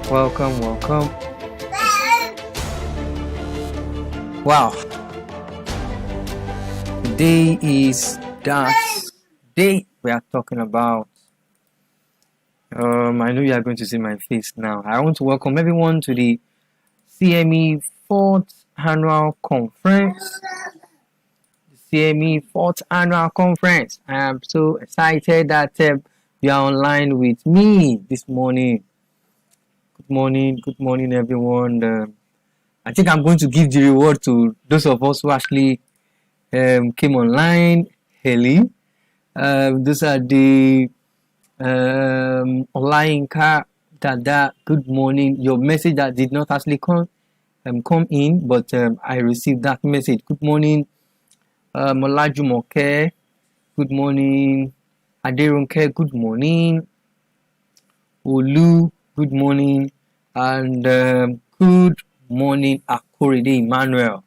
Welcome. Wow. Today is that day we are talking about. I know you are going to see my face now. I want to welcome everyone to the CME 4th Annual Conference. CME 4th Annual Conference. I am so excited that you are online with me this morning. Good morning, everyone. I think I'm going to give the reward to those of us who actually came online early. Those are the Olayinka Dada. Good morning. Your message that did not actually come in, but I received that message. Good morning, Olajumoke. Good morning, Aderunke. Good morning, Olu. Good morning, and good morning, Akorede Emmanuel.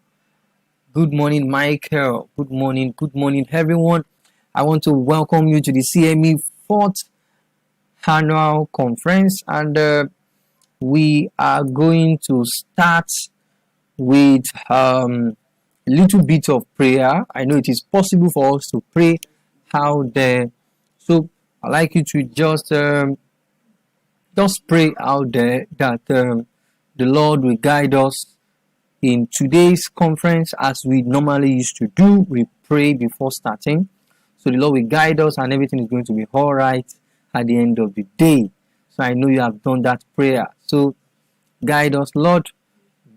Good morning, Michael. Good morning, everyone. I want to welcome you to the CME 4th Annual Conference, and we are going to start with a little bit of prayer. I know it is possible for us to pray out there, so I'd like you to just pray out there that the Lord will guide us in today's conference as we normally used to do. We pray before starting, so the Lord will guide us and everything is going to be all right at the end of the day. So I know you have done that prayer. So guide us, Lord,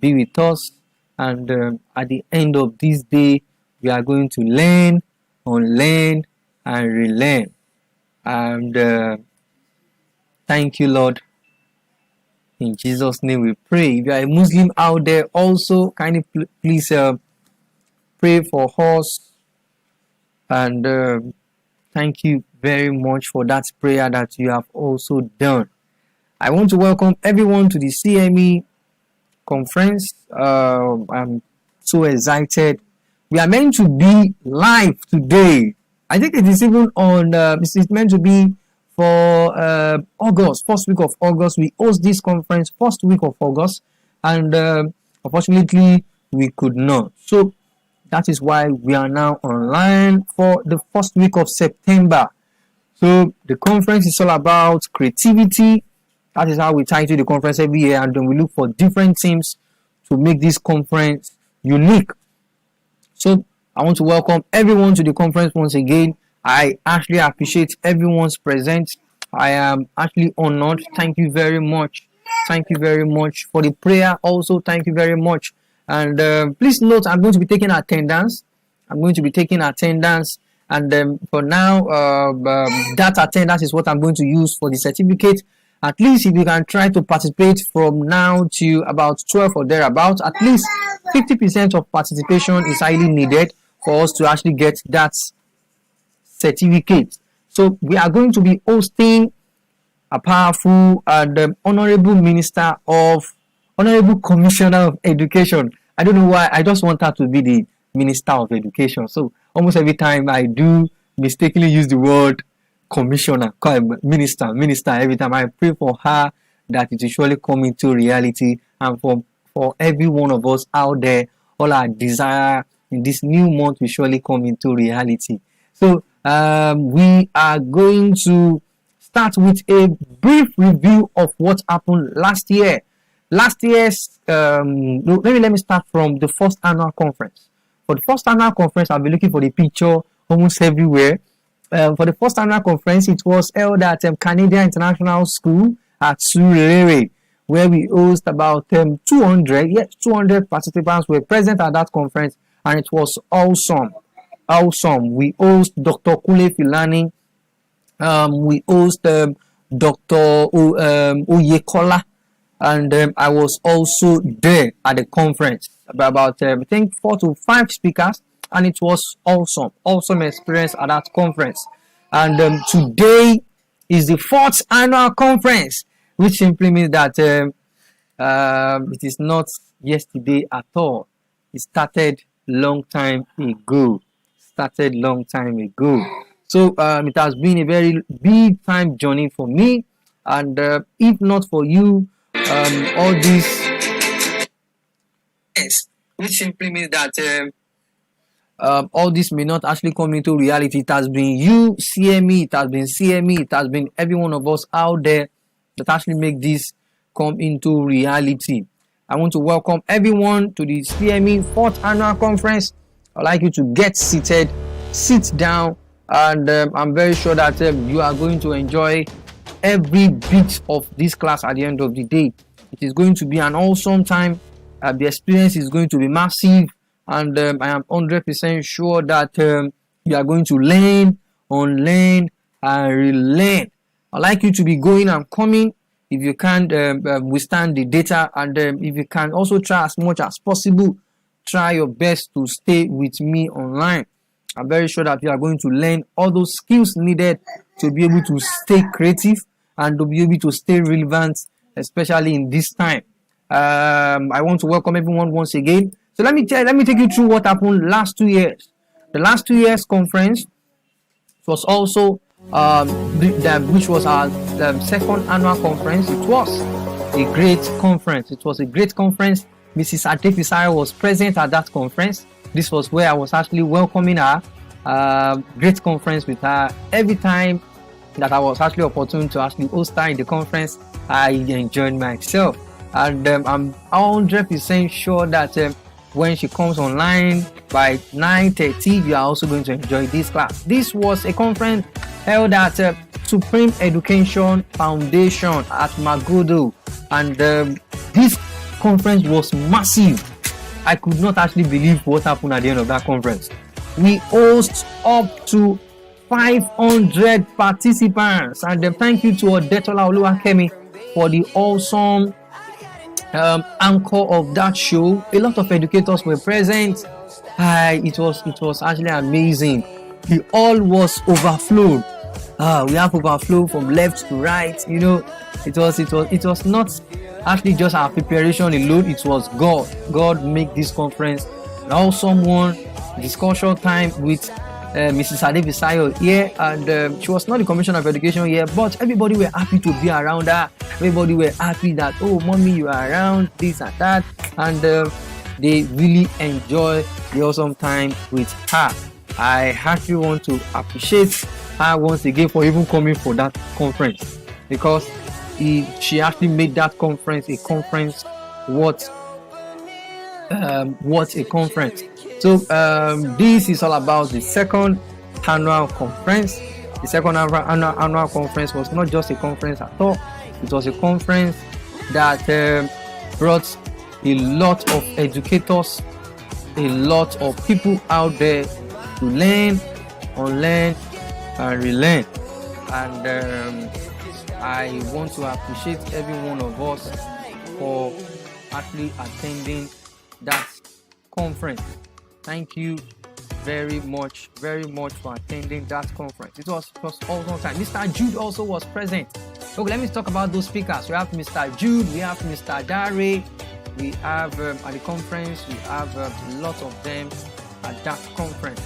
be with us, and at the end of this day, we are going to learn, unlearn, and relearn. And thank you, Lord. In Jesus' name we pray. If you are a Muslim out there also, kindly please pray for us. And thank you very much for that prayer that you have also done. I want to welcome everyone to the CME conference. I'm so excited. We are meant to be live today. I think it is even on, it's meant to be for August, first week of August. We host this conference first week of August, and unfortunately we could not. So that is why we are now online for the first week of September. So the conference is all about creativity. That is how we title the conference every year, and then we look for different themes to make this conference unique. So I want to welcome everyone to the conference once again. I actually appreciate everyone's presence. I am actually honored. Thank you very much. Thank you very much for the prayer. Also, thank you very much. And please note, I'm going to be taking attendance. And for now, that attendance is what I'm going to use for the certificate. At least if you can try to participate from now to about 12 or thereabouts, at least 50% of participation is highly needed for us to actually get that certificate. So we are going to be hosting a powerful and honorable commissioner of education. I don't know why, I just want her to be the minister of education. So almost every time I do mistakenly use the word commissioner, minister, every time I pray for her that it will surely come into reality, and for every one of us out there, all our desire in this new month will surely come into reality. So we are going to start with a brief review of what happened last year. Let me start from the first annual conference. For the first annual conference, I'll be looking for the picture almost everywhere. For the first annual conference, it was held at Canadian International School at Surulere, where we host about 200 participants were present at that conference, and it was awesome. We host Dr. KUNLE FILANI. We host Dr. Oyedetola, and I was also there at the conference. About I think 4 to 5 speakers, and it was awesome experience at that conference. And today is the 4th annual conference, which simply means that it is not yesterday at all. It started long time ago. So it has been a very big time journey for me, and if not for you all this, which simply means that all this may not actually come into reality. It has been you, CME, it has been CME, it has been every one of us out there that actually make this come into reality. I want to welcome everyone to the CME 4th Annual Conference. I'd like you to get seated, sit down, and I'm very sure that you are going to enjoy every bit of this class at the end of the day. It is going to be an awesome time. The experience is going to be massive, and I am 100% sure that you are going to learn, unlearn, and relearn. I'd like you to be going and coming. If you can't withstand the data, and if you can also try as much as possible, try your best to stay with me online. I'm very sure that you are going to learn all those skills needed to be able to stay creative and to be able to stay relevant, especially in this time. I want to welcome everyone once again. So let me take you through what happened last 2 years. The last 2 years conference was also which was our second annual conference. It was a great conference. Mrs. ADEFISAYO was present at that conference. This was where I was actually welcoming her. Great conference with her. Every time that I was actually opportune to actually host her in the conference, I enjoyed myself. And I'm 100% sure that when she comes online by 9:30, you are also going to enjoy this class. This was a conference held at Supreme Education Foundation at Magodo, and this conference was massive. I could not actually believe what happened at the end of that conference. We host up to 500 participants, and thank you to ODETOLA KEMI for the awesome anchor of that show. A lot of educators were present. It was actually amazing. The hall was overflowed. We have overflow from left to right. You know, it was not actually just our preparation alone. It was God make this conference an awesome one. Discussion time with Mrs. ADEFISAYO here, and she was not the Commissioner of Education here, but everybody were happy to be around her. Everybody were happy that, oh, mommy, you are around, this and that, and they really enjoy the awesome time with her. I actually want to appreciate her once again for even coming for that conference, because she actually made that conference a conference what a conference. So this is all about the second annual conference. The second annual conference was not just a conference at all. It was a conference that brought a lot of educators, a lot of people out there to learn, unlearn, and relearn. And I want to appreciate every one of us for actually attending that conference. Thank you very much for attending that conference. It was awesome time. Mr. Jude also was present. Okay, let me talk about those speakers. We have Mr. Jude, we have Mr. Dare, we have at the conference, we have a lot of them at that conference.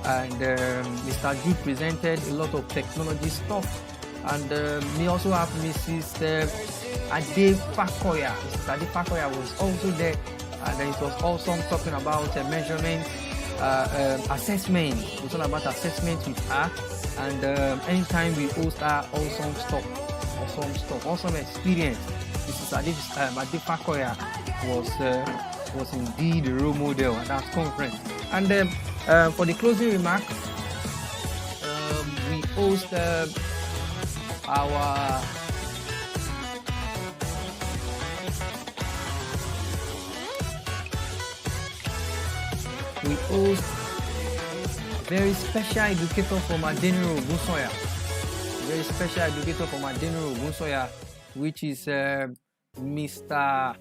And Mr. Jude presented a lot of technology stuff. And we also have Mrs. Adefakoya. Mrs. Adefakoya was also there. And it was awesome talking about measurement, assessment. It was all about assessment with her. And anytime we host her, awesome experience. Mrs. Adefakoya was indeed a role model at that conference. And for the closing remark, we host our very special educator from Dideolu, which is Mr.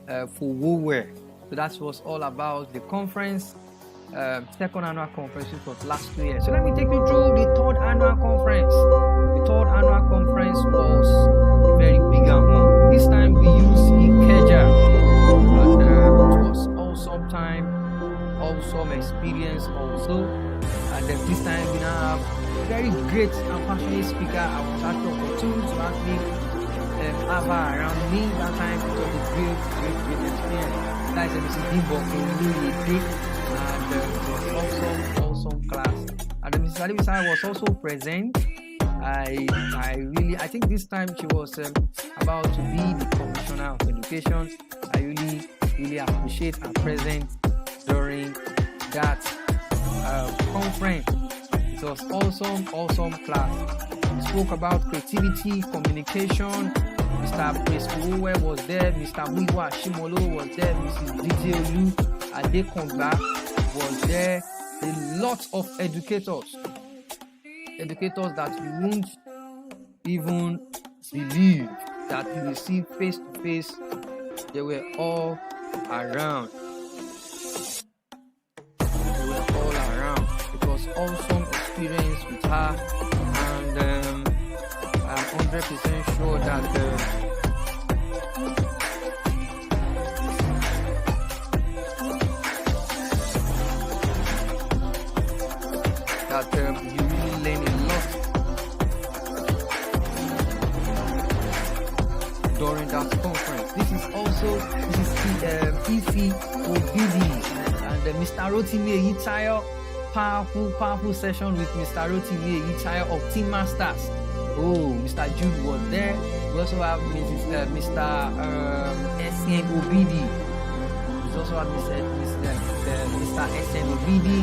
Fuwowe. So that was all about the conference, second annual conference, which was last 2 years. So let me take you through the third annual conference. The third annual conference was a very big one. This time we used Ikeja, and it was awesome time, awesome experience also. And then this time we now have a very great and passionate speaker. I was actually opportunity to actually have her around me that time. It was a great experience. That is Mrs. Bimbo Oluyede, and it was awesome class. And Mrs. Adefisayyo was also present. I think this time she was about to be the Commissioner of Education. I really appreciate her presence during that conference. It was awesome class. We spoke about creativity, communication. Mr. Preskuwe was there, Mr. Wiwa Shimolo was there, Mrs. Dideolu Adekogbe was there. A lot of educators that you won't even believe that you will see face to face. They were all around. It was awesome experience with her, and I'm 100% sure that you really learn a lot during that conference. This is Ifi Obidi and Mr. Rotimi Eyitayo. Powerful session with Mr. Rotimi Eyitayo of Team Masters. Oh, Mr. Jude was there. We also have Mr. SN Obidi. We also have Mr. SN Obidi.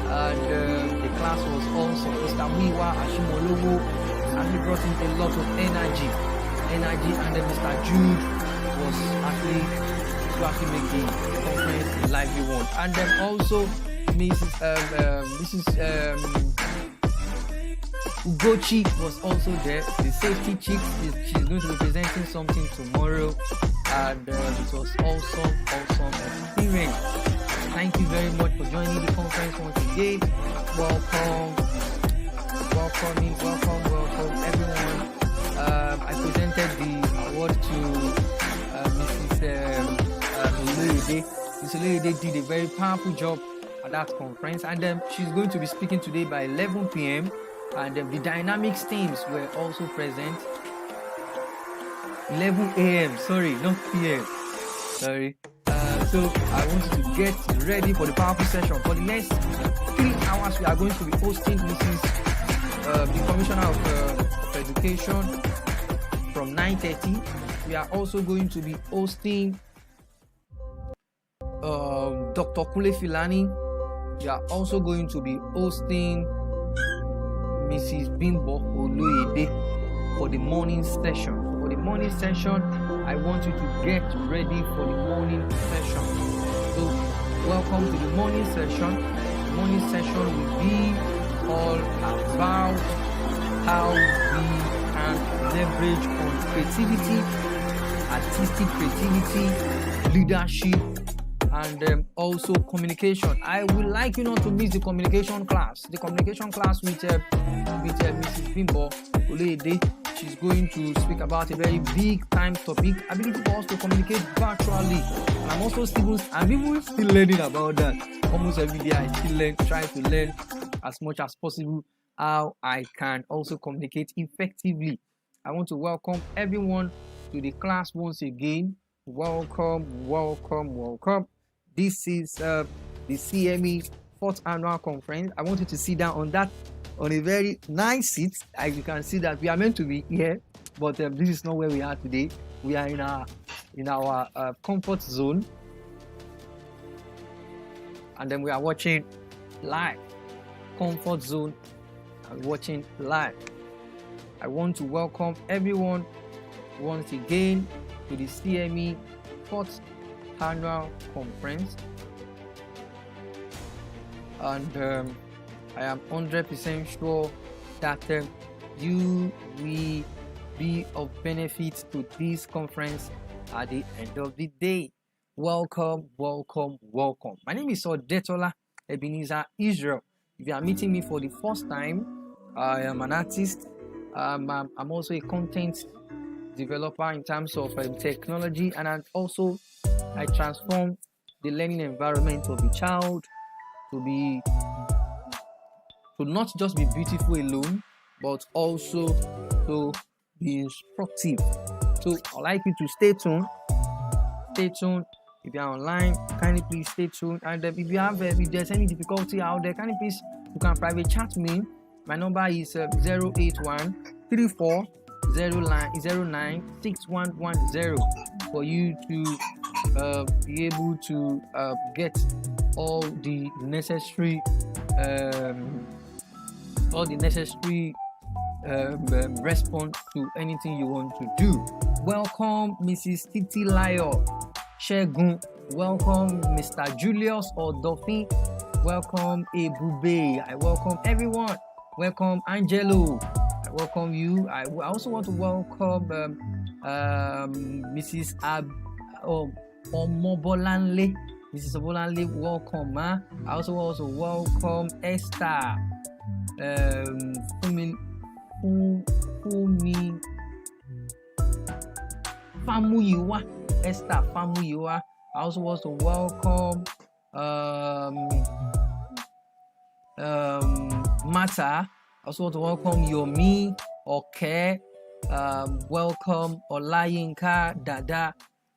And the class was also Mr. Wiwa Ashimolowo, and he brought in a lot of energy, and then Mr. Jude was actually to make the conference a lively one. And then also Mrs. Ugochi was also there, the safety chick. She's going to be presenting something tomorrow, and it was awesome experience. Thank you very much for joining the conference once again. Welcome everyone. I presented the award to Mrs. Oluyede. Mrs. Oluyede did a very powerful job at that conference, and she's going to be speaking today by 11 p.m. and the dynamics teams were also present. 11 a.m. Sorry, not p.m. Sorry. So I want you to get ready for the powerful session. For the next 3 hours, we are going to be hosting the Commissioner of Education from 9:30. We are also going to be hosting Dr. KUNLE FILANI. We are also going to be hosting Mrs. Bimbo Oluyede for the morning session. For the morning session, I want you to get ready for the morning session. So, welcome to the morning session. The morning session will be all about how we can leverage on creativity, artistic creativity, leadership, and also communication. I would like you not to miss the communication class. The communication class with Mrs. Bimbo Oluyede. She's going to speak about a very big time topic, ability for us to communicate virtually. And I'm also still learning about that. Almost every day I still try to learn as much as possible how I can also communicate effectively. I want to welcome everyone to the class once again. Welcome. This is the CME 4th annual conference. I want you to sit down on a very nice seat. As you can see that we are meant to be here, but this is not where we are today. We are in our comfort zone, and then we are watching live. Comfort zone and watching live. I want to welcome everyone once again to the CME 4th annual conference, and I am 100% sure that you will be of benefit to this conference at the end of the day. Welcome. My name is ODETOLA Ebenezer Israel. If you are meeting me for the first time, I am an artist. I'm also a content developer in terms of technology, and I transform the learning environment of the child to not just be beautiful alone, but also to be instructive. So I'd like you to stay tuned. Stay tuned. If you are online, kindly please stay tuned. And if you have, if there's any difficulty out there, kindly please, you can private chat me. My number is 081 34 09 6110 for you to be able to get all the necessary response to anything you want to do. Welcome, Mrs. Titilayo Shegun. Welcome, Mr. Julius Odofin. Welcome, Ebube. I welcome everyone. Welcome, Angelo. I welcome you. I also want to welcome Mrs. Omobolanle. Mrs. Omobolanle, welcome. I also want to welcome Esther. Famuyiwa. Esther Famuyiwa. I also want to welcome Mata. I also want to welcome Yomi. Okay. Welcome Olayinka Dada.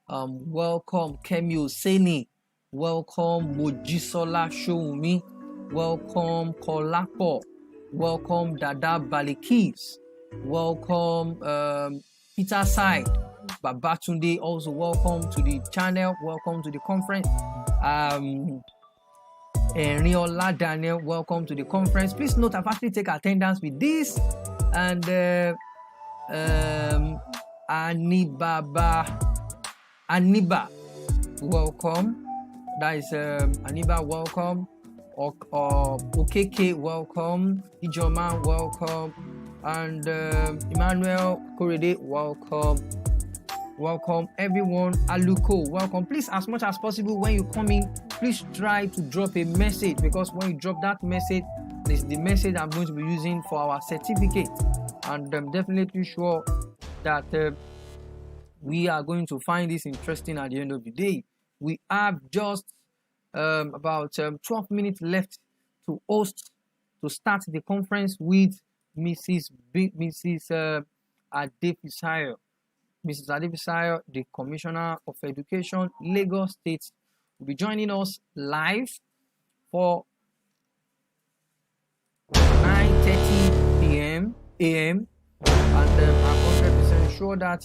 Welcome Kemi Oseni. Welcome Mojisola Shoumi. Welcome Kolapo. Welcome Dada Balikis. Welcome Peter Side. Babatunde, also welcome to the channel. Welcome to the conference. Riola Daniel, welcome to the conference. Please note, I've actually taken attendance with this. And Aniba, welcome. That is Aniba, welcome. Okeke, welcome. Ijoma, welcome. And Emmanuel Korede, welcome. Welcome everyone. Aluko, welcome. Please, as much as possible, when you come in, please try to drop a message, because when you drop that message, it's the message I'm going to be using for our certificate. And I'm definitely sure that we are going to find this interesting at the end of the day. We have just about 12 minutes left to start the conference with Mrs. Adefisayo. Mrs. Adefisayo, the Commissioner of Education, Lagos State, will be joining us live for 9:30 p.m. AM, and I'm 100% sure that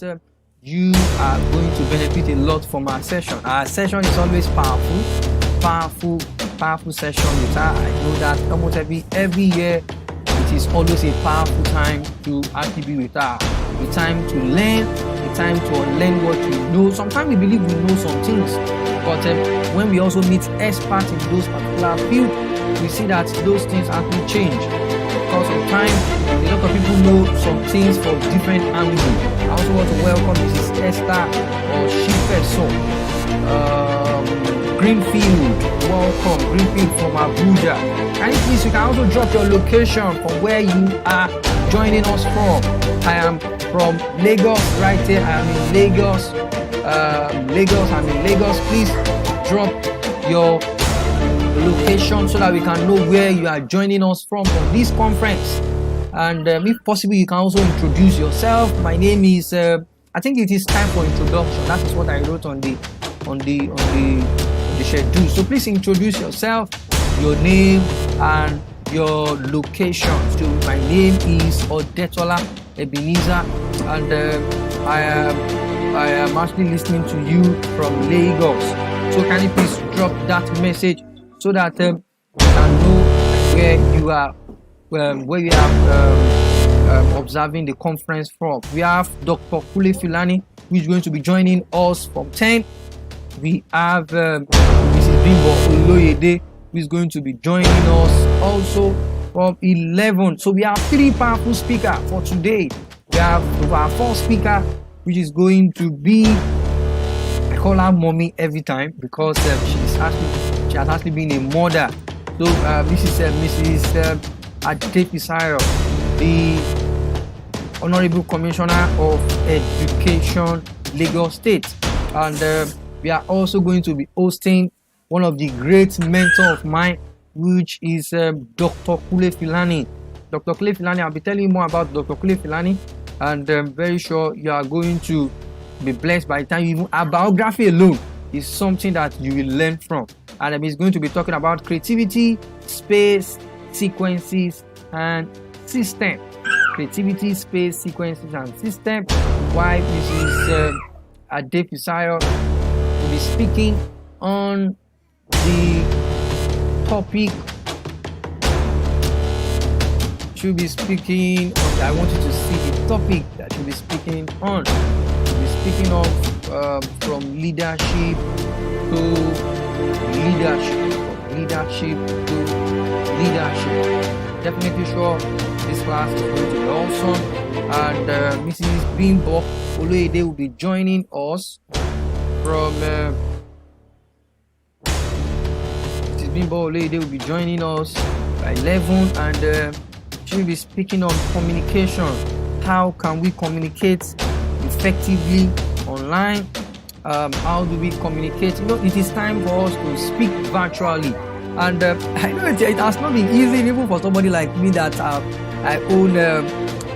you are going to benefit a lot from our session. Our session is always powerful session with her. I know that almost every year it is always a powerful time to actually be with her. The time to learn, the time to unlearn what we know. Sometimes we believe we know some things, but when we also meet experts in those particular fields, we see that those things actually change. Because of time, a lot of people know some things from different angles. I also want to welcome Mrs. Esther Shifeso. Greenfield, welcome. Greenfield from Abuja. And please, you can also drop your location from where you are joining us from. I am from Lagos, right here. I am in Lagos. I'm in Lagos. Please drop your location so that we can know where you are joining us from this conference. And if possible, you can also introduce yourself. My name is I think it is time for introduction. That is what I wrote on the schedule. So please introduce yourself, your name and your location. So my name is ODETOLA Ebenezer, and I am actually listening to you from Lagos. So can you please drop that message so that you can know where you are, observing the conference from. We have Dr. KUNLE Filani, who is going to be joining us from 10. We have Mrs. BIMBO Oloyede, who is going to be joining us also from 11. So we have 3 powerful speakers for today. We have our 4th speaker, which is going to be, I call her mommy every time because she has actually been a mother. So this is Mrs. Adefisayo, the Honorable Commissioner of Education, Lagos State. And we are also going to be hosting one of the great mentors of mine, which is Dr. KUNLE Filani. Dr. KUNLE Filani, I'll be telling you more about Dr. KUNLE Filani, and I'm very sure you are going to be blessed by the time you even our biography alone is something that you will learn from. And he's going to be talking about creativity, space, sequences, and system. Creativity, space, sequences, and system. Why Mrs. ADEFISAYO will be speaking on the topic. She'll be speaking on, I want you to see the topic that she'll be speaking on. She'll be speaking of from leadership to leadership, from leadership to leadership. Definitely sure this class is going to be awesome. And Mrs. Bimbo Oloyede will be joining us from Mrs. Bimbo Oloyede will be joining us by 11, and she will be speaking on communication. How can we communicate effectively online? How do we communicate? You know, it is time for us to speak virtually. And I know it has not been easy even for somebody like me that I own a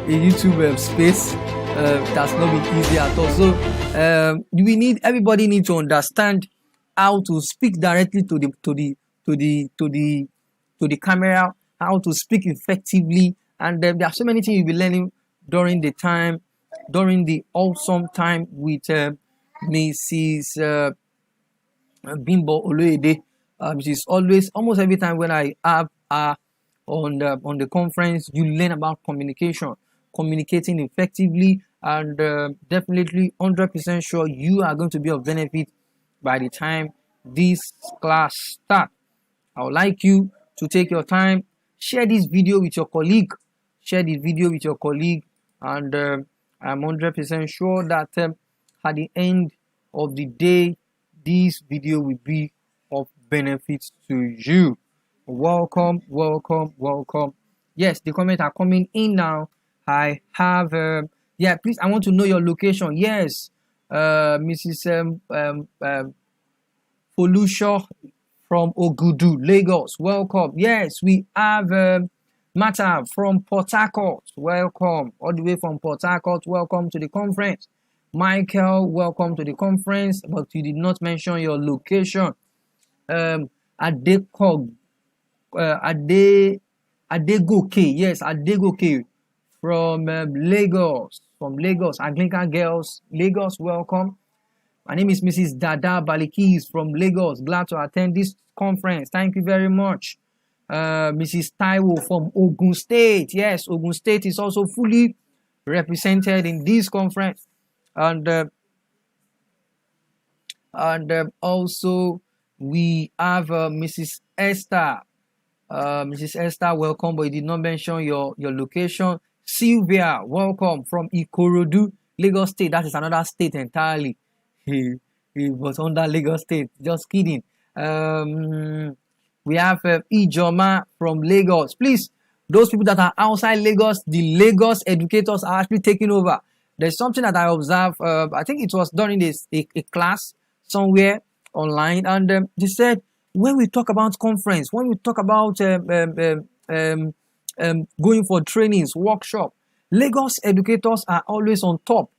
YouTube space. It has not been easy at all. So everybody needs to understand how to speak directly to the camera, how to speak effectively, and there are so many things you'll be learning during the awesome time with Mrs. Bimbo Oloyede. Which is almost every time when I have on the conference, you learn about communication, communicating effectively, and definitely 100% sure you are going to be of benefit by the time this class starts. I would like you to take your time, share this video with your colleague, and I'm 100% sure that at the end of the day, this video will be of benefits to you. Welcome. Yes, the comments are coming in now. I have please, I want to know your location. Yes, Mrs. Folusho from Ogudu, Lagos. Welcome. Yes, we have Mata from Port Harcourt. Welcome, all the way from Port Harcourt. Welcome to the conference. Michael, welcome to the conference, but you did not mention your location. Adekogbe, Adegoke, yes, Adegoke from Lagos, Anglican Girls, Lagos, welcome. My name is Mrs. Dada Balikis from Lagos. Glad to attend this conference. Thank you very much. Mrs. Taiwo from Ogun State. Yes, Ogun State is also fully represented in this conference. And also we have Mrs. Esther. Mrs. Esther, welcome, but you did not mention your location. Sylvia, welcome from Ikorodu, Lagos State. That is another state entirely. He was under Lagos State. Just kidding. We have Ijoma from Lagos. Please, those people that are outside Lagos, the Lagos educators are actually taking over. There's something that I observed. I think it was during a class somewhere online, and they said when we talk about conference, when we talk about going for trainings, workshop, Lagos educators are always on top.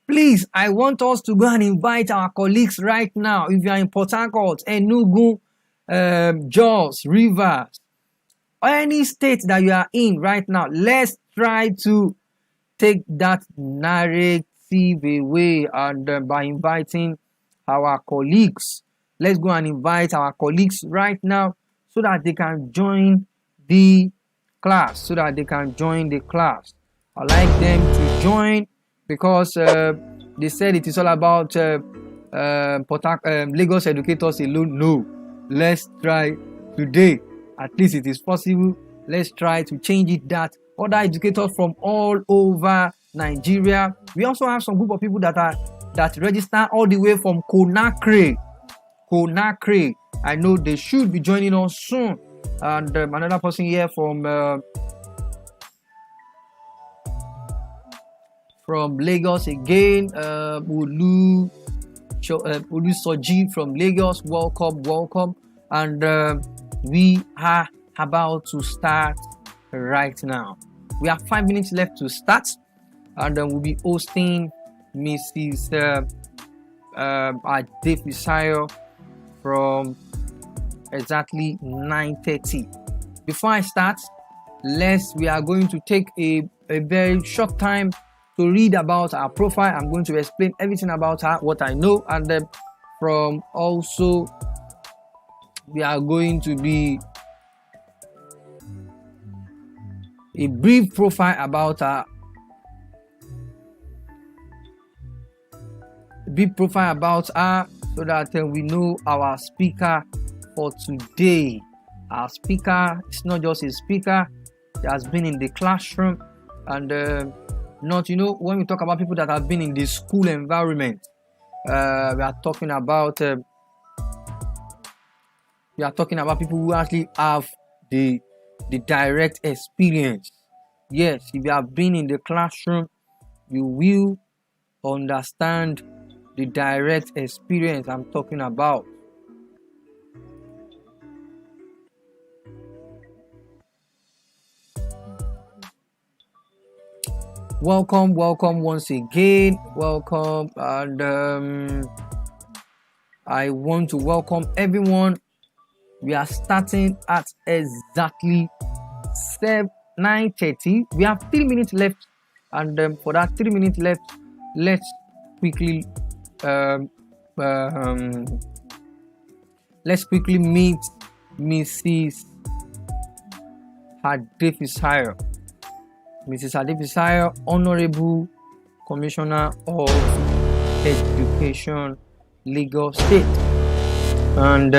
Please, I want us to go and invite our colleagues right now. If you are in Port Harcourt, Enugu, Jos, Rivers, or any state that you are in right now, let's try to take that narrative away, and by inviting our colleagues. Let's go and invite our colleagues right now so that they can join the class. I'd like them to join because they said it is all about Lagos educators alone. No, let's try today. At least it is possible. Let's try to change it that other educators from all over Nigeria. We also have some group of people that register all the way from Conakry. I know they should be joining us soon. And another person here from Lagos again, Olu Soji from Lagos. Welcome. And we are about to start right now. We have 5 minutes left to start, and we'll be hosting Mrs. ADEFISAYO from exactly 9:30. Before I start, we are going to take a very short time to read about our profile. I'm going to explain everything about her, what I know, and then from also we are going to be a brief profile about her. So that we know our speaker for today. Our speaker is not just a speaker, he has been in the classroom, and not, when we talk about people that have been in the school environment, we are talking about people who actually have the direct experience. Yes, if you have been in the classroom, you will understand the direct experience I'm talking about. Welcome once again. Welcome, and I want to welcome everyone. We are starting at exactly 9:30. We have 3 minutes left, and for that 3 minutes left, let's quickly meet Mrs. ADEFISAYO. Mrs. ADEFISAYO, Honorable Commissioner of Education, Lagos State, and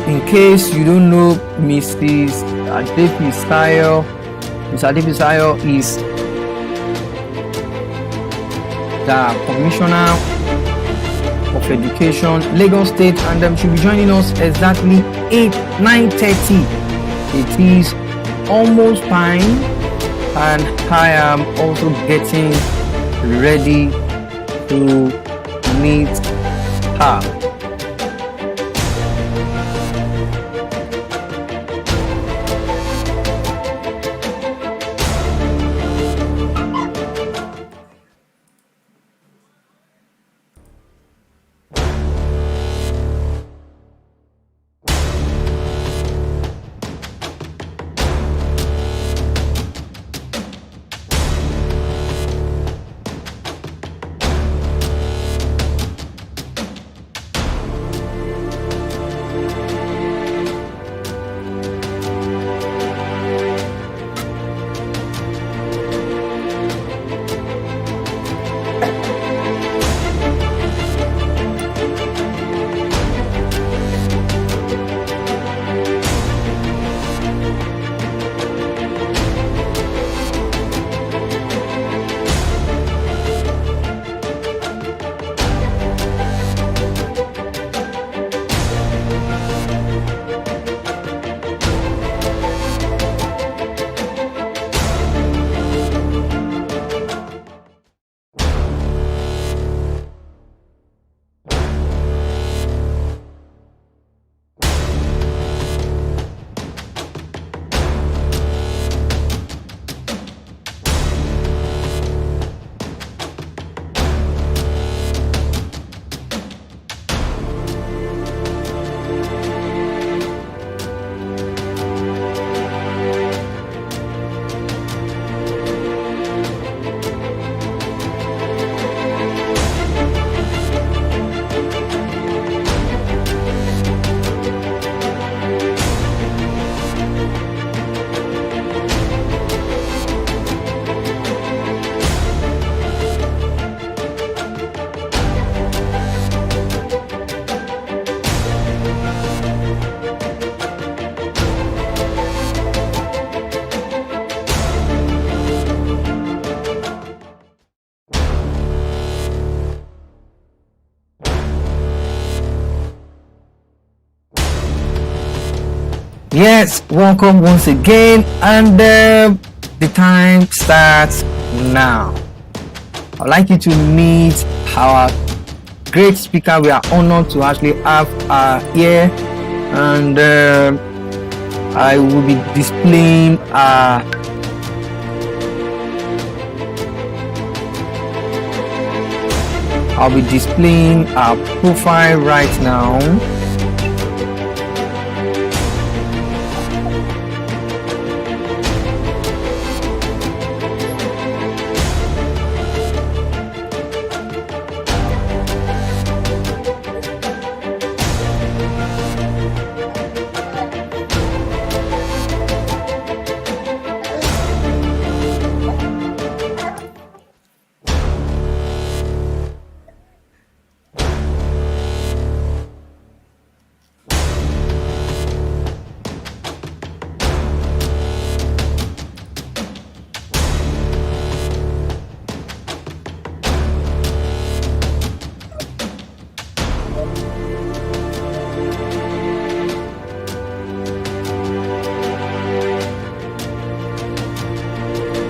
in case you don't know Mrs. ADEFISAYO, Ms. ADEFISAYO is the Commissioner of Education, Lagos State, and she'll be joining us exactly 9:30. It is almost time, and I am also getting ready to meet her. Yes, welcome once again, and the time starts now. I'd like you to meet our great speaker. We are honored to actually have here, and I will be displaying I'll be displaying our profile right now.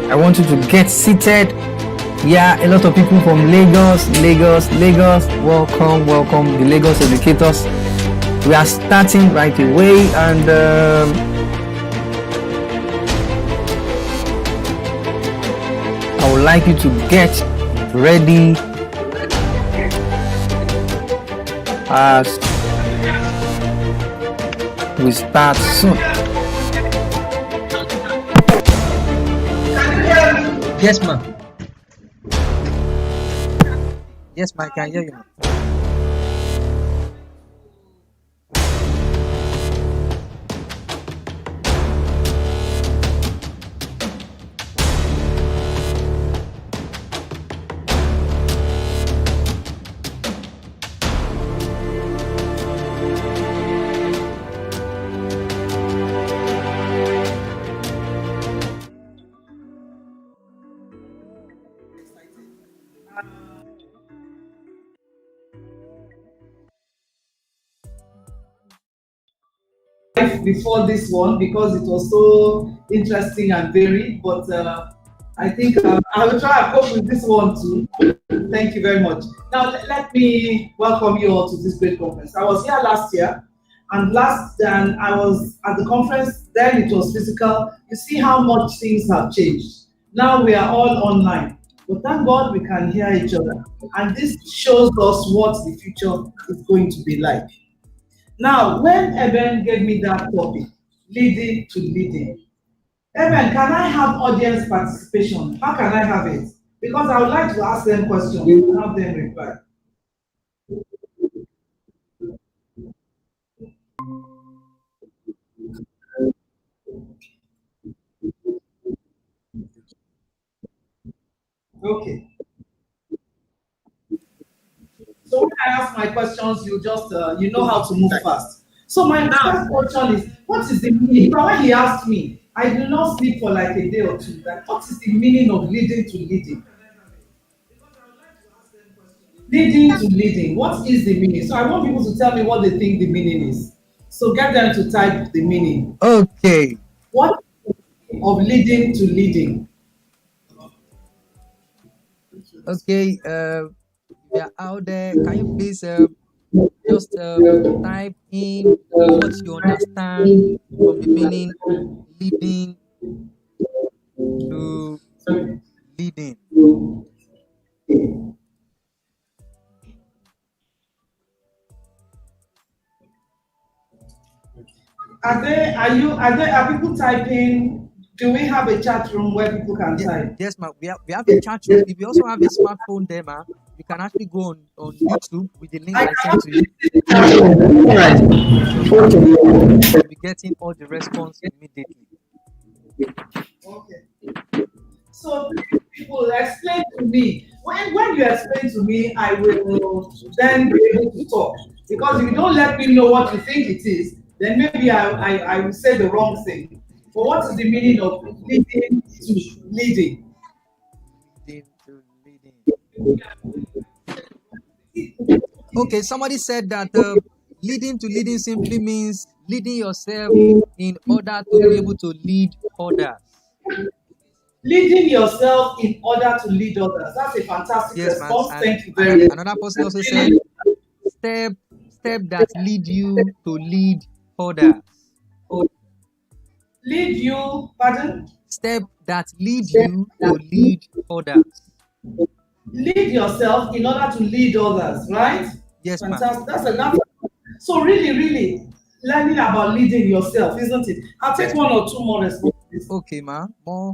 I want you to get seated. Yeah, a lot of people from Lagos. Welcome. The Lagos educators. We are starting right away, and I would like you to get ready as we start soon. Yes, ma'am. Yes, ma'am. I can hear you, ma'am. Before this one, because it was so interesting and varied, but I think I will try and cope with this one too. Thank you very much. Now let me welcome you all to this great conference. I was here last year, and I was at the conference. Then it was physical. You see how much things have changed. Now we are all online, but thank God we can hear each other, and this shows us what the future is going to be like. Now, when Eben gave me that topic, leading to leading, Eben, can I have audience participation? How can I have it? Because I would like to ask them questions and have them reply. Okay. So when I ask my questions, you just you know how to move fast. So my first question is, what is the meaning? Now when he asked me, I do not sleep for like a day or two. Like, what is the meaning of leading to leading? Leading to leading. What is the meaning? So I want people to tell me what they think the meaning is. So get them to type the meaning. Okay. What of leading to leading? Okay. Yeah, out there. Can you please just type in what you understand from the meaning leading to leading? Are people typing? Do we have a chat room where people can type? Yes, ma'am. We have a chat room. We also have a smartphone there, ma'am. You can actually go on YouTube with the link I sent to you. You'll be getting all the response immediately. Okay. So people explain to me. When you explain to me, I will then be able to talk. Because if you don't let me know what you think it is, then maybe I will say the wrong thing. But what is the meaning of leading to leading? Leading to leading. Okay, somebody said that leading to leading simply means leading yourself in order to be able to lead others. Leading yourself in order to lead others. That's a fantastic response. Thank you very much. Another person also said, step that lead you to lead others. Lead you, pardon? Step that lead you to lead others. Lead yourself in order to lead others, right? Yes, fantastic. That's enough. So really, learning about leading yourself, isn't it? I'll take one or two more responses. Okay, ma. More.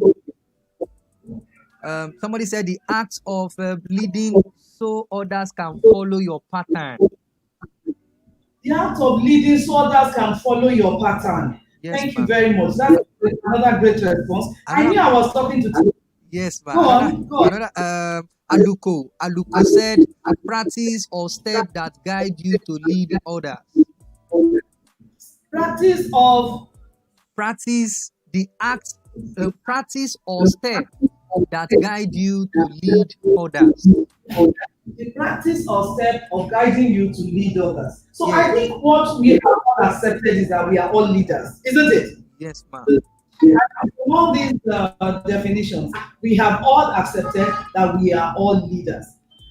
Somebody said the act of leading so others can follow your pattern. The act of leading so others can follow your pattern. Yes, thank you very much. That's another great response. I knew I was talking to you. Yes, ma'am. Go on. Another, Aluko said, practice or step that guide you to lead others. Practice the act, practice or step that guide you to lead others. The practice or step of guiding you to lead others. So I think what we have all accepted is that we are all leaders, isn't it? Yes, ma'am. From all these definitions, we have all accepted that we are all leaders.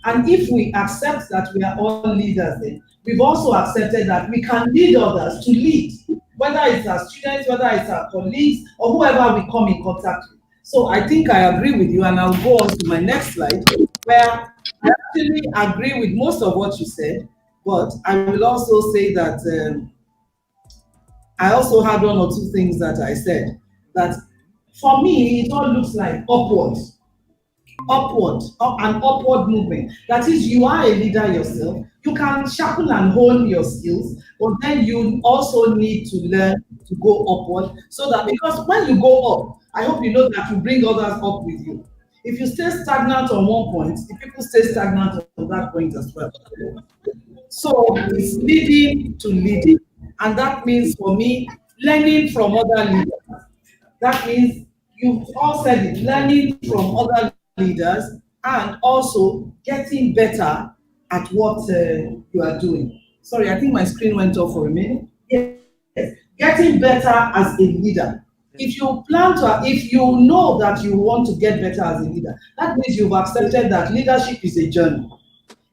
And if we accept that we are all leaders, then we've also accepted that we can lead others to lead, whether it's our students, whether it's our colleagues, or whoever we come in contact with. So I think I agree with you, and I'll go on to my next slide, where I actually agree with most of what you said, but I will also say that I also had one or two things that I said, that for me, it all looks like an upward movement. That is, you are a leader yourself. You can sharpen and hone your skills, but then you also need to learn to go upward, so that, because when you go up, I hope you know that you bring others up with you. If you stay stagnant on one point, the people stay stagnant on that point as well. So it's leading to leading. And that means, for me, learning from other leaders. That means, you've all said it, learning from other leaders and also getting better at what you are doing. Sorry, I think my screen went off for a minute. Yes. Getting better as a leader. If you know that you want to get better as a leader, that means you've accepted that leadership is a journey.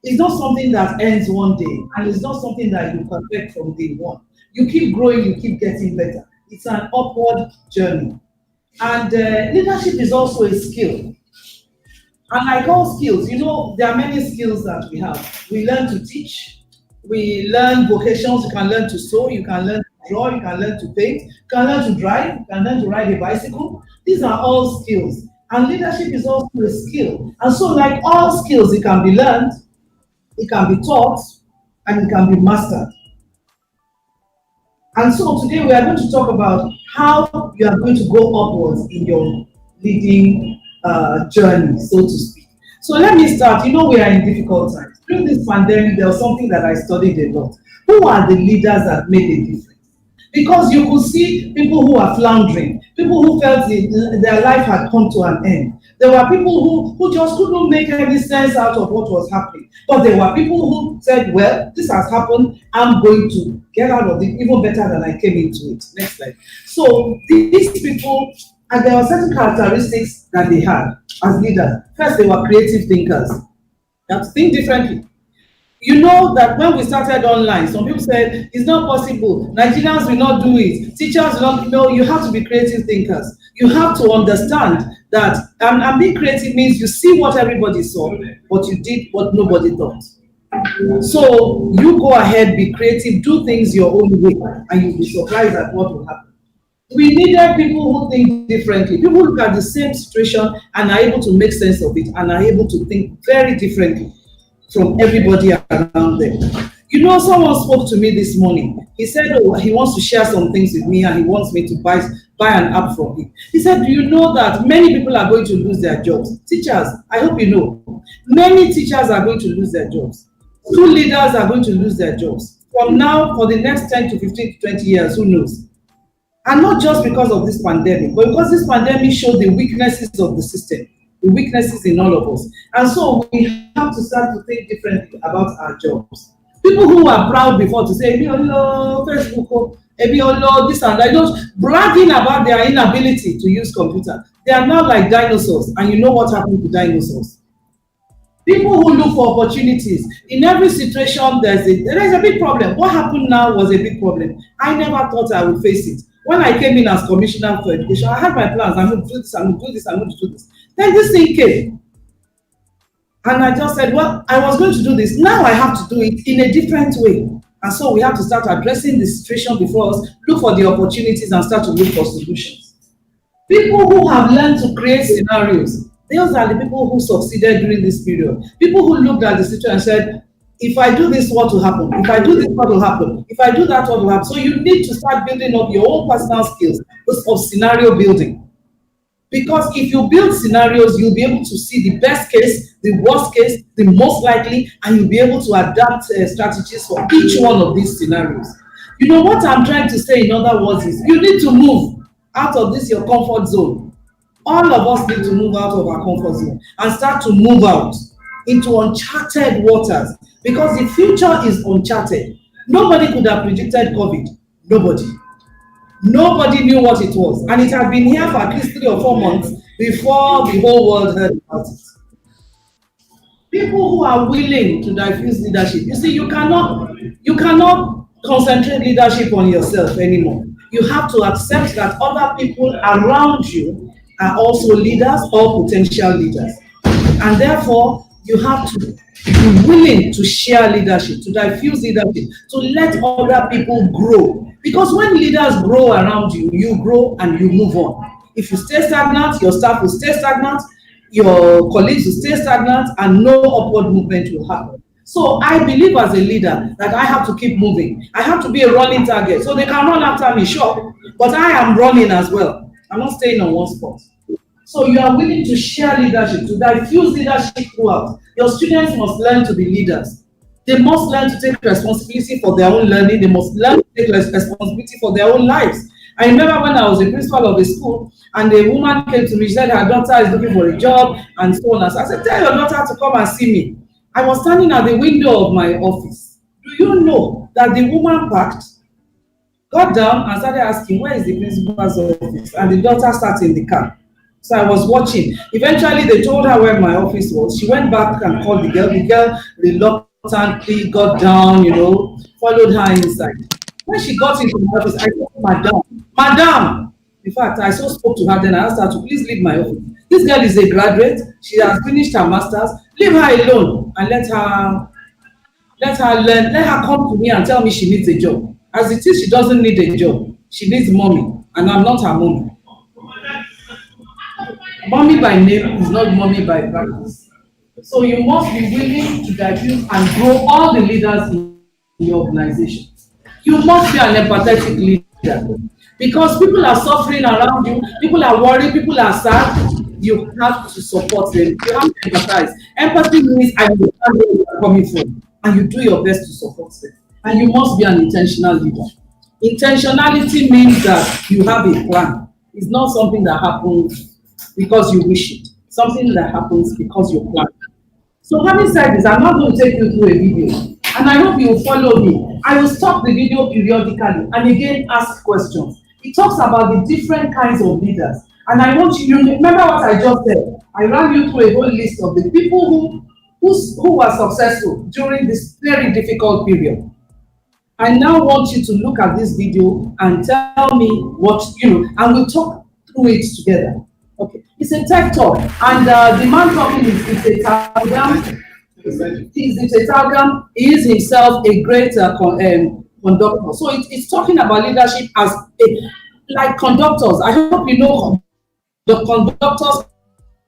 It's not something that ends one day, and it's not something that you perfect from day one. You keep growing, you keep getting better. It's an upward journey. And leadership is also a skill. And like all skills, there are many skills that we have. We learn to teach, we learn vocations, you can learn to sew, you can learn to draw, you can learn to paint, you can learn to drive, you can learn to ride a bicycle. These are all skills. And leadership is also a skill. And so, like all skills, it can be learned, it can be taught, and it can be mastered. And so today we are going to talk about how you are going to go upwards in your leading journey, so to speak. So let me start. We are in difficult times. During this pandemic, there was something that I studied a lot. Who are the leaders that made a difference? Because you could see people who are floundering, people who felt their life had come to an end. There were people who just couldn't make any sense out of what was happening. But there were people who said, well, this has happened, I'm going to get out of it even better than I came into it. Next slide. So these people, and there were certain characteristics that they had as leaders. First, they were creative thinkers. They have to think differently. You know that when we started online, some people said, it's not possible. Nigerians will not do it. Teachers will not. No, you have to be creative thinkers. You have to understand that, and being creative means you see what everybody saw, but you did what nobody thought. So you go ahead, be creative, do things your own way, and you'll be surprised at what will happen. We needed people who think differently. People who look at the same situation and are able to make sense of it and are able to think very differently from everybody around them. Someone spoke to me this morning. He said, he wants to share some things with me and he wants me to buy an app from him. He said, do you know that many people are going to lose their jobs? Teachers, I hope you know. Many teachers are going to lose their jobs. School leaders are going to lose their jobs. From now, for the next 10 to 15 to 20 years, who knows? And not just because of this pandemic, but because this pandemic showed the weaknesses of the system, the weaknesses in all of us. And so we have to start to think differently about our jobs. People who are proud before to say, Ebiolo, Facebook, Ebiolo, this and that, just bragging about their inability to use computer. They are now like dinosaurs, and you know what happened to dinosaurs. People who look for opportunities, in every situation, there is a big problem. What happened now was a big problem. I never thought I would face it. When I came in as Commissioner for Education, I had my plans. I'm going to do this, I'm going to do this, I'm going to do this. Then this thing came. And I just said, well, I was going to do this. Now I have to do it in a different way. And so we have to start addressing the situation before us, look for the opportunities, and start to look for solutions. People who have learned to create scenarios, those are the people who succeeded during this period. People who looked at the situation and said, if I do this, what will happen? If I do this, what will happen? If I do that, what will happen? So you need to start building up your own personal skills of scenario building. Because if you build scenarios, you'll be able to see the best case, the worst case, the most likely, and you'll be able to adapt strategies for each one of these scenarios. You know what I'm trying to say in other words is, you need to move out of this your comfort zone. All of us need to move out of our comfort zone and start to move out into uncharted waters, because the future is uncharted. Nobody could have predicted COVID. Nobody. Nobody knew what it was, and it had been here for at least 3 or 4 months before the whole world heard about it. People who are willing to diffuse leadership, you see, you cannot concentrate leadership on yourself anymore. You have to accept that other people around you are also leaders or potential leaders, and therefore you have to be willing to share leadership, to diffuse leadership, to let other people grow. Because when leaders grow around you, you grow and you move on. If you stay stagnant, your staff will stay stagnant, your colleagues will stay stagnant, and no upward movement will happen. So I believe as a leader that I have to keep moving. I have to be a running target. So they can run after me, sure, but I am running as well. I'm not staying on one spot. So you are willing to share leadership, to diffuse leadership throughout. Your students must learn to be leaders. They must learn to take responsibility for their own learning. They must learn to take responsibility for their own lives. I remember when I was a principal of a school, and a woman came to me, she said her daughter is looking for a job, and so on. So I said, tell your daughter to come and see me. I was standing at the window of my office. Do you know that the woman packed, got down, and started asking, where is the principal's office? And the daughter sat in the car. So I was watching. Eventually, they told her where my office was. She went back and called the girl. The girl reluctantly got down, followed her inside. When she got into my office, I said, Madam. In fact, I so spoke to her, then I asked her to please leave my office. This girl is a graduate. She has finished her master's. Leave her alone and let her learn. Let her come to me and tell me she needs a job. As it is, she doesn't need a job. She needs mommy, and I'm not her mommy. Mommy by name is not mommy by practice. So you must be willing to diffuse and grow all the leaders in your organization. You must be an empathetic leader, because people are suffering around you, people are worried, people are sad. You have to support them. You have to empathize. Empathy means I understand where you are coming from, and you do your best to support them. And you must be an intentional leader. Intentionality means that you have a plan. It's not something that happens because you wish it. Something that happens because you plan. So having said this, I'm not going to take you through a video, and I hope you will follow me. I will stop the video periodically and again ask questions. It talks about the different kinds of leaders, and I want you to remember what I just said. I ran you through a whole list of the people who were successful during this very difficult period. I now want you to look at this video and tell me what and we'll talk through it together. Okay, it's a TED talk, and the man talking is Dideolu. He's Dideolu. He is himself a great conductor. So it's talking about leadership as like conductors. I hope you know the conductors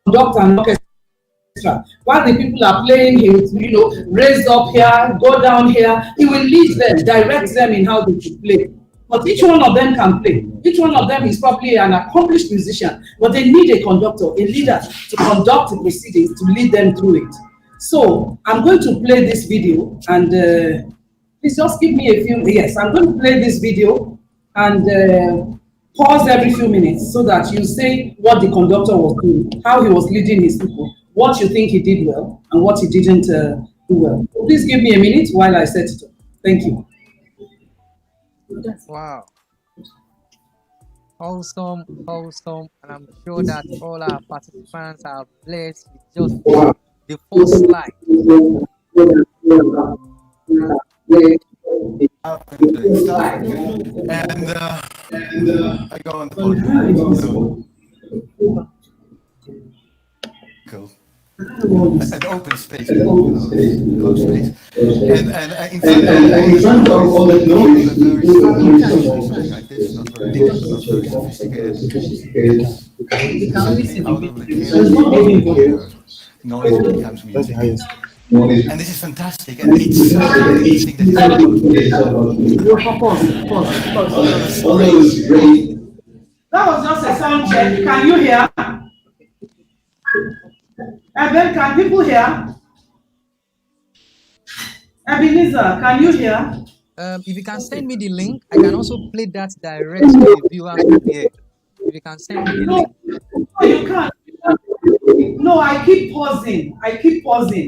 conduct an orchestra. While the people are playing, he will raise up here, go down here. He will lead them, direct them in how they should play. But each one of them can play. Each one of them is probably an accomplished musician, but they need a conductor, a leader to conduct the proceedings, to lead them through it. So I'm going to play this video, and please just give me a few. Yes, I'm going to play this video and pause every few minutes so that you say what the conductor was doing, how he was leading his people, what you think he did well, and what he didn't do well. Please give me a minute while I set it up. Thank you. Wow. Awesome, awesome. And I'm sure that all our participants are blessed with just the first slide. And I go on the podium. Cool. An open space, closed space. And in front of all that noise, something like this, not very sophisticated. Out of the chaos, noise becomes music. And this is fantastic, and it's amazing that That was just a sound check. Can you hear? And then can people hear? Ebenezer, can you hear? If you can send me the link, I can also play that direct to the viewer here. If you can send me the link. No, you can't. No, I keep pausing.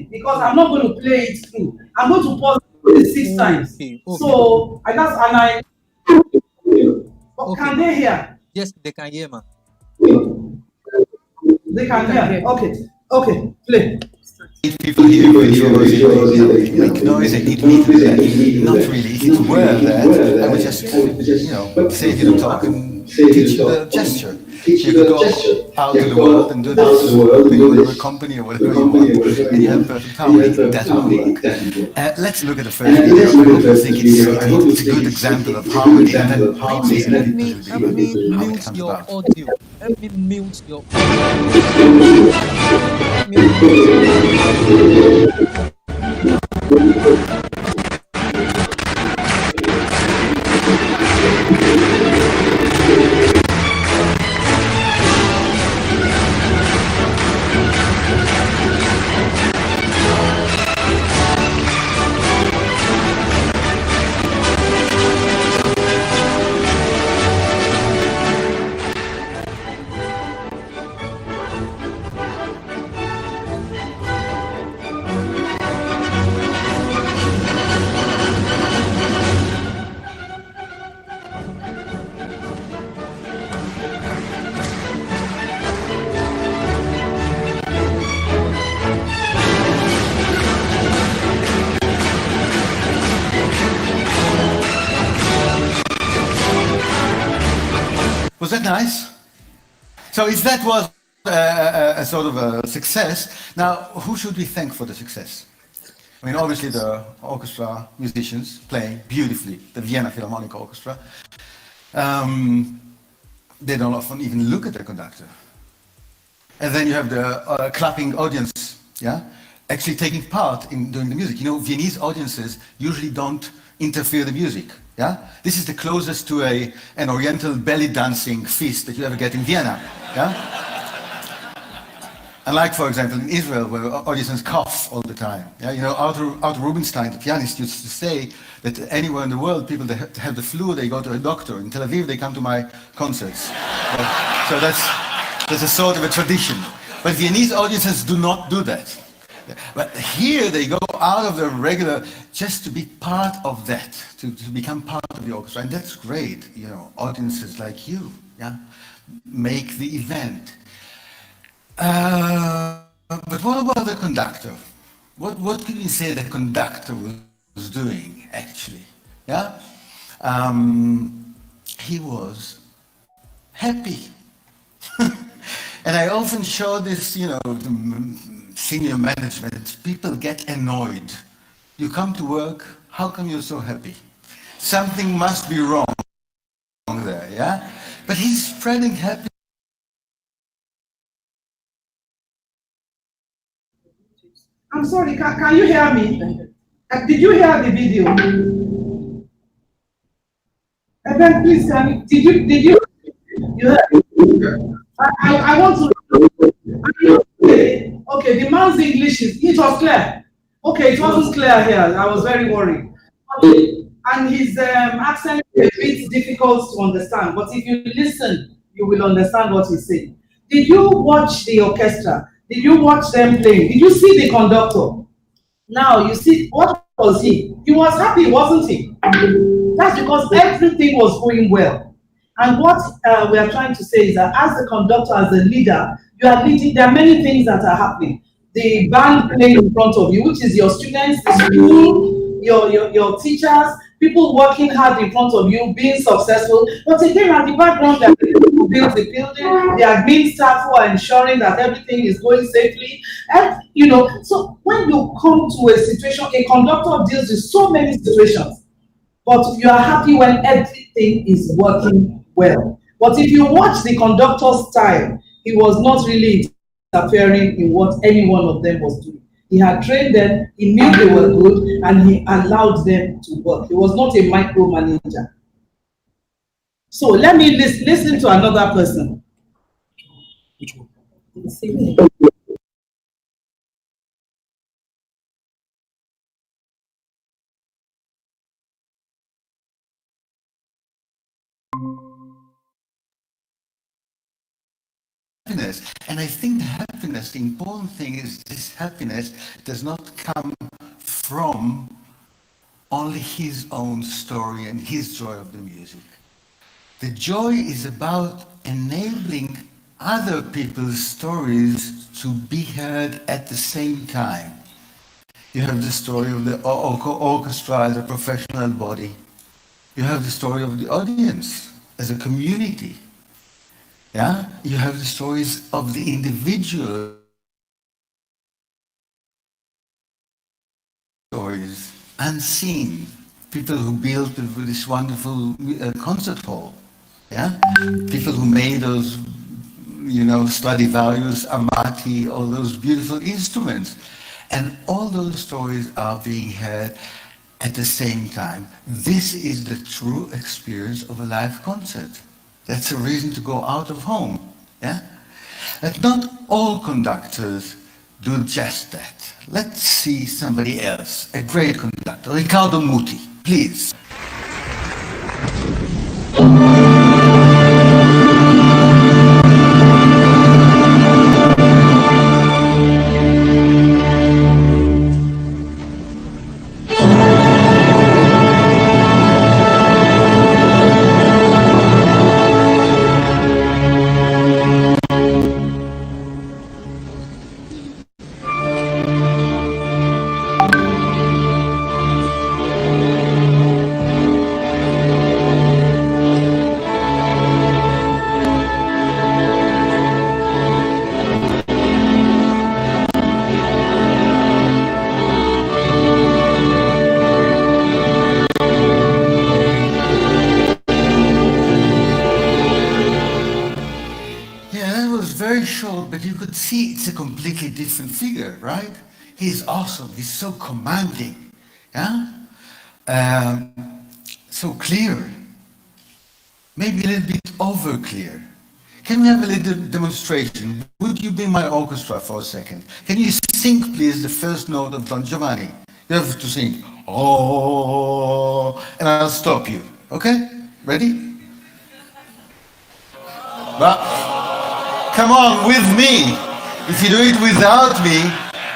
Because I'm not going to play it through. I'm going to pause it 6 times. Okay. So can they hear? Yes, they can hear, man. They can hear. Okay, play. People here make noise, they need me. Not really. If it were that, I would just, save you the talk and teach you the gesture. You could go out to the world and do this, with a company or whatever you want, and you have perfect harmony. That will work. Let's look at the first video. I think it's a good example of harmony. And then Help me mute your audio. Help me mute your audio. Was that nice? So if that was a sort of a success, now who should we thank for the success? I mean, obviously the orchestra musicians playing beautifully, the Vienna Philharmonic Orchestra. They don't often even look at the conductor. And then you have the clapping audience, actually taking part in doing the music. Viennese audiences usually don't interfere the music. This is the closest to an oriental belly dancing feast that you ever get in Vienna. Unlike, for example, in Israel, where audiences cough all the time. Arthur Rubinstein, the pianist, used to say that anywhere in the world, people that have the flu, they go to a doctor. In Tel Aviv, they come to my concerts. So that's a sort of a tradition. But Viennese audiences do not do that. But here they go out of the regular, just to be part of that, to become part of the orchestra. And that's great, audiences like you, make the event. But what about the conductor? What can you say the conductor was doing, actually? He was happy. And I often show this, senior management, people get annoyed. You come to work, how come you're so happy? Something must be wrong there, But he's spreading happiness. I'm sorry, can you hear me? Did you hear the video? Eben, please, did you hear? I want to. Okay, the man's English it was clear. Okay, it wasn't clear here. I was very worried. And his accent is a bit difficult to understand, but if you listen, you will understand what he's saying. Did you watch the orchestra? Did you watch them playing? Did you see the conductor? Now, you see, what was he? He was happy, wasn't he? That's because everything was going well. And what we are trying to say is that as the conductor, as a leader, you are leading. There are many things that are happening. The band playing in front of you, which is your students, the school, your teachers, people working hard in front of you, being successful. But again, at the background, there are people who build the building, the admin staff who are ensuring that everything is going safely. And so when you come to a situation, a conductor deals with so many situations. But you are happy when everything is working well. But if you watch the conductor's style, he was not really interfering in what any one of them was doing. He had trained them, he knew they were good, and he allowed them to work. He was not a micromanager. So let me listen to another person. Which one? Happiness. And I think the happiness, the important thing is this happiness does not come from only his own story and his joy of the music. The joy is about enabling other people's stories to be heard at the same time. You have the story of the orchestra as a professional body. You have the story of the audience as a community. Yeah? You have the stories of the individual stories, unseen. People who built this wonderful concert hall. Yeah? People who made those, Stradivarius, Amati, all those beautiful instruments. And all those stories are being heard at the same time. This is the true experience of a live concert. That's a reason to go out of home. Yeah? But not all conductors do just that. Let's see somebody else, a great conductor, Riccardo Muti, please. But you could see it's a completely different figure, right? He's awesome. He's so commanding, yeah? So clear. Maybe a little bit over clear. Can we have a little demonstration? Would you be my orchestra for a second? Can you sing, please, the first note of Don Giovanni? You have to sing, oh, and I'll stop you, okay? Ready? But, come on, with me. If you do it without me,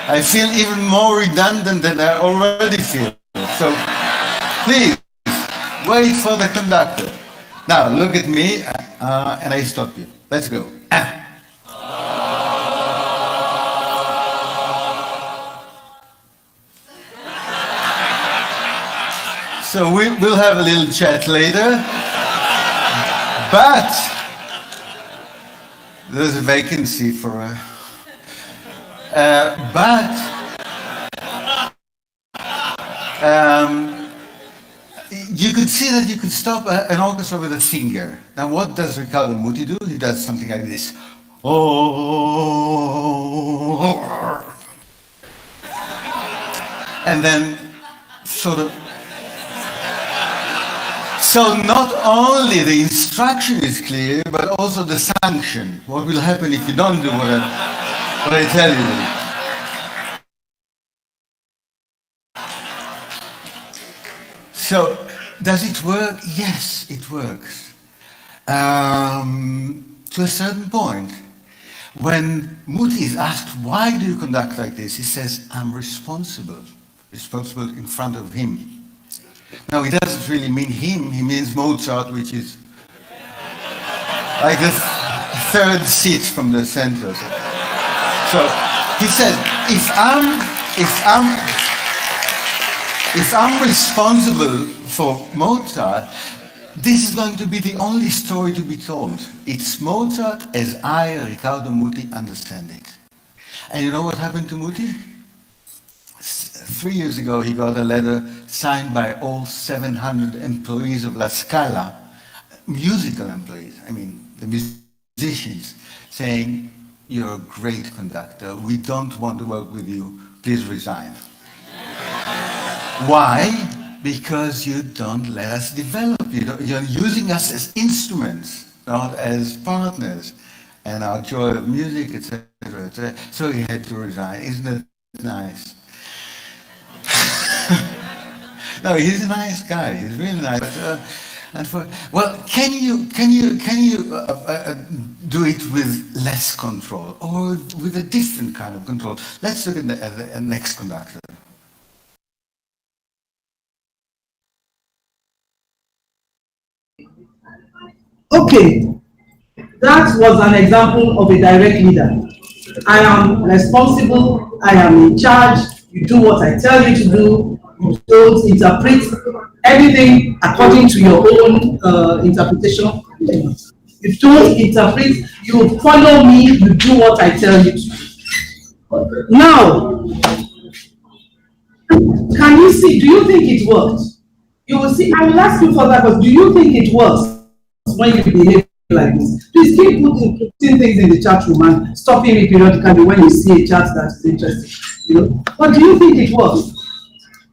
I feel even more redundant than I already feel. So, please, wait for the conductor. Now, look at me, and I stop you. Let's go. So we'll have a little chat later. But there's a vacancy for a... you could see that you could stop an orchestra with a finger. Now what does Riccardo Muti do? He does something like this. Oh, and then sort of... So not only the instruction is clear, but also the sanction. What will happen if you don't do what I tell you? So, does it work? Yes, it works. To a certain point. When Muti is asked, why do you conduct like this? He says, I'm responsible responsible in front of him. Now, he doesn't really mean him, he means Mozart, which is like the third seat from the center. So he said, if I'm responsible for Mozart, this is going to be the only story to be told. It's Mozart as I, Riccardo Muti, understand it. And you know what happened to Muti? 3 years ago, he got a letter signed by all 700 employees of La Scala, musical employees, I mean, the musicians, saying, you're a great conductor, we don't want to work with you, please resign. Why? Because you don't let us develop. You're using us as instruments, not as partners. And our joy of music, etc., etc. So he had to resign. Isn't it nice? No, he's a nice guy. He's really nice. Well, can you do it with less control or with a different kind of control? Let's look at the next conductor. Okay, that was an example of a direct leader. I am responsible, I am in charge, you do what I tell you to do, you don't interpret everything according to your own interpretation. You don't interpret, you follow me, you do what I tell you to. Now, can you see, do you think it worked? You will see, I will ask you for that, but do you think it works when you behave like this? Please keep putting things in the chat room and stopping me periodically when you see a chat that is interesting. You know? But do you think it works?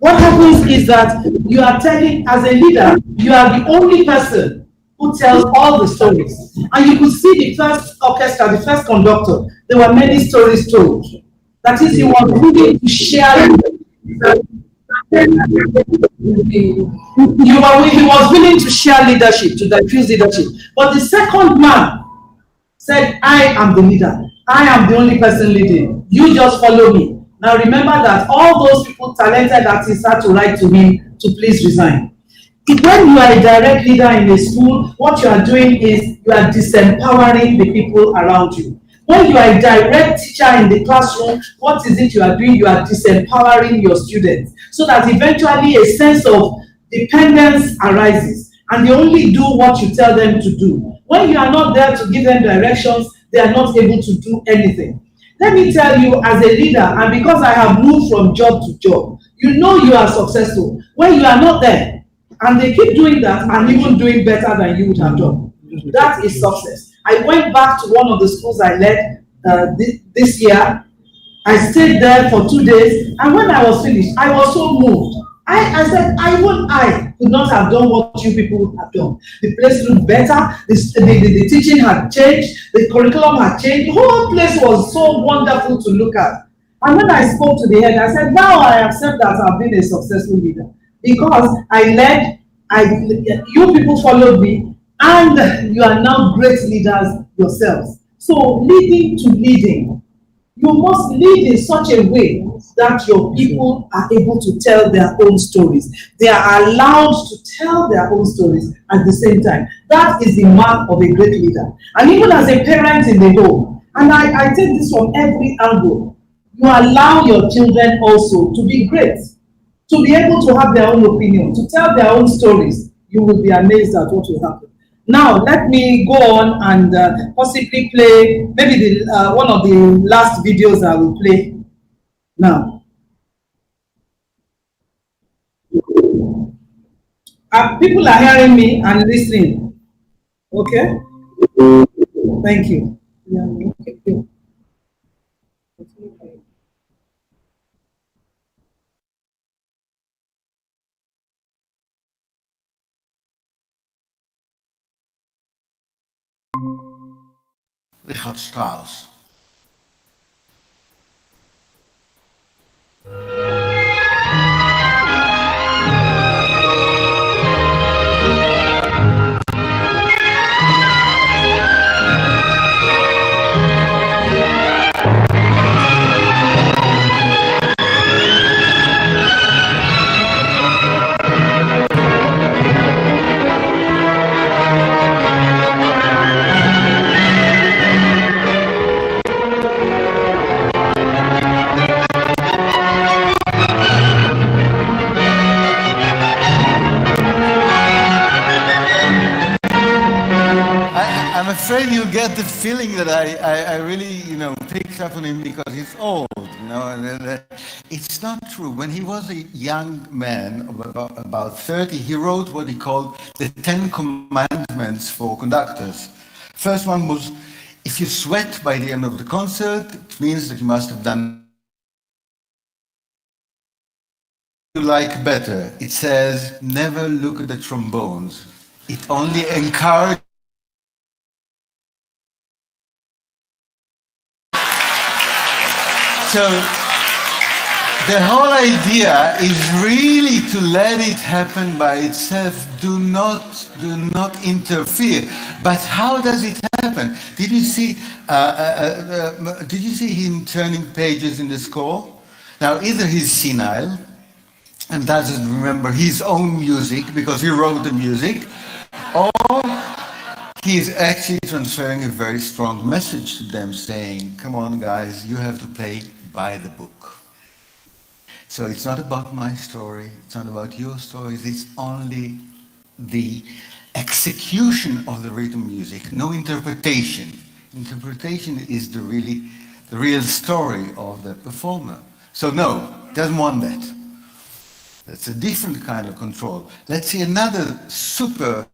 What happens is that you are telling, as a leader, you are the only person who tells all the stories. And you could see the first orchestra, the first conductor, there were many stories told. That is, he was willing to share. He was willing to share leadership, to diffuse leadership. But the second man said, I am the leader. I am the only person leading. You just follow me. Now remember that all those people, talented artists, had to write to him to please resign. When you are a direct leader in a school, what you are doing is you are disempowering the people around you. When you are a direct teacher in the classroom, what is it you are doing? You are disempowering your students so that eventually a sense of dependence arises and they only do what you tell them to do. When you are not there to give them directions, they are not able to do anything. Let me tell you, as a leader, and because I have moved from job to job, you know you are successful when you are not there and they keep doing that and even doing better than you would have done. That is success. I went back to one of the schools I led this year. I stayed there for 2 days, and when I was finished, I was so moved. I said, I could not have done what you people would have done. The place looked better, the teaching had changed, the curriculum had changed, the whole place was so wonderful to look at. And when I spoke to the head, I said, now I accept that I've been a successful leader because I led, you people followed me, and you are now great leaders yourselves. So leading to leading, you must lead in such a way that your people are able to tell their own stories. They are allowed to tell their own stories at the same time. That is the mark of a great leader. And even as a parent in the home, and I take this from every angle, you allow your children also to be great, to be able to have their own opinion, to tell their own stories. You will be amazed at what will happen. Now, let me go on and possibly play maybe one of the last videos I will play now. People are hearing me and listening. Okay? Thank you. Richard Strauss. afraid you'll get the feeling that I really, picked up on him because he's old, and it's not true. When he was a young man, about 30, he wrote what he called the 10 Commandments for conductors. First one was, if you sweat by the end of the concert, it means that you must have done you like better. It says, never look at the trombones. It only encourages. So the whole idea is really to let it happen by itself. Do not interfere. But how does it happen? Did you see him turning pages in the score? Now either he's senile and doesn't remember his own music because he wrote the music, or he's actually transferring a very strong message to them, saying, come on guys, you have to play by the book. So it's not about my story, it's not about your stories, it's only the execution of the rhythm music, no interpretation. Interpretation is the real story of the performer. So no, doesn't want that. That's a different kind of control. Let's see another super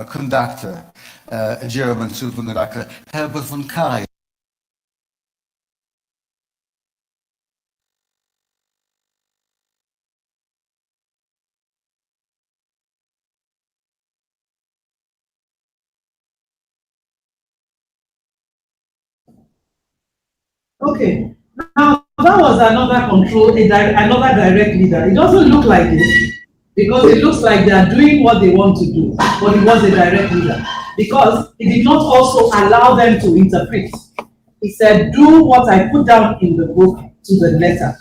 conductor, a German superconductor, Herbert von Karajan. Okay, now that was another control, another direct leader. It doesn't look like it because it looks like they are doing what they want to do, but it was a direct leader because he did not also allow them to interpret. He said, do what I put down in the book to the letter.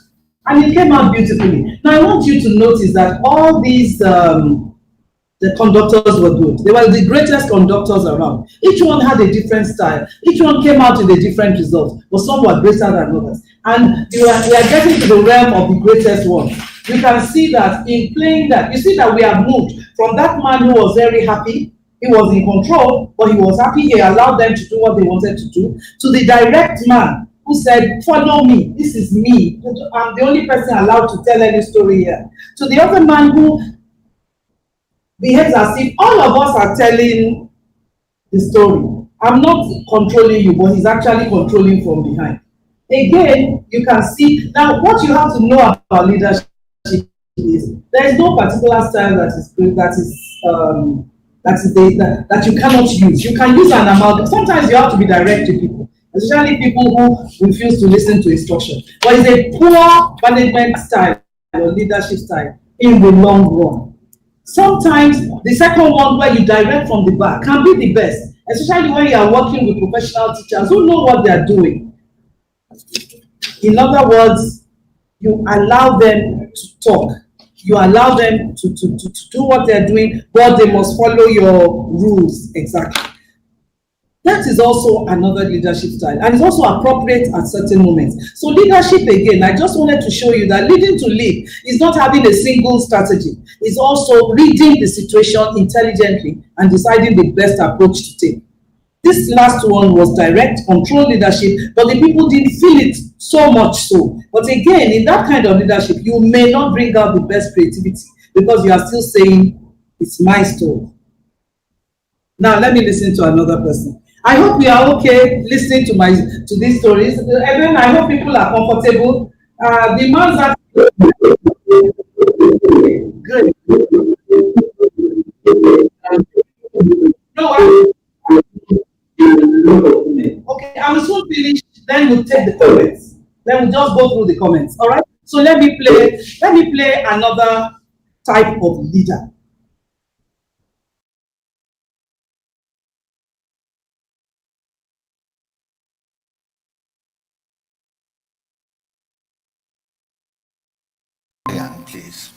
And it came out beautifully. Now I want you to notice that all these the conductors were good. They were the greatest conductors around. Each one had a different style. Each one came out with a different result, but some were greater than others. And we are getting to the realm of the greatest one. You can see that in playing that, you see that we have moved from that man who was very happy, he was in control, but he was happy, he allowed them to do what they wanted to do, to the direct man who said, follow me, this is me. I'm the only person allowed to tell any story here. To the other man who behaves as if all of us are telling the story. I'm not controlling you, but he's actually controlling from behind. Again, you can see, now what you have to know about leadership is there is no particular style that you cannot use. You can use an amalgam. Sometimes you have to be direct to people, especially people who refuse to listen to instruction. But it's a poor management style or leadership style in the long run. Sometimes the second one where you direct from the back can be the best, especially when you are working with professional teachers who know what they are doing. In other words, you allow them to talk. You allow them to do what they're doing, but they must follow your rules exactly. That is also another leadership style, and it's also appropriate at certain moments. So leadership, again, I just wanted to show you that leading to lead is not having a single strategy. It's also reading the situation intelligently and deciding the best approach to take. This last one was direct control leadership, but the people didn't feel it so much so. But again, in that kind of leadership, you may not bring out the best creativity because you are still saying, it's my story. Now, let me listen to another person. I hope we are okay listening to these stories. Even I hope people are comfortable. The man that great. No, okay, I will soon finish. Then we'll take the comments. Then we'll just go through the comments. All right. So let me play another type of leader. Please.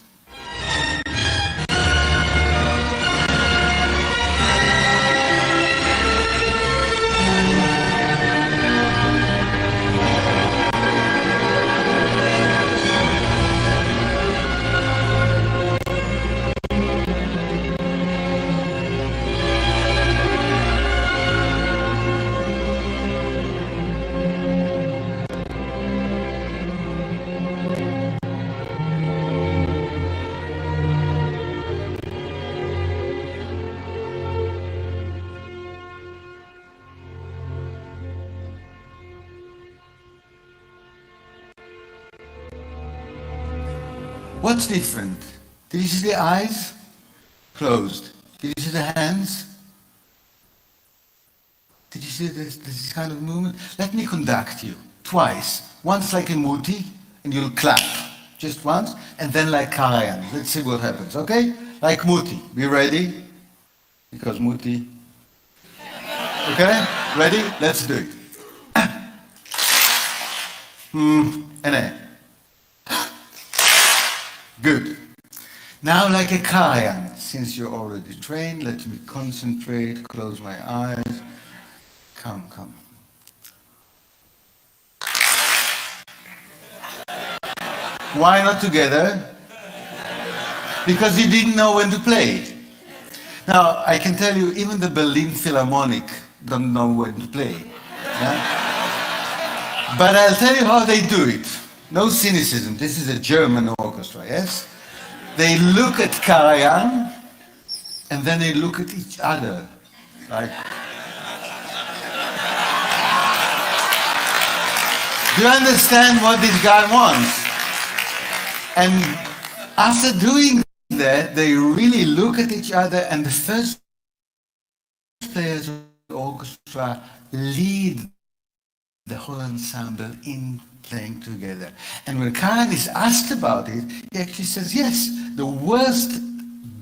What's different? Did you see the eyes? Closed. Did you see the hands? Did you see this kind of movement? Let me conduct you twice. Once like a muti, and you'll clap. Just once, and then like Karayan. Let's see what happens, okay? Like muti. Be ready? Because muti. Okay? Ready? Let's do it. And then. Good. Now like a Karayan. Since you're already trained, let me concentrate, close my eyes. Come, come. Why not together? Because you didn't know when to play. Now, I can tell you, even the Berlin Philharmonic don't know when to play. Yeah? But I'll tell you how they do it. No cynicism. This is a German orchestra, yes? They look at Karajan, and then they look at each other. Like, do you understand what this guy wants? And after doing that, they really look at each other, and the first players of the orchestra lead the whole ensemble in playing together. And when Karen is asked about it, he actually says, yes, the worst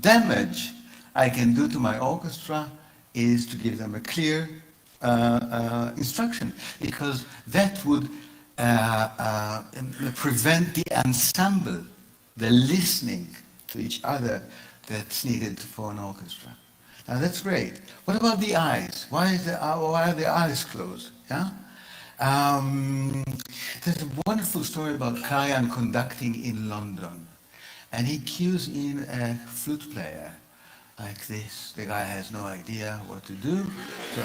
damage I can do to my orchestra is to give them a clear instruction, because that would prevent the ensemble, the listening to each other that's needed for an orchestra. Now that's great. What about the eyes? Why are the eyes closed? Yeah? There's a wonderful story about Karajan conducting in London. And he cues in a flute player like this. The guy has no idea what to do. So,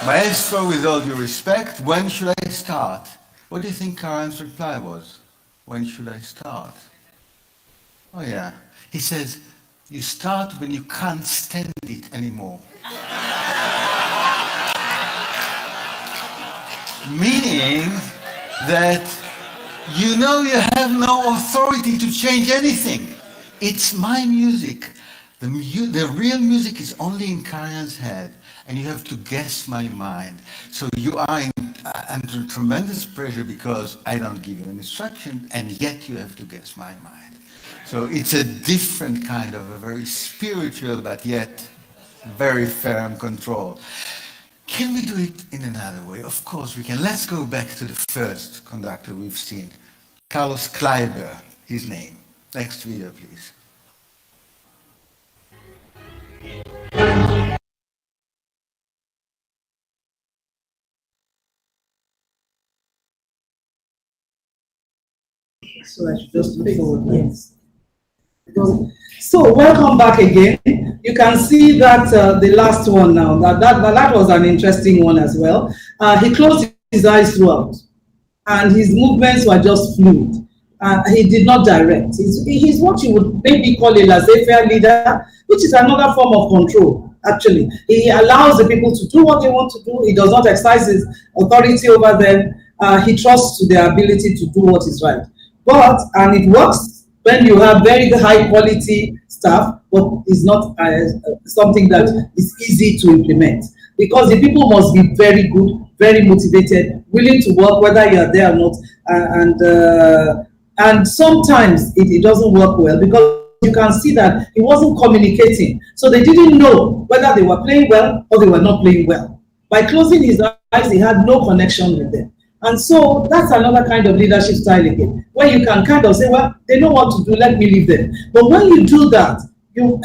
Maestro, with all due respect, when should I start? What do you think Karajan's reply was? When should I start? Oh yeah. He says, you start when you can't stand it anymore. Meaning that you know you have no authority to change anything. It's my music. The real music is only in Karajan's head, and you have to guess my mind. So you are under tremendous pressure because I don't give you an instruction, and yet you have to guess my mind. So it's a different kind of a very spiritual, but yet very firm control. Can we do it in another way? Of course we can. Let's go back to the first conductor we've seen. Carlos Kleiber, his name. Next video, please. So I should just look forward. Yes. So welcome back again. You can see that the last one now, that was an interesting one as well. He closed his eyes throughout, and his movements were just fluid. He did not direct. He's what you would maybe call a laissez-faire leader, which is another form of control, actually. He allows the people to do what they want to do. He does not exercise his authority over them. He trusts to their ability to do what is right. And it works when you have very high quality staff, but it's not something that is easy to implement, because the people must be very good, very motivated, willing to work whether you are there or not, and sometimes it doesn't work well because you can see that he wasn't communicating, so they didn't know whether they were playing well or they were not playing well. By closing his eyes, he had no connection with them. And so that's another kind of leadership style again, where you can kind of say, well, they know what to do, let me leave them. But when you do that, it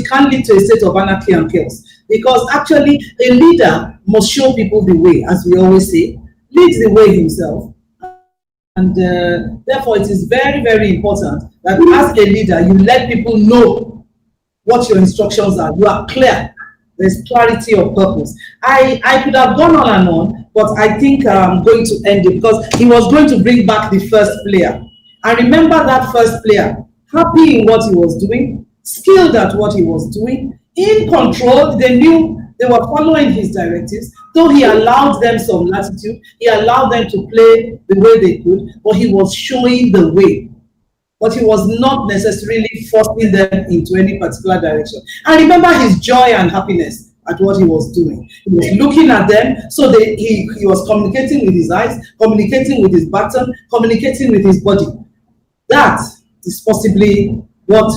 can lead to a state of anarchy and chaos. Because actually, a leader must show people the way, as we always say, leads the way himself. And therefore, it is very, very important that as a leader, you let people know what your instructions are. You are clear. There's clarity of purpose. I could have gone on and on, but I think I'm going to end it because he was going to bring back the first player. I remember that first player, happy in what he was doing, skilled at what he was doing, in control. They knew they were following his directives, Though he allowed them some latitude, he allowed them to play the way they could, but he was showing the way. But he was not necessarily forcing them into any particular direction. And remember his joy and happiness at what he was doing. He was looking at them, so he was communicating with his eyes, communicating with his baton, communicating with his body. That is possibly what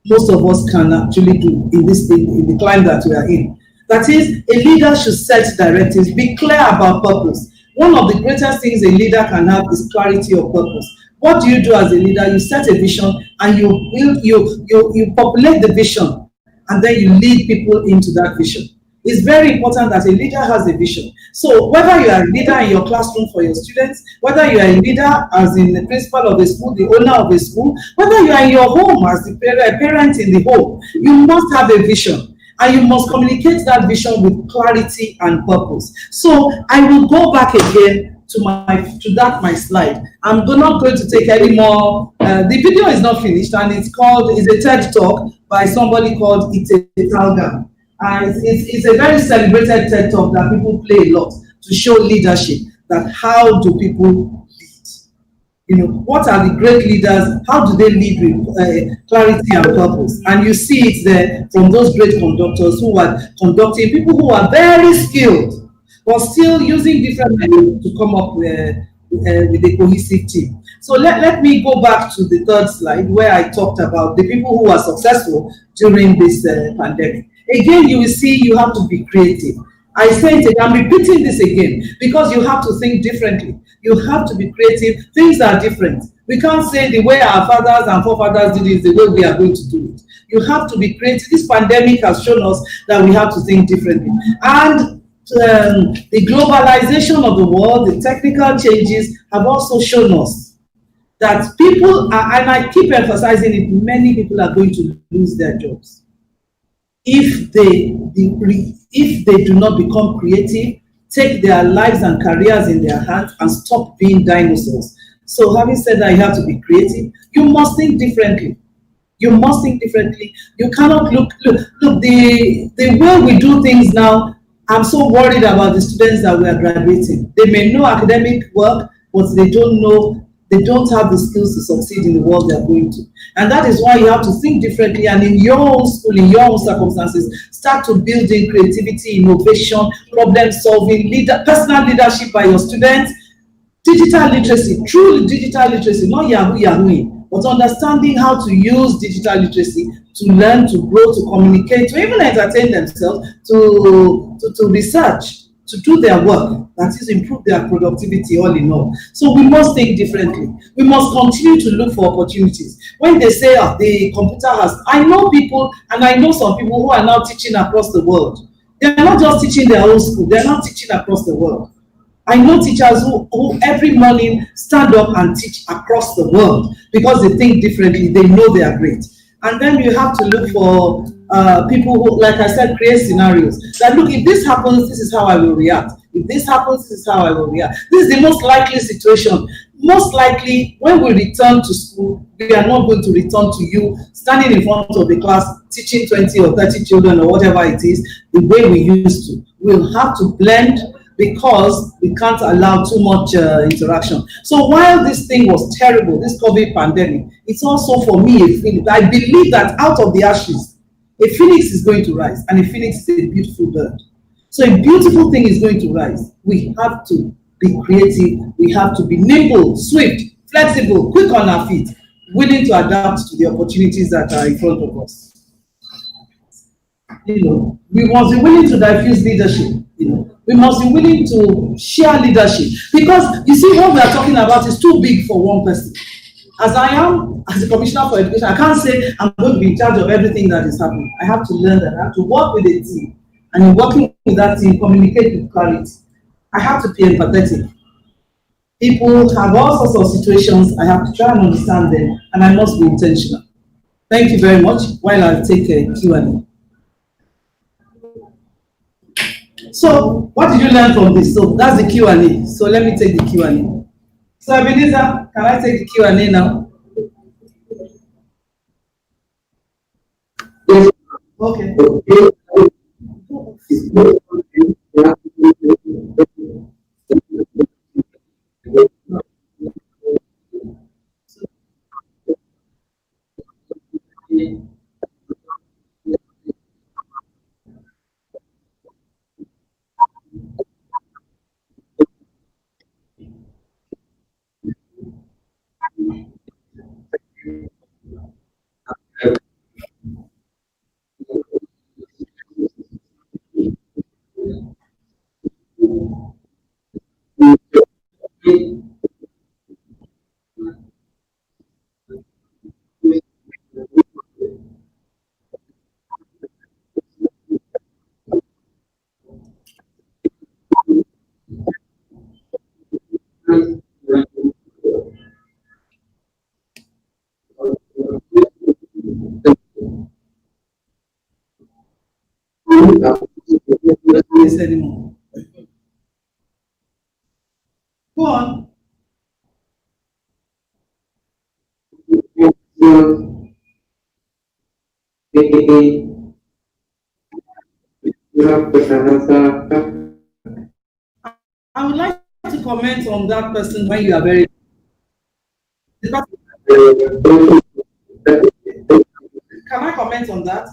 most of us can actually do in the climate that we are in. That is, a leader should set directives, be clear about purpose. One of the greatest things a leader can have is clarity of purpose. What do you do as a leader? You set a vision and you populate the vision, and then you lead people into that vision. It's very important that a leader has a vision. So whether you are a leader in your classroom for your students, whether you are a leader as in the principal of a school, the owner of a school, whether you are in your home as the parent in the home, you must have a vision. And you must communicate that vision with clarity and purpose. So I will go back again to my slide. I'm not going to take any more. The video is not finished, and it's a TED talk by somebody called Dideolu. It's a very celebrated TED talk that people play a lot to show leadership. That how do people lead? You know, what are the great leaders? How do they lead with clarity and purpose? And you see it there from those great conductors who are conducting, people who are very skilled, but still using different methods to come up with a cohesive team. So let me go back to the third slide where I talked about the people who are successful during this pandemic. Again, you will see you have to be creative. I say it again, I'm repeating this again, because you have to think differently. You have to be creative. Things are different. We can't say the way our fathers and forefathers did it is the way we are going to do it. You have to be creative. This pandemic has shown us that we have to think differently. And the globalization of the world, the technical changes have also shown us that people are, and I keep emphasizing it, many people are going to lose their jobs if they do not become creative, take their lives and careers in their hands, and stop being dinosaurs. So having said that, you have to be creative. You must think differently. You must think differently. You cannot look the way we do things now. I'm so worried about the students that we are graduating. They may know academic work, but they don't have the skills to succeed in the world they are going to. And that is why you have to think differently, and in your own school, in your own circumstances, start to build in creativity, innovation, problem solving, personal leadership by your students, digital literacy, true digital literacy, not yahooing, but understanding how to use digital literacy to learn, to grow, to communicate, to even entertain themselves, to research, to do their work, that is, improve their productivity all in all. So we must think differently. We must continue to look for opportunities. When they say the computer has, I know people, and I know some people who are now teaching across the world. They're not just teaching their own school, they're not teaching across the world. I know teachers who every morning stand up and teach across the world because they think differently, they know they are great. And then you have to look for people who, like I said, create scenarios. That look, if this happens, this is how I will react. If this happens, this is how I will react. This is the most likely situation. Most likely, when we return to school, we are not going to return to you standing in front of the class, teaching 20 or 30 children or whatever it is, the way we used to. We'll have to blend because we can't allow too much interaction. So while this thing was terrible, this COVID pandemic, it's also for me a phoenix. I believe that out of the ashes, a phoenix is going to rise, and a phoenix is a beautiful bird. So a beautiful thing is going to rise. We have to be creative. We have to be nimble, swift, flexible, quick on our feet, willing to adapt to the opportunities that are in front of us. You know, we must be willing to diffuse leadership. You know, we must be willing to share leadership, because you see what we are talking about is too big for one person. As I am, as a commissioner for education, I can't say I'm going to be in charge of everything that is happening. I have to learn that. I have to work with a team, and in working with that team, communicate with clarity. I have to be empathetic. People have all sorts of situations. I have to try and understand them, and I must be intentional. Thank you very much. While I take a Q&A. So, what did you learn from this? So, that's the Q&A. So, let me take the Q&A. So, Ebenezer, can I take the Q&A now? Okay. This anymore. Go on. I would like to comment on that person when you are very. Can I comment on that?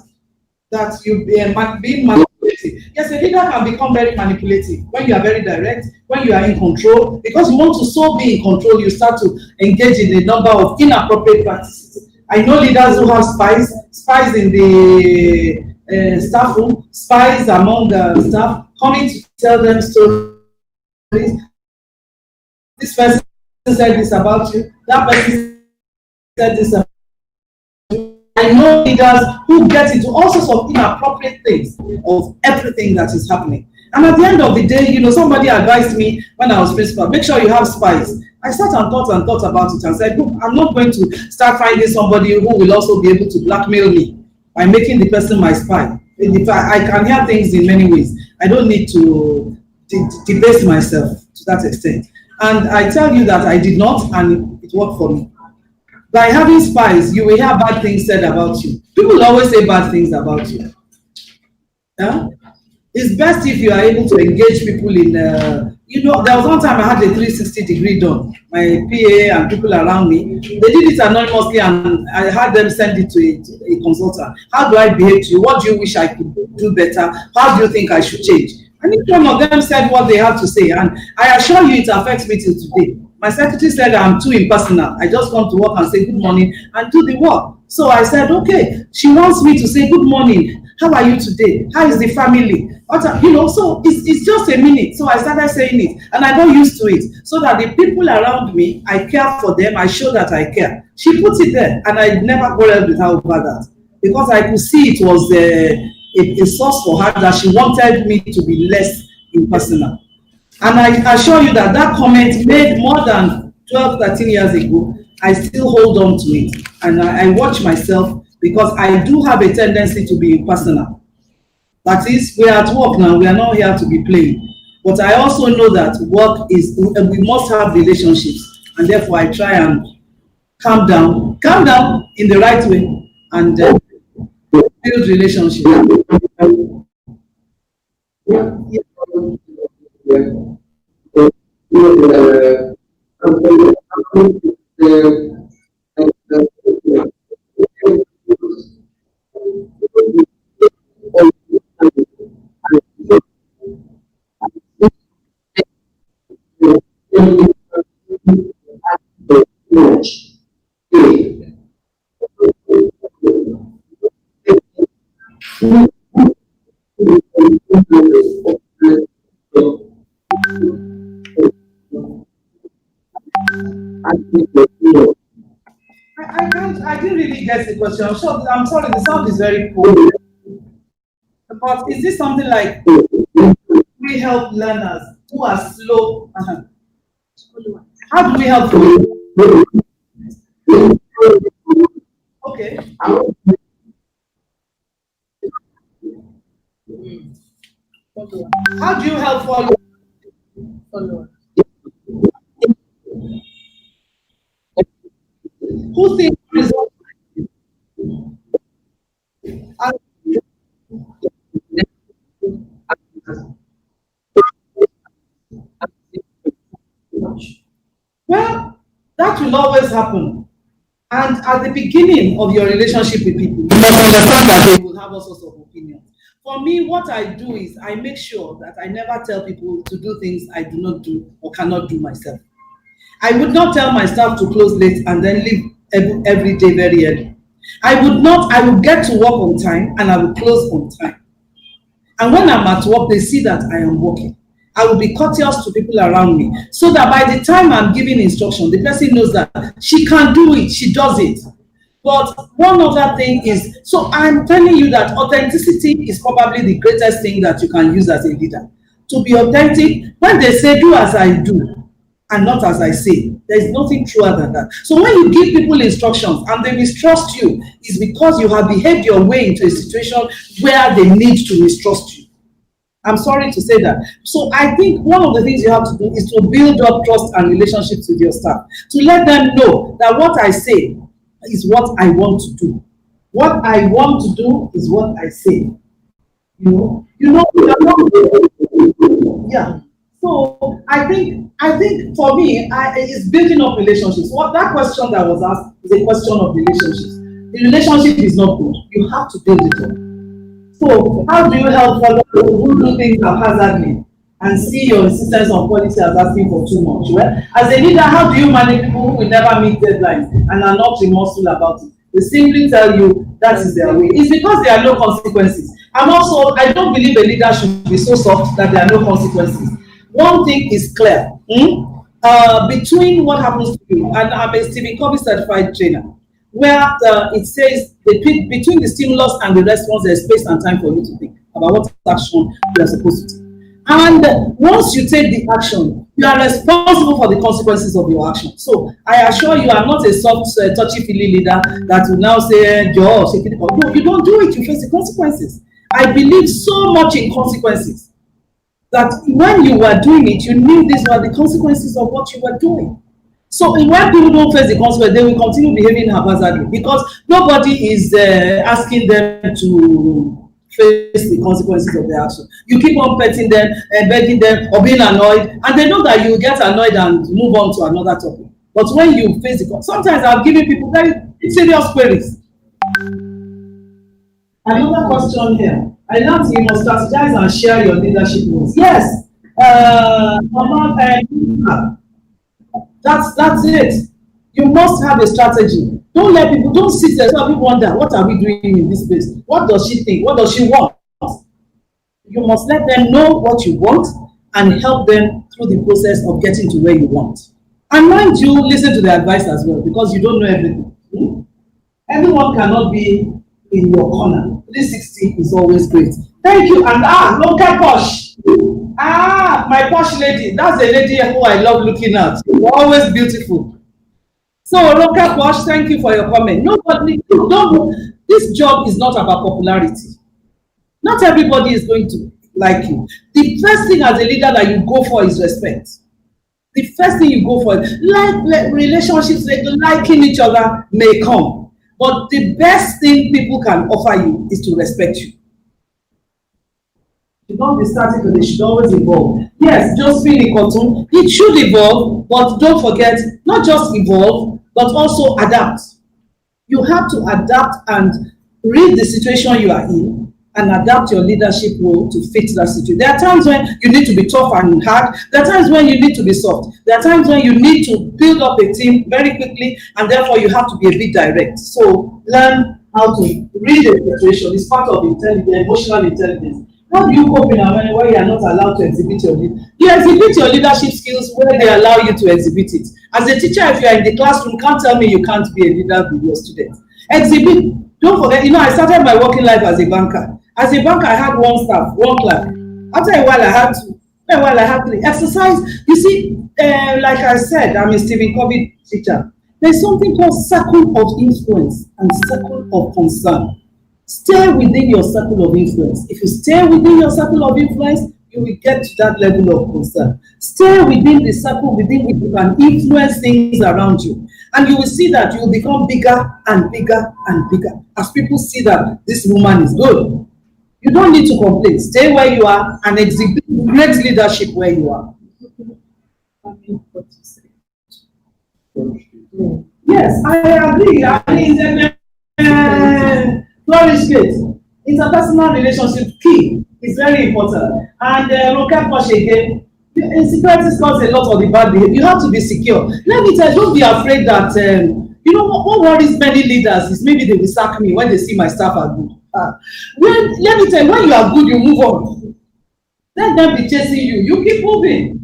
That you being manipulative. Yes, a leader can become very manipulative when you are very direct, when you are in control, because you want to so be in control, you start to engage in a number of inappropriate practices. I know leaders who have spies in the staff room, spies among the staff, coming to tell them stories. This person said this about you, that person said this about you. I know leaders who get into all sorts of inappropriate things of everything that is happening. And at the end of the day, somebody advised me when I was principal, make sure you have spies. I sat and thought about it and said, look, I'm not going to start finding somebody who will also be able to blackmail me by making the person my spy. I can hear things in many ways. I don't need to debase myself to that extent. And I tell you that I did not, and it worked for me. By having spies, you will hear bad things said about you. People always say bad things about you. Yeah? It's best if you are able to engage people in, there was one time I had a 360 degree done. My PA and people around me, they did it anonymously and I had them send it to a consultant. How do I behave to you? What do you wish I could do better? How do you think I should change? And each one of them said what they had to say. And I assure you it affects me till today. My secretary said I'm too impersonal. I just come to work and say good morning and do the work. So I said, okay, she wants me to say good morning. How are you today? How is the family? So it's just a minute. So I started saying it and I got used to it so that the people around me, I care for them. I show that I care. She puts it there and I never quarreled with her over that because I could see it was a source for her that she wanted me to be less impersonal. And I assure you that comment made more than 12, 13 years ago, I still hold on to it. And I watch myself because I do have a tendency to be impersonal. That is, we are at work now, we are not here to be playing. But I also know that work is, we must have relationships. And therefore I try and calm down in the right way and build relationships. I didn't really get the question. I'm sorry, the sound is very poor. But is this something like we help learners who are slow? How do we help them? Okay. How do you help followers? Who thinks results? Well, that will always happen. And at the beginning of your relationship with people, you must understand that they will have all sorts of opinions. For me, what I do is I make sure that I never tell people to do things I do not do or cannot do myself. I would not tell my staff to close late and then leave every day very early. I would get to work on time and I would close on time. And when I'm at work, they see that I am working. I will be courteous to people around me so that by the time I'm giving instruction, the person knows that she can do it, she does it. But one other thing is, so I'm telling you that authenticity is probably the greatest thing that you can use as a leader. To be authentic, when they say do as I do and not as I say, there is nothing truer than that. So when you give people instructions and they mistrust you, it's because you have behaved your way into a situation where they need to mistrust you. I'm sorry to say that. So I think one of the things you have to do is to build up trust and relationships with your staff, to let them know that what I say is what I want to do. What I want to do is what I say. Yeah. So I think for me, it's building up relationships. What that question that was asked is a question of relationships. The relationship is not good. You have to build it up. So how do you help followers who do things haphazardly and see your insistence on quality as asking for too much? Well, as a leader, how do you manage people who will never meet deadlines and are not remorseful about it? They simply tell you that is their way. It's because there are no consequences. I don't believe a leader should be so soft that there are no consequences. One thing is clear. Between what happens to you, and I'm a Stephen Covey certified trainer, where it says between the stimulus and the response, there's space and time for you to think about what action you are supposed to take. And once you take the action, you are responsible for the consequences of your action. So I assure you, I'm not a soft, touchy-feely leader that will now say, Joe, shake it. No, you don't do it, you face the consequences. I believe so much in consequences that when you were doing it, you knew these were the consequences of what you were doing. So when people don't face the consequences, they will continue behaving haphazardly because nobody is asking them to face the consequences of their action. You keep on petting them and begging them or being annoyed, and they know that you will get annoyed and move on to another topic. But when you face the sometimes I've given people very serious queries. Another question here. I learned you must strategize and share your leadership goals. Yes. That's it. You must have a strategy. Don't sit there and people wonder, what are we doing in this place? What does she think? What does she want? You must let them know what you want and help them through the process of getting to where you want. And mind you, listen to the advice as well, because you don't know everything. Everyone cannot be in your corner. 360 is always great. Thank you. And local posh. My posh lady. That's a lady who I love looking at. You're always beautiful. So, local posh, thank you for your comment. This job is not about popularity. Not everybody is going to like you. The first thing as a leader that you go for is respect. The first thing you go for, like relationships, liking each other may come. But the best thing people can offer you is to respect you. You don't be static, but they should always evolve. Yes, Josephine Ikoton, it should evolve, but don't forget, not just evolve, but also adapt. You have to adapt and read the situation you are in and adapt your leadership role to fit that situation. There are times when you need to be tough and hard. There are times when you need to be soft. There are times when you need to build up a team very quickly, and therefore you have to be a bit direct. So learn how to read a situation. It's part of emotional intelligence. How do you cope in a manner where you are not allowed to exhibit your leadership? You exhibit your leadership skills where they allow you to exhibit it. As a teacher, if you are in the classroom, can't tell me you can't be a leader with your students. Exhibit. Don't forget, I started my working life as a banker. As a banker, I had one staff, one clerk. After a while, I had three. Exercise. You see, like I said, I'm a Stephen Covey teacher. There's something called circle of influence and circle of concern. Stay within your circle of influence. If you stay within your circle of influence, you will get to that level of concern. Stay within the circle within which you can influence things around you. And you will see that you will become bigger and bigger and bigger as people see that this woman is good. You don't need to complain. Stay where you are and exhibit great leadership where you are. Yes, I agree. I mean, flourish state. Interpersonal relationship key is very important. And Roka Posh again, insecurity causes a lot of the bad behavior. You have to be secure. Let me tell you, don't be afraid that, you know, what worries many leaders is maybe they will sack me when they see my staff are good. Let me tell you, when you are good, you move on. Let them be chasing you. You keep moving.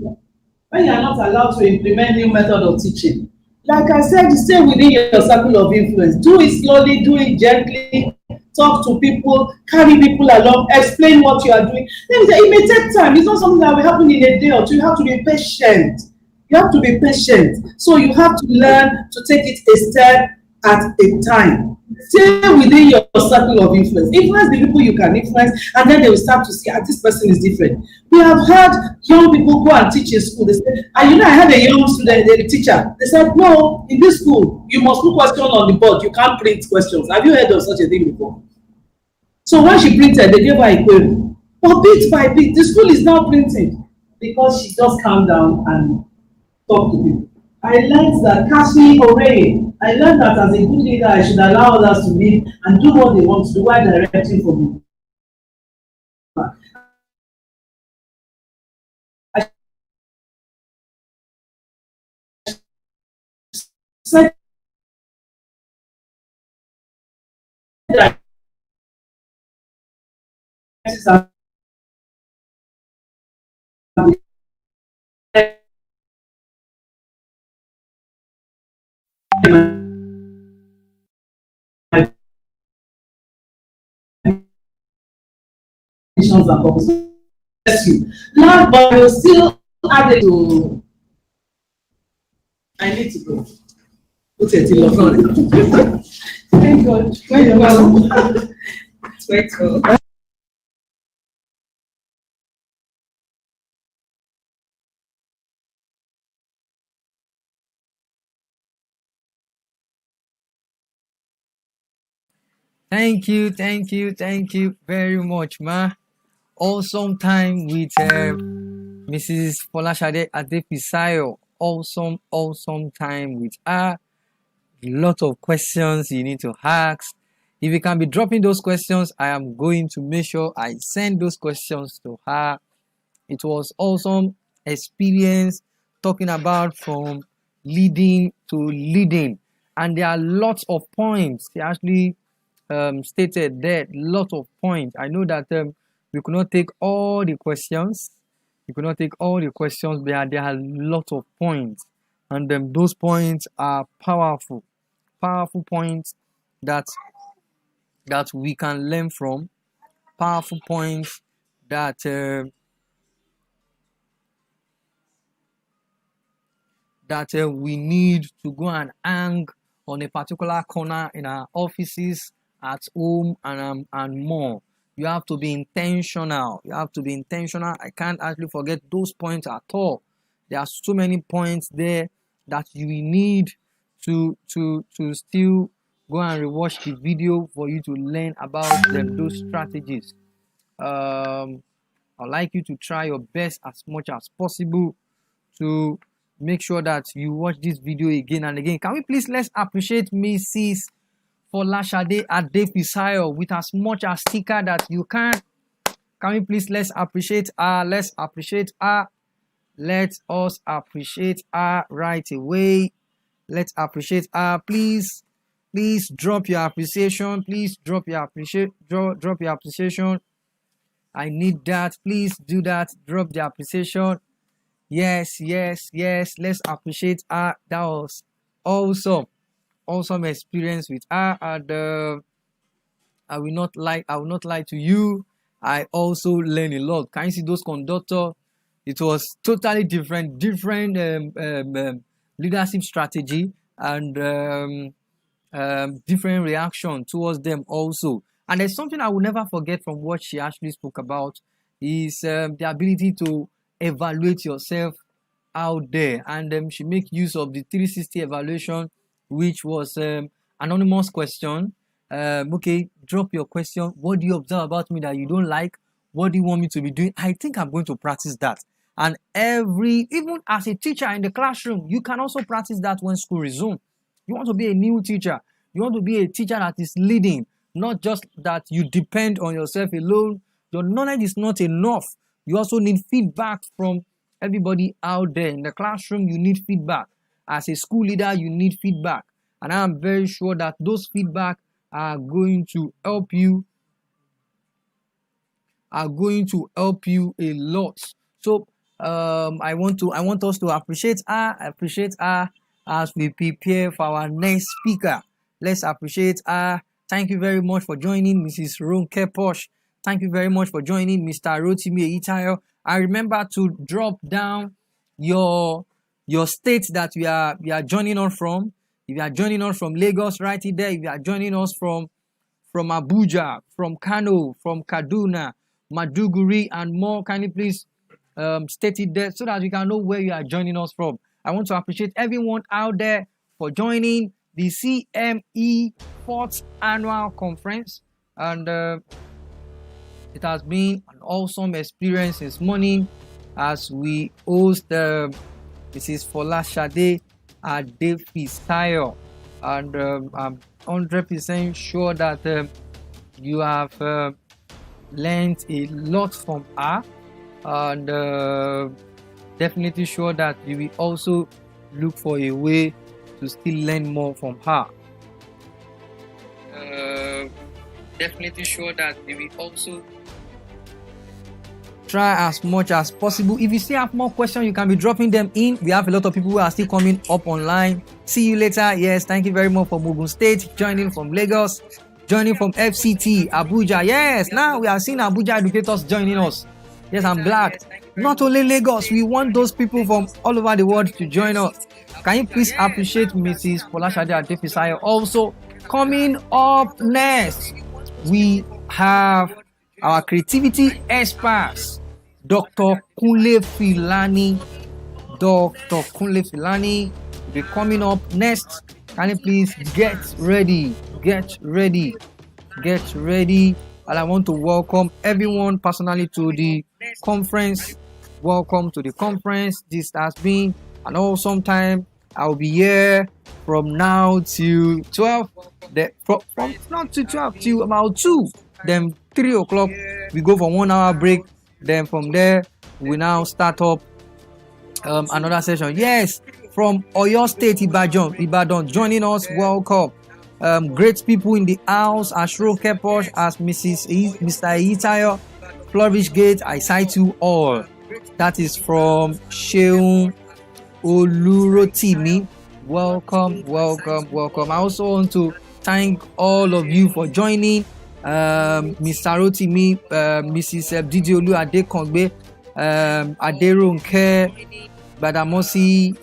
When you are not allowed to implement new method of teaching, like I said, stay within your circle of influence. Do it slowly, do it gently, talk to people, carry people along, explain what you are doing. It may take time. It's not something that will happen in a day or two. You have to be patient. You have to be patient. So you have to learn to take it a step at a time. Stay within your circle of influence. Influence the people you can influence, and then they will start to see, this person is different. We have had young people go and teach in school. They say, and you know, I had a young student, a teacher. They said, no, in this school, you must put questions on the board. You can't print questions. Have you heard of such a thing before? So when she printed, they gave her a query. But bit by bit, the school is now printing because she just calmed down and talked to people. I learned that Kashi Ore, I learned that as a good leader, I should allow others to lead and do what they want to do while directing for me. And purposes. Last, but I will still add it to. I need to go. Put it in your phone. Thank God. Very well. Wait till. Thank you very much, ma. Awesome time with Mrs. FOLASADE ADEFISAYO. Awesome time with her. Lot of questions you need to ask. If you can be dropping those questions, I am going to make sure I send those questions to her. It was awesome experience talking about from leading to leading, and there are lots of points. She actually stated there lots of points. I know that we could not take all the questions. But there are lots of points, and those points are powerful points that we can learn from, powerful points that we need to go and hang on a particular corner in our offices, at home, and more. You have to be intentional. I can't actually forget those points at all. There are so many points there that you need to still go and rewatch the video for you to learn about those strategies. I'd like you to try your best as much as possible to make sure that you watch this video again and again. Can we please let's appreciate Mrs. FOLASADE ADEFISAYO with as much as sticker that you can. Can we please let's appreciate her? Let us appreciate her right away. Let's appreciate her. Please drop your appreciation. Drop your appreciation. I need that. Please do that. Drop the appreciation. Yes. Let's appreciate her. That was awesome experience with her. And I will not lie to you. I also learned a lot. Can you see those conductors? It was totally different leadership strategy, and different reaction towards them also. And there's something I will never forget from what she actually spoke about is the ability to evaluate yourself out there. And she make use of the 360 evaluation, which was anonymous question. Okay, drop your question. What do you observe about me that you don't like? What do you want me to be doing? I think I'm going to practice that. And even as a teacher in the classroom, you can also practice that when school resumes. You want to be a new teacher. You want to be a teacher that is leading, not just that you depend on yourself alone. Your knowledge is not enough. You also need feedback from everybody out there. In the classroom, you need feedback. As a school leader, you need feedback. And I'm very sure that those feedback are going to help you a lot. So I want us to appreciate her as we prepare for our next speaker. Let's appreciate her. Thank you very much for joining, Mrs. Ronke Posh. Thank you very much for joining, Mr. Rotimi Itayo. And remember to drop down your state that we are joining us from. If you are joining us from Lagos, write it there. If you are joining us from Abuja, from Kano, from Kaduna, Maduguri, and more, kindly please state it there so that we can know where you are joining us from. I want to appreciate everyone out there for joining the CME 4th Annual Conference, and it has been an awesome experience this morning as we host Mrs. FOLASADE ADEFISAYO, and I'm 100% sure that you have learned a lot from her, and definitely sure that you will also look for a way to still learn more from her. Definitely sure that you will also try as much as possible. If you still have more questions, you can be dropping them in. We have a lot of people who are still coming up online. See you later. Yes, thank you very much from Ogun State, joining from Lagos, joining from FCT, Abuja. Yes, now we are seeing Abuja educators joining us. Yes, I'm glad. Not only Lagos, we want those people from all over the world to join us. Can you please appreciate Mrs. FOLASADE ADEFISAYO? Also, coming up next, we have our creativity experts, Dr. KUNLE FILANI. Dr. KUNLE FILANI will be coming up next. Can you please get ready? And I want to welcome everyone personally to the conference. Welcome to the conference. This has been an awesome time. I'll be here from now till 12. From not to 12 till about 2. Then 3 o'clock we go for 1 hour break. Then from there we now start up another session. Yes, from Oyo State, Ibadan joining us. Welcome. Great people in the house, as Roke Posh, as Mr. Itayo, Flourish Gate. I cite you all. That is from Sheun Olurotimi. Welcome. I also want to thank all of you for joining. Mr. Rotimi, Mrs. Dideolu, Adekogbe, Aderonke, Badamosi,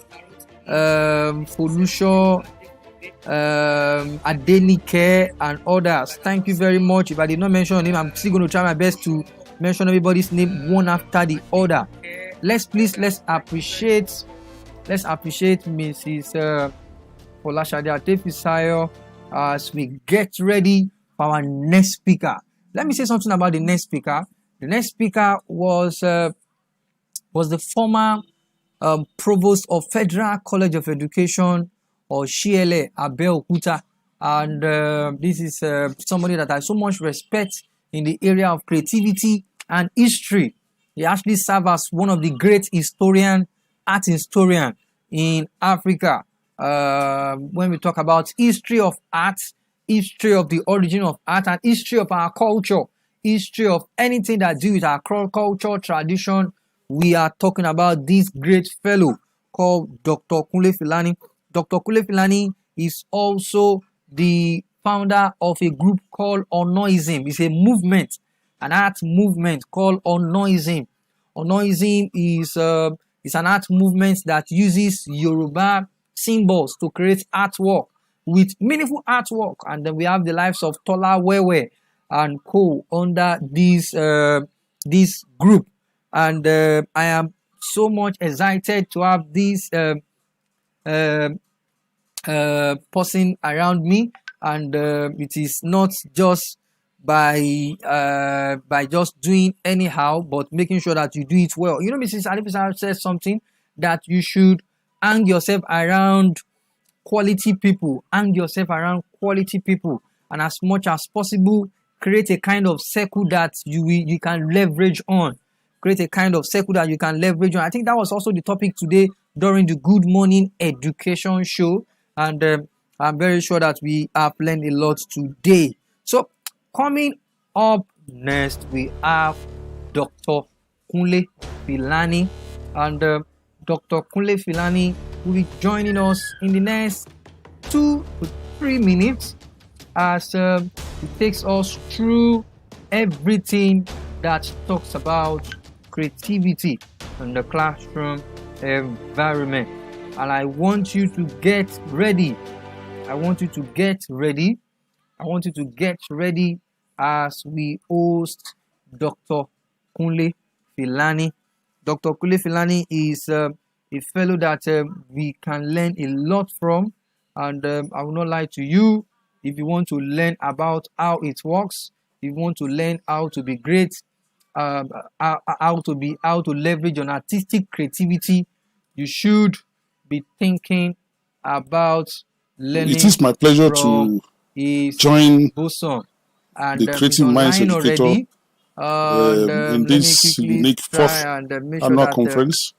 Folusho, Adenike, and others. Thank you very much. If I did not mention your name, I'm still going to try my best to mention everybody's name one after the other. Let's appreciate Mrs. FOLASADE ADEFISAYO as we get ready for our next speaker. Let me say something about the next speaker. The next speaker was the former provost of Federal College of Education, or CLE, Abeokuta, and this is somebody that I so much respect in the area of creativity and history. He actually served as one of the great art historian in Africa. When we talk about history of art, history of the origin of art, and history of our culture, history of anything that do with our culture, tradition, we are talking about this great fellow called Dr. KUNLE FILANI. Dr. KUNLE FILANI is also the founder of a group called Onoism. It's a movement, an art movement called Onoism. Onoism is an art movement that uses Yoruba symbols to create artwork, with meaningful artwork. And then we have the lives of Tola Wewe and co under this group. And I am so much excited to have this person around me, and it is not just by just doing anyhow, but making sure that you do it well. You know, Mrs. Adefisa says something that you should hang yourself around quality people, hang yourself around quality people, and as much as possible, create a kind of circle that you can leverage on. Create a kind of circle that you can leverage on. I think that was also the topic today during the Good Morning Education show, and I'm very sure that we have learned a lot today. So coming up next, we have Dr. Kunle Filani, and Dr. Kunle Filani will be joining us in the next 2 to 3 minutes as he takes us through everything that talks about creativity in the classroom environment. And I want you to get ready. I want you to get ready. I want you to get ready as we host Dr. Kunle Filani. Dr. Kunle Filani is a fellow that we can learn a lot from, and I will not lie to you. If you want to learn about how it works, if you want to learn how to be great, how to leverage on artistic creativity, you should be thinking about learning. It is my pleasure to join bosom. And the Creative Minds Educator in this unique fourth annual conference.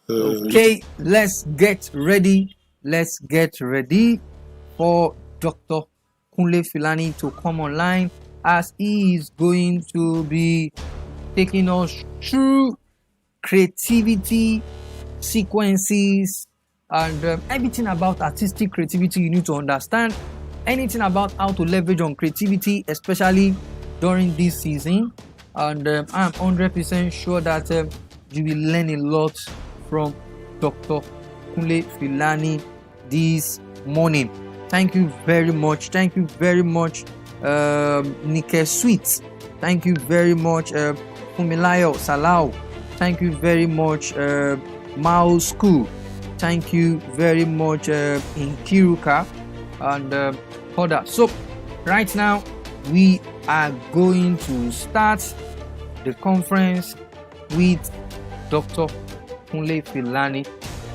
Okay, let's get ready. Let's get ready for Dr. Kunle Filani to come online, as he is going to be taking us through creativity sequences and everything about artistic creativity you need to understand. Anything about how to leverage on creativity, especially during this season. And I'm 100% sure that you will learn a lot from Dr. Kunle Filani this morning. Thank you very much. Thank you very much, Nike Sweet. Thank you very much, Fumilayo Salau. Thank you very much, Mao School. Thank you very much, Inkiruka and RHODA. So right now we are going to start the conference with Dr. Kunle Filani.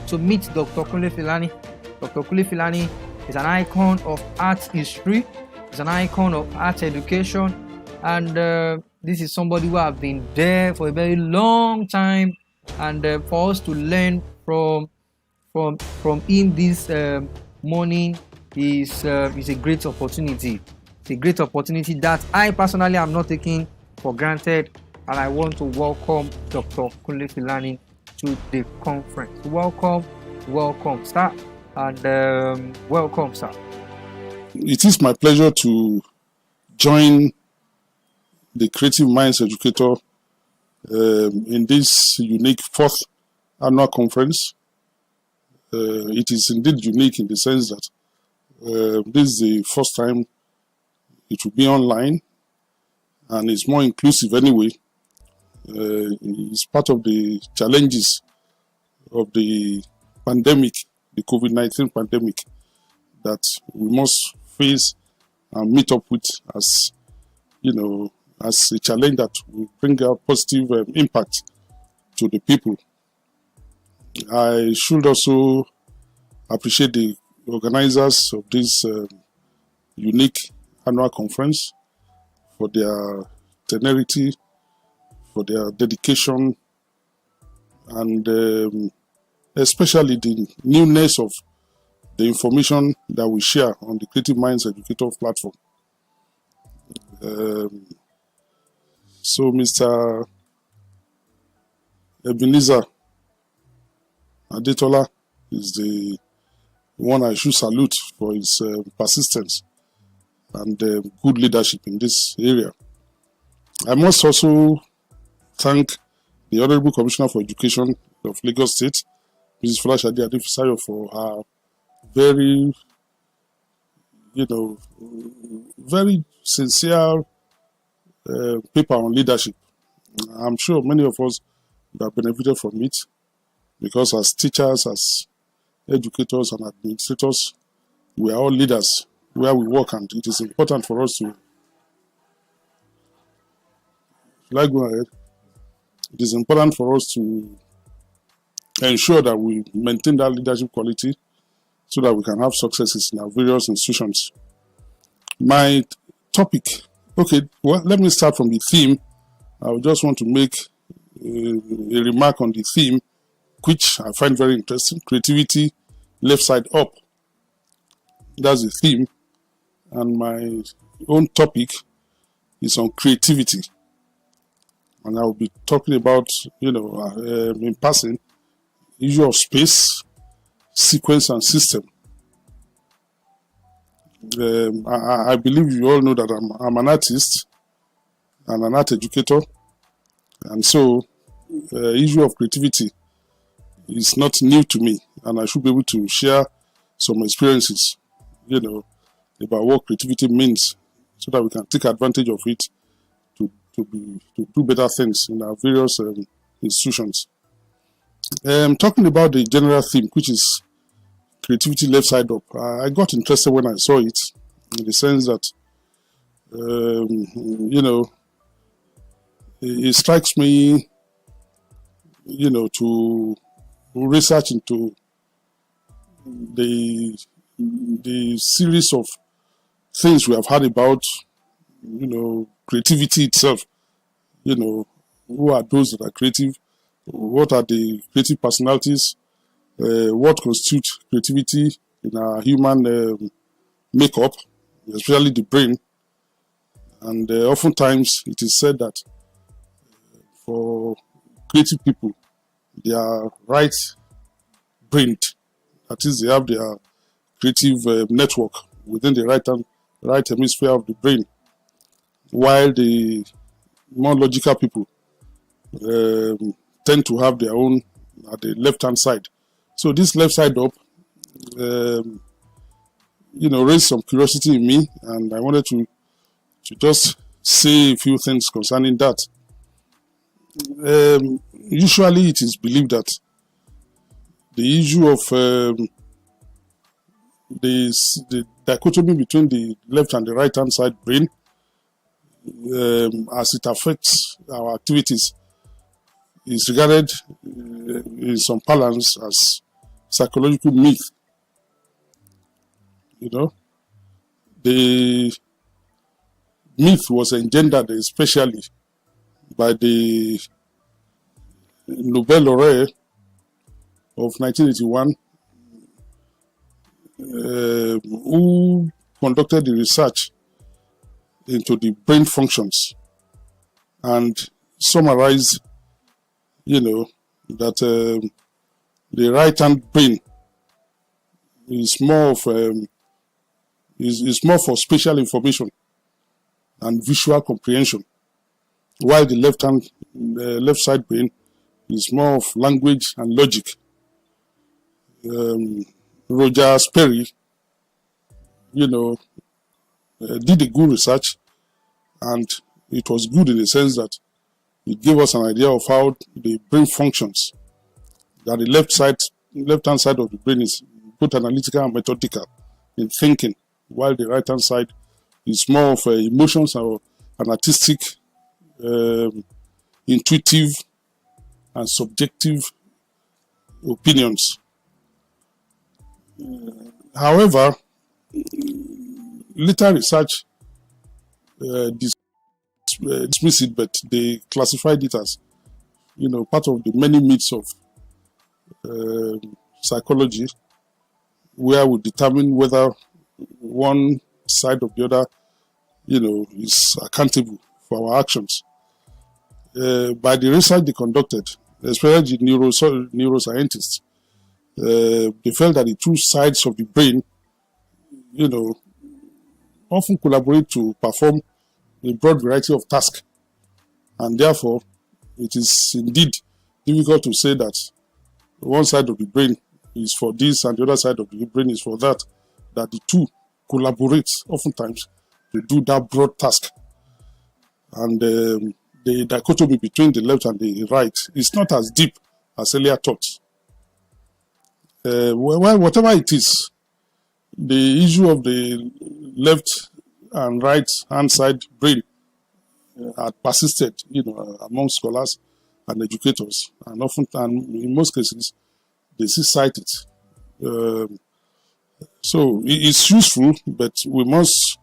To meet Dr. Kunle Filani, Dr. Kunle Filani is an icon of art history, is an icon of art education, and this is somebody who has been there for a very long time, and for us to learn from him this morning is a great opportunity. It's a great opportunity that I personally am not taking for granted, and I want to welcome Dr. Kunle Filani to the conference. Welcome, sir, and welcome, sir. It is my pleasure to join the Creative Minds Educator in this unique fourth annual conference. It is indeed unique in the sense that this is the first time it will be online, and it's more inclusive anyway. It's part of the challenges of the pandemic, the COVID-19 pandemic, that we must face and meet up with as, as a challenge that will bring a positive impact to the people. I should also appreciate the organizers of this unique annual conference for their temerity, for their dedication, and especially the newness of the information that we share on the Creative Minds Educator platform. So Mr. Ebenezer ODETOLA is the one I should salute for his persistence and good leadership in this area. I must also thank the Honorable Commissioner for Education of Lagos State, Mrs. FOLASADE ADEFISAYO, for her very, very sincere paper on leadership. I'm sure many of us have benefited from it, because as teachers, as educators and administrators, we are all leaders where we work, and it is important for us to, go ahead. It is important for us to ensure that we maintain that leadership quality so that we can have successes in our various institutions. My topic, okay, well, let me start from the theme. I would just want to make a remark on the theme, which I find very interesting: creativity, left side up. That's the theme. And my own topic is on creativity. And I will be talking about, in passing, issue of space, sequence, and system. I believe you all know that I'm an artist and an art educator. And so, issue of creativity is not new to me. And I should be able to share some experiences, about what creativity means, so that we can take advantage of it to do better things in our various institutions. Talking about the general theme, which is creativity left side up, I got interested when I saw it, in the sense that, it strikes me, to research into the series of things we have heard about, creativity itself. Who are those that are creative? What are the creative personalities? What constitutes creativity in our human makeup, especially the brain? And oftentimes it is said that for creative people, they are right-brained. That is, they have their creative network within the right hemisphere of the brain, while the more logical people tend to have their own at the left-hand side. So this left side up, raised some curiosity in me, and I wanted to just say a few things concerning that. Usually it is believed that the issue of the dichotomy between the left and the right hand side brain, as it affects our activities, is regarded in some parlance as psychological myth. The myth was engendered especially by the Nobel laureate of 1981, who conducted the research into the brain functions and summarized, that the right-hand brain is more of is more for spatial information and visual comprehension, while the left side brain is more of language and logic. Roger Sperry, did a good research, and it was good in the sense that it gave us an idea of how the brain functions. That the left-hand side of the brain is both analytical and methodical in thinking, while the right-hand side is more of emotions or an artistic, intuitive, and subjective opinions. However, later research dismissed it, but they classified it as, part of the many myths of psychology, where we determine whether one side or the other, is accountable for our actions. By the research they conducted, especially neuroscientists, they felt that the two sides of the brain, often collaborate to perform a broad variety of tasks. And therefore, it is indeed difficult to say that one side of the brain is for this and the other side of the brain is for that the two collaborate oftentimes to do that broad task. And the dichotomy between the left and the right is not as deep as earlier thought. Well, whatever it is, the issue of the left and right hand side brain had persisted, among scholars and educators, and often, and in most cases, they still cite it. So it's useful, but we must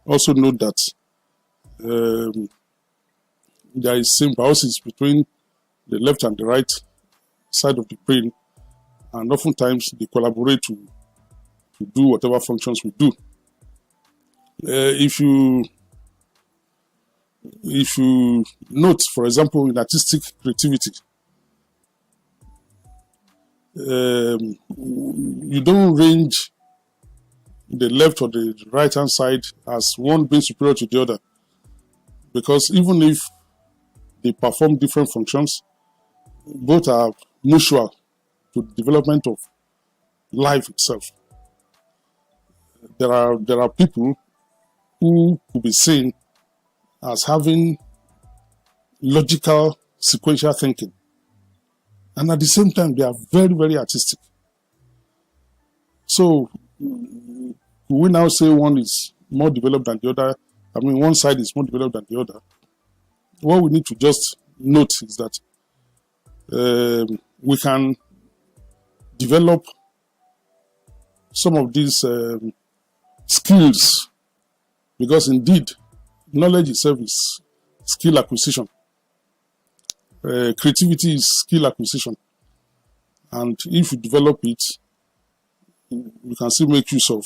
also note that there is symbiosis between the left and the right side of the brain, and oftentimes they collaborate to do whatever functions we do. If you note, for example, in artistic creativity, you don't range the left or the right hand side as one being superior to the other, because even if they perform different functions, both are mutual to the development of life itself. There are people who could be seen as having logical sequential thinking, and at the same time they are very, very artistic. So we now say one is more developed than the other. I mean, one side is more developed than the other. What we need to just note is that we can develop some of these skills, because indeed knowledge itself is skill acquisition. Creativity is skill acquisition, and if you develop it, you can still make use of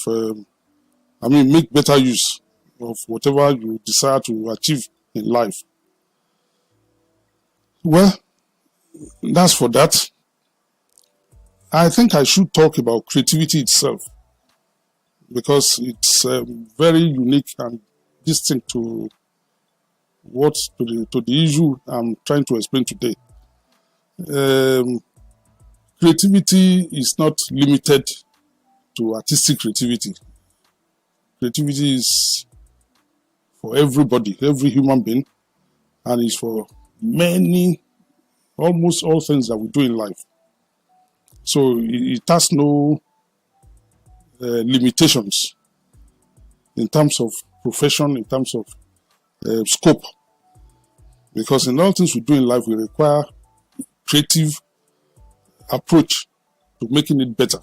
make better use of whatever you desire to achieve in life. Well, that's for that. I think I should talk about creativity itself, because it's very unique and distinct to the issue I'm trying to explain today. Creativity is not limited to artistic creativity. Creativity is for everybody, every human being, and is for almost all things that we do in life. So it has no limitations in terms of profession, in terms of scope. Because in all things we do in life, we require creative approach to making it better.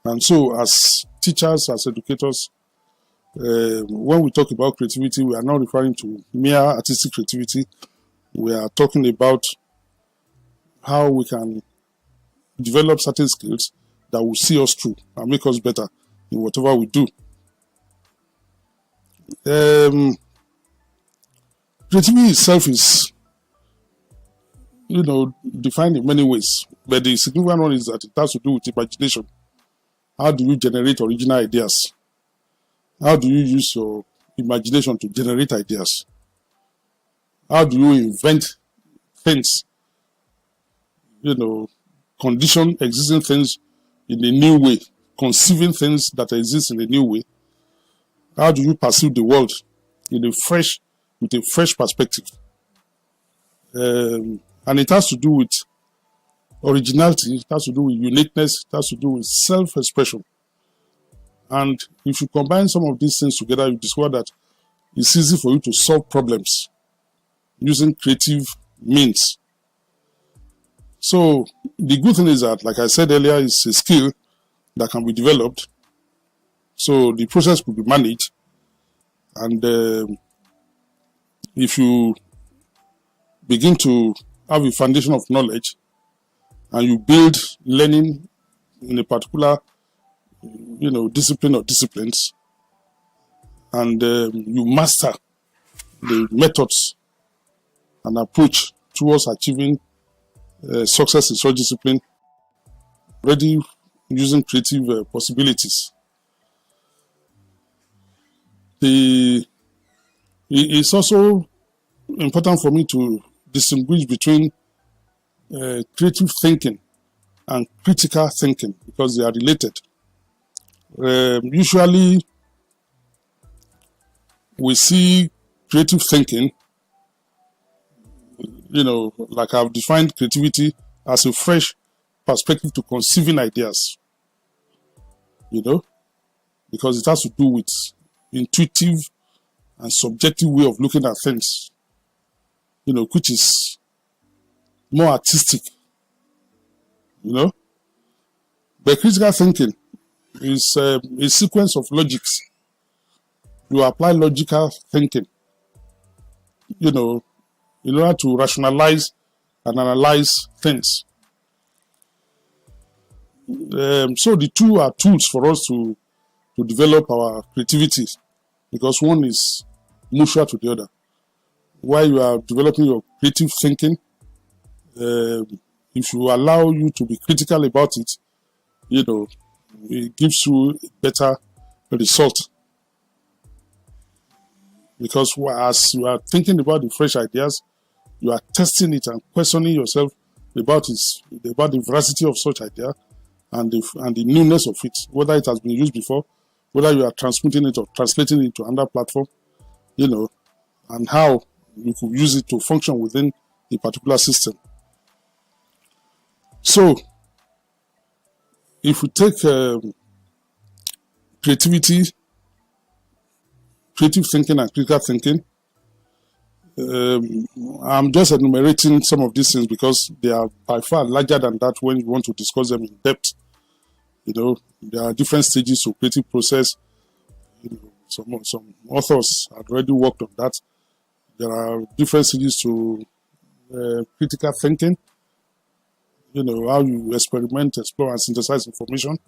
And so as teachers, as educators, when we talk about creativity, we are not referring to mere artistic creativity. We are talking about how we can develop certain skills that will see us through and make us better in whatever we do. Creativity itself is, defined in many ways, but the significant one is that it has to do with imagination. How do you generate original ideas? How do you use your imagination to generate ideas? How do you invent things? Condition existing things in a new way, conceiving things that exist in a new way. How do you perceive the world with a fresh perspective? And it has to do with originality, it has to do with uniqueness, it has to do with self-expression. And if you combine some of these things together, you discover that it's easy for you to solve problems using creative means. So the good thing is that, like I said earlier, it's a skill that can be developed. So the process could be managed. And if you begin to have a foundation of knowledge and you build learning in a particular discipline or disciplines, and you master the methods and approach towards achieving success in such discipline, already using creative possibilities. It's also important for me to distinguish between creative thinking and critical thinking, because they are related. Usually, we see creative thinking, like I've defined creativity as a fresh perspective to conceiving ideas, because it has to do with intuitive and subjective way of looking at things, which is more artistic, But critical thinking is a sequence of logics. You apply logical thinking, in order to rationalize and analyze things. So the two are tools for us to develop our creativity, because one is mutual to the other. While you are developing your creative thinking, if you allow you to be critical about it, it gives you a better result. Because as you are thinking about the fresh ideas, you are testing it and questioning yourself about the veracity of such idea and the newness of it, whether it has been used before, whether you are transmitting it or translating it to another platform, and how you could use it to function within a particular system. So, if we take creativity, creative thinking and critical thinking, I'm just enumerating some of these things because they are by far larger than that when you want to discuss them in depth. There are different stages to creative process. Some authors have already worked on that. There are different stages to critical thinking. How you experiment, explore, and synthesize information.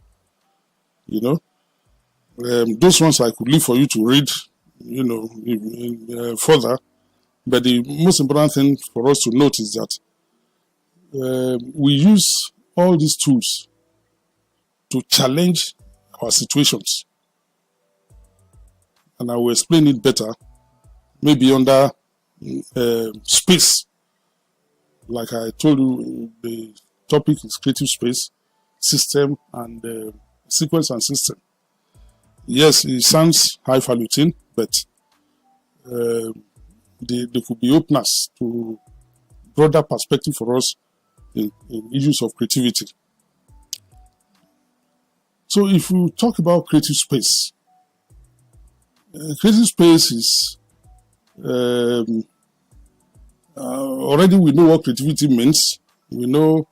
Those ones I could leave for you to read, further. But the most important thing for us to note is that we use all these tools to challenge our situations. And I will explain it better, maybe under space. Like I told you, the topic is creative space, system, and sequence and system. Yes, it sounds highfalutin, but they could be openers to broader perspective for us in issues of creativity. So if we talk about creative space is already we know what creativity means. We know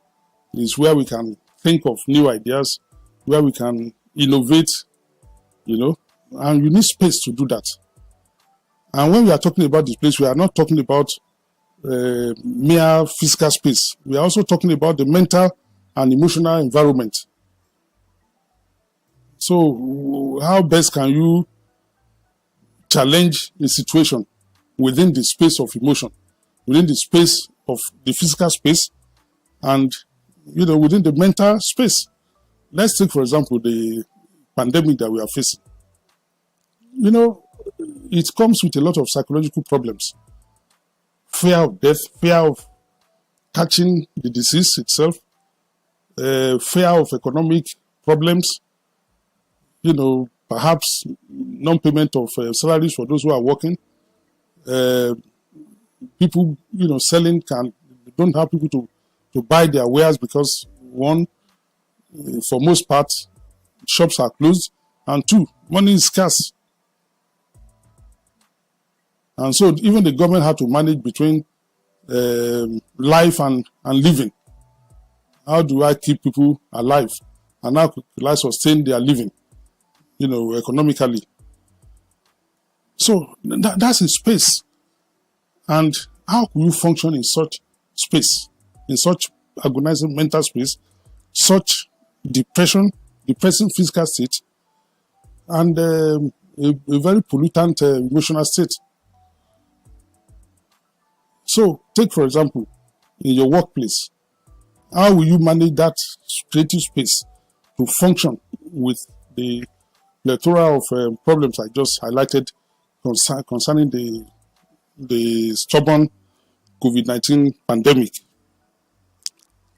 it's where we can think of new ideas, where we can innovate, and you need space to do that. And when we are talking about this place, we are not talking about mere physical space. We are also talking about the mental and emotional environment. So how best can you challenge a situation within the space of emotion, within the space of the physical space, and within the mental space? Let's take, for example, the pandemic that we are facing. It comes with a lot of psychological problems. Fear of death, fear of catching the disease itself, fear of economic problems, perhaps non-payment of salaries for those who are working. People, selling don't have people to buy their wares because, one, for most part, shops are closed, and two, money is scarce. And so even the government had to manage between life and living. How do I keep people alive? And how could I sustain their living, economically? So that's a space. And how can you function in such space, in such agonizing mental space, such depressing physical state, and a very pollutant emotional state? So, take for example, in your workplace, how will you manage that creative space to function with the plethora of problems I just highlighted concerning the stubborn COVID-19 pandemic?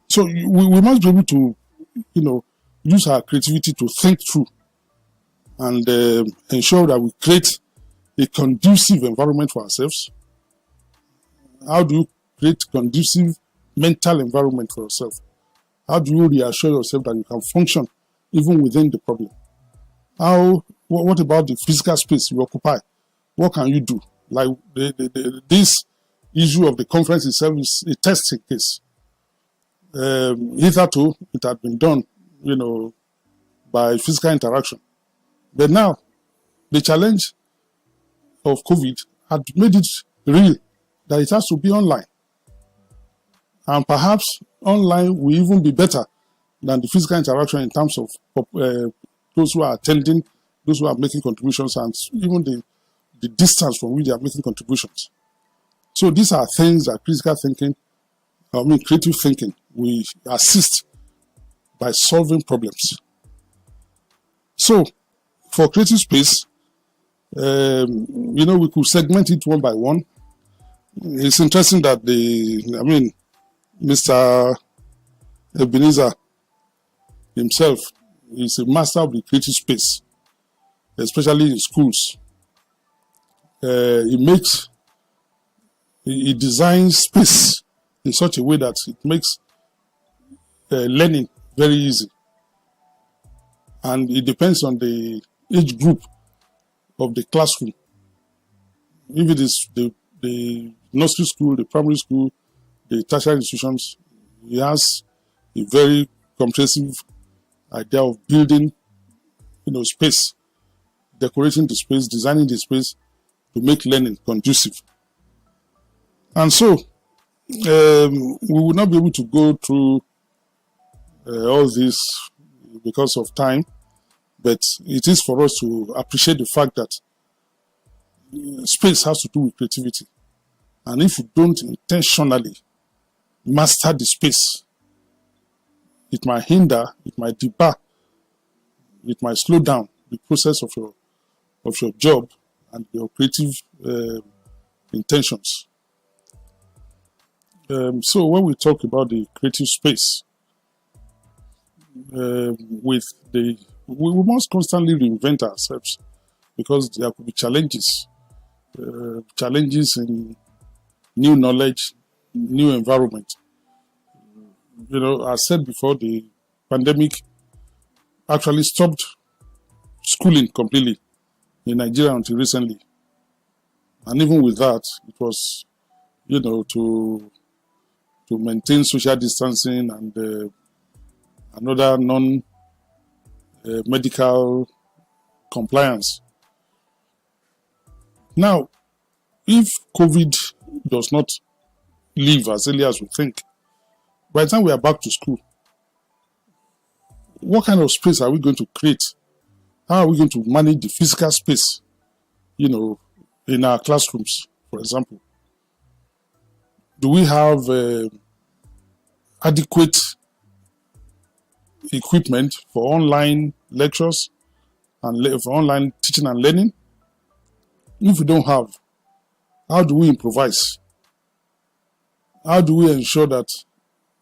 So we must be able to, use our creativity to think through and ensure that we create a conducive environment for ourselves. How do you create conducive mental environment for yourself? How do you reassure yourself that you can function even within the problem? What about the physical space you occupy? What can you do? Like this issue of the conference itself is a testing case. Hitherto, it had been done, by physical interaction. But now, the challenge of COVID had made it real that it has to be online. And perhaps online will even be better than the physical interaction in terms of those who are attending, those who are making contributions, and even the distance from which they are making contributions. So these are things that creative thinking, we assist by solving problems. So for creative space, we could segment it one by one. It's interesting that Mr. Ebenezer himself is a master of the creative space, especially in schools. He designs space in such a way that it makes learning very easy. And it depends on the age group of the classroom. If it is the nursery school, the primary school, the tertiary institutions, he has a very comprehensive idea of building, space, decorating the space, designing the space to make learning conducive. And so, we will not be able to go through all this because of time, but it is for us to appreciate the fact that space has to do with creativity. And if you don't intentionally master the space, it might hinder, it might debar, it might slow down the process of your job and your creative intentions. So when we talk about the creative space, we must constantly reinvent ourselves because there could be challenges in new knowledge, new environment. I said before, the pandemic actually stopped schooling completely in Nigeria until recently. And even with that, it was, to maintain social distancing and another non-medical compliance. Now, if COVID does not leave as early as we think, by the time we are back to school, what kind of space are we going to create? How are we going to manage the physical space, in our classrooms, for example? Do we have adequate equipment for online lectures and for online teaching and learning? If we don't have, how do we improvise? How do we ensure that,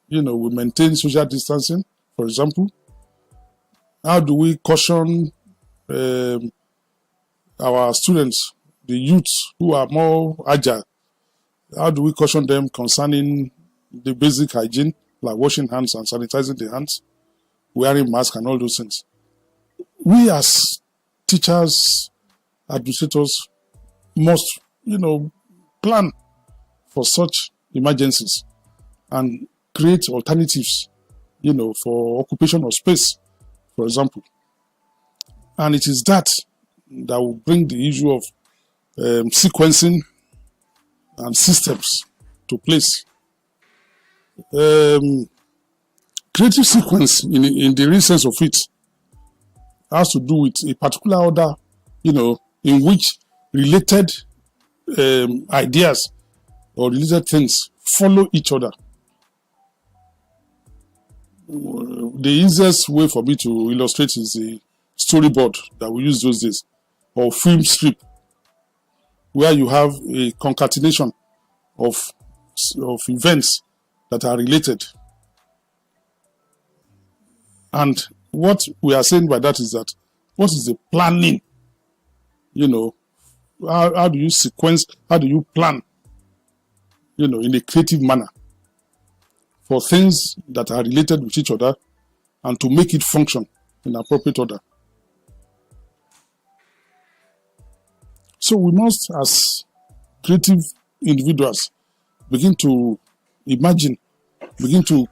we maintain social distancing, for example? How do we caution our students, the youths who are more agile? How do we caution them concerning the basic hygiene, like washing hands and sanitizing the hands, wearing masks and all those things? We as teachers, administrators must, plan for such emergencies and create alternatives, for occupation of space, for example. And it is that will bring the issue of sequencing and systems to place. Creative sequence, in the real sense of it, has to do with a particular order, in which related ideas or related things follow each other. The easiest way for me to illustrate is the storyboard that we use those days, or film strip, where you have a concatenation of events that are related. And what we are saying by that is that, what is the planning? How do you sequence, how do you plan, in a creative manner for things that are related with each other and to make it function in appropriate order? So we must, as creative individuals, begin to imagine, begin to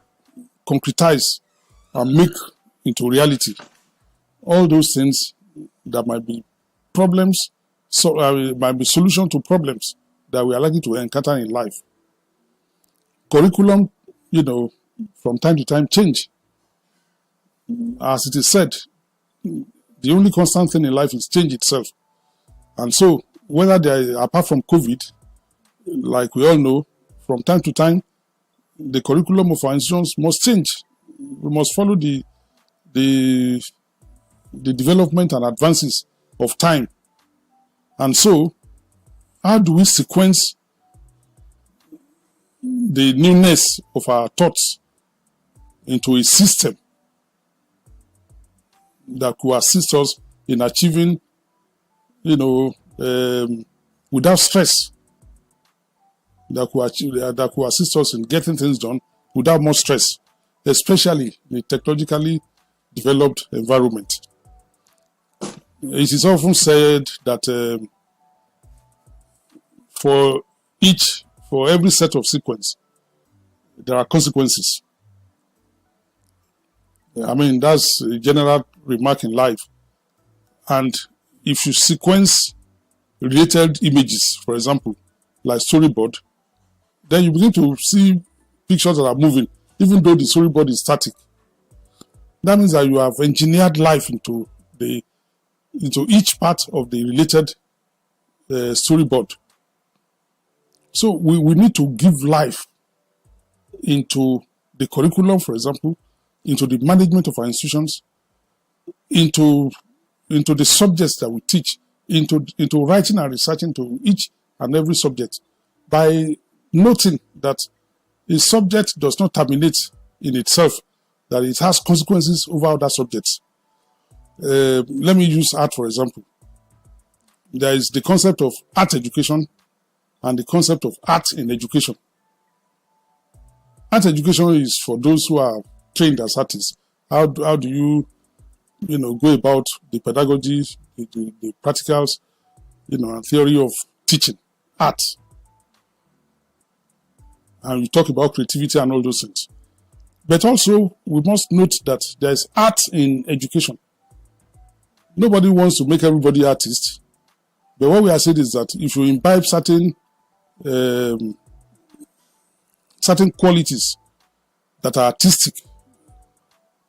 concretize and make into reality all those things that might be problems, so it might be solution to problems that we are likely to encounter in life. Curriculum, from time to time change. As it is said, the only constant thing in life is change itself. And so, whether apart from COVID, like we all know, from time to time, the curriculum of our institutions must change. We must follow the development and advances of time. And so, how do we sequence the newness of our thoughts into a system that could assist us in achieving, without stress, that could assist us in getting things done without much stress, especially in a technologically developed environment. It is often said that for every set of sequence, there are consequences. I mean, that's a general remark in life. And if you sequence related images, for example, like storyboard, then you begin to see pictures that are moving, even though the storyboard is static. That means that you have engineered life into each part of the related storyboard. So we need to give life into the curriculum, for example, into the management of our institutions, into the subjects that we teach, into writing and researching to each and every subject, by noting that a subject does not terminate in itself, that it has consequences over other subjects. Let me use art, for example. There is the concept of art education and the concept of art in education. Art education is for those who are trained as artists. How do you go about the pedagogy, the practicals, and theory of teaching art. And we talk about creativity and all those things. But also, we must note that there is art in education. Nobody wants to make everybody artists. But what we are saying is that if you imbibe certain qualities that are artistic,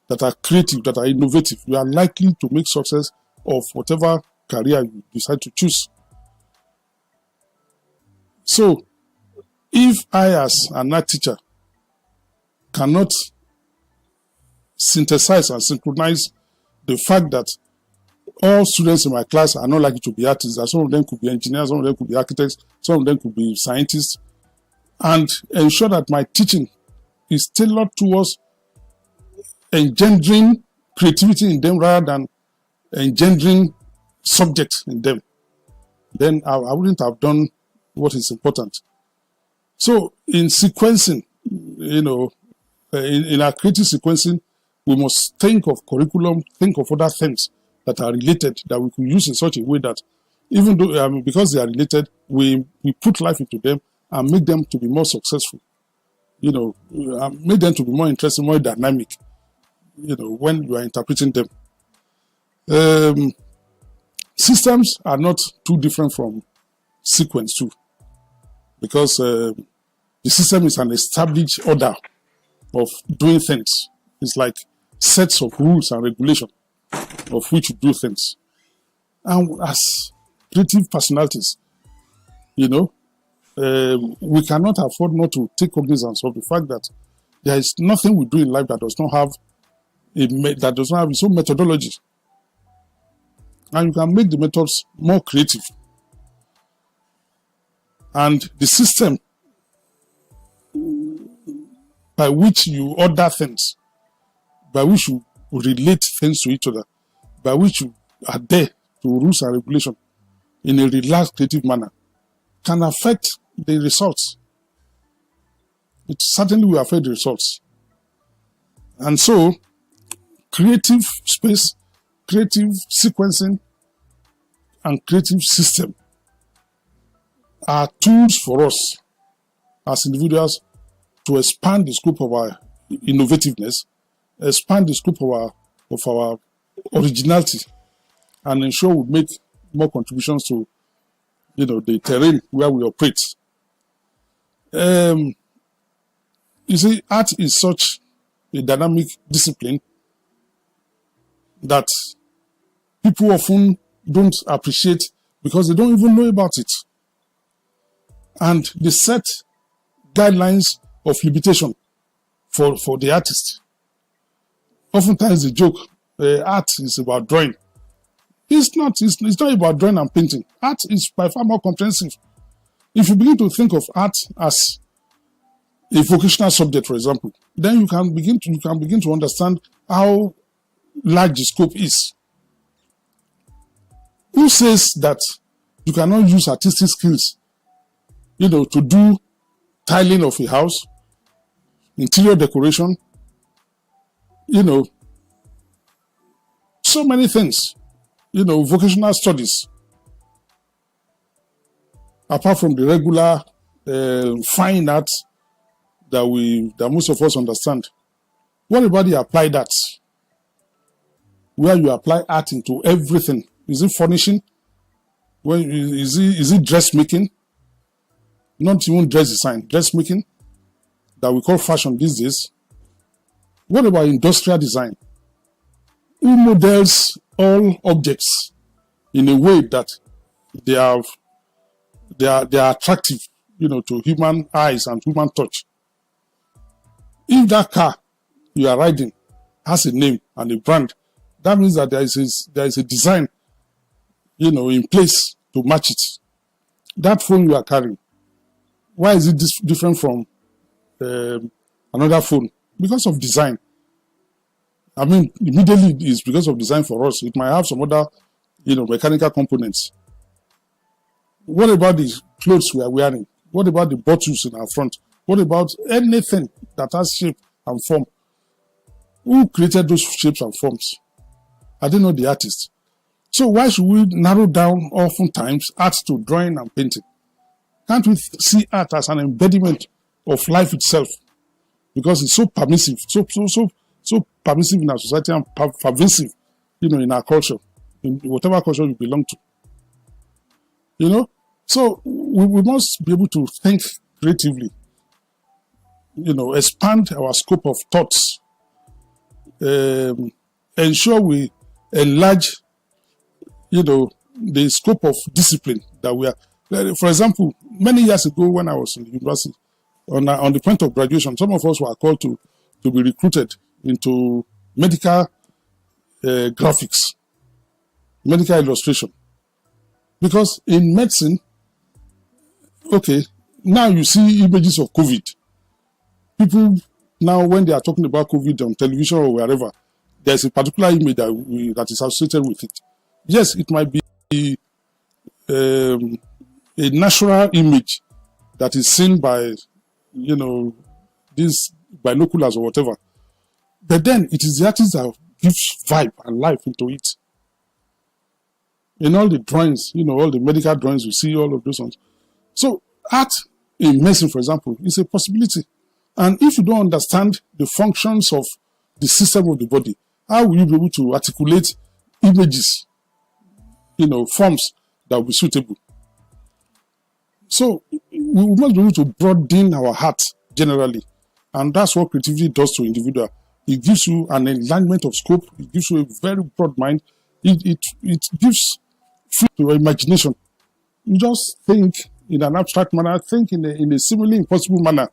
that are creative, that are innovative, you are likely to make success of whatever career you decide to choose. So, if I, as an art teacher, cannot synthesize and synchronize the fact that all students in my class are not likely to be artists, that some of them could be engineers, some of them could be architects, some of them could be scientists, and ensure that my teaching is tailored towards engendering creativity in them rather than engendering subjects in them, then I wouldn't have done what is important. So in sequencing, in our creative sequencing, we must think of curriculum, think of other things that are related that we could use in such a way that even though, because they are related, we put life into them and make them to be more successful. Make them to be more interesting, more dynamic, when you are interpreting them. Systems are not too different from sequence too, because the system is an established order of doing things. It's like sets of rules and regulations of which you do things. And as creative personalities, we cannot afford not to take cognizance of the fact that there is nothing we do in life that does not have its own methodology. And you can make the methods more creative. And the system by which you order things, by which you relate things to each other, by which you adhere to rules and regulations in a relaxed, creative manner, can affect the results. It certainly will affect the results. And so, creative space, creative sequencing, and creative system are tools for us as individuals to expand the scope of our innovativeness, expand the scope of our originality and ensure we make more contributions to, the terrain where we operate. You see, art is such a dynamic discipline that people often don't appreciate because they don't even know about it. And they set guidelines of limitation for the artist. Oftentimes the joke, art is about drawing. It's not about drawing and painting. Art is by far more comprehensive. If you begin to think of art as a vocational subject, for example, then you can begin to understand how large the scope is. Who says that you cannot use artistic skills, to do tiling of a house, interior decoration, so many things, vocational studies, apart from the regular fine arts that most of us understand. What about the applied arts? Where you apply art into everything. Is it furnishing? Is it dressmaking? Not even dress design, dressmaking that we call fashion these days. What about industrial design? Who models all objects in a way that they are attractive, to human eyes and human touch? If that car you are riding has a name and a brand, that means that there is a design, in place to match it. That phone you are carrying, why is it different from another phone? Because of design. I mean, immediately it's because of design for us. It might have some other, mechanical components. What about the clothes we are wearing? What about the bottles in our front? What about anything that has shape and form? Who created those shapes and forms? I don't know the artist. So why should we narrow down oftentimes art to drawing and painting? Can't we see art as an embodiment of life itself? Because it's so permissive, so permissive in our society and pervasive, in our culture, in whatever culture you belong to. So we must be able to think creatively, expand our scope of thoughts, ensure we enlarge, the scope of discipline that we are. For example, many years ago when I was in university, on the point of graduation, some of us were called to be recruited into medical graphics, medical illustration. Because in medicine, okay, now you see images of COVID. People now, when they are talking about COVID on television or wherever, there's a particular image that is associated with it. Yes, it might be a natural image that is seen by, these binoculars or whatever. But then it is the artist that gives vibe and life into it. In all the drawings, all the medical drawings, you see all of those ones. So art in medicine, for example, is a possibility. And if you don't understand the functions of the system of the body, how will you be able to articulate images, forms that will be suitable? So we must be able to broaden our heart generally. And that's what creativity does to individual. It gives you an enlargement of scope. It gives you a very broad mind. It gives free to your imagination. You just think in an abstract manner, think in a seemingly impossible manner,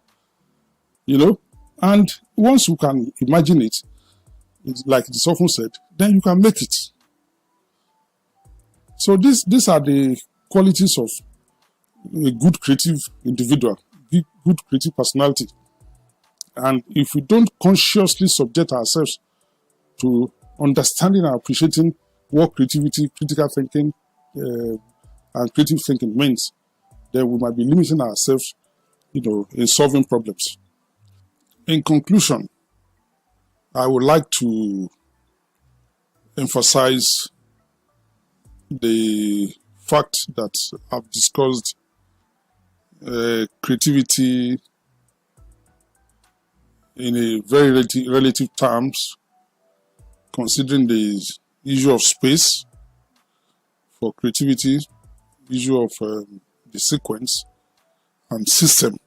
And once you can imagine it, like it's often said, then you can make it. So these are the qualities of a good creative individual, good creative personality. And if we don't consciously subject ourselves to understanding and appreciating what creativity, critical thinking, and creative thinking means, then we might be limiting ourselves, in solving problems. In conclusion, I would like to emphasize the fact that I've discussed creativity in a very relative terms, considering the issue of space for creativity, issue of the sequence and system,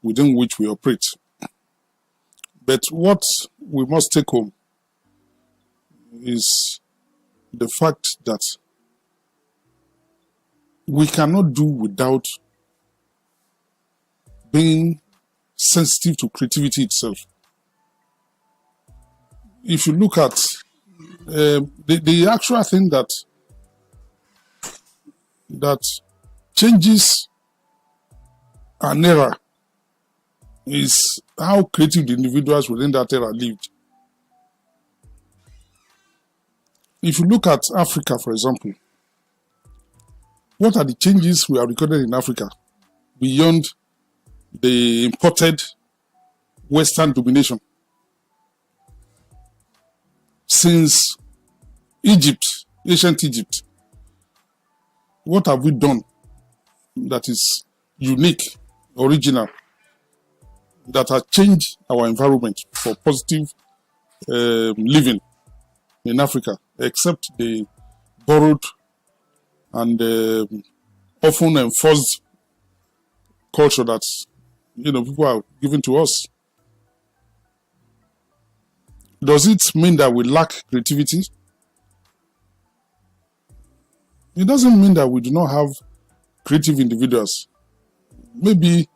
within which we operate. But what we must take home is the fact that we cannot do without being sensitive to creativity itself. If you look at the actual thing that changes an era is how creative the individuals within that era lived. If you look at Africa, for example, what are the changes we have recorded in Africa beyond the imported Western domination? Since Egypt, ancient Egypt, what have we done that is unique, original, that has changed our environment for positive living in Africa, except the borrowed and often enforced culture that people are giving to us? Does it mean that we lack creativity? It doesn't mean that we do not have creative individuals. Maybe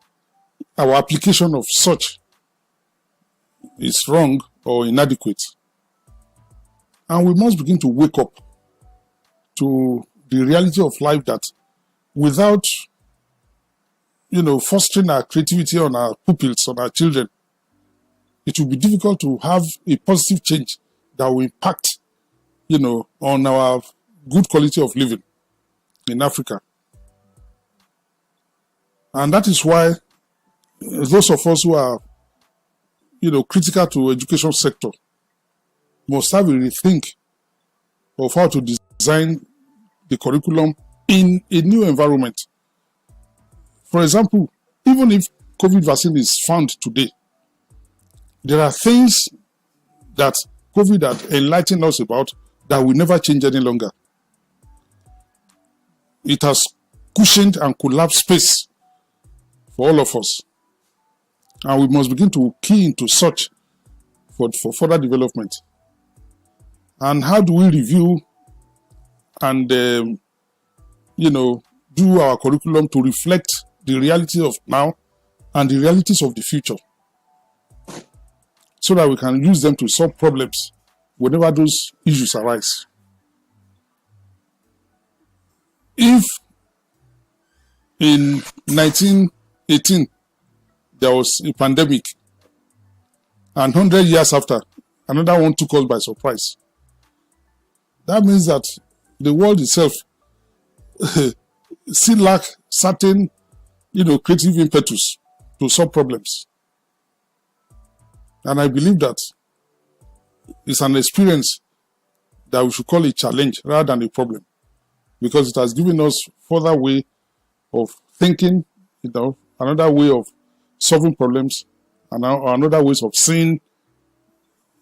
our application of such is wrong or inadequate. And we must begin to wake up to the reality of life that without, fostering our creativity on our pupils, on our children, it will be difficult to have a positive change that will impact, on our good quality of living in Africa. And that is why those of us who are, critical to education sector must have a rethink of how to design the curriculum in a new environment. For example, even if COVID vaccine is found today, there are things that COVID had enlightened us about that will never change any longer. It has cushioned and collapsed space for all of us. And we must begin to key into such for further development. And how do we review and, do our curriculum to reflect the reality of now and the realities of the future, so that we can use them to solve problems whenever those issues arise. If in 1918 there was a pandemic and 100 years after another one took us by surprise, that means that the world itself still lacks certain, creative impetus to solve problems. And I believe that it's an experience that we should call a challenge rather than a problem, because it has given us further way of thinking, another way of solving problems, and another ways of seeing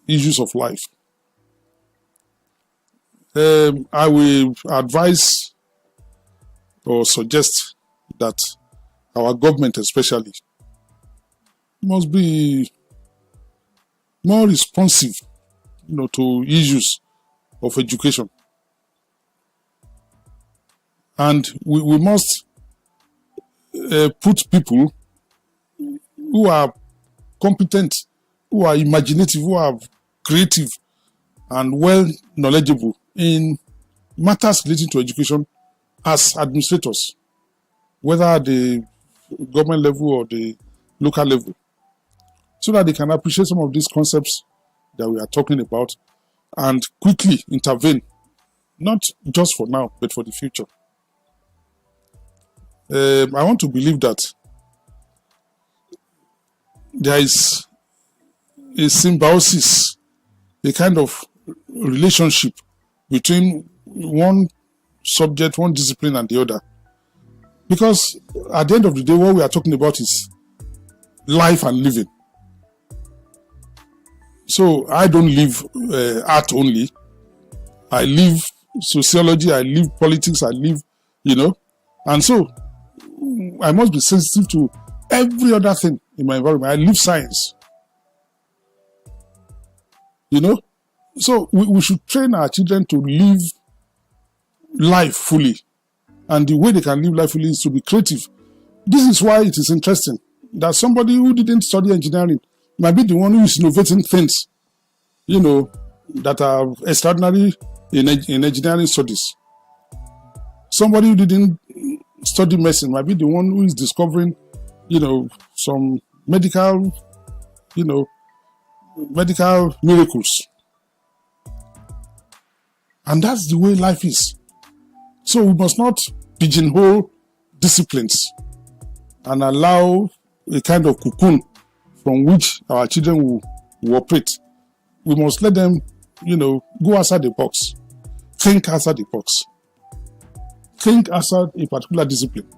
issues of life. I will advise or suggest that our government especially must be more responsive, to issues of education. And we must put people who are competent, who are imaginative, who are creative and well knowledgeable in matters relating to education as administrators, whether at the government level or the local level, so that they can appreciate some of these concepts that we are talking about and quickly intervene, not just for now, but for the future. I want to believe that there is a symbiosis, a kind of relationship between one subject, one discipline and the other. Because at the end of the day, what we are talking about is life and living. So I don't live art only. I live sociology, I live politics, I live, and so I must be sensitive to every other thing in my environment. I live science, So we should train our children to live life fully. And the way they can live life fully is to be creative. This is why it is interesting that somebody who didn't study engineering might be the one who is innovating things, that are extraordinary in engineering studies. Somebody who didn't study medicine might be the one who is discovering, some medical miracles. And that's the way life is. So we must not pigeonhole disciplines and allow a kind of cocoon from which our children will operate. We must let them, go outside the box. Think outside the box. Think outside a particular discipline.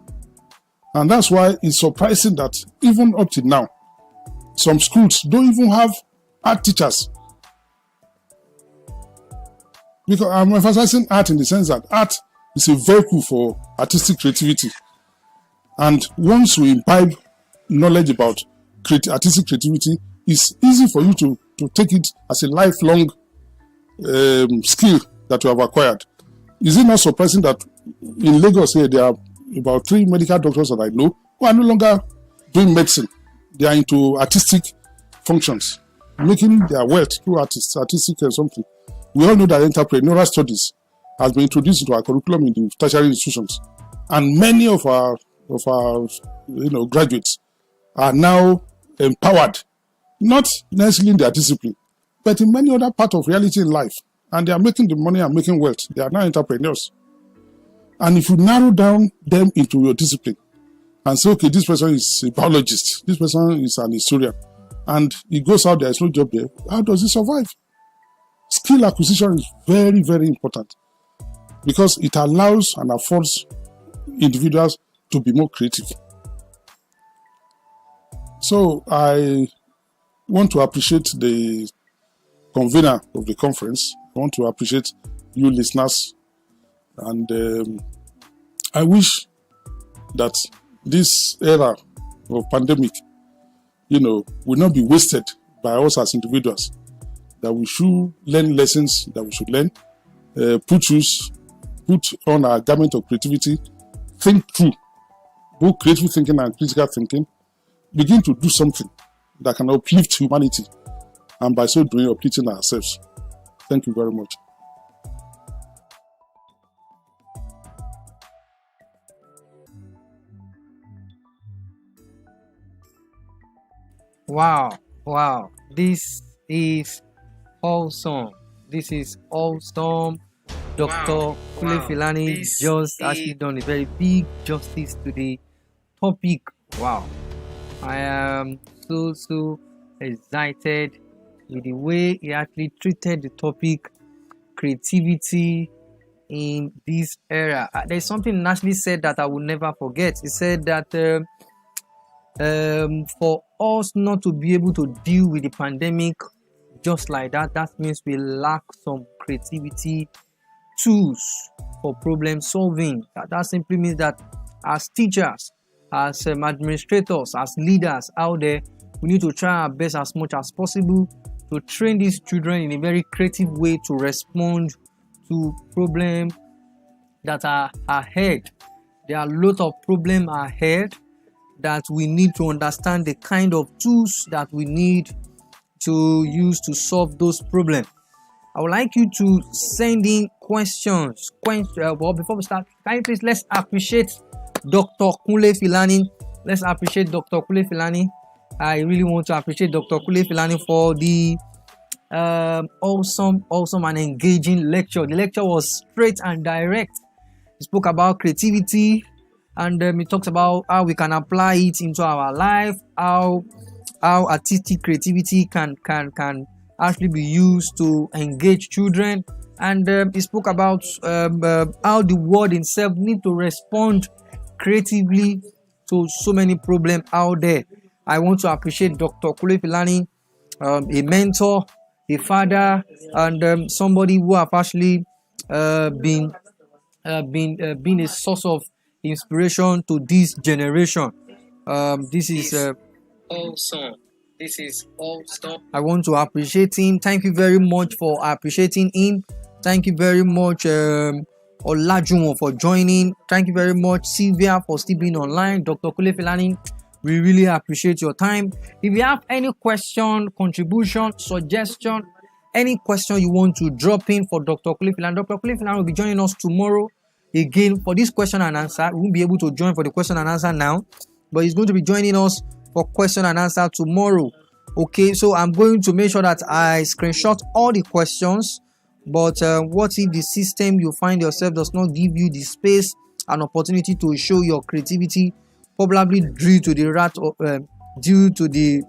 And that's why it's surprising that even up to now, some schools don't even have art teachers. Because I'm emphasizing art in the sense that art is a vehicle for artistic creativity. And once we imbibe knowledge about artistic creativity, it's easy for you to take it as a lifelong skill that you have acquired. Is it not surprising that in Lagos here, there are about 3 medical doctors that I know who are no longer doing medicine. They are into artistic functions, making their wealth through artistic something. We all know that entrepreneurial studies has been introduced into our curriculum in the tertiary institutions, and many of our graduates are now empowered, not necessarily in their discipline, but in many other parts of reality in life, and they are making the money and making wealth. They are now entrepreneurs. And if you narrow down them into your discipline and say, okay, this person is a biologist, this person is an historian, and he goes out there, there's no job there, how does he survive? Skill acquisition is very, very important because it allows and affords individuals to be more creative. So I want to appreciate the convener of the conference. I want to appreciate you listeners, and I wish that this era of pandemic, will not be wasted by us as individuals. That we should learn lessons that we should learn, put on our garment of creativity, think through, both creative thinking and critical thinking, begin to do something that can uplift humanity, and by so doing, uplifting ourselves. Thank you very much. Wow. This is awesome. This is awesome. Dr. Kunle Filani just actually done a very big justice to the topic. Wow. I am so excited with the way he actually treated the topic, creativity in this era. There's something Ashley said that I will never forget. He said that for us not to be able to deal with the pandemic just like that means we lack some creativity tools for problem solving. That simply means that as teachers, as administrators, as leaders out there, we need to try our best as much as possible to train these children in a very creative way to respond to problems that are ahead. There are a lot of problems ahead that we need to understand the kind of tools that we need to use to solve those problems. I would like you to send in questions. Well, before we start, can you please let's appreciate Dr. Kunle Filani. Let's appreciate Dr. Kunle Filani. I really want to appreciate Dr. Kunle Filani for the awesome and engaging lecture. The lecture was straight and direct. He spoke about creativity, and he talks about how we can apply it into our life, how artistic creativity can actually be used to engage children, and he spoke about how the world itself need to respond creatively to so many problems out there. I want to appreciate Dr. Kunle Filani, a mentor, a father, and somebody who have actually been a source of inspiration to this generation. This is awesome. This is awesome. I want to appreciate him. Thank you very much for appreciating him. Thank you very much, Olajuwon, for joining. Thank you very much, Sylvia, for still being online. Dr. Kunle Filani, we really appreciate your time. If you have any question, contribution, suggestion, any question you want to drop in for Dr. Kunle Filani, Dr. Kunle Filani will be joining us tomorrow again for this question and answer. We won't be able to join for the question and answer now, but he's going to be joining us for question and answer tomorrow. Okay, so I'm going to make sure that I screenshot all the questions. But what if the system you find yourself does not give you the space and opportunity to show your creativity, probably due to the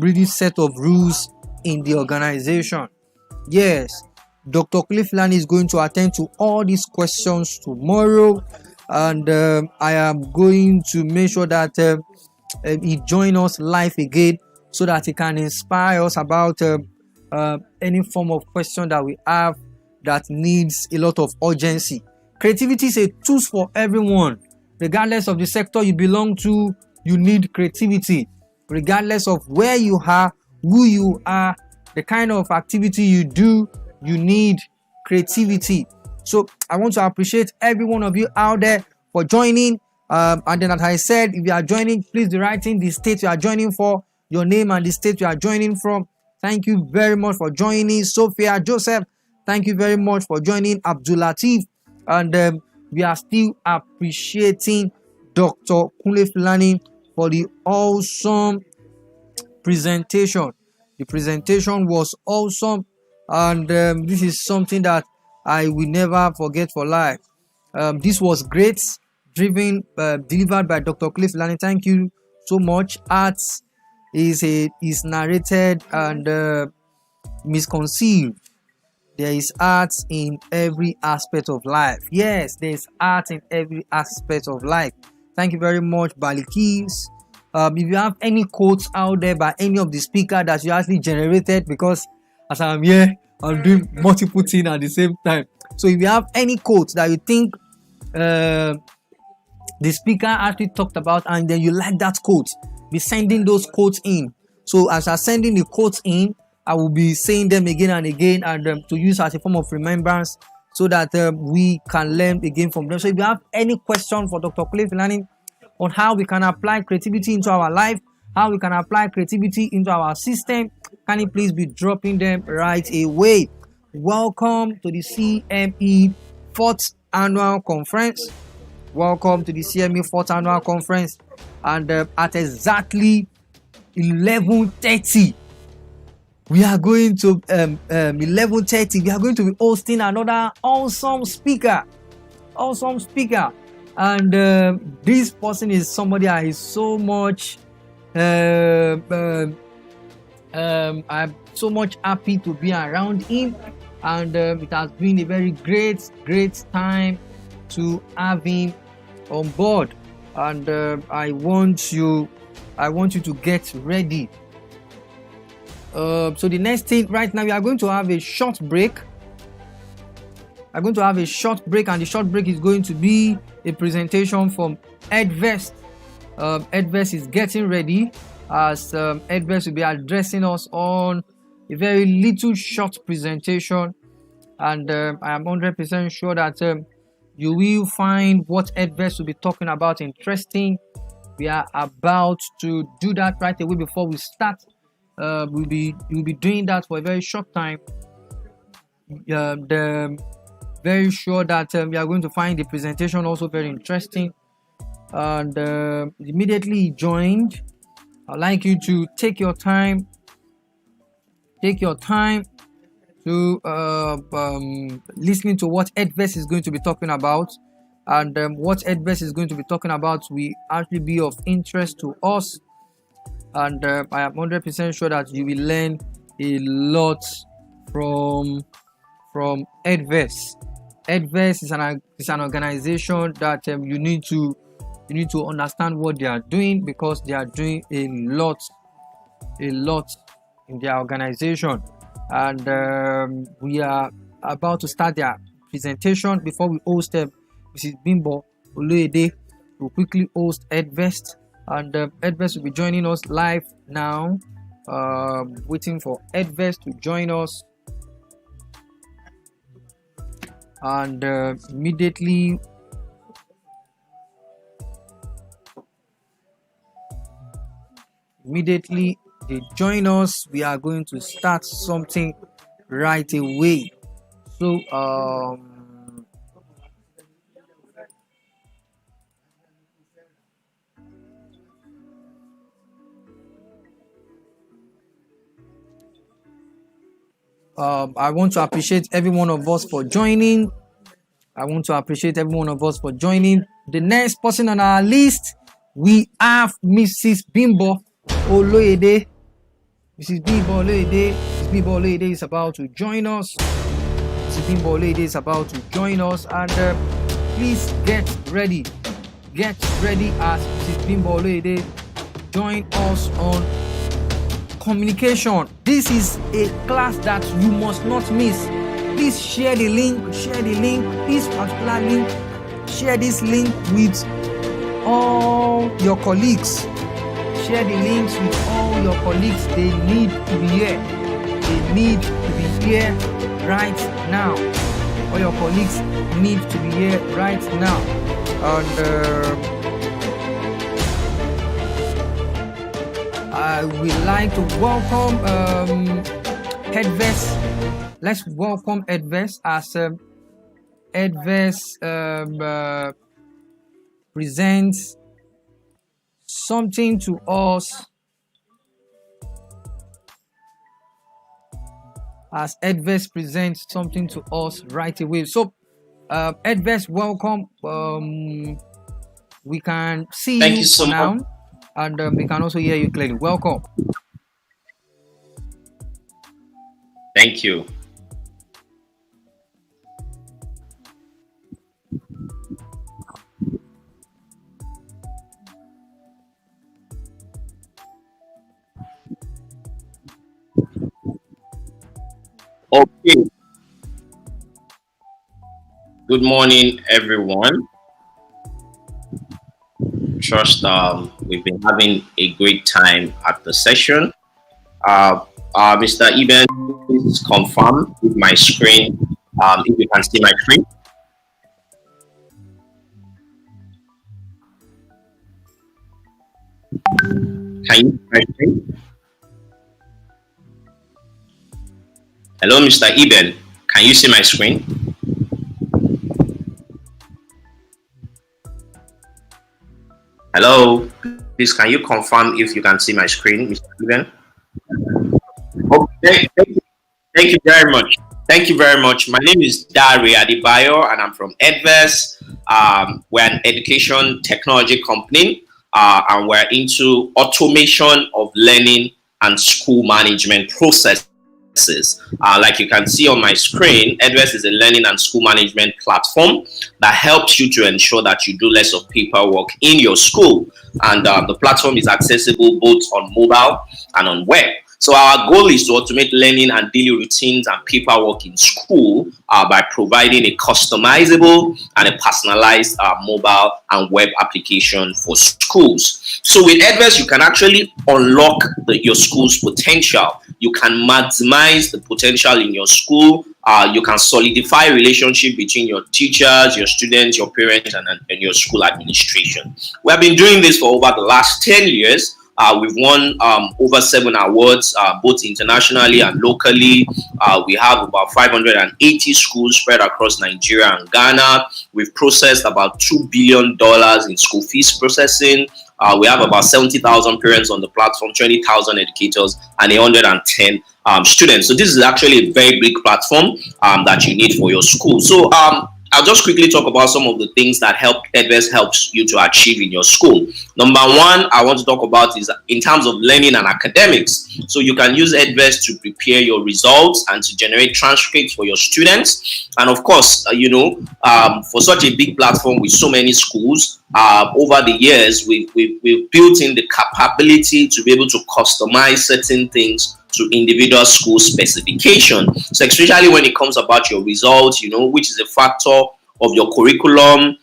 really set of rules in the organization? Yes, Dr. Kunle Filani is going to attend to all these questions tomorrow, and I am going to make sure that he joins us live again so that he can inspire us about any form of question that we have that needs a lot of urgency. Creativity is a tool for everyone, regardless of the sector you belong to. You need creativity, regardless of where you are, who you are, the kind of activity you do. You need creativity. So I want to appreciate every one of you out there for joining. And then, as I said, if you are joining, please do write in the state you are joining for, your name and the state you are joining from. Thank you very much for joining. Sophia Joseph, thank you very much for joining. Abdul Latif, and we are still appreciating Dr. Kunle Filani for the awesome presentation. The presentation was awesome, and this is something that I will never forget for life. This was great, delivered by Dr. Kunle Filani. Thank you so much. Arts is narrated and misconceived. There is art in every aspect of life. Yes, there is art in every aspect of life. Thank you very much, Balikis. If you have any quotes out there by any of the speakers that you actually generated, because as I'm here, I'm doing multiple things at the same time. So if you have any quotes that you think the speaker actually talked about, and then you like that quote, be sending those quotes in. So as I'm sending the quotes in, I will be saying them again and again, and to use as a form of remembrance, so that we can learn again from them. So if you have any question for Dr. Kunle Filani on how we can apply creativity into our life, how we can apply creativity into our system, can you please be dropping them right away? Welcome to the CME 4th Annual Conference. Welcome to the CME 4th Annual Conference. And at exactly 11:30, we are going to 11:30. We are going to be hosting another awesome speaker. And this person is somebody I is so much. I'm so much happy to be around him, and it has been a very great time to have him on board. And I want you to get ready. So the next thing right now, we are going to have a short break. And the short break is going to be a presentation from Edvest. Edvest is getting ready, as Edvest will be addressing us on a very little short presentation, and I am 100% sure that you will find what Edvest will be talking about interesting. We are about to do that right away before we start. We'll be doing that for a very short time. Very sure that we are going to find the presentation also very interesting. And immediately joined, I'd like you to take your time to listening to what Edvest is going to be talking about. And what Edvest is going to be talking about will actually be of interest to us. And I am 100% sure that you will learn a lot from Edvest. Edvest is an organization that you need to understand what they are doing, because they are doing a lot in their organization. and we are about to start their presentation. Before we host Mrs. Bimbo Oloyede, we'll quickly host Edvest, and Edvest will be joining us live now. Waiting for Edvest to join us, and immediately they join us, we are going to start something right away. So I want to appreciate every one of us for joining. The next person on our list, we have Mrs. Bimbo Oloyede. Mrs. Bimbo Oloyede is about to join us. And please get ready as Mrs. Bimbo Oloyede join us on communication. This is a class that you must not miss. Please share the link, this particular link. Share this link with all your colleagues. Share the links with all your colleagues. They need to be here. Right now. All your colleagues need to be here right now. And I would like to welcome Edvest. Let's welcome Edvest as Edvest presents something to us. Right away. So, Edvest, welcome. We can see Thank you so now, much. and we can also hear you clearly. Welcome. Thank you. Okay. Good morning, everyone. Trust we've been having a great time at the session. Mr. Eben, please confirm with my screen if you can see my screen. Can you see my screen? Hello, Mr. Eben. Can you see my screen? Hello. Please, can you confirm if you can see my screen, Mr. Eben? Okay. Thank you very much. Thank you very much. My name is Dari Adebayo, and I'm from Edvest. We're an education technology company, and we're into automation of learning and school management processes. Like you can see on my screen, Edvest is a learning and school management platform that helps you to ensure that you do less of paperwork in your school. And the platform is accessible both on mobile and on web. So our goal is to automate learning and daily routines and paperwork in school by providing a customizable and a personalized mobile and web application for schools. So with Edvest, you can actually unlock your school's potential. You can maximize the potential in your school. You can solidify relationship between your teachers, your students, your parents, and your school administration. We have been doing this for over the last 10 years. We've won over 7 awards, both internationally and locally. We have about 580 schools spread across Nigeria and Ghana. We've processed about $2 billion in school fees processing. We have about 70,000 parents on the platform, 20,000 educators, and 110 students. So this is actually a very big platform that you need for your school. So I'll just quickly talk about some of the things that Edvest helps you to achieve in your school. Number one, I want to talk about is in terms of learning and academics. So you can use Edvest to prepare your results and to generate transcripts for your students. And of course, for such a big platform with so many schools, over the years, we've built in the capability to be able to customize certain things to individual school specification. So especially when it comes about your results, which is a factor of your curriculum.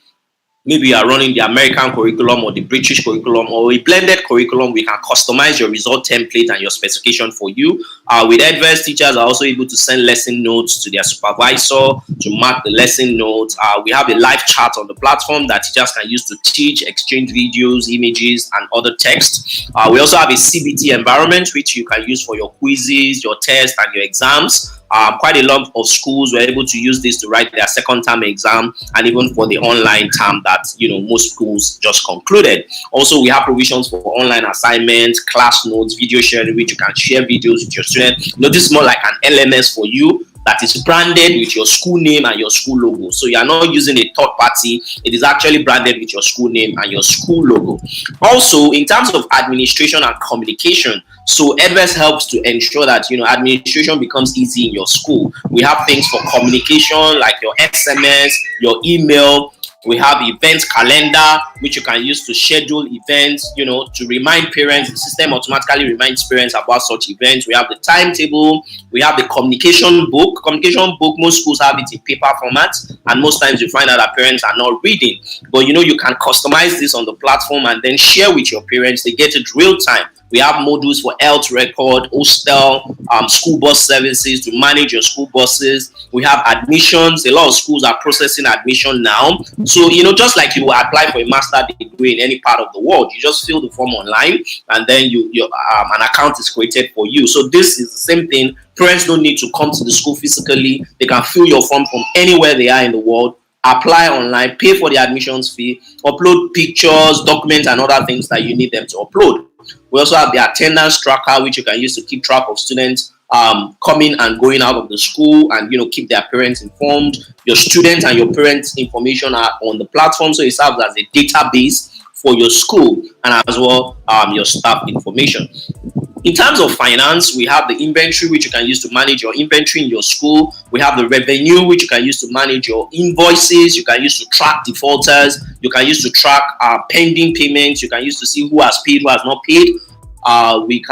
Maybe you are running the American curriculum or the British curriculum or a blended curriculum. We can customize your result template and your specification for you. With adverse, teachers are also able to send lesson notes to their supervisor to mark the lesson notes. We have a live chat on the platform that teachers can use to teach, exchange videos, images, and other text. We also have a CBT environment, which you can use for your quizzes, your tests, and your exams. Quite a lot of schools were able to use this to write their second term exam, and even for the online term that most schools just concluded. Also, we have provisions for online assignments, class notes, video sharing, which you can share videos with your students. This is more like an LMS for you that is branded with your school name and your school logo. So you are not using a third party. It is actually branded with your school name and your school logo. Also, in terms of administration and communication, so Edverse helps to ensure that administration becomes easy in your school. We have things for communication like your SMS, your email. We have event calendar, which you can use to schedule events, to remind parents. The system automatically reminds parents about such events. We have the timetable. We have the communication book. Communication book, most schools have it in paper format, and most times you find out that parents are not reading. But you can customize this on the platform and then share with your parents. They get it real time. We have modules for health record, hostel, school bus services to manage your school buses. We have admissions. A lot of schools are processing admission now. So, just like you will apply for a master's degree in any part of the world, you just fill the form online and then an account is created for you. So this is the same thing. Parents don't need to come to the school physically. They can fill your form from anywhere they are in the world, apply online, pay for the admissions fee, upload pictures, documents, and other things that you need them to upload. We also have the attendance tracker, which you can use to keep track of students coming and going out of the school, and keep their parents informed. Your students and your parents' information are on the platform, so it serves as a database for your school and as well your staff information. In terms of finance, we have the inventory, which you can use to manage your inventory in your school. We have the revenue, which you can use to manage your invoices. You can use to track defaulters. You can use to track pending payments. You can use to see who has paid, who has not paid. We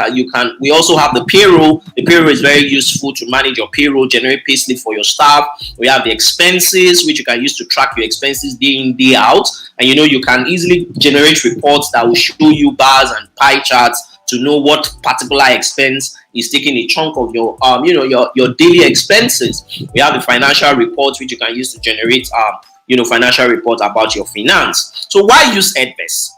also have the payroll. The payroll is very useful to manage your payroll, generate payslip for your staff. We have the expenses, which you can use to track your expenses day in, day out. And you can easily generate reports that will show you bars and pie charts to know what particular expense is taking a chunk of your your daily expenses. We have the financial reports, which you can use to generate financial reports about your finance. So why use Edverse?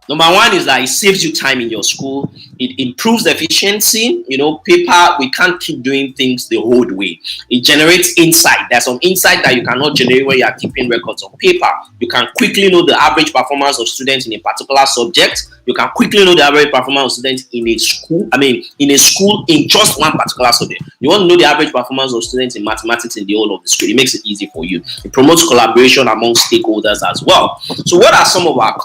Number one is that it saves you time in your school. It improves efficiency. Paper, we can't keep doing things the old way. It generates insight. There's some insight that you cannot generate when you are keeping records on paper. You can quickly know the average performance of students in a particular subject. You can quickly know the average performance of students in a school in just one particular subject. You want to know the average performance of students in mathematics in the whole of the school. It makes it easy for you. It promotes collaboration among stakeholders as well. So what are some of our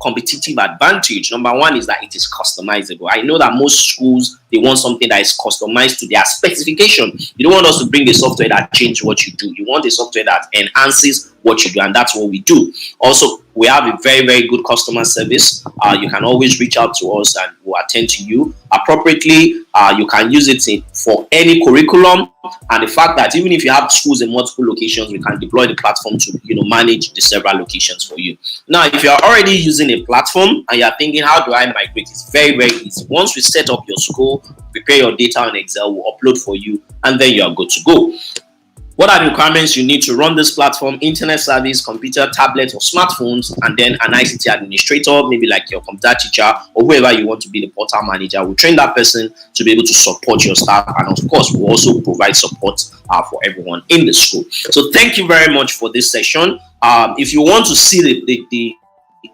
competitive advantage? Number one is that it is customizable. I know that most schools, they want something that is customized to their specification. You don't want us to bring a software that changes what you do. You want a software that enhances what you do, and that's what we do. Also, we have a very, very good customer service. You can always reach out to us and we'll attend to you appropriately. You can use it for any curriculum, and the fact that even if you have schools in multiple locations, we can deploy the platform to manage the several locations for you. Now, if you are already using a platform and you are thinking, how do I migrate? It's very, very easy. Once we set up your school, prepare your data on Excel, we'll upload for you, and then you are good to go. What are the requirements you need to run this platform? Internet service, computer, tablet, or smartphones, and then an ICT administrator, maybe like your computer teacher or whoever you want to be the portal manager. We'll train that person to be able to support your staff, and of course, we'll also provide support for everyone in the school. So thank you very much for this session. If you want to see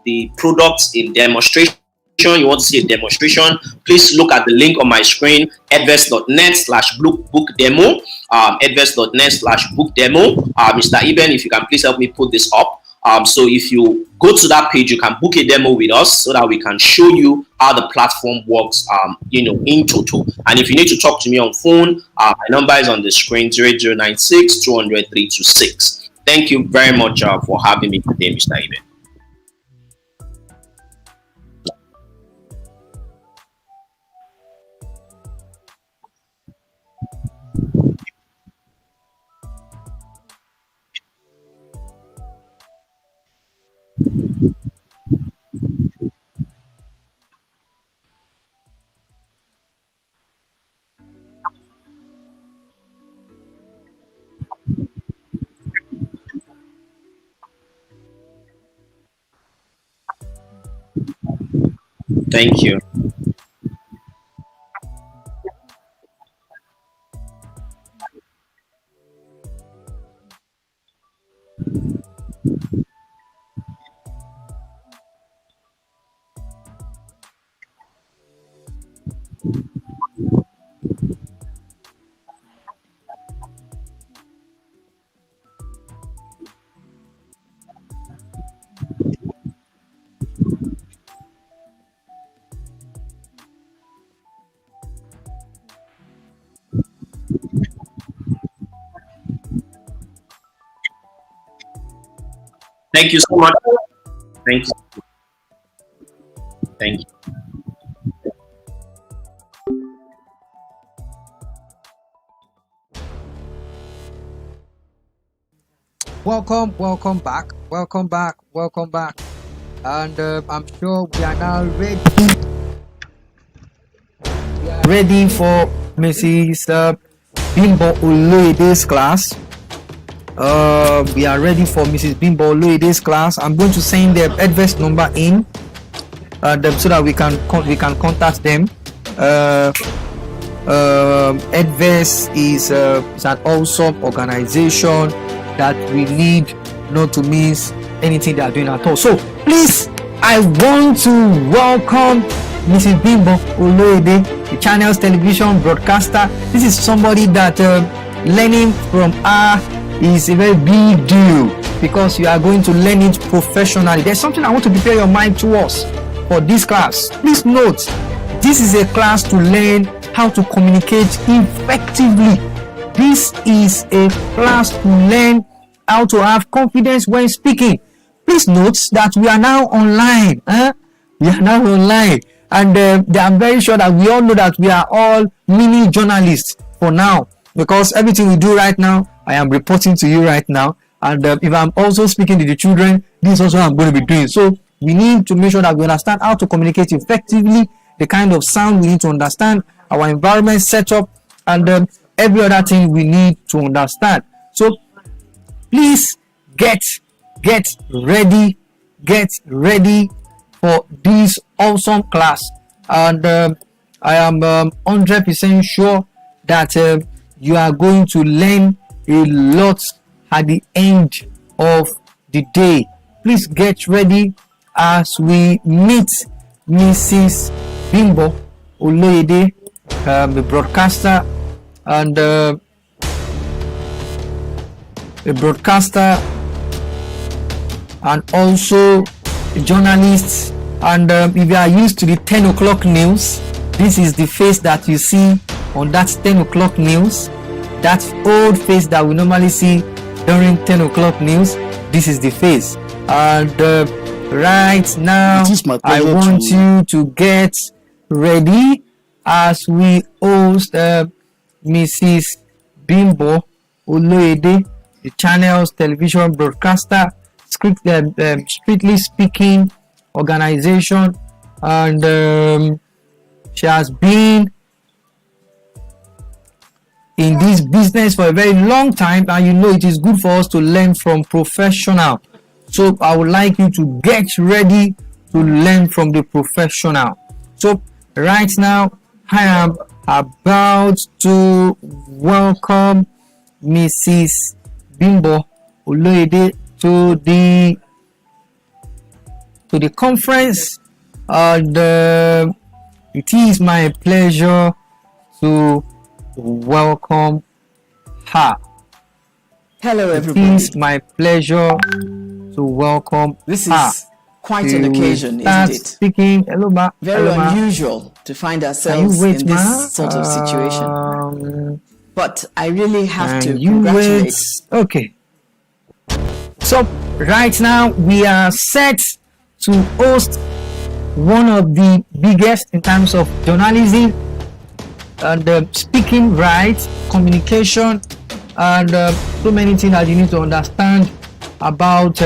the products in demonstration, you want to see a demonstration, please look at the link on my screen, edverse.net/bookdemo, edverse.net/bookdemo. Mr. Eben, if you can please help me put this up. So if you go to that page, you can book a demo with us so that we can show you how the platform works, in total. And if you need to talk to me on phone, my number is on the screen, 0096 200 326. Thank you very much for having me today, Mr. Eben. Thank you. Thank you so much. Thank you. Thank you. Welcome back, and I'm sure we are now ready for Mrs. Bimbo Oloyede's class. We are ready for Mrs. Bimbo Oloyede's class. I'm going to send the adverse number in, so that we can contact them. Adverse is an awesome organization that we need not to miss anything they are doing at all. So please, I want to welcome Mrs. Bimbo Oloyede, the channel's television broadcaster. This is somebody that learning from her is a very big deal, because you are going to learn it professionally. There's something I want to prepare your mind towards for this class. Please note, this is a class to learn how to communicate effectively. This is a class to learn how to have confidence when speaking. Please note that we are now online. We are now online, and I'm very sure that we all know that we are all mini journalists for now, because everything we do right now, I am reporting to you right now. And if I'm also speaking to the children, this is also what I'm going to be doing. So we need to make sure that we understand how to communicate effectively, the kind of sound we need to understand, our environment setup, and every other thing we need to understand. So please get ready for this awesome class, and I am 100% sure that you are going to learn a lot at the end of the day. Please get ready as we meet Mrs. Bimbo Oloyede, the broadcaster, and a broadcaster and also a journalist. And if you are used to the 10 o'clock news, this is the face that you see on that 10 o'clock news, that old face that we normally see during 10 o'clock news. This is the face. And right now I want you to get ready as we host Mrs. Bimbo Oloyede, the channel's television broadcaster, strictly speaking organization, and she has been in this business for a very long time, and you know it is good for us to learn from professional. So I would like you to get ready to learn from the professional. So right now I am about to welcome Mrs. Bimbo Oloyede to the conference, and it is my pleasure to welcome her. Hello everybody. It is my pleasure to welcome This her. is quite an occasion, Start isn't it? speaking. Hello, ma. Very Hello, ma. unusual to find Can you ourselves wait, in ma? this sort of situation. But I really have to Can you congratulate. wait? Okay. So right now we are set to host one of the biggest in terms of journalism and speaking right, communication, and so many things that you need to understand about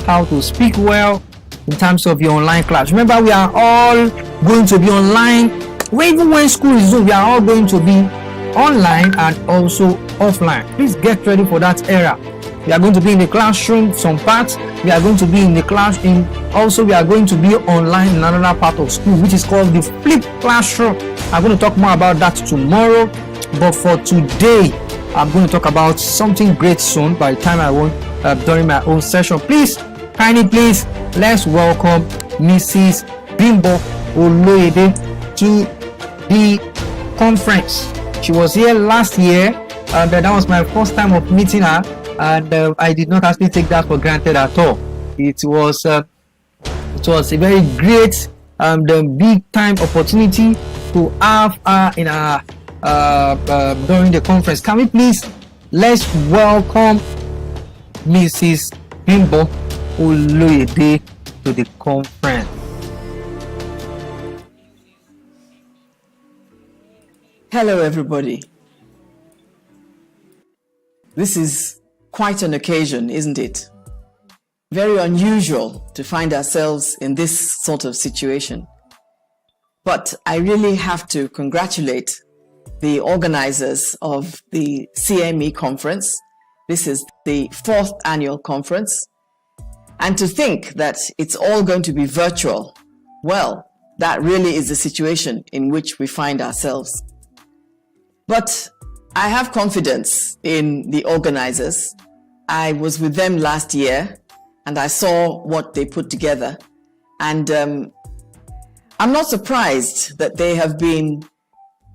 how to speak well in terms of your online class. Remember, we are all going to be online. Even when school is over, we are all going to be online and also offline. Please get ready for that era. We are going to be in the classroom, some parts. We are going to be in the class. Also, we are going to be online in another part of school, which is called the flipped classroom. I'm going to talk more about that tomorrow. But for today, I'm going to talk about something great soon by the time I want during my own session. Please, please, let's welcome Mrs. Bimbo Oloyede to the conference. She was here last year, and that was my first time of meeting her, and I did not actually take that for granted at all. It was a very great and big time opportunity to have her in our during the conference. Can we please let's welcome Mrs. Bimbo Oloyede to the conference. Hello, everybody. This is quite an occasion, isn't it? Very unusual to find ourselves in this sort of situation. But I really have to congratulate the organizers of the CME conference. This is the 4th annual conference. And to think that it's all going to be virtual, well, that really is the situation in which we find ourselves. But I have confidence in the organizers. I was with them last year and I saw what they put together. And I'm not surprised that they have been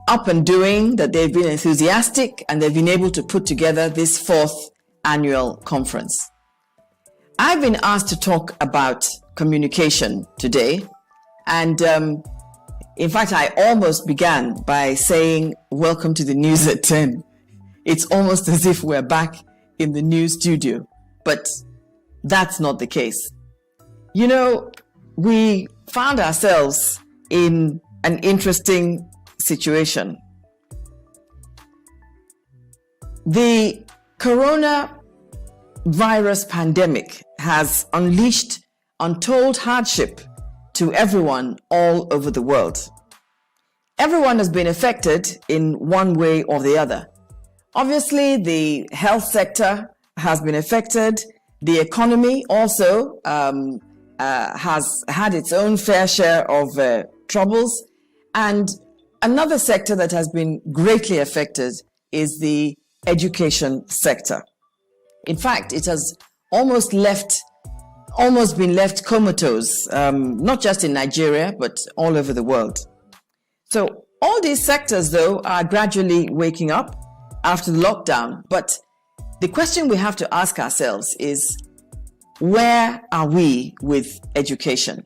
up and doing, that they've been enthusiastic, and they've been able to put together this 4th annual conference. I've been asked to talk about communication today. And in fact, I almost began by saying, welcome to the news at 10. It's almost as if we're back in the news studio, but that's not the case. You know, we found ourselves in an interesting situation. The coronavirus pandemic has unleashed untold hardship to everyone all over the world. Everyone has been affected in one way or the other. Obviously, the health sector has been affected. The economy also has had its own fair share of troubles. And another sector that has been greatly affected is the education sector. In fact, it has almost been left comatose, not just in Nigeria, but all over the world. So all these sectors, though, are gradually waking up after the lockdown. But the question we have to ask ourselves is, where are we with education?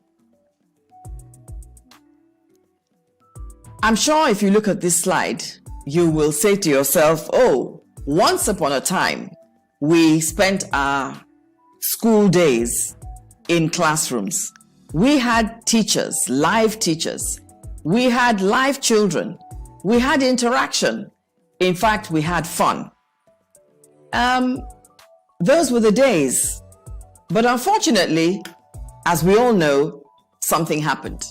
I'm sure if you look at this slide, you will say to yourself, oh, once upon a time, we spent our school days in classrooms. We had teachers, live teachers. We had live children. We had interaction. In fact, we had fun. Those were the days. But unfortunately, as we all know, something happened.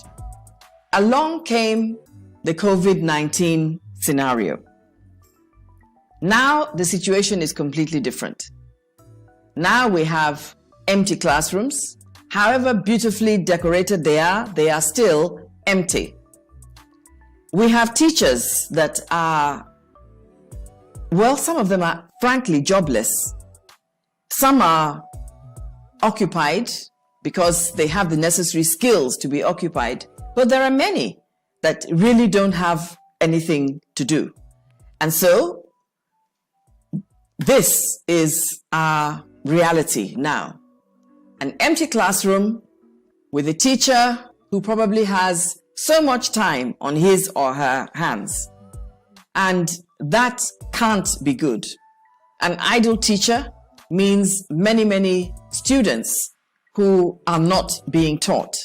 Along came the COVID-19 scenario. Now the situation is completely different. Now we have empty classrooms. However beautifully decorated they are still empty. We have teachers that are, well, some of them are frankly jobless. Some are occupied because they have the necessary skills to be occupied, but there are many that really don't have anything to do. And so this is our reality now. An empty classroom with a teacher who probably has so much time on his or her hands. And that can't be good. An idle teacher means many, many students who are not being taught.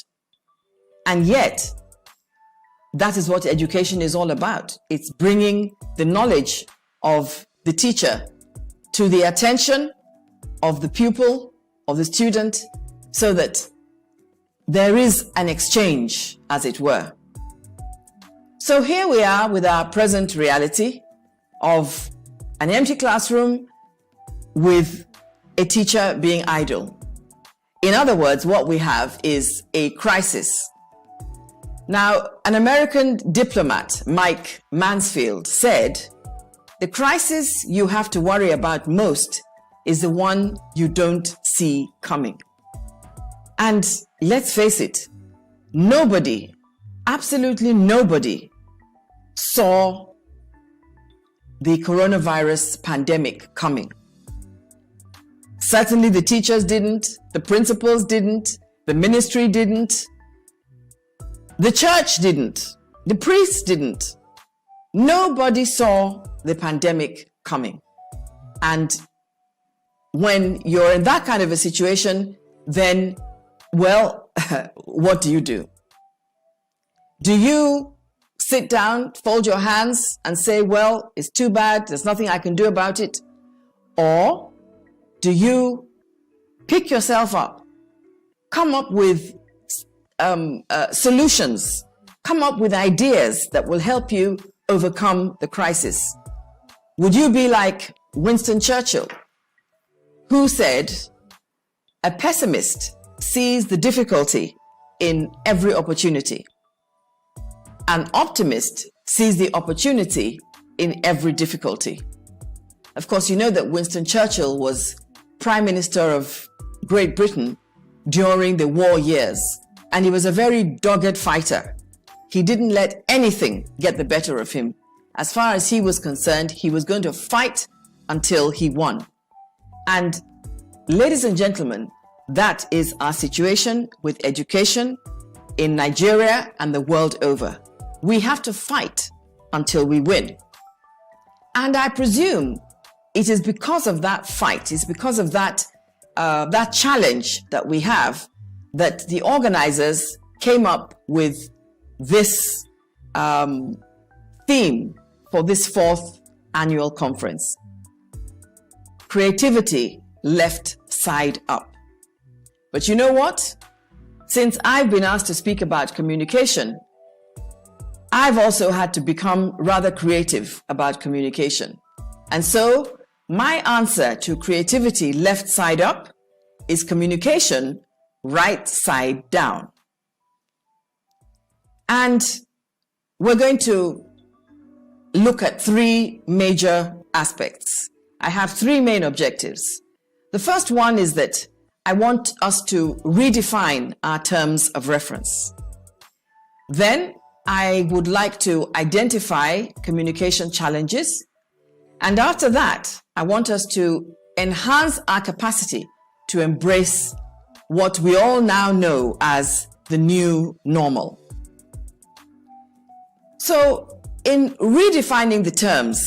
And yet, that is what education is all about. It's bringing the knowledge of the teacher to the attention of the pupil, of the student, so that there is an exchange, as it were. So here we are with our present reality of an empty classroom with a teacher being idle. In other words, what we have is a crisis. Now, an American diplomat, Mike Mansfield, said, "The crisis you have to worry about most is the one you don't see coming." And let's face it, nobody, absolutely nobody, saw the coronavirus pandemic coming. Certainly the teachers didn't, the principals didn't, the ministry didn't, the church didn't, the priests didn't. Nobody saw the pandemic coming. And when you're in that kind of a situation, then, well, what do? Do you sit down, fold your hands and say, well, it's too bad, there's nothing I can do about it? Or do you pick yourself up, come up with solutions, come up with ideas that will help you overcome the crisis? Would you be like Winston Churchill, who said, "A pessimist sees the difficulty in every opportunity. An optimist sees the opportunity in every difficulty." Of course, you know that Winston Churchill was Prime Minister of Great Britain during the war years, and he was a very dogged fighter. He didn't let anything get the better of him. As far as he was concerned, he was going to fight until he won. And ladies and gentlemen, that is our situation with education in Nigeria and the world over. We have to fight until we win. And I presume it is because of that fight, it's because of that challenge that we have, that the organizers came up with this theme for this 4th annual conference: creativity left side up. But you know what? Since I've been asked to speak about communication, I've also had to become rather creative about communication. And so my answer to creativity left side up is communication right side down. And we're going to look at 3 major aspects. I have 3 main objectives. The first one is that I want us to redefine our terms of reference. Then I would like to identify communication challenges. And after that, I want us to enhance our capacity to embrace what we all now know as the new normal. So in redefining the terms,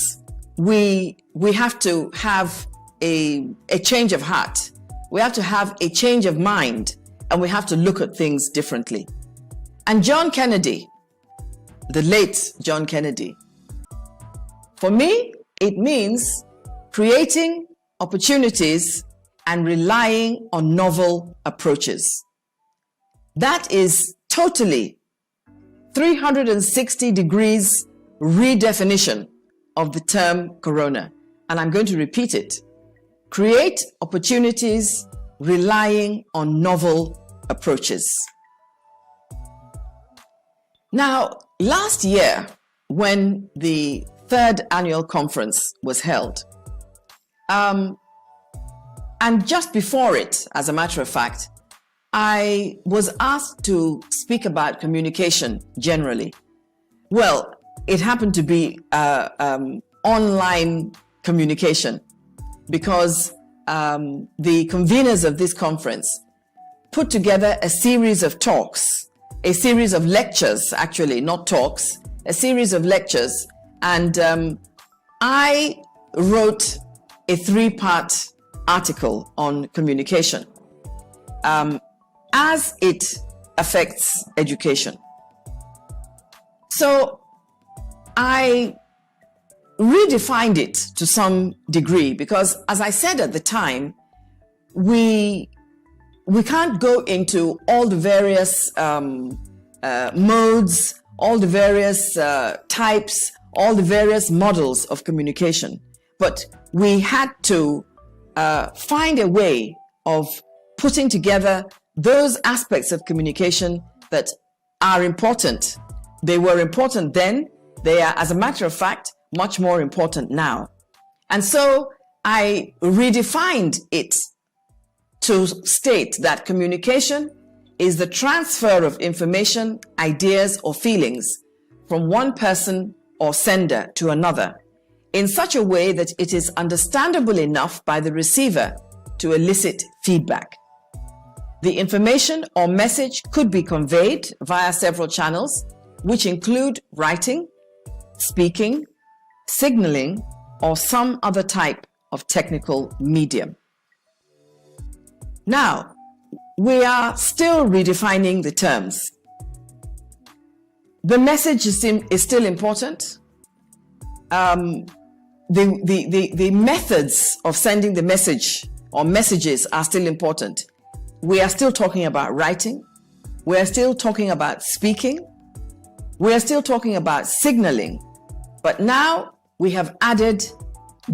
we have to have a change of heart. We have to have a change of mind, and we have to look at things differently. And John Kennedy, the late John Kennedy, for me, it means creating opportunities and relying on novel approaches. That is totally 360 degrees redefinition of the term corona. And I'm going to repeat it. Create opportunities relying on novel approaches. Now, last year, when the 3rd annual conference was held, and just before it, as a matter of fact, I was asked to speak about communication generally. Well, it happened to be online communication, because the conveners of this conference put together a series of talks, a series of lectures, actually, not talks, a series of lectures. And I wrote a 3-part article on communication as it affects education. So I redefined it to some degree, because as I said at the time, we can't go into all the various modes, all the various types, all the various models of communication, but we had to find a way of putting together those aspects of communication that are important. They were important then. They are, as a matter of fact, much more important now. And so I redefined it to state that communication is the transfer of information, ideas, or feelings from one person or sender to another in such a way that it is understandable enough by the receiver to elicit feedback. The information or message could be conveyed via several channels, which include writing, speaking, signaling, or some other type of technical medium. Now, we are still redefining the terms. The message is still important. The methods of sending the message or messages are still important. We are still talking about writing. We are still talking about speaking. We are still talking about signaling. But now we have added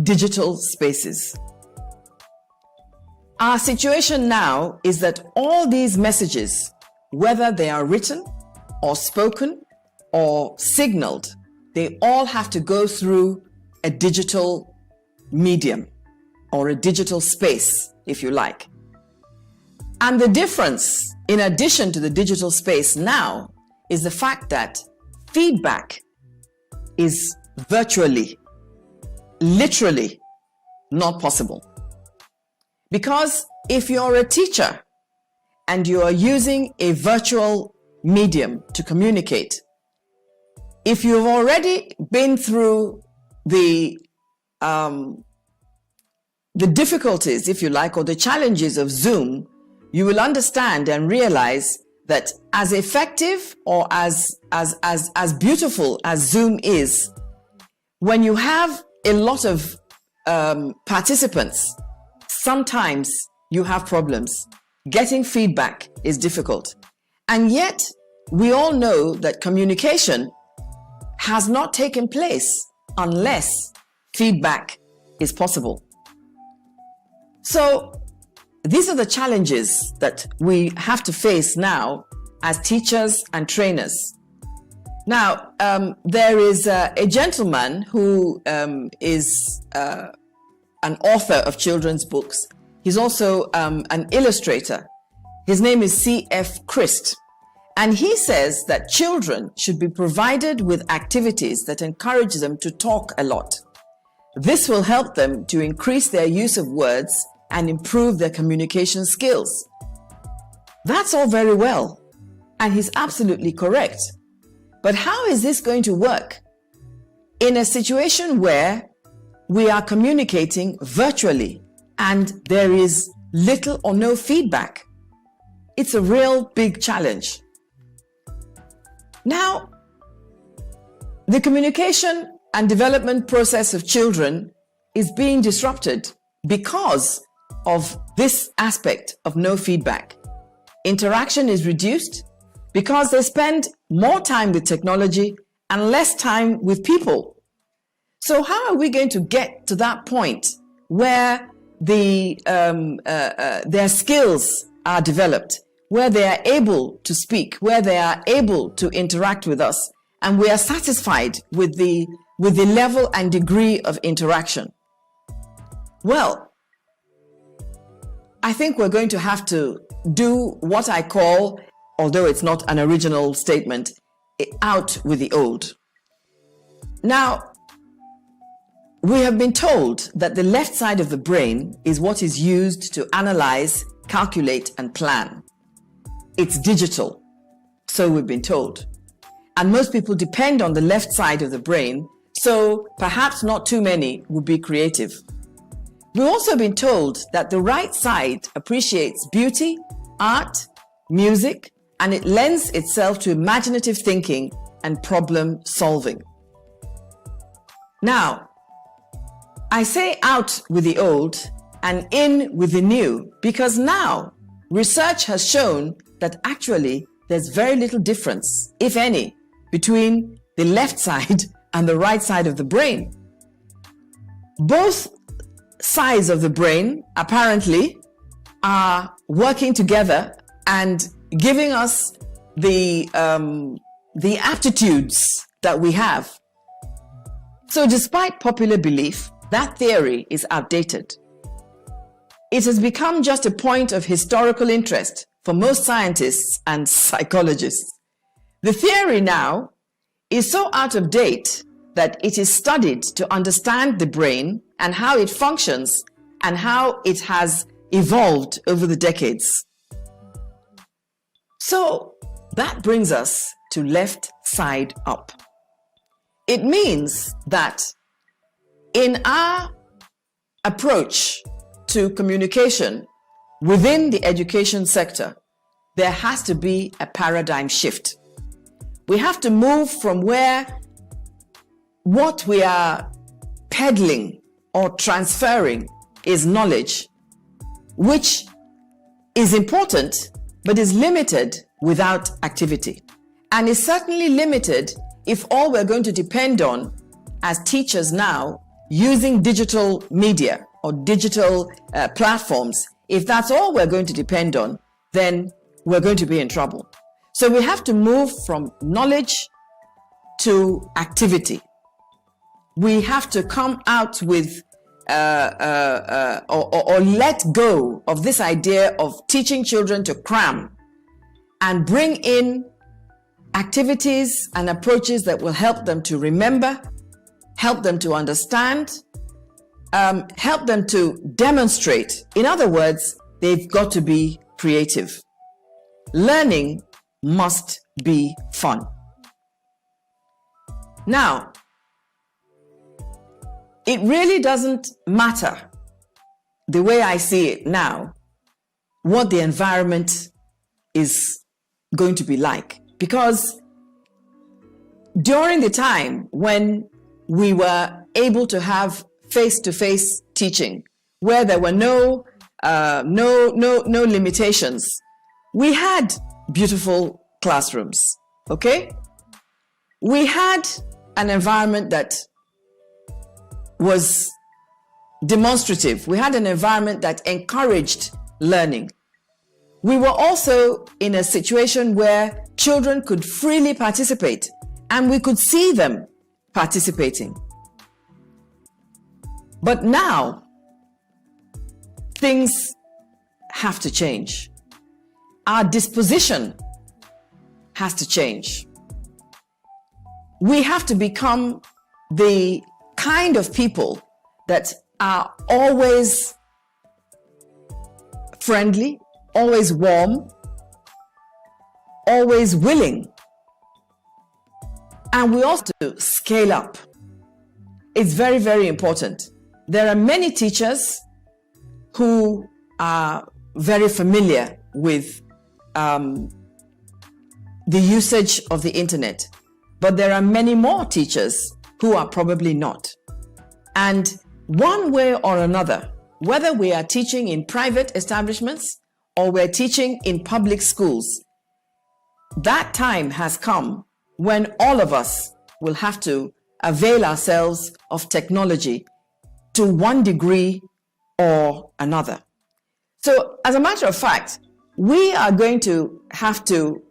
digital spaces. Our situation now is that all these messages, whether they are written or spoken or signaled, they all have to go through a digital medium or a digital space, if you like. And the difference, in addition to the digital space now, is the fact that feedback is virtually, literally not possible. Because if you're a teacher and you are using a virtual medium to communicate, if you've already been through the difficulties, if you like, or the challenges of Zoom, you will understand and realize that as effective or as beautiful as Zoom is, when you have a lot of participants, sometimes you have problems. Getting feedback is difficult. And yet, we all know that communication has not taken place unless feedback is possible. So, these are the challenges that we have to face now as teachers and trainers. Now, there is a gentleman who is an author of children's books. He's also an illustrator. His name is C.F. Christ. And he says that children should be provided with activities that encourage them to talk a lot. This will help them to increase their use of words and improve their communication skills. That's all very well, and he's absolutely correct. But how is this going to work in a situation where we are communicating virtually and there is little or no feedback? It's a real big challenge. Now, the communication and development process of children is being disrupted because of this aspect of no feedback. Interaction is reduced because they spend more time with technology and less time with people. So how are we going to get to that point where their skills are developed, where they are able to speak, where they are able to interact with us, and we are satisfied with the level and degree of interaction? Well, I think we're going to have to do what I call, although it's not an original statement, out with the old. Now, we have been told that the left side of the brain is what is used to analyze, calculate, and plan. It's digital, so we've been told. And most people depend on the left side of the brain, so perhaps not too many would be creative. We've also been told that the right side appreciates beauty, art, music, and it lends itself to imaginative thinking and problem solving. Now, I say out with the old and in with the new because now research has shown that actually there's very little difference, if any, between the left side and the right side of the brain. Both sides of the brain apparently are working together and giving us the aptitudes that we have. So despite popular belief, that theory is outdated. It has become just a point of historical interest for most scientists and psychologists. The theory now is so out of date that it is studied to understand the brain and how it functions and how it has evolved over the decades. So that brings us to left side up. It means that in our approach to communication within the education sector, there has to be a paradigm shift. We have to move from where what we are peddling or transferring is knowledge, which is important, but is limited without activity. And is certainly limited if all we're going to depend on as teachers now using digital media or digital platforms. If that's all we're going to depend on, then we're going to be in trouble. So we have to move from knowledge to activity. We have to come out with or let go of this idea of teaching children to cram and bring in activities and approaches that will help them to remember, help them to understand, help them to demonstrate. In other words, they've got to be creative. Learning must be fun. Now, it really doesn't matter, the way I see it now, what the environment is going to be like. Because during the time when we were able to have face-to-face teaching, where there were no limitations, we had beautiful classrooms, okay? We had an environment that was demonstrative. We had an environment that encouraged learning. We were also in a situation where children could freely participate and we could see them participating. But now, things have to change. Our disposition has to change. We have to become the kind of people that are always friendly, always warm, always willing. And we also have to scale up. It's very, very important. There are many teachers who are very familiar with the usage of the internet, but there are many more teachers who are probably not. And one way or another, whether we are teaching in private establishments or we're teaching in public schools, that time has come when all of us will have to avail ourselves of technology to one degree or another. So, as a matter of fact, we are going to have to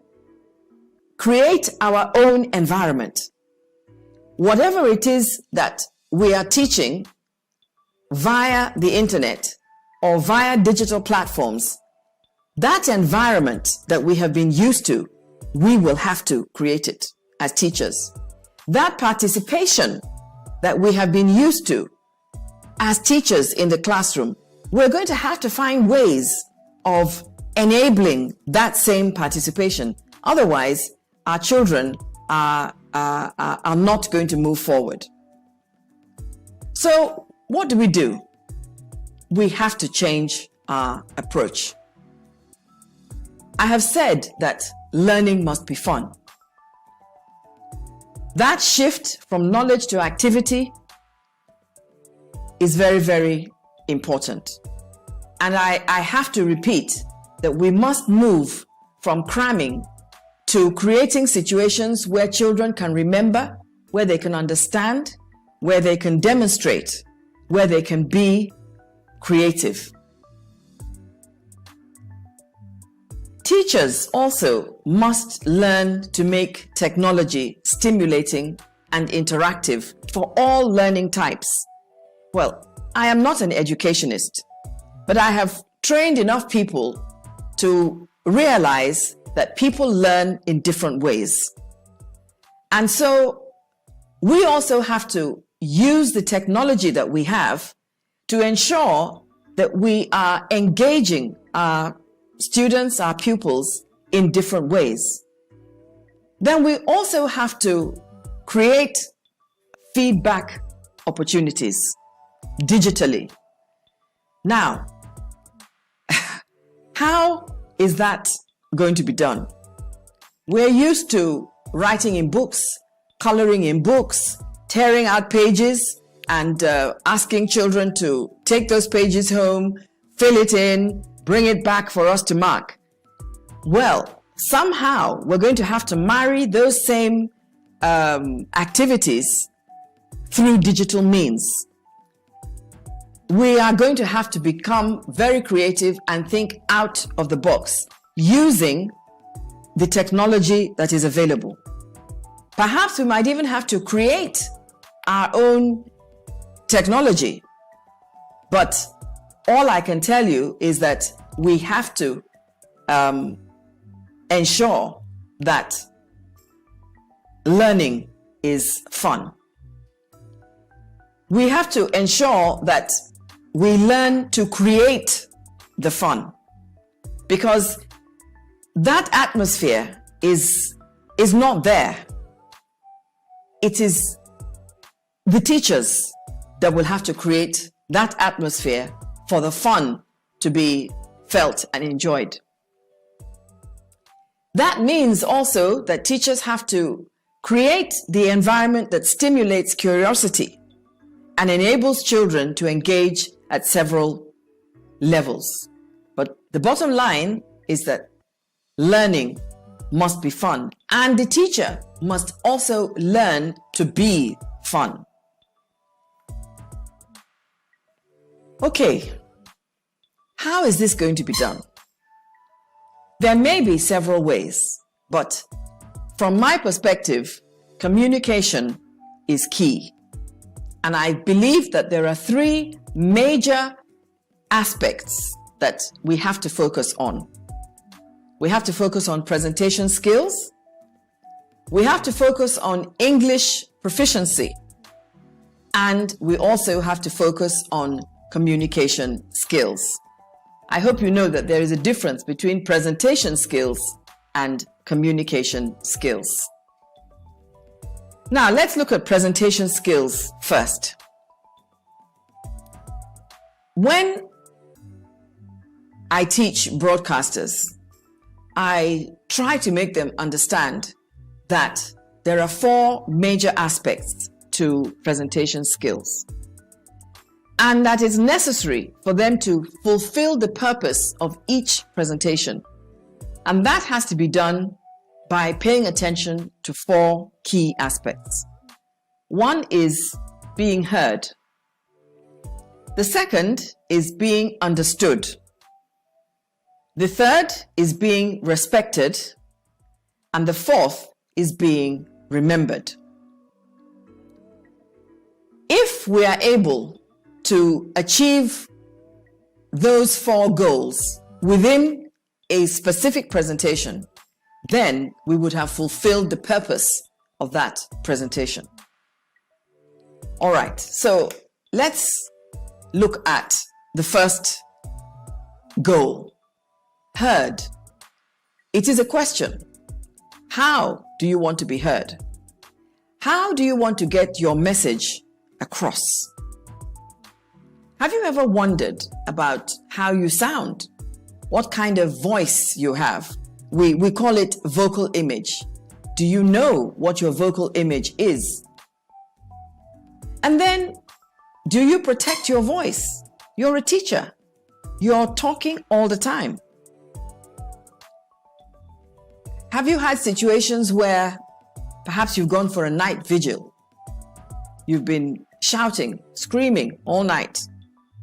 create our own environment. Whatever it is that we are teaching via the internet or via digital platforms, that environment that we have been used to, we will have to create it as teachers. That participation that we have been used to as teachers in the classroom, we're going to have to find ways of enabling that same participation. Otherwise, our children are not going to move forward. So what do? We have to change our approach. I have said that learning must be fun. That shift from knowledge to activity is very, very important. And I have to repeat that we must move from cramming to creating situations where children can remember, where they can understand, where they can demonstrate, where they can be creative. Teachers also must learn to make technology stimulating and interactive for all learning types. Well, I am not an educationist, but I have trained enough people to realize that people learn in different ways. And so we also have to use the technology that we have to ensure that we are engaging our students, our pupils, in different ways. Then we also have to create feedback opportunities digitally. Now, how is that going to be done? We're used to writing in books, coloring in books, tearing out pages, and asking children to take those pages home, fill it in, bring it back for us to mark. Well, somehow we're going to have to marry those same activities through digital means. We are going to have to become very creative and think out of the box using the technology that is available. Perhaps we might even have to create our own technology. But all I can tell you is that we have to ensure that learning is fun. We have to ensure that we learn to create the fun, because that atmosphere is not there. It is the teachers that will have to create that atmosphere for the fun to be felt and enjoyed. That means also that teachers have to create the environment that stimulates curiosity and enables children to engage at several levels. But the bottom line is that learning must be fun, and the teacher must also learn to be fun. Okay, how is this going to be done? There may be several ways, but from my perspective, communication is key. And I believe that there are three major aspects that we have to focus on. We have to focus on presentation skills. We have to focus on English proficiency. And we also have to focus on communication skills. I hope you know that there is a difference between presentation skills and communication skills. Now, let's look at presentation skills first. When I teach broadcasters, I try to make them understand that there are four major aspects to presentation skills, and that it's necessary for them to fulfill the purpose of each presentation. And that has to be done by paying attention to four key aspects. One is being heard. The second is being understood. The third is being respected. And the fourth is being remembered. If we are able to achieve those four goals within a specific presentation, then we would have fulfilled the purpose of that presentation. All right, so let's look at the first goal, heard. It is a question. How do you want to be heard? How do you want to get your message across? Have you ever wondered about how you sound? What kind of voice you have? We call it vocal image. Do you know what your vocal image is? And then, do you protect your voice? You're a teacher. You're talking all the time. Have you had situations where perhaps you've gone for a night vigil? You've been shouting, screaming all night,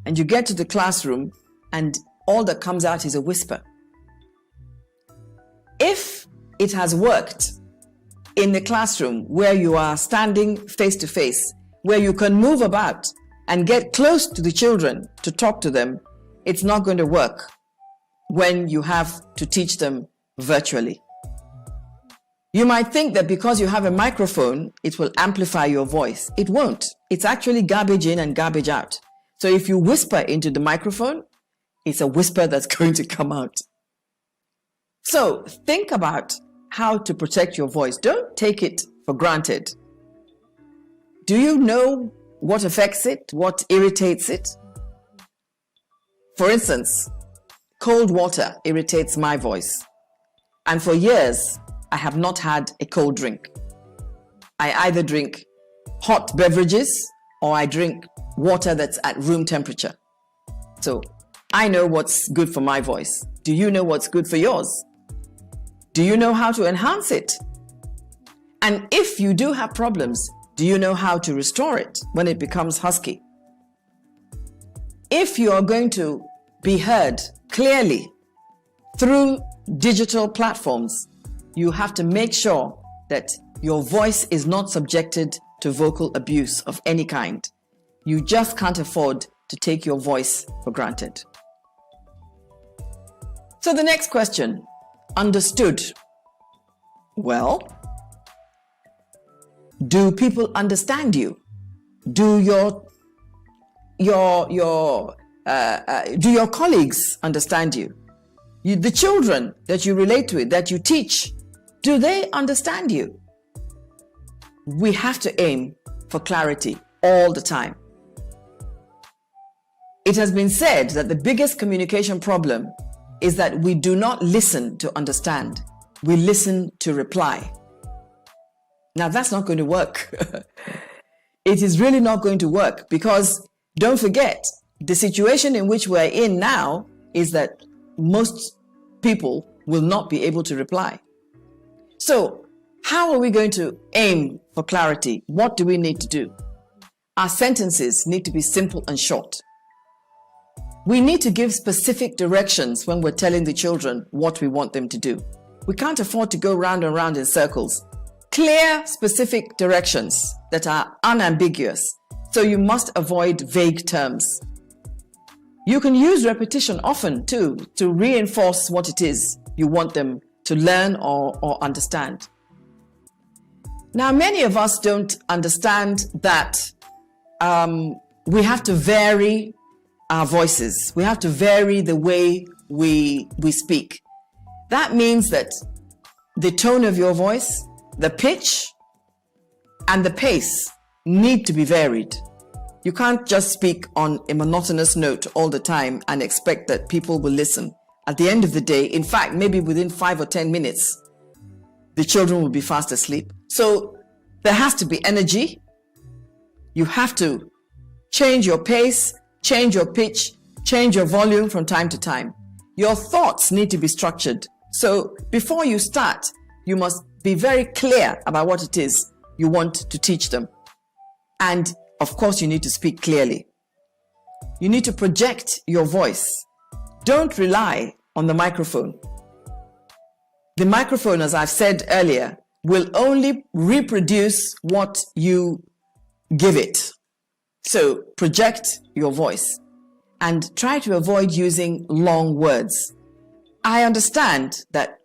and you get to the classroom and all that comes out is a whisper. If it has worked in the classroom where you are standing face to face, where you can move about and get close to the children to talk to them, it's not going to work when you have to teach them virtually. You might think that because you have a microphone, it will amplify your voice. It won't. It's actually garbage in and garbage out. So if you whisper into the microphone, it's a whisper that's going to come out. So think about how to protect your voice. Don't take it for granted. Do you know what affects it? What irritates it? For instance, cold water irritates my voice. And for years, I have not had a cold drink. I either drink hot beverages or I drink water that's at room temperature. So I know what's good for my voice. Do you know what's good for yours? Do you know how to enhance it? And if you do have problems, do you know how to restore it when it becomes husky? If you are going to be heard clearly through digital platforms, you have to make sure that your voice is not subjected to vocal abuse of any kind. You just can't afford to take your voice for granted. So the next question, understood. Well, do people understand you? Do your colleagues understand you? The children that you relate with, that you teach, do they understand you? We have to aim for clarity all the time. It has been said that the biggest communication problem is that we do not listen to understand. We listen to reply. Now that's not going to work. It is really not going to work because don't forget, the situation in which we're in now is that most people will not be able to reply. So how are we going to aim for clarity? What do we need to do? Our sentences need to be simple and short. We need to give specific directions when we're telling the children what we want them to do. We can't afford to go round and round in circles. Clear, specific directions that are unambiguous. So you must avoid vague terms. You can use repetition often too to reinforce what it is you want them to learn or understand. Now, many of us don't understand that we have to vary our voices. We have to vary the way we speak. That means that the tone of your voice, the pitch, and the pace need to be varied. You can't just speak on a monotonous note all the time and expect that people will listen. At the end of the day, in fact, maybe within 5 or 10 minutes, the children will be fast asleep. So there has to be energy. You have to change your pace, change your pitch, change your volume from time to time. Your thoughts need to be structured. So before you start, you must be very clear about what it is you want to teach them. And of course, you need to speak clearly. You need to project your voice. Don't rely on the microphone. The microphone, as I've said earlier, will only reproduce what you give it. So project your voice and try to avoid using long words. I understand that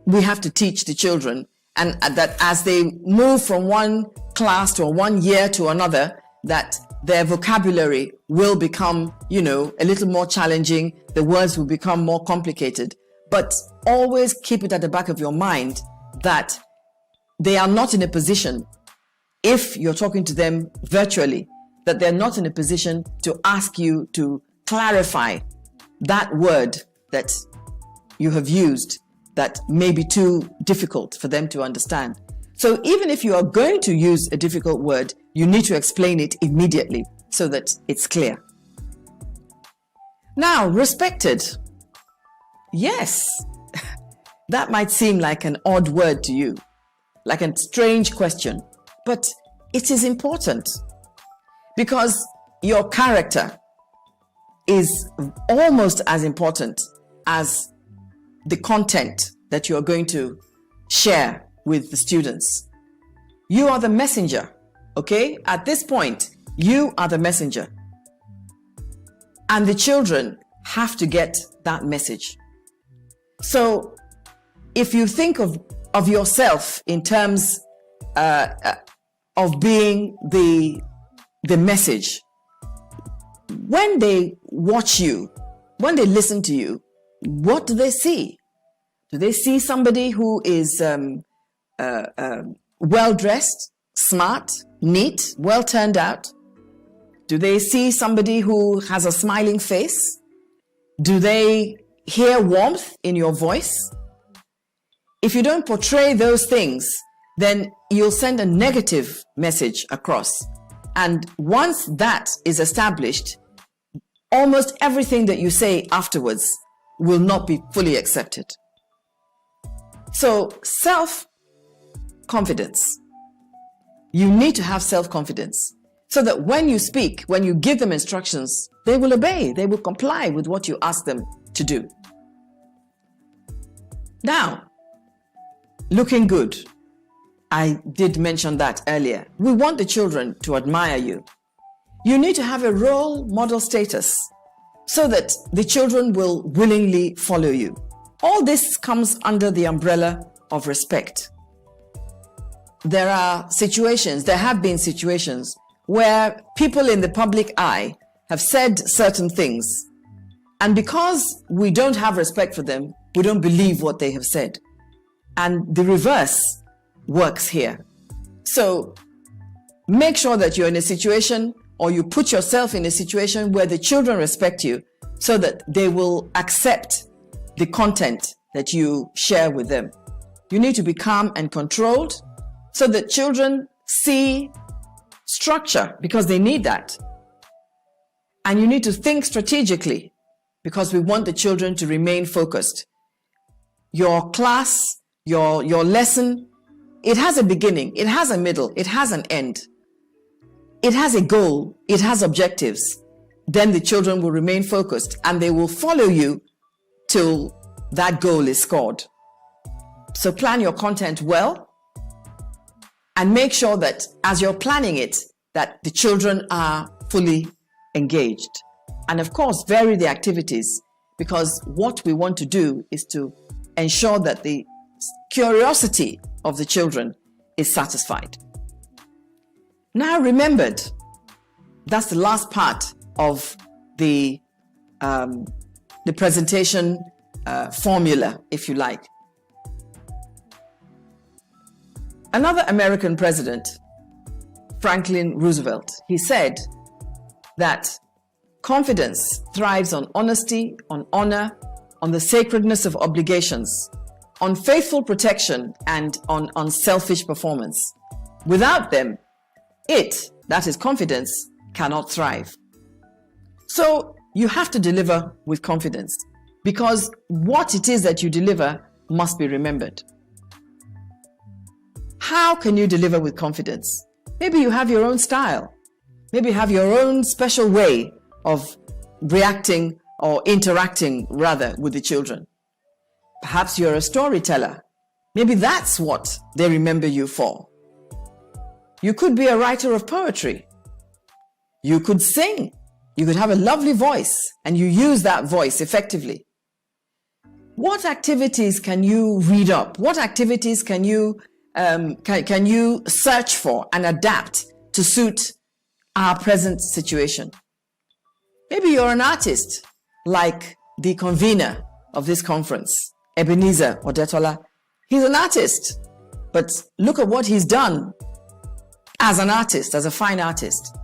we have to teach the children and that as they move from one class or 1 year to another, that their vocabulary will become, a little more challenging. The words will become more complicated. But always keep it at the back of your mind that they are not in a position, if you're talking to them virtually, that they're not in a position to ask you to clarify that word that you have used that may be too difficult for them to understand. So even if you are going to use a difficult word, you need to explain it immediately so that it's clear. Now, respected. Yes, that might seem like an odd word to you, like a strange question, but it is important because your character, is almost as important as the content that you are going to share with the students. You are the messenger, okay? At this point, you are the messenger. And the children have to get that message. So if you think of yourself in terms of being the message, when they watch you, when they listen to you, what do they see? Do they see somebody who is well-dressed, smart, neat, well turned out? Do they see somebody who has a smiling face? Do they hear warmth in your voice? If you don't portray those things, then you'll send a negative message across. And once that is established, almost everything that you say afterwards will not be fully accepted. So self-confidence. You need to have self-confidence so that when you speak, when you give them instructions, they will obey, they will comply with what you ask them to do. Now, looking good. I did mention that earlier. We want the children to admire you. You need to have a role model status so that the children will willingly follow you. All this comes under the umbrella of respect. There are situations, there have been situations where people in the public eye have said certain things, and because we don't have respect for them, we don't believe what they have said. And the reverse works here. So make sure that you're in a situation, or you put yourself in a situation where the children respect you so that they will accept the content that you share with them. You need to be calm and controlled so that children see structure, because they need that. And you need to think strategically, because we want the children to remain focused. Your class, your lesson, it has a beginning, it has a middle, it has an end. It has a goal, it has objectives. Then the children will remain focused and they will follow you till that goal is scored. So plan your content well and make sure that as you're planning it, that the children are fully engaged. And of course, vary the activities, because what we want to do is to ensure that the curiosity of the children is satisfied. Now remembered, that's the last part of the presentation formula, if you like. Another American president, Franklin Roosevelt, he said that confidence thrives on honesty, on honor, on the sacredness of obligations, on faithful protection, and on unselfish performance. Without them, that is confidence, cannot thrive. So you have to deliver with confidence, because what it is that you deliver must be remembered. How can you deliver with confidence? Maybe you have your own style. Maybe you have your own special way of reacting or interacting, rather, with the children. Perhaps you're a storyteller. Maybe that's what they remember you for. You could be a writer of poetry. You could sing. You could have a lovely voice and you use that voice effectively. What activities can you read up? What activities can you search for and adapt to suit our present situation? Maybe you're an artist, like the convener of this conference, Ebenezer ODETOLA. He's an artist, but look at what he's done as an artist, as a fine artist.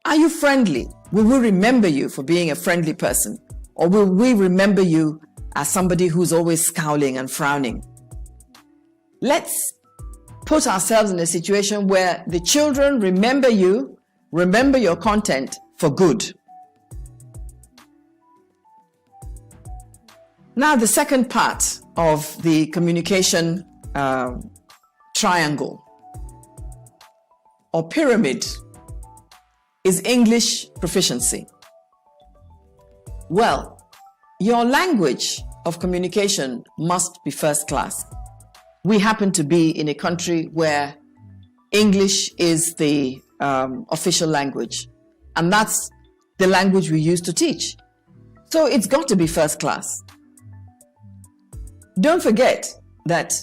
Are you friendly? Will we remember you for being a friendly person? Or will we remember you as somebody who's always scowling and frowning? Let's put ourselves in a situation where the children remember you, remember your content for good. Now, the second part of the communication triangle or pyramid is English proficiency. Well, your language of communication must be first class. We happen to be in a country where English is the official language, and that's the language we use to teach. So it's got to be first class. Don't forget that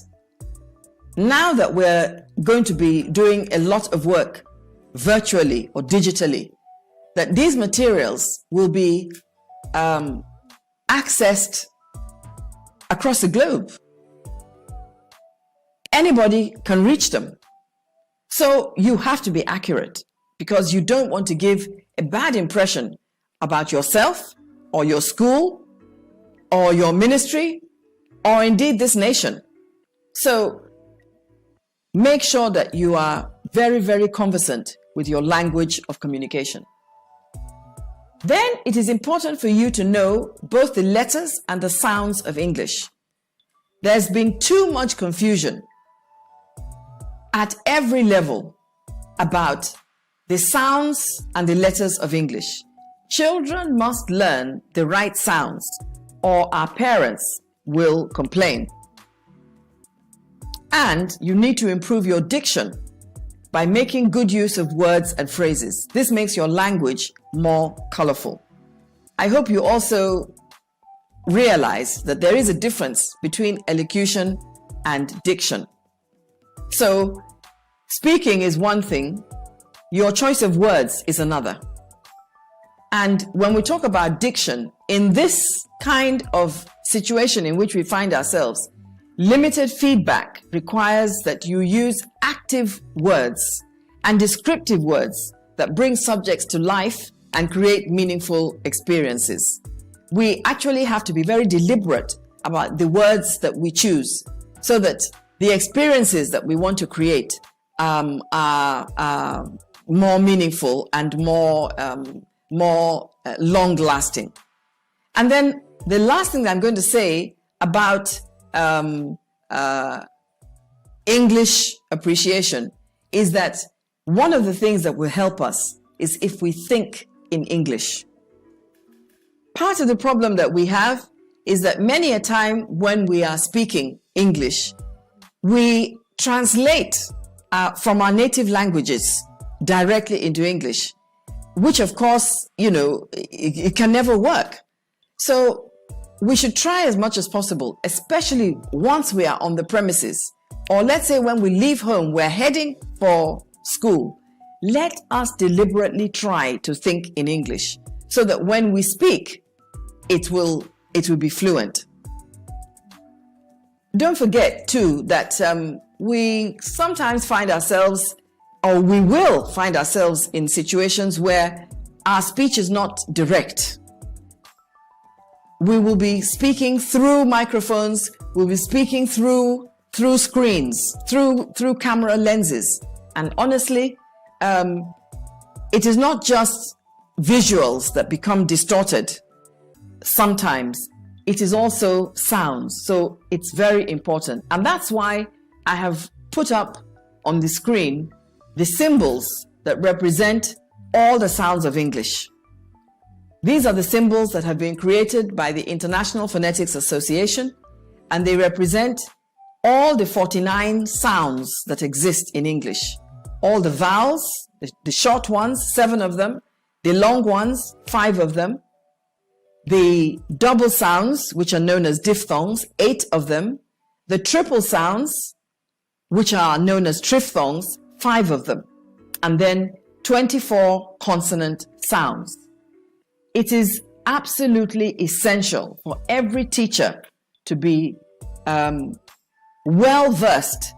now that we're going to be doing a lot of work virtually or digitally, that these materials will be accessed across the globe. Anybody can reach them. So you have to be accurate, because you don't want to give a bad impression about yourself or your school or your ministry or indeed this nation. So make sure that you are very, very conversant with your language of communication. Then it is important for you to know both the letters and the sounds of English. There's been too much confusion at every level about the sounds and the letters of English. Children must learn the right sounds, or our parents will complain. And you need to improve your diction by making good use of words and phrases. This makes your language more colorful. I hope you also realize that there is a difference between elocution and diction. So, speaking is one thing, your choice of words is another. And when we talk about diction, in this kind of situation in which we find ourselves, limited feedback requires that you use active words and descriptive words that bring subjects to life and create meaningful experiences. We actually have to be very deliberate about the words that we choose so that the experiences that we want to create are more meaningful and more long-lasting. And then the last thing that I'm going to say about English appreciation is that one of the things that will help us is if we think in English. Part of the problem that we have is that many a time when we are speaking English, we translate from our native languages directly into English, which of course, it can never work. So we should try as much as possible, especially once we are on the premises, or let's say when we leave home, we're heading for school. Let us deliberately try to think in English so that when we speak, it will be fluent. Don't forget too that we sometimes find ourselves, or we will find ourselves in situations where our speech is not direct. We will be speaking through microphones, we'll be speaking through screens, through camera lenses. And honestly, it is not just visuals that become distorted. Sometimes it is also sounds. So it's very important. And that's why I have put up on the screen the symbols that represent all the sounds of English. These are the symbols that have been created by the International Phonetics Association, and they represent all the 49 sounds that exist in English. All the vowels, the short ones, 7 of them, the long ones, 5 of them, the double sounds, which are known as diphthongs, 8 of them, the triple sounds, which are known as triphthongs, 5 of them, and then 24 consonant sounds. It is absolutely essential for every teacher to be well versed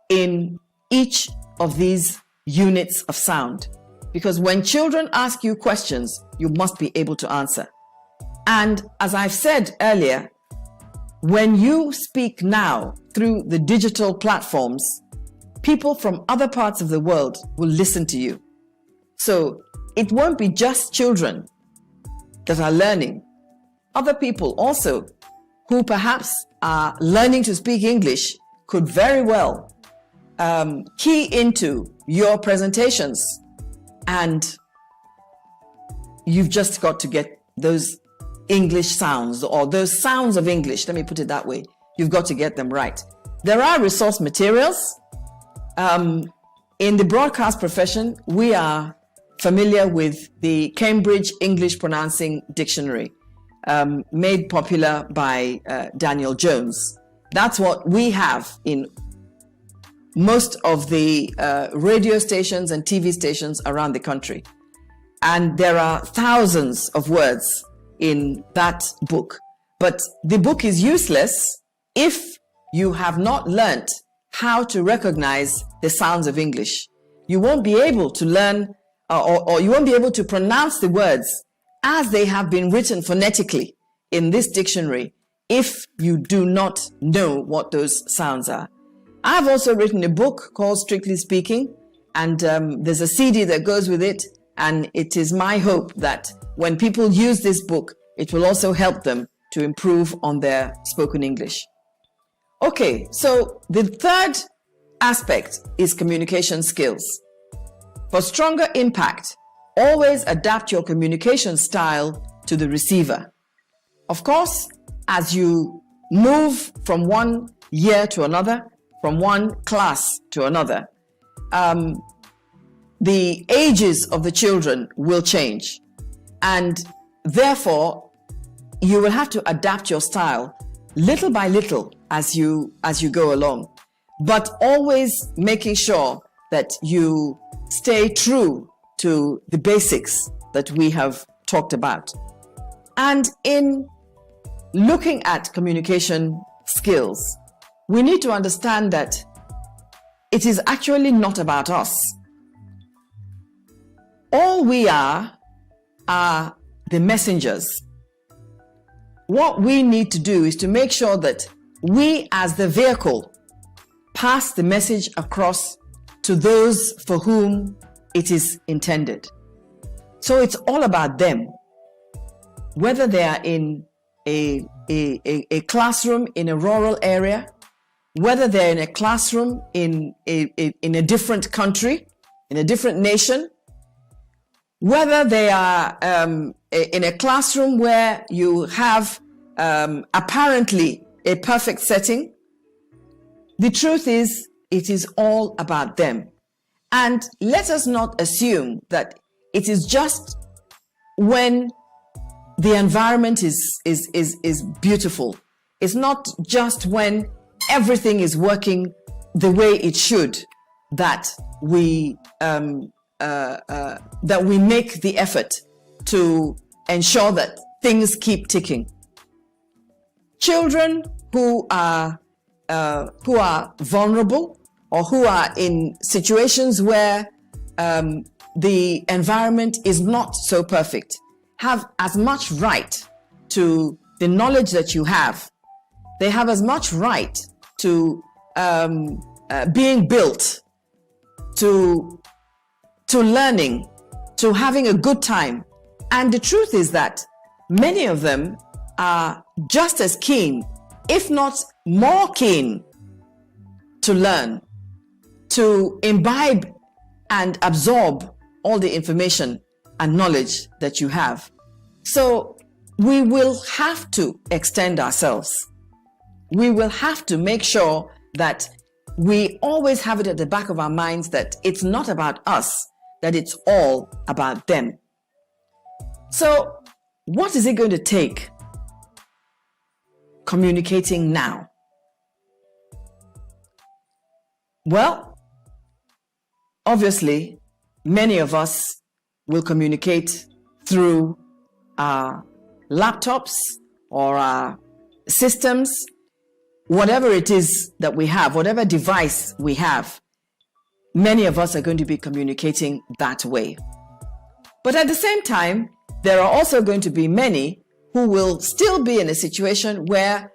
in each of these units of sound, because when children ask you questions, you must be able to answer. And as I've said earlier, when you speak now through the digital platforms, people from other parts of the world will listen to you. So it won't be just children that are learning. Other people also who perhaps are learning to speak English could very well key into your presentations, and you've just got to get those English sounds, or those sounds of English. Let me put it that way. You've got to get them right. There are resource materials. In the broadcast profession, we are familiar with the Cambridge English Pronouncing Dictionary, made popular by Daniel Jones. That's what we have in most of the radio stations and TV stations around the country. And there are thousands of words in that book. But the book is useless if you have not learnt how to recognize the sounds of English. You won't be able to learn or you won't be able to pronounce the words as they have been written phonetically in this dictionary if you do not know what those sounds are. I've also written a book called Strictly Speaking, and there's a CD that goes with it, and it is my hope that when people use this book, it will also help them to improve on their spoken English. Okay, so the third aspect is communication skills. For stronger impact, always adapt your communication style to the receiver. Of course, as you move from one year to another, from one class to another, the ages of the children will change. And therefore, you will have to adapt your style little by little as you go along, but always making sure that you stay true to the basics that we have talked about. And in looking at communication skills, we need to understand that it is actually not about us. All we are the messengers. What we need to do is to make sure that we, as the vehicle, pass the message across to those for whom it is intended. So it's all about them. Whether they are in a classroom in a rural area, whether they're in a classroom in a different country, in a different nation, whether they are in a classroom where you have apparently a perfect setting, the truth is, it is all about them. And let us not assume that it is just when the environment is beautiful. It's not just when everything is working the way it should that we make the effort to ensure that things keep ticking. Children who are vulnerable or who are in situations where the environment is not so perfect have as much right to the knowledge that you have. They have as much right to being built, to learning, to having a good time. And the truth is that many of them are just as keen, if not more keen, to learn, to imbibe and absorb all the information and knowledge that you have. So we will have to extend ourselves. We will have to make sure that we always have it at the back of our minds that it's not about us, that it's all about them. So what is it going to take communicating now? Well, obviously, many of us will communicate through our laptops or our systems, whatever it is that we have, whatever device we have. Many of us are going to be communicating that way. But at the same time, there are also going to be many who will still be in a situation where,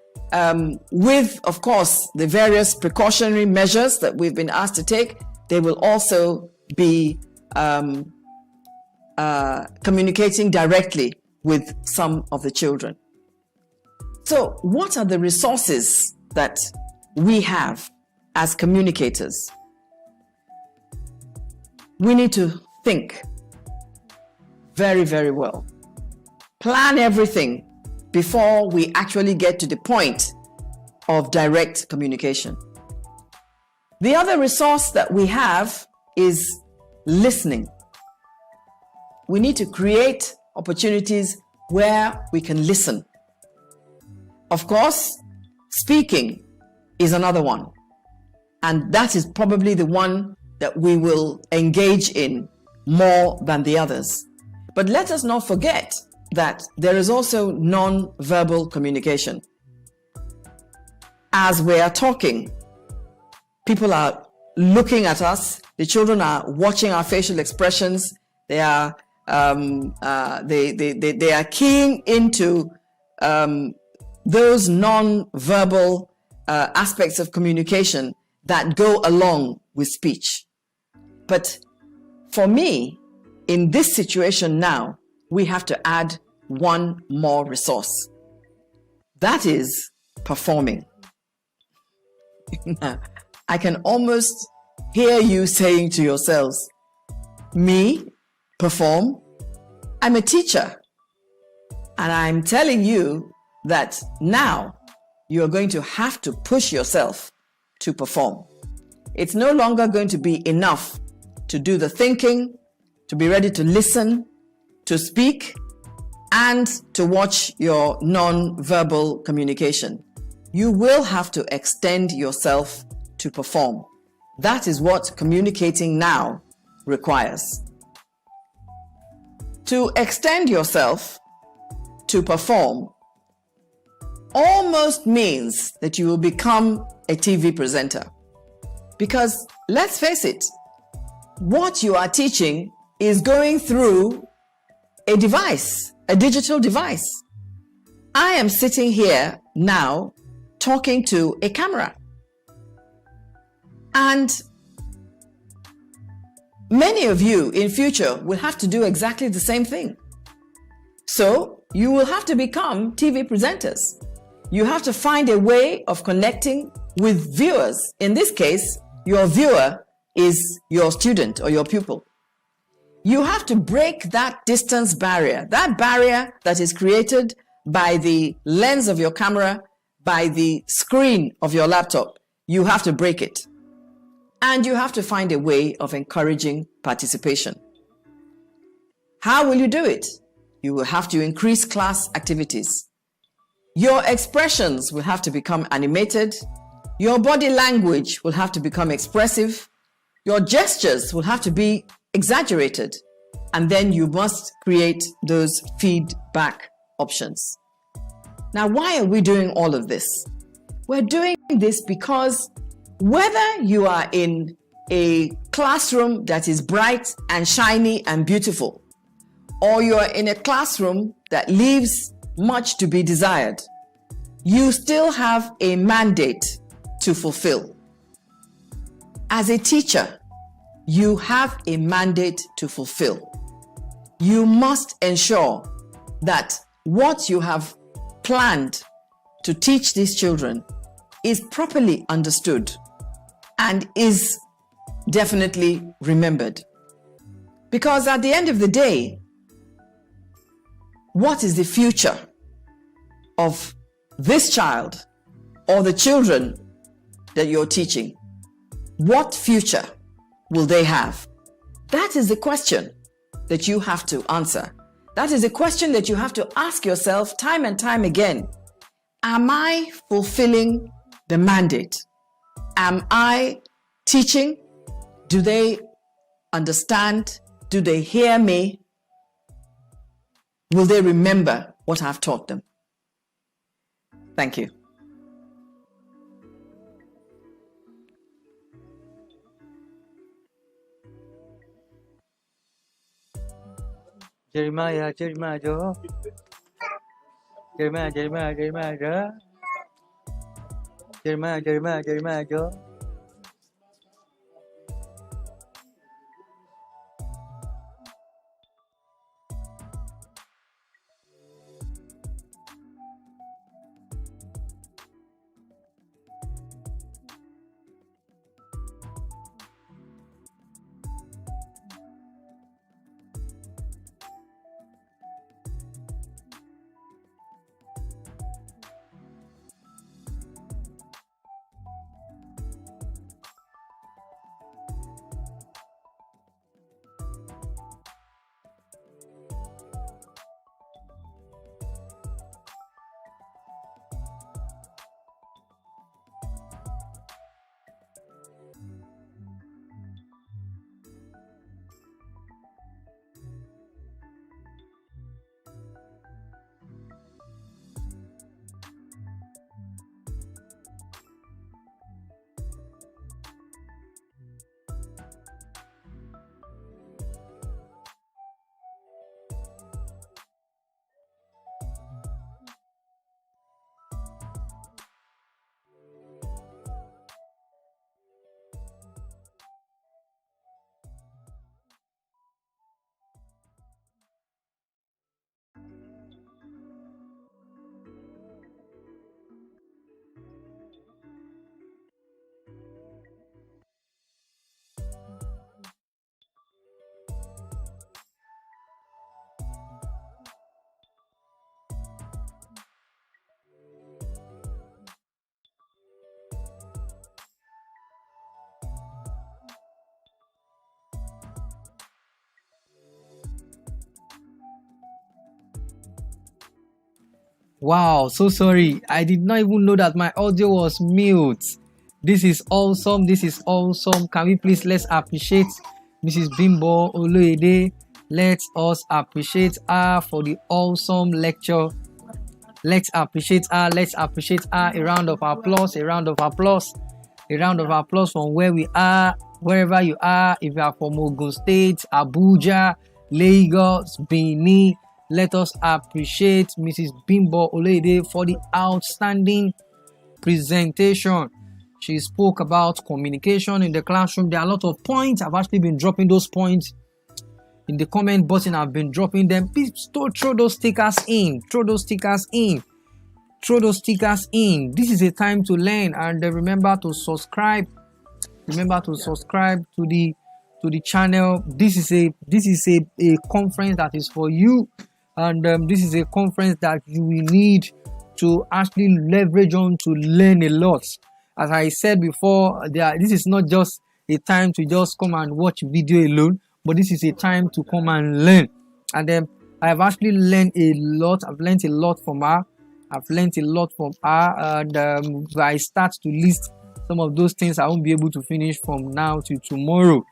with, of course, the various precautionary measures that we've been asked to take, they will also be communicating directly with some of the children. So what are the resources that we have as communicators? We need to think very, very well. Plan everything before we actually get to the point of direct communication. The other resource that we have is listening. We need to create opportunities where we can listen. Of course, speaking is another one. And that is probably the one that we will engage in more than the others. But let us not forget that there is also non-verbal communication. As we are talking, people are looking at us, the children are watching our facial expressions, they are keying into those non-verbal aspects of communication that go along with speech. But for me, in this situation now, we have to add one more resource. That is performing. I can almost hear you saying to yourselves, me, perform? I'm a teacher. And I'm telling you that now you're going to have to push yourself to perform. It's no longer going to be enough to do the thinking, to be ready to listen, to speak, and to watch your non-verbal communication. You will have to extend yourself to perform. That is what communicating now requires. To extend yourself to perform almost means that you will become a TV presenter. Because let's face it, what you are teaching is going through a device, a digital device. I am sitting here now talking to a camera. And many of you in future will have to do exactly the same thing. So you will have to become TV presenters. You have to find a way of connecting with viewers. In this case, your viewer is your student or your pupil. You have to break that distance barrier, that barrier that is created by the lens of your camera, by the screen of your laptop. You have to break it. And you have to find a way of encouraging participation. How will you do it? You will have to increase class activities. Your expressions will have to become animated. Your body language will have to become expressive. Your gestures will have to be exaggerated. And then you must create those feedback options. Now, why are we doing all of this? We're doing this because whether you are in a classroom that is bright and shiny and beautiful, or you are in a classroom that leaves much to be desired, you still have a mandate to fulfill. As a teacher, you have a mandate to fulfill. You must ensure that what you have planned to teach these children is properly understood and is definitely remembered. Because at the end of the day, what is the future of this child or the children that you're teaching? What future will they have? That is the question that you have to answer. That is a question that you have to ask yourself time and time again. Am I fulfilling the mandate? Am I teaching? Do they understand? Do they hear me? Will they remember what I've taught them? Thank you. Jeremiah, Jeremiah, Jeremiah, Jeremiah, Jeremiah, Jeremiah, Jeremiah, Jeremiah. Wow, so sorry. I did not even know that my audio was mute. This is awesome. This is awesome. Can we please let's appreciate Mrs. Bimbo Oloyede. Let us appreciate her for the awesome lecture. Let's appreciate her. Let's appreciate her. A round of applause. A round of applause. A round of applause from where we are, wherever you are. If you are from Ogun State, Abuja, Lagos, Benin, let us appreciate Mrs. Bimbo Oloyede for the outstanding presentation. She spoke about communication in the classroom. There are a lot of points. I've actually been dropping those points in the comment button. I've been dropping them. Please throw those stickers in. Throw those stickers in. Throw those stickers in. This is a time to learn, and remember to subscribe. Remember to subscribe to the channel. This is a conference that is for you, and this is a conference that you will need to actually leverage on to learn a lot. As I said before, this is not just a time to just come and watch video alone, but this is a time to come and learn. And I have actually learned a lot. I've learned a lot from her. And if I start to list some of those things, I won't be able to finish from now to tomorrow.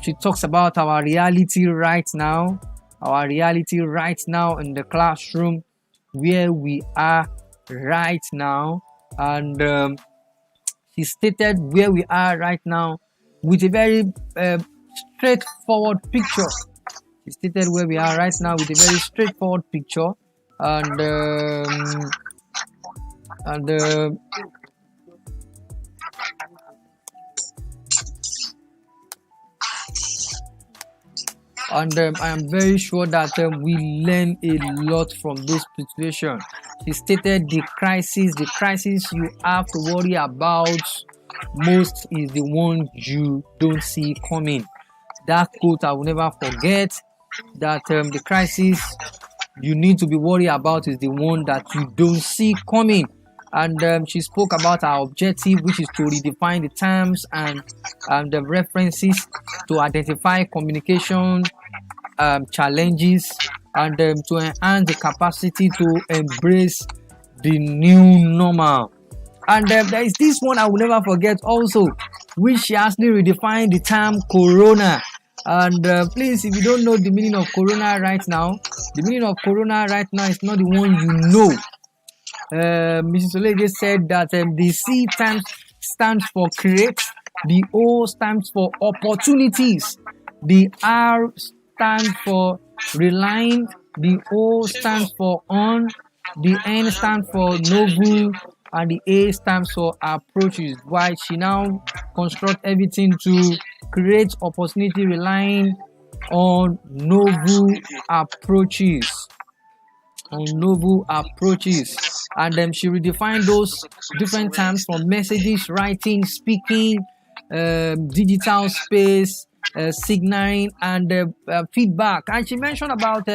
She talks about our reality right now in the classroom, where we are right now, and she stated where we are right now with a very straightforward picture. She stated where we are right now with a very straightforward picture, and I am very sure that we learn a lot from this situation. She stated the crisis you have to worry about most is the one you don't see coming. That quote I will never forget, that the crisis you need to be worried about is the one that you don't see coming. And she spoke about our objective, which is to redefine the terms and the references to identify communication challenges, and to enhance the capacity to embrace the new normal. And there is this one I will never forget also, which she actually redefined the term corona. And please, if you don't know the meaning of corona right now, the meaning of corona right now is not the one you know. Mrs. Oloyede said that the C stands for create, the O stands for opportunities, the R stands for relying, the O stands for on, the N stands for novel, and the A stands for approaches. Why she now construct everything to create opportunity, relying on novel approaches. And then she redefined those different terms from messages, writing, speaking, digital space, signaling, and feedback. And she mentioned about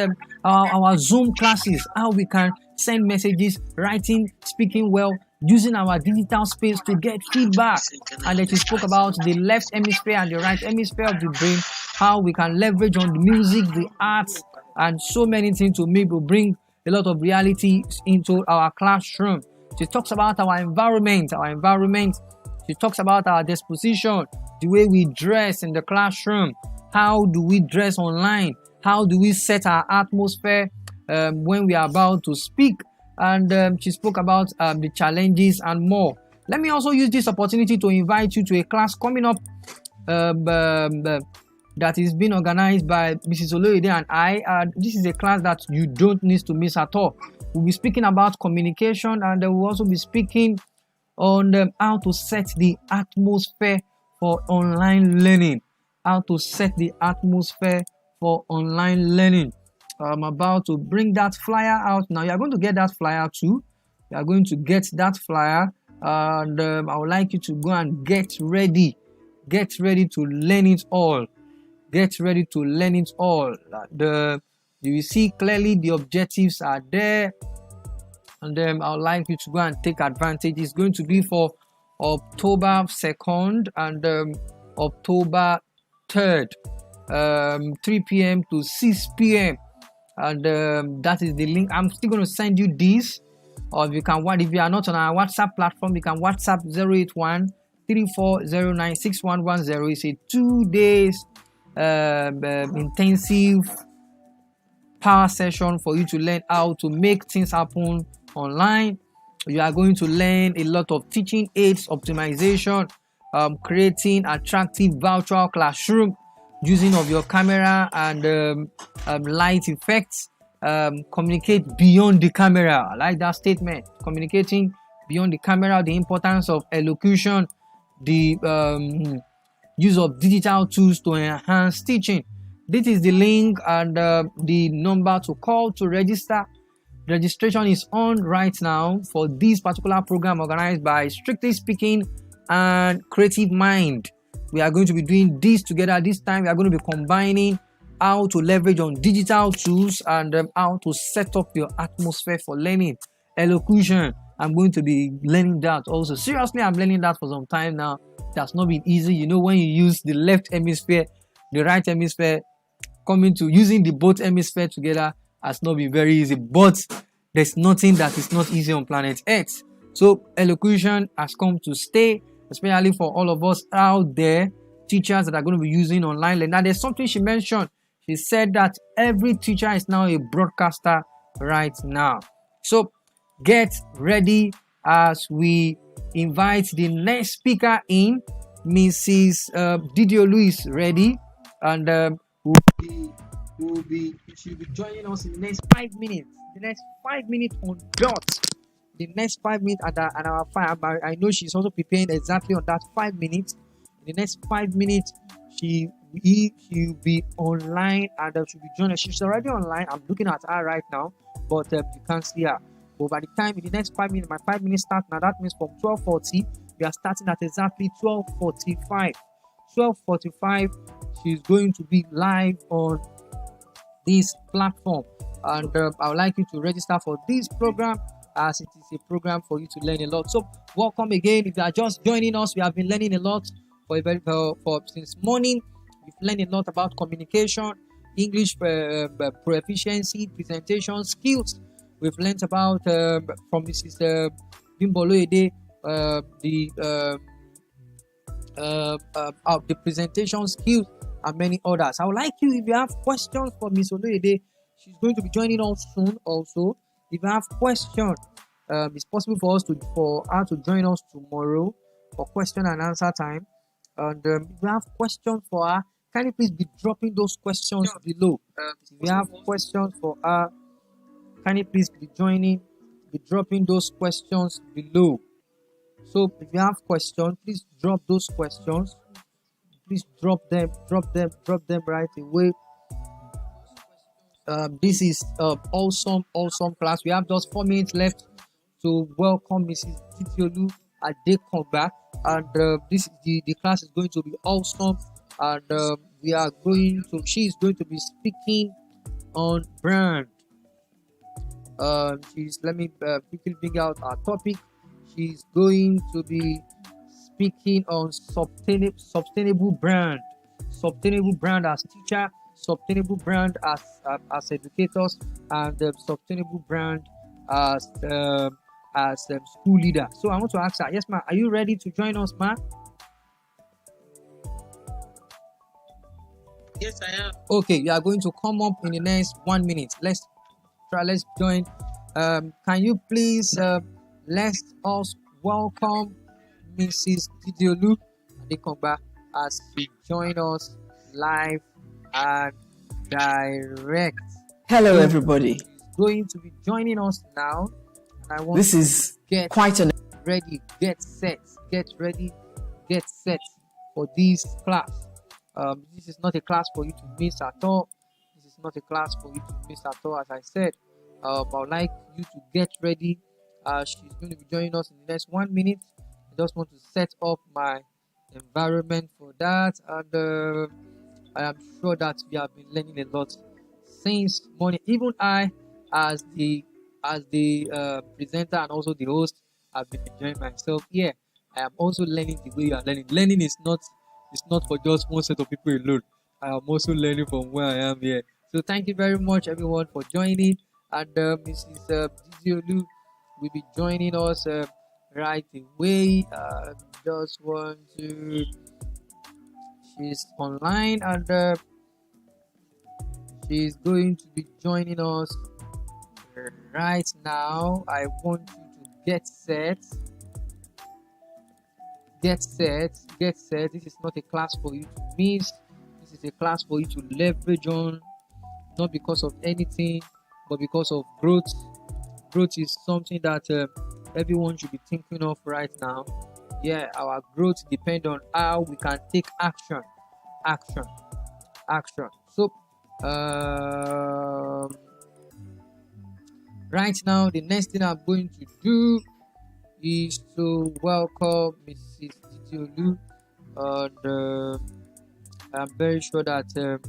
our Zoom classes, how we can send messages, writing, speaking well, using our digital space to get feedback. And then she spoke about the left hemisphere and the right hemisphere of the brain, how we can leverage on the music, the arts, and so many things to maybe bring a lot of reality into our classroom. She talks about our environment. She talks about our disposition, the way we dress in the classroom. How do we dress online? How do we set our atmosphere when we are about to speak? And she spoke about the challenges and more. Let me also use this opportunity to invite you to a class coming up that is being organized by Mrs. Oloyede and I. This is a class that you don't need to miss at all. We'll be speaking about communication, and we'll also be speaking on how to set the atmosphere for online learning. I'm about to bring that flyer out now. You're going to get that flyer too. You are going to get that flyer, and I would like you to go and get ready to learn it all. You will see clearly the objectives are there, and I would like you to go and take advantage. It's going to be for October 2nd and October 3rd, 3 p.m. to 6 p.m. and that is the link. I'm still going to send you this, or if you can, if you are not on our WhatsApp platform, you can WhatsApp 081 3409 6110. It's a 2 days intensive power session for you to learn how to make things happen online. You are going to learn a lot of teaching aids, optimization, creating attractive virtual classroom, using of your camera and light effects, communicate beyond the camera. I like that statement, communicating beyond the camera, the importance of elocution, the use of digital tools to enhance teaching. This is the link and the number to call to register. Registration is on right now for this particular program organized by Strictly Speaking and Creative Mind. We are going to be doing this together. This time we are going to be combining how to leverage on digital tools and how to set up your atmosphere for learning. Elocution, I'm going to be learning that also. Seriously, I'm learning that for some time now. That's not been easy. You know, when you use the left hemisphere, the right hemisphere, coming to using the both hemisphere together has not been very easy. But there's nothing that is not easy on planet Earth. So elocution has come to stay, especially for all of us out there, teachers that are going to be using online learning. Now, there's something she mentioned. She said that every teacher is now a broadcaster right now. So get ready as we invite the next speaker in. Mrs. Dideolu is ready, and she'll be joining us in the next 5 minutes. The next 5 minutes on dot. The next 5 minutes at our 5. I know she's also preparing exactly on that 5 minutes. In the next 5 minutes, she'll be online and she'll be joining. She's already online. I'm looking at her right now, but you can't see her. But by the time in the next 5 minutes, my 5 minutes start now. That means from 12:40, we are starting at exactly 12:45. 12:45, she's going to be live on this platform, and I would like you to register for this program, as it is a program for you to learn a lot. So welcome again. If you are just joining us, we have been learning a lot for since morning. We've learned a lot about communication, English proficiency, presentation skills. We've learned about from Mrs. BIMBO OLOYEDE the presentation skills and many others. I would like you, if you have questions for Miss Oloyede, she's going to be joining us soon also. If you have questions, it's possible for her to join us tomorrow for question and answer time. And if you have questions for her, can you please be dropping those questions below? If you have questions for her, can you please be dropping those questions below? So if you have questions, please drop those questions. Please drop them right away. This is awesome class. We have just 4 minutes left to welcome Mrs. Dideolu Adekogbe, and this the class is going to be awesome. And she is going to be speaking on brand. Let me quickly bring out our topic. She's going to be speaking on sustainable brand as teacher, sustainable brand as educators, and sustainable brand as school leader. So I want to ask her, yes, ma'am, are you ready to join us, ma'am? Yes, I am. Okay, you are going to come up in the next 1 minute. Let's join. Can you please let us welcome Mrs. Dideolu Adekogbe as she join us live and direct. Hello, everybody. She's going to be joining us now. And I want This is get quite an ready, get ready, get set for this class. This is not a class for you to miss at all. This is not a class for you to miss at all. As I said, I would like you to get ready. She's going to be joining us in the next 1 minute. I just want to set up my environment for that, and I am sure that we have been learning a lot since morning. Even I, as the presenter and also the host, have been enjoying myself here. I am also learning the way you are learning. Learning is not for just one set of people alone. I am also learning from where I am here. So thank you very much, everyone, for joining. And Mrs. Dideolu will be joining us right away. Just want to. She's online and she's going to be joining us right now. I want you to get set. Get set. Get set. This is not a class for you to miss. This is a class for you to leverage on, not because of anything, but because of growth. Growth is something that everyone should be thinking of right now. Yeah, our growth depends on how we can take action. So right now, the next thing I'm going to do is to welcome Mrs. Dideolu, and I'm very sure that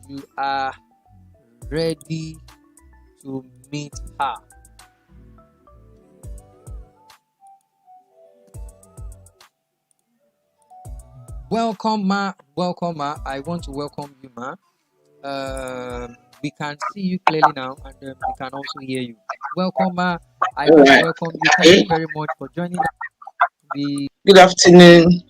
you are ready to meet her. Welcome, ma. Welcome, ma. I want to welcome you, ma. We can see you clearly now, and we can also hear you. Welcome, ma. I want to welcome you. Thank you very much for joining us. Good afternoon.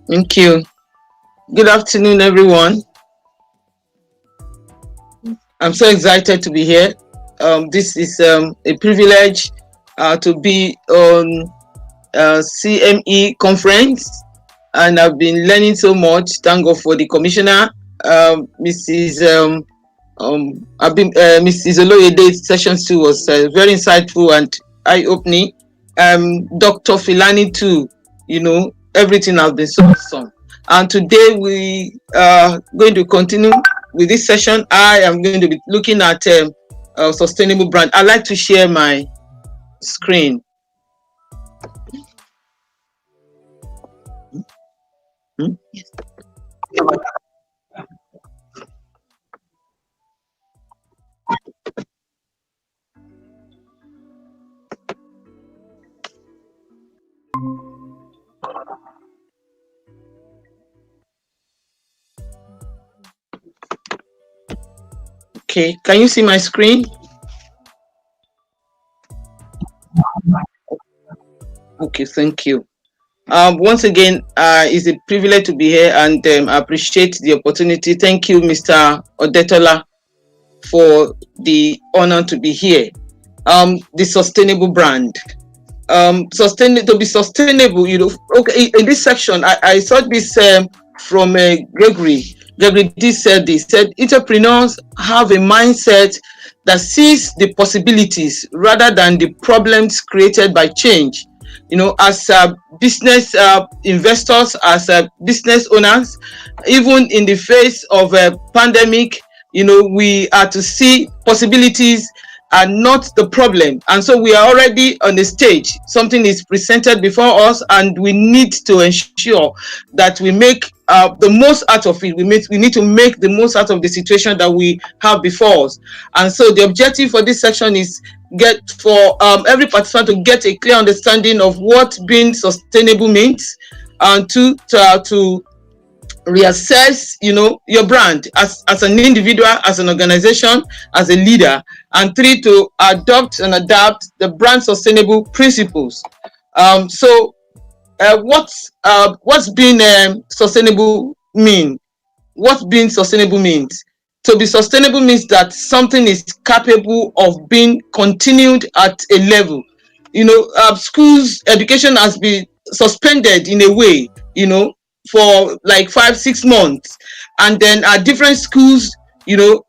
Thank you. Good afternoon, everyone. I'm so excited to be here. This is a privilege to be on CME conference, and I've been learning so much. Thank God for the commissioner, Mrs. Mrs. Oloyede session 2 was very insightful and eye-opening. Dr. Filani too, everything has been so awesome. And today we are going to continue with this session. I am going to be looking at sustainable brand. I'd like to share my screen. Okay, can you see my screen? Okay, thank you. Once again, it's a privilege to be here, and I appreciate the opportunity. Thank you, Mr. ODETOLA, for the honor to be here. The sustainable brand. To be sustainable, okay, in this section, I saw this from Gregory. Gregory did said this, said entrepreneurs have a mindset that sees the possibilities rather than the problems created by change. As business investors, as business owners, even in the face of a pandemic, we are to see possibilities and not the problem. And so we are already on the stage. Something is presented before us, and we need to ensure that we make the most out of it. We need to make the most out of the situation that we have before us. And so the objective for this section is for every participant to get a clear understanding of what being sustainable means, and to reassess your brand as an individual, as an organization, as a leader, and 3, to adopt and adapt the brand sustainable principles. What's being sustainable mean? What being sustainable means? To be sustainable means that something is capable of being continued at a level. Schools education has been suspended in a way, for like 5-6 months, and then different schools,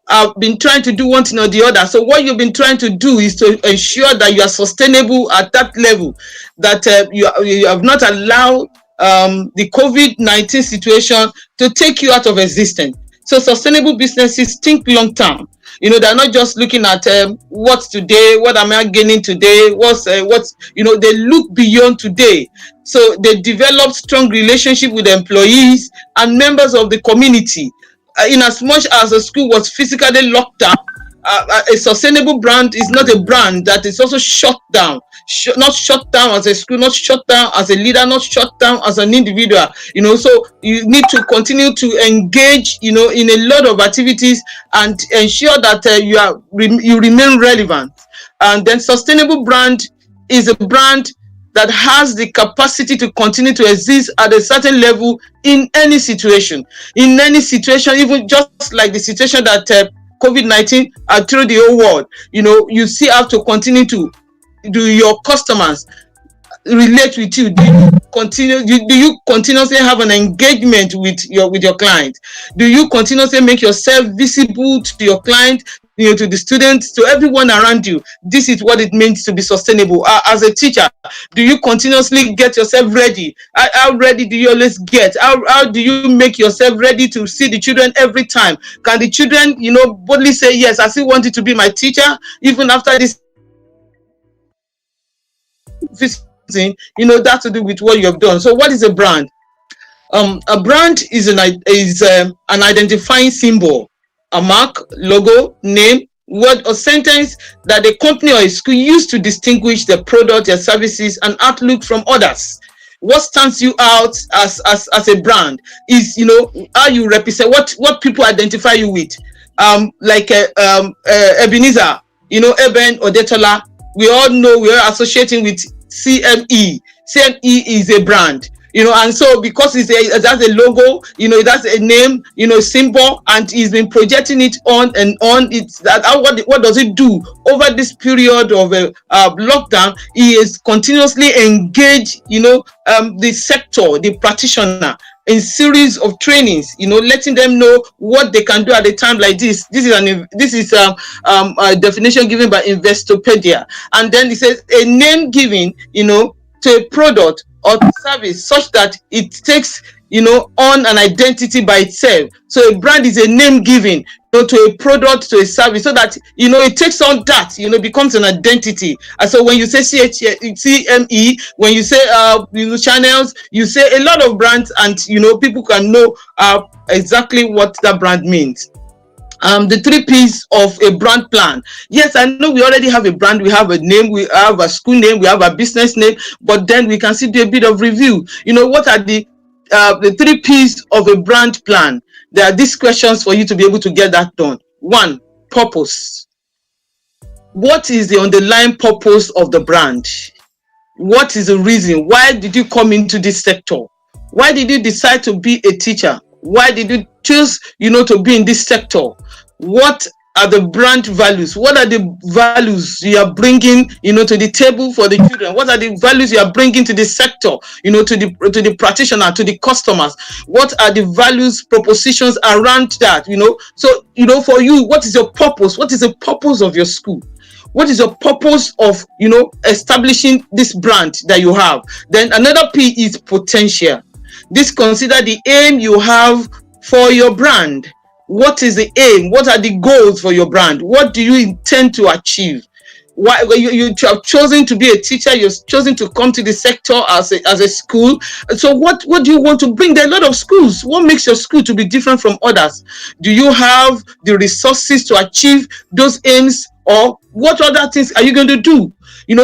have been trying to do one thing or the other. So what you've been trying to do is to ensure that you are sustainable at that level, that you have not allowed the COVID-19 situation to take you out of existence. So sustainable businesses think long term. They're not just looking at what's today, what am I gaining today, what's they look beyond today. So they develop strong relationship with employees and members of the community. In as much as a school was physically locked down, a sustainable brand is not a brand that is also shut down. Not shut down as a school, not shut down as a leader, not shut down as an individual. So you need to continue to engage, in a lot of activities and ensure that you remain relevant. And then sustainable brand is a brand that has the capacity to continue to exist at a certain level in any situation. In any situation, even just like the situation that COVID-19 through the whole world, you see how to continue to do your customers relate with you. Do you continuously have an engagement with your client? Do you continuously make yourself visible to your client, to the students, to everyone around you? This is what it means to be sustainable. As a teacher, do you continuously get yourself ready? How ready do you always get? How do you make yourself ready to see the children every time? Can the children, boldly say, yes, I still want you to be my teacher, even after this visiting, that's to do with what you have done. So what is a brand? A brand is an identifying symbol, a mark, logo, name, word or sentence that a company or a school use to distinguish their product, their services, and outlook from others. What stands you out as a brand is, how you represent, what people identify you with. Like Ebenezer, Eben ODETOLA, we all know we are associating with CME. CME is a brand, and so because it has a logo, it has a name, symbol, and he's been projecting it on and on. It's that what does it do over this period of lockdown? He is continuously engaged, the sector, the practitioner, in series of trainings, letting them know what they can do at a time like this. This is a definition given by Investopedia, and then it says a name given, to a product or service such that it takes, on an identity by itself. So a brand is a name given, to a product, to a service, so that it takes on that, becomes an identity. And so when you say CME, when you say channels, you say a lot of brands, and people can know exactly what that brand means. The 3 P's of a brand plan. Yes, I know we already have a brand, we have a name, we have a school name, we have a business name, but then we can still do a bit of review. What are the 3 P's of a brand plan? There are these questions for you to be able to get that done. 1, purpose. What is the underlying purpose of the brand? What is the reason? Why did you come into this sector? Why did you decide to be a teacher? Why did you choose, to be in this sector? What are the brand values? What are the values you are bringing, to the table for the children? What are the values you are bringing to the sector, to the practitioner, to the customers? What are the values, propositions around that? So, for you, what is your purpose? What is the purpose of your school? What is your purpose of, establishing this brand that you have? Then another P is potential. This consider the aim you have for your brand. What is the aim? What are the goals for your brand? What do you intend to achieve? Why you have chosen to be a teacher? You've chosen to come to the sector as a school. So what do you want to bring? There are a lot of schools. What makes your school to be different from others? Do you have the resources to achieve those aims, or what other things are you going to do?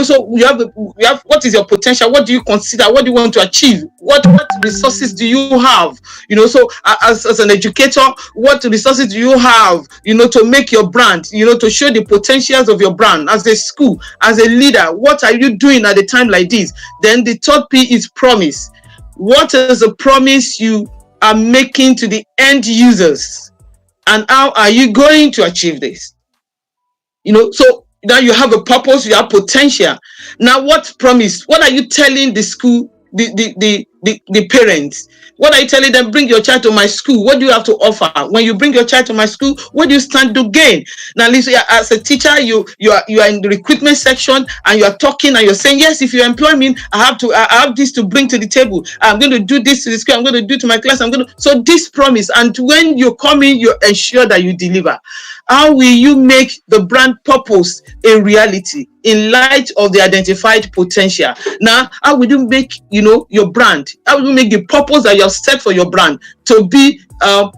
So we have what is your potential? What do you consider? What do you want to achieve? What resources do you have? So as an educator, what resources do you have, to make your brand, to show the potentials of your brand as a school, as a leader? What are you doing at a time like this? Then the 3rd P is promise. What is the promise you are making to the end users? And how are you going to achieve this? So now you have a purpose, you have potential. Now what promise? What are you telling the school, the the parents? What are you telling them? Bring your child to my school. What do you have to offer? When you bring your child to my school, what do you stand to gain? Now, listen, as a teacher, you are in the recruitment section and you are talking and you're saying, yes, if you employ me, I have this to bring to the table. I'm going to do this to the school. I'm going to do to my class. So this promise. And when you come in, you ensure that you deliver. How will you make the brand purpose a reality in light of the identified potential? Now, how will you make, your brand? How will you make the purpose that you have set for your brand to be a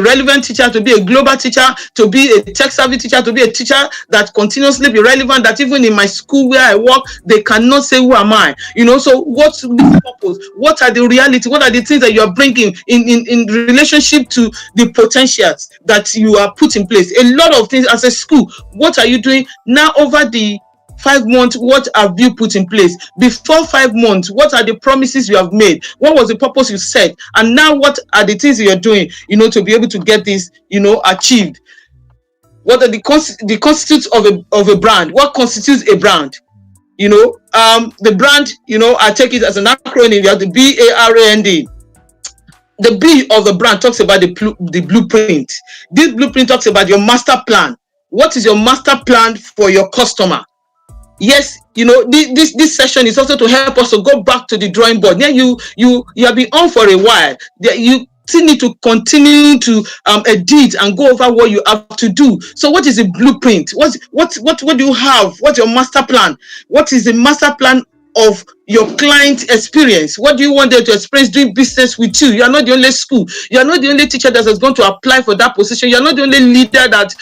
relevant teacher, to be a global teacher, to be a tech-savvy teacher, to be a teacher that continuously be relevant, that even in my school where I work, they cannot say, who am I? So what's the purpose? What are the reality? What are the things that you are bringing in relationship to the potentials that you are put in place? A lot of things as a school. What are you doing now over the 5 months? What have you put in place? Before 5 months, what are the promises you have made? What was the purpose you set? And now what are the things you're doing, to be able to get this, achieved? What are the constitutes of a brand? What constitutes a brand? The brand, I take it as an acronym. You have the BARAND. The B of the brand talks about the blueprint. This blueprint talks about your master plan. What is your master plan for your customer? Yes, this session is also to help us to go back to the drawing board. Yeah, you have been on for a while. You still need to continue to edit and go over what you have to do. So what is the blueprint? What do you have? What's your master plan? What is the master plan of your client experience? What do you want them to experience doing business with you? You are not the only school. You are not the only teacher that is going to apply for that position. You are not the only leader that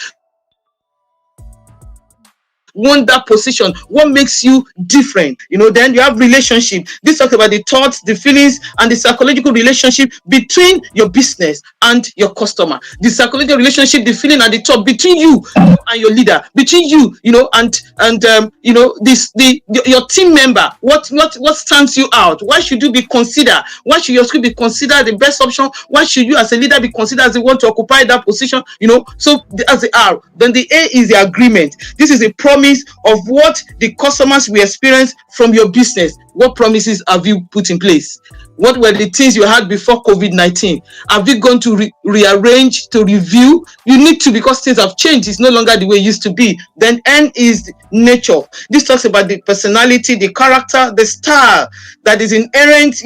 want that position. What makes you different? Then you have relationship. This talks about the thoughts, the feelings, and the psychological relationship between your business and your customer. The psychological relationship, the feeling, and the thought between you and your leader, between you, and your team member. What stands you out? Why should you be considered? Why should your school be considered the best option? Why should you as a leader be considered as the one to occupy that position? So as the R, then the A is the agreement. This is a promise of what the customers will experience from your business. What promises have you put in place? What were the things you had before COVID-19? Have you gone to rearrange, to review? You need to, because things have changed. It's no longer the way it used to be. Then N is nature. This talks about the personality, the character, the style that is inherent,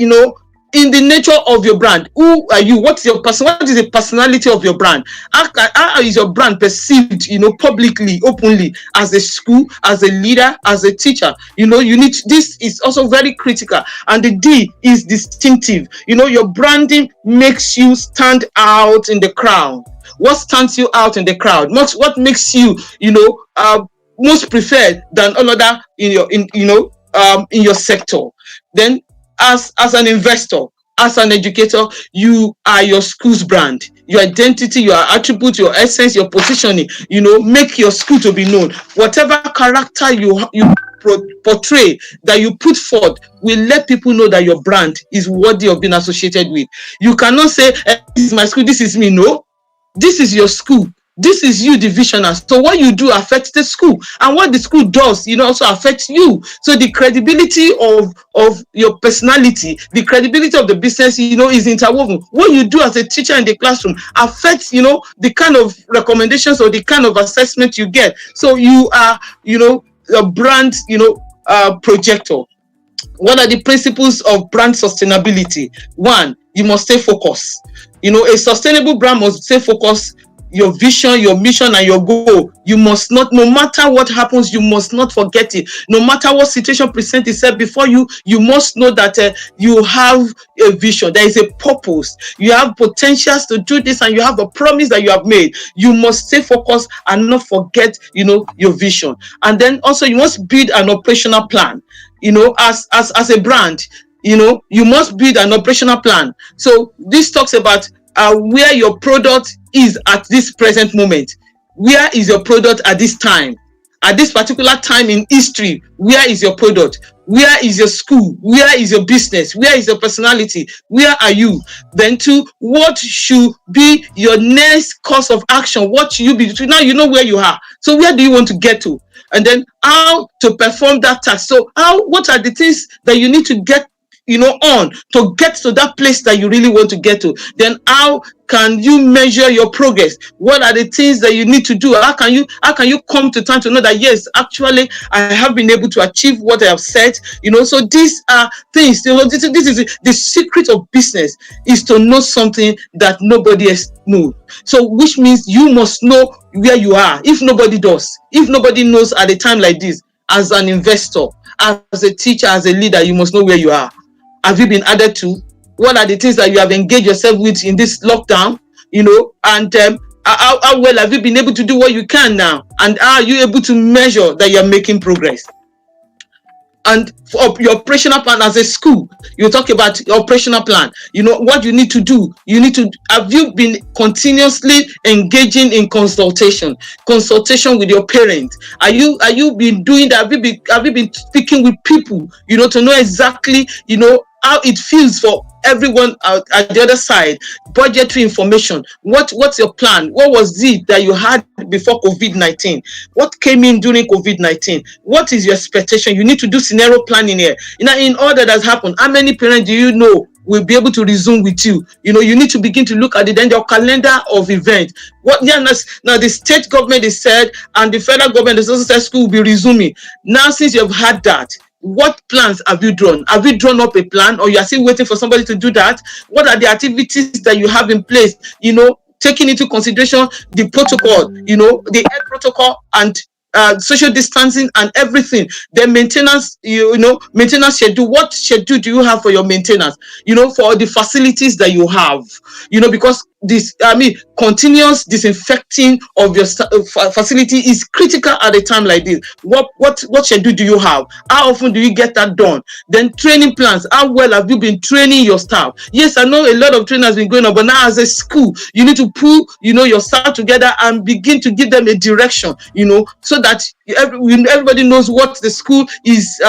in the nature of your brand. Who are you? What is your person? What is the personality of your brand? How is your brand perceived, publicly, openly, as a school, as a leader, as a teacher? This is also very critical. And the D is distinctive. Your branding makes you stand out in the crowd. What stands you out in the crowd? What makes you, most preferred than all other in your sector? Then, as an investor, as an educator, you are your school's brand. Your identity, your attribute, your essence, your positioning, make your school to be known. Whatever character you portray, that you put forth, will let people know that your brand is worthy of being associated with. You cannot say, this is my school, this is me. No, this is your school. This is you, the visionary. So what you do affects the school, and what the school does, also affects you. So the credibility of your personality, the credibility of the business, is interwoven. What you do as a teacher in the classroom affects, the kind of recommendations or the kind of assessment you get. So you are, a brand, projector. What are the principles of brand sustainability? One, you must stay focused. A sustainable brand must stay focused. Your vision, your mission, and your goal. You must not, no matter what happens, you must not forget it. No matter what situation presents itself before you, you must know that you have a vision. There is a purpose. You have potentials to do this, and you have a promise that you have made. You must stay focused and not forget, your vision. And then also you must build an operational plan. As a brand, you must build an operational plan. So this talks about where your product is at this present moment. Where is your product at this time? At this particular time in history, where is your product? Where is your school? Where is your business? Where is your personality? Where are you? Then two, what should be your next course of action? What should you be doing? Now you know where you are. So where do you want to get to? And then how to perform that task. So what are the things that you need to get on to get to that place that you really want to get to, then how can you measure your progress? What are the things that you need to do? How can you come to time to know that, yes, actually I have been able to achieve what I have said? So these are things. This is the secret of business, is to know something that nobody else knows. So which means you must know where you are. If nobody does, if nobody knows at a time like this, as an investor, as a teacher, as a leader, you must know where you are. Have you been added to? What are the things that you have engaged yourself with in this lockdown? And how well have you been able to do what you can now? And are you able to measure that you're making progress? And for your operational plan as a school, you talk about your operational plan. What you need to do. Have you been continuously engaging in consultation with your parents? Are you been doing that? Have you been speaking with people, to know exactly, how it feels for everyone at the other side? Budgetary information. What's your plan? What was it that you had before COVID-19? What came in during COVID-19? What is your expectation? You need to do scenario planning here. In all that has happened, how many parents do you know will be able to resume with you? You need to begin to look at it. Then your calendar of events. Now the state government is said, and the federal government is also said school will be resuming. Now, since you have had that, what plans have you drawn? Have you drawn up a plan, or you are still waiting for somebody to do that? What are the activities that you have in place? Taking into consideration the protocol, the health protocol and social distancing and everything. The maintenance, maintenance schedule. What schedule do you have for your maintenance? For the facilities that you have. Because continuous disinfecting of your facility is critical at a time like this. What schedule do you have? How often do you get that done? Then training plans. How well have you been training your staff? Yes, I know a lot of training has been going on, but now as a school, you need to pull, your staff together and begin to give them a direction, so that everybody knows what the school is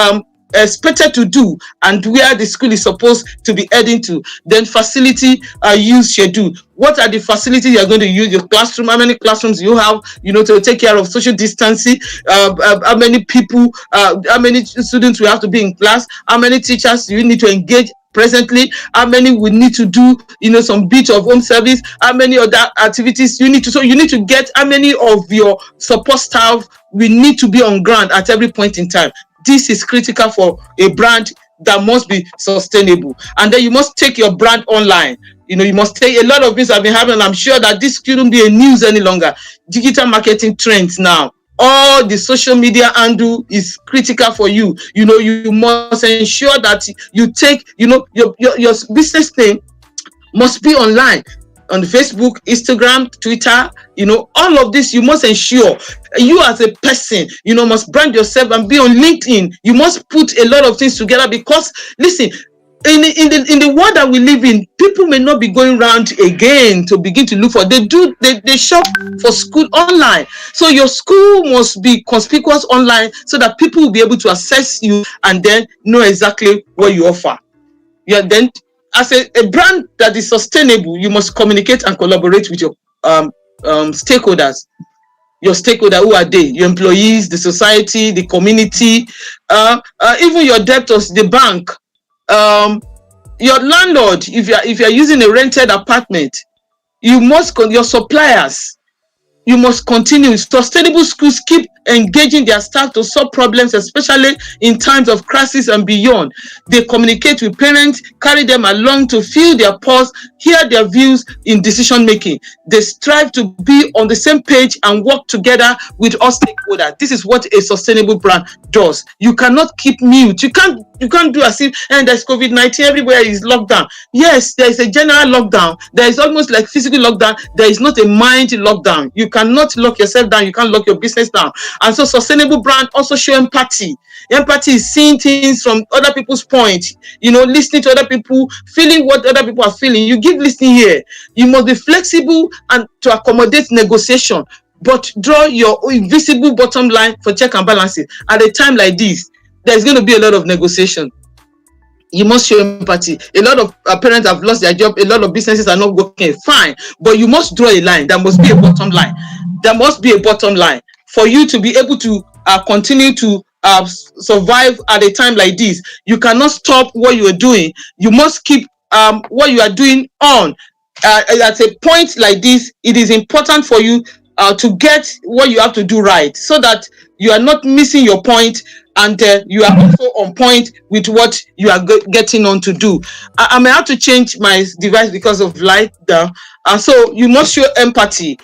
expected to do and where the school is supposed to be heading to. Then facility use schedule. What are the facilities you are going to use? Your classroom, how many classrooms you have, to take care of social distancing, how many people, how many students will have to be in class, how many teachers you need to engage presently, how many we need to do, some bit of home service, how many other activities you need to, so you need to get how many of your support staff we need to be on ground at every point in time. This is critical for a brand that must be sustainable. And then you must take your brand online. You must take a lot of things have been happening. I'm sure that this couldn't be a news any longer. Digital marketing trends now. All the social media handle is critical for you. You must ensure that you take, your business name must be online. On Facebook, Instagram, Twitter, all of this, you must ensure you as a person, must brand yourself and be on LinkedIn. You must put a lot of things together because, listen, in the world that we live in, people may not be going around again to begin to look for. They shop for school online. So your school must be conspicuous online so that people will be able to access you and then know exactly what you offer. Then as a brand that is sustainable, you must communicate and collaborate with your stakeholders. Your stakeholder, who are they? Your employees, the society, the community, even your debtors, the bank, your landlord. If you're using a rented apartment, you must your suppliers. You must continue. Sustainable schools keep engaging their staff to solve problems, especially in times of crisis and beyond. They communicate with parents, carry them along to feel their pulse, hear their views in decision making. They strive to be on the same page and work together with all stakeholders. This is what a sustainable brand does. You cannot keep mute. You can't do as if there's COVID-19, everywhere is locked down. Yes, there is a general lockdown. There is almost like physical lockdown. There is not a mind lockdown. You cannot lock yourself down. You can't lock your business down. And so sustainable brand also show empathy. Empathy is seeing things from other people's point, listening to other people, feeling what other people are feeling. You give listening here. You must be flexible and to accommodate negotiation, but draw your invisible bottom line for check and balances. At a time like this, there's going to be a lot of negotiation. You must show empathy. A lot of parents have lost their job. A lot of businesses are not working. Fine. But you must draw a line. There must be a bottom line. There must be a bottom line for you to be able to continue to survive at a time like this. You cannot stop what you are doing. You must keep what you are doing on. At a point like this, it is important for you to get what you have to do right, so that you are not missing your point, and you are also on point with what you are getting on to do. I may have to change my device because of light down. So you must show empathy.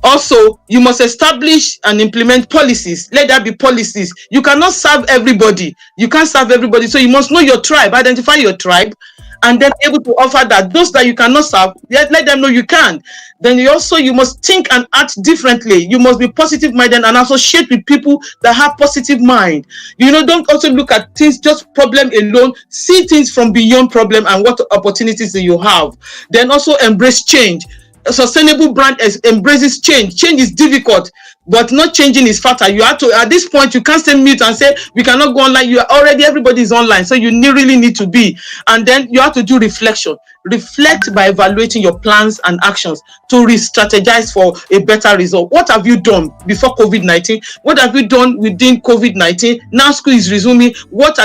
Also, you must establish and implement policies. Let there be policies. You cannot serve everybody. You can't serve everybody. So you must know your tribe, identify your tribe, and then able to offer that. Those that you cannot serve, let them know you can. Then you must think and act differently. You must be positive minded and associate with people that have positive mind. Don't also look at things just problem alone. See things from beyond problem and what opportunities that you have. Then also embrace change. A sustainable brand embraces change. Change is difficult, but not changing is faster. You have to, at this point, you can't stay mute and say, we cannot go online. Everybody is online. So you really need to be. And then you have to do reflection. Reflect by evaluating your plans and actions to re-strategize for a better result. What have you done before COVID-19? What have you done within COVID-19? Now school is resuming. What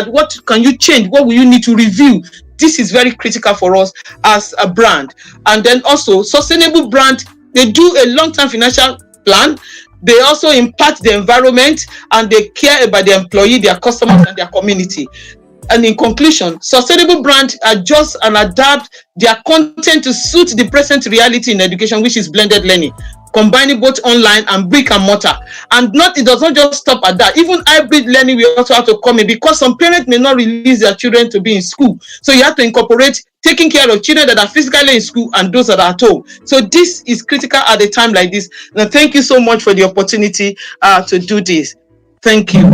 can you change? What will you need to review? This is very critical for us as a brand. And then also, sustainable brand, they do a long-term financial plan. They also impact the environment, and they care about the employee, their customers, and their community. And in conclusion, sustainable brand adjust and adapt their content to suit the present reality in education, which is blended learning, combining both online and brick and mortar. And it does not just stop at that. Even hybrid learning will also have to come in, because some parents may not release their children to be in school. So you have to incorporate taking care of children that are physically in school and those that are at home. So this is critical at a time like this. And thank you so much for the opportunity to do this. Thank you.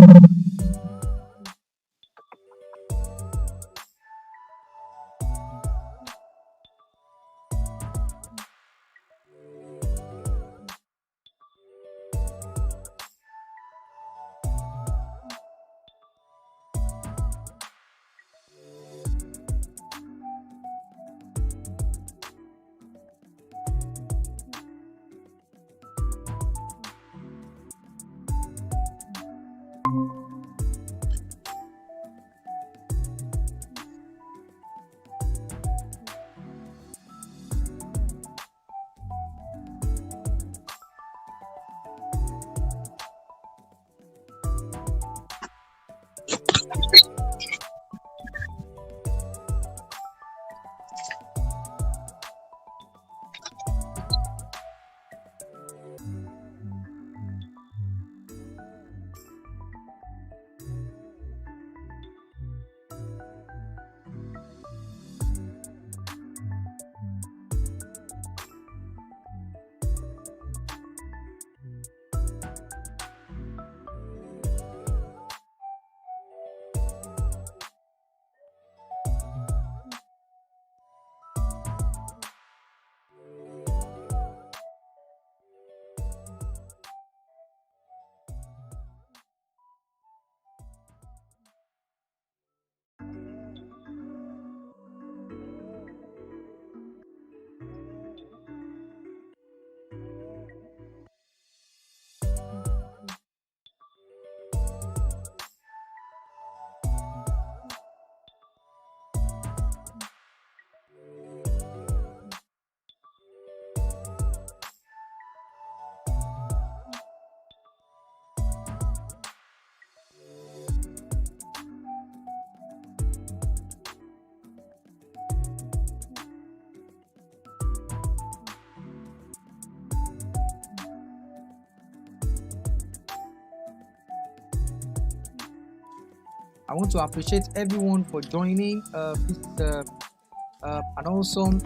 I want to appreciate everyone for joining. This is an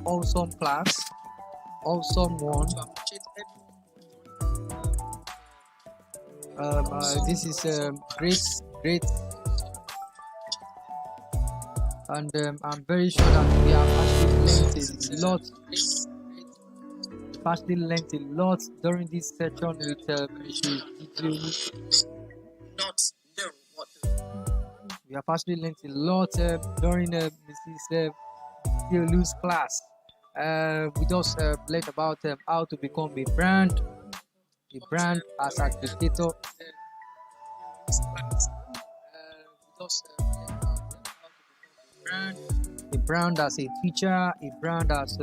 awesome class, awesome one. This is great, and I'm very sure that we have actually learned a lot. We've actually learned a lot during this session with Mrs. Dideolu. We have actually learned a lot during Mrs. Dideolu's class. We just learned about how to become a brand as an educator. A brand as a teacher, a brand as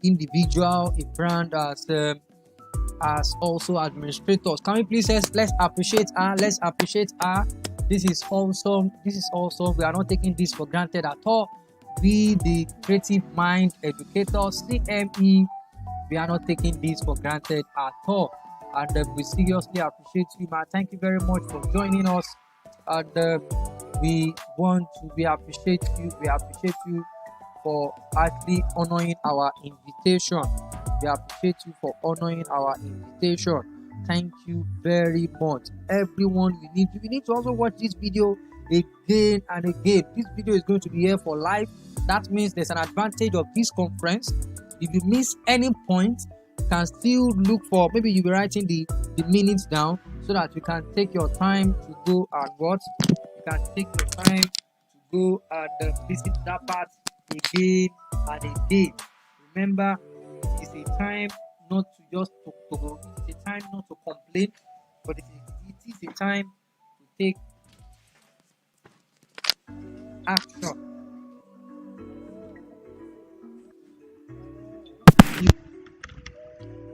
individual, a brand as also administrators. Can we please let's appreciate her? Let's appreciate her. This is awesome. This is awesome. We are not taking this for granted at all. We, the creative mind educators, CME, we are not taking this for granted at all. And we seriously appreciate you, man. Thank you very much for joining us. And we appreciate you. We appreciate you for actually honoring our invitation. We appreciate you for honoring our invitation. Thank you very much, everyone. We need to also watch this video again and again. This video is going to be here for life. That means there's an advantage of this conference. If you miss any point, you can still look for, maybe you'll be writing the minutes down so that you can take your time to go and watch. You can take your time to go and visit that part again and again. Remember, it's a time not to just talk. It's a time not to complain, but it is a time to take action.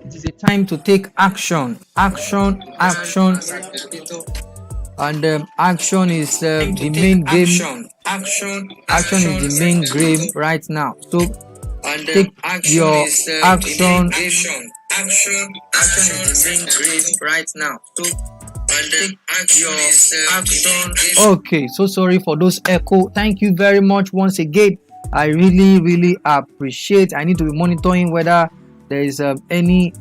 It is a time to take action. Action. And action is the main game. Action is the main game right now. So take your action. Action is the main game right now. So take your action. Okay, so sorry for those echo. Thank you very much once again. I really appreciate. I need to be monitoring whether there is any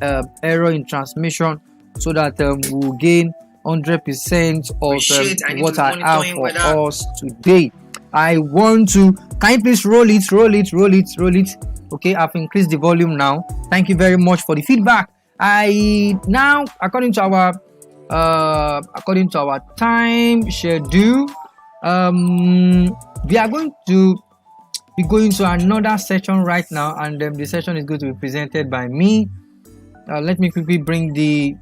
error in transmission so that we'll gain 100% of what I have for us today. I want to, can you please roll it? Okay, I've increased the volume now. Thank you very much for the feedback. I now, according to our time schedule, we are going to be going to another session right now, and the session is going to be presented by me. Let me quickly bring the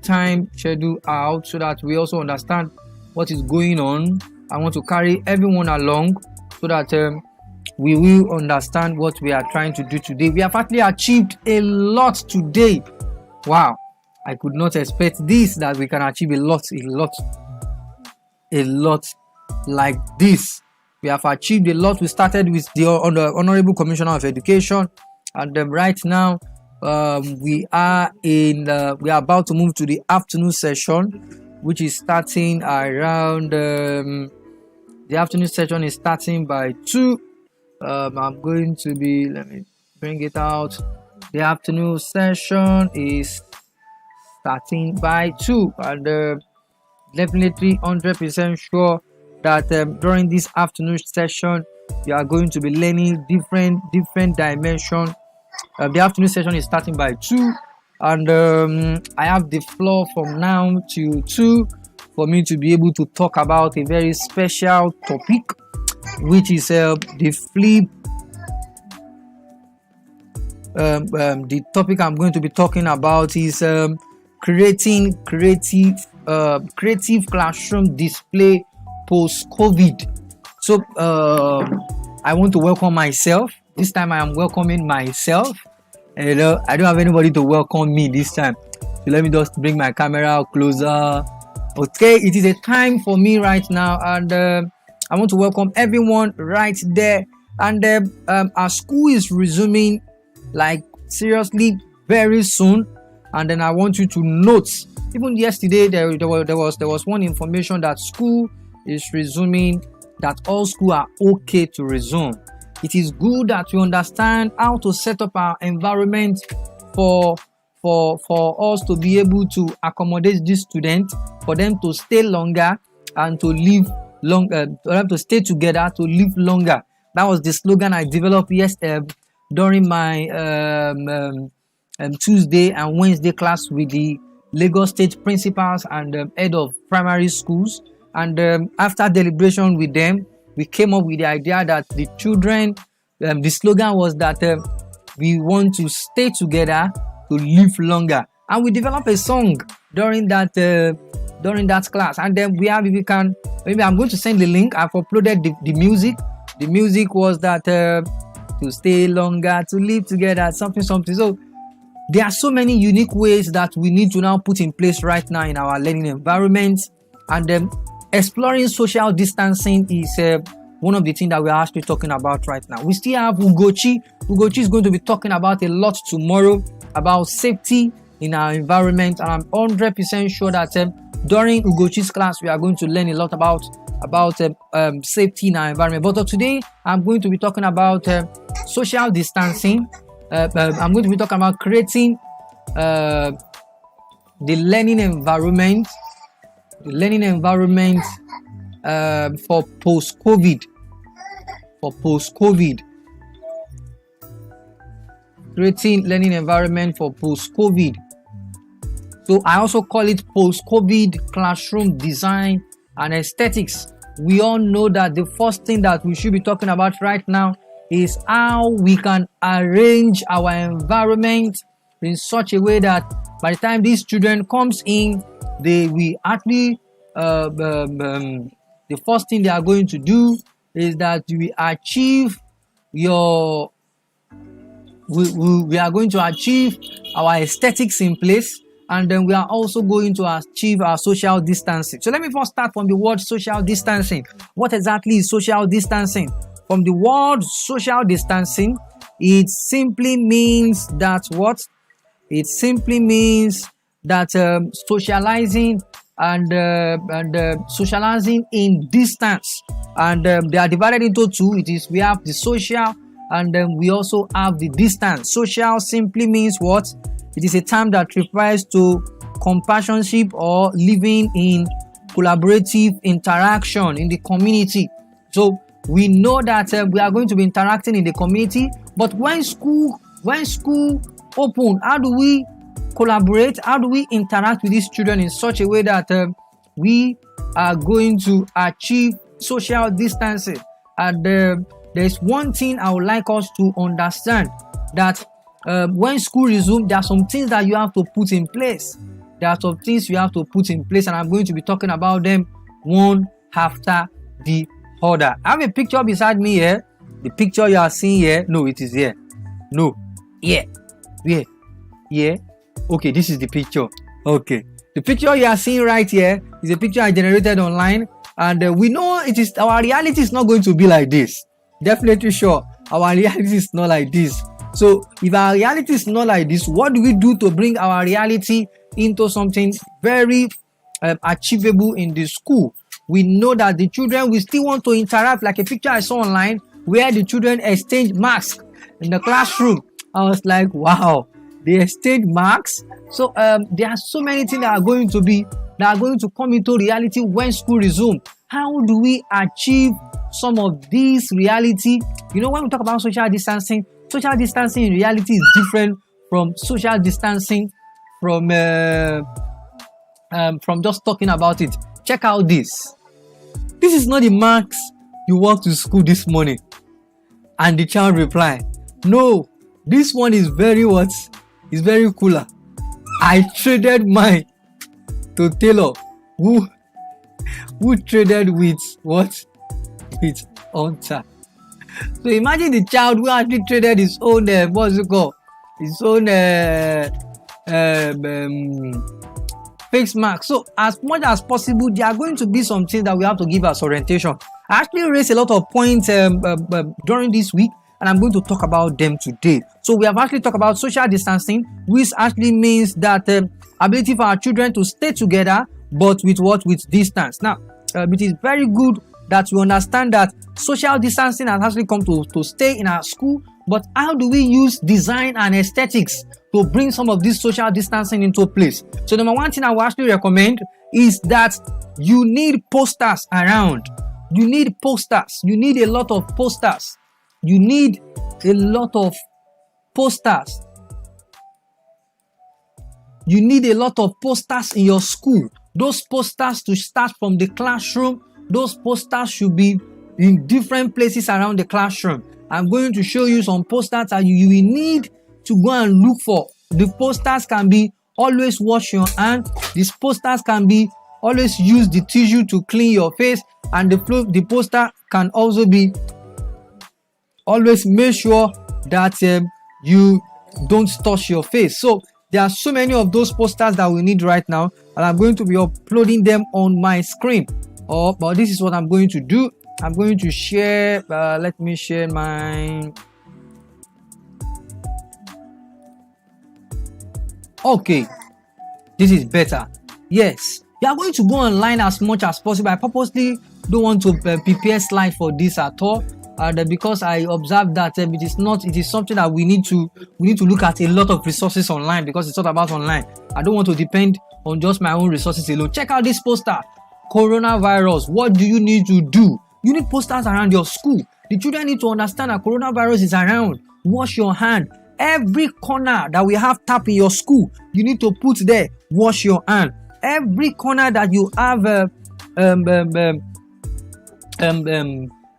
time schedule out so that we also understand what is going on. I want to carry everyone along so that we will understand what we are trying to do today. We have actually achieved a lot today. Wow, I could not expect this, that we can achieve a lot like this. We have achieved a lot. We started with the Honorable Commissioner of Education, and right now we are about to move to the afternoon session, which is starting around the afternoon session is starting by 2. I'm going to be, let me bring it out. The afternoon session is starting by 2, and definitely 100% sure that during this afternoon session you are going to be learning different dimensions. The afternoon session is starting by 2, and I have the floor from now to 2 for me to be able to talk about a very special topic, which is the flip. The topic I'm going to be talking about is creating creative classroom display post-COVID. So I want to welcome myself. This time I am welcoming myself. I don't have anybody to welcome me this time. So let me just bring my camera closer. Okay, it is a time for me right now, and I want to welcome everyone right there. And our school is resuming, like, seriously, very soon. And then I want you to note, even yesterday there was one information that school is resuming, that all schools are okay to resume. It is good that we understand how to set up our environment for us to be able to accommodate these students, for them to stay longer and to live longer, for them to stay together to live longer. That was the slogan I developed during my Tuesday and Wednesday class with the Lagos State principals and head of primary schools. And after deliberation with them, we came up with the idea that the children, the slogan was that we want to stay together to live longer. And we developed a song during that class. And then we have, if you can, maybe I'm going to send the link. I've uploaded the music. The music was that to stay longer, to live together, something. So there are so many unique ways that we need to now put in place right now in our learning environment. And exploring social distancing is one of the things that we're actually talking about right now. We still have Ugochi. Ugochi is going to be talking about a lot tomorrow about safety in our environment, and I'm 100% sure that during Ugochi's class we are going to learn a lot about safety in our environment. But today I'm going to be talking about social distancing. I'm going to be talking about creating the learning environment for post-COVID. Creating learning environment for post-COVID. So I also call it post-COVID classroom design and aesthetics. We all know that the first thing that we should be talking about right now is how we can arrange our environment in such a way that by the time these children comes in, the first thing they are going to do is that we are going to achieve our aesthetics in place, and then we are also going to achieve our social distancing. So let me first start from the word social distancing. What exactly is social distancing? From the word social distancing, it simply means that what? It simply means that socializing and socializing in distance, and they are divided into two. We have the social, and then we also have the distance. Social simply means what? It is a term that refers to companionship or living in collaborative interaction in the community. So we know that we are going to be interacting in the community, but when school open, how do we collaborate? How do we interact with these children in such a way that we are going to achieve social distancing? And there's one thing I would like us to understand, that when school resumes, there are some things that you have to put in place. And I'm going to be talking about them one after the other. I have a picture beside me here. The picture you are seeing here. No, it is here. No. Here. Okay, this is the picture. Okay. The picture you are seeing right here is a picture I generated online. And we know our reality is not going to be like this. Definitely sure. Our reality is not like this. So if our reality is not like this, what do we do to bring our reality into something very achievable in the school? We know that the children will still want to interact, like a picture I saw online where the children exchange masks in the classroom. I was like, wow, they exchange masks. So there are so many things that are going to come into reality when school resumes. How do we achieve some of these reality? You know, when we talk about social distancing in reality is different from social distancing from just talking about it. Check out this. This is not the marks you walked to school this morning. And the child replied, no, this one is very what? It's very cooler. I traded mine to Taylor, who traded with what? With Hunter. So imagine the child who actually traded his own what's it called? His own face mask. So as much as possible, there are going to be some things that we have to give us orientation. I actually raised a lot of points during this week, and I'm going to talk about them today. So we have actually talked about social distancing, which actually means that ability for our children to stay together, but with what? With distance. Now, it is very good that we understand that social distancing has actually come to stay in our school, but how do we use design and aesthetics to bring some of this social distancing into place? So number one thing I will actually recommend is that you need posters around. You need posters. You need a lot of posters. You need a lot of posters. You need a lot of posters in your school. Those posters to start from the classroom. Those posters should be in different places around the classroom. I'm going to show you some posters that you will need to go and look for. The posters can be always wash your hand. These posters can be always use the tissue to clean your face, and the poster can also be always make sure that you don't touch your face. So there are so many of those posters that we need right now, and I'm going to be uploading them on my screen. But this is what I'm going to do. I'm going to share. Let me share my. Okay, this is better. Yes, you are going to go online as much as possible. I purposely don't want to prepare slides for this at all, because I observed that it is something that we need to look at a lot of resources online, because it's all about online. I don't want to depend on just my own resources alone. Check out this poster, coronavirus. What do you need to do? You need posters around your school. The children need to understand that coronavirus is around. Wash your hand. Every corner that we have tap in your school, you need to put there, wash your hand. Every corner that you have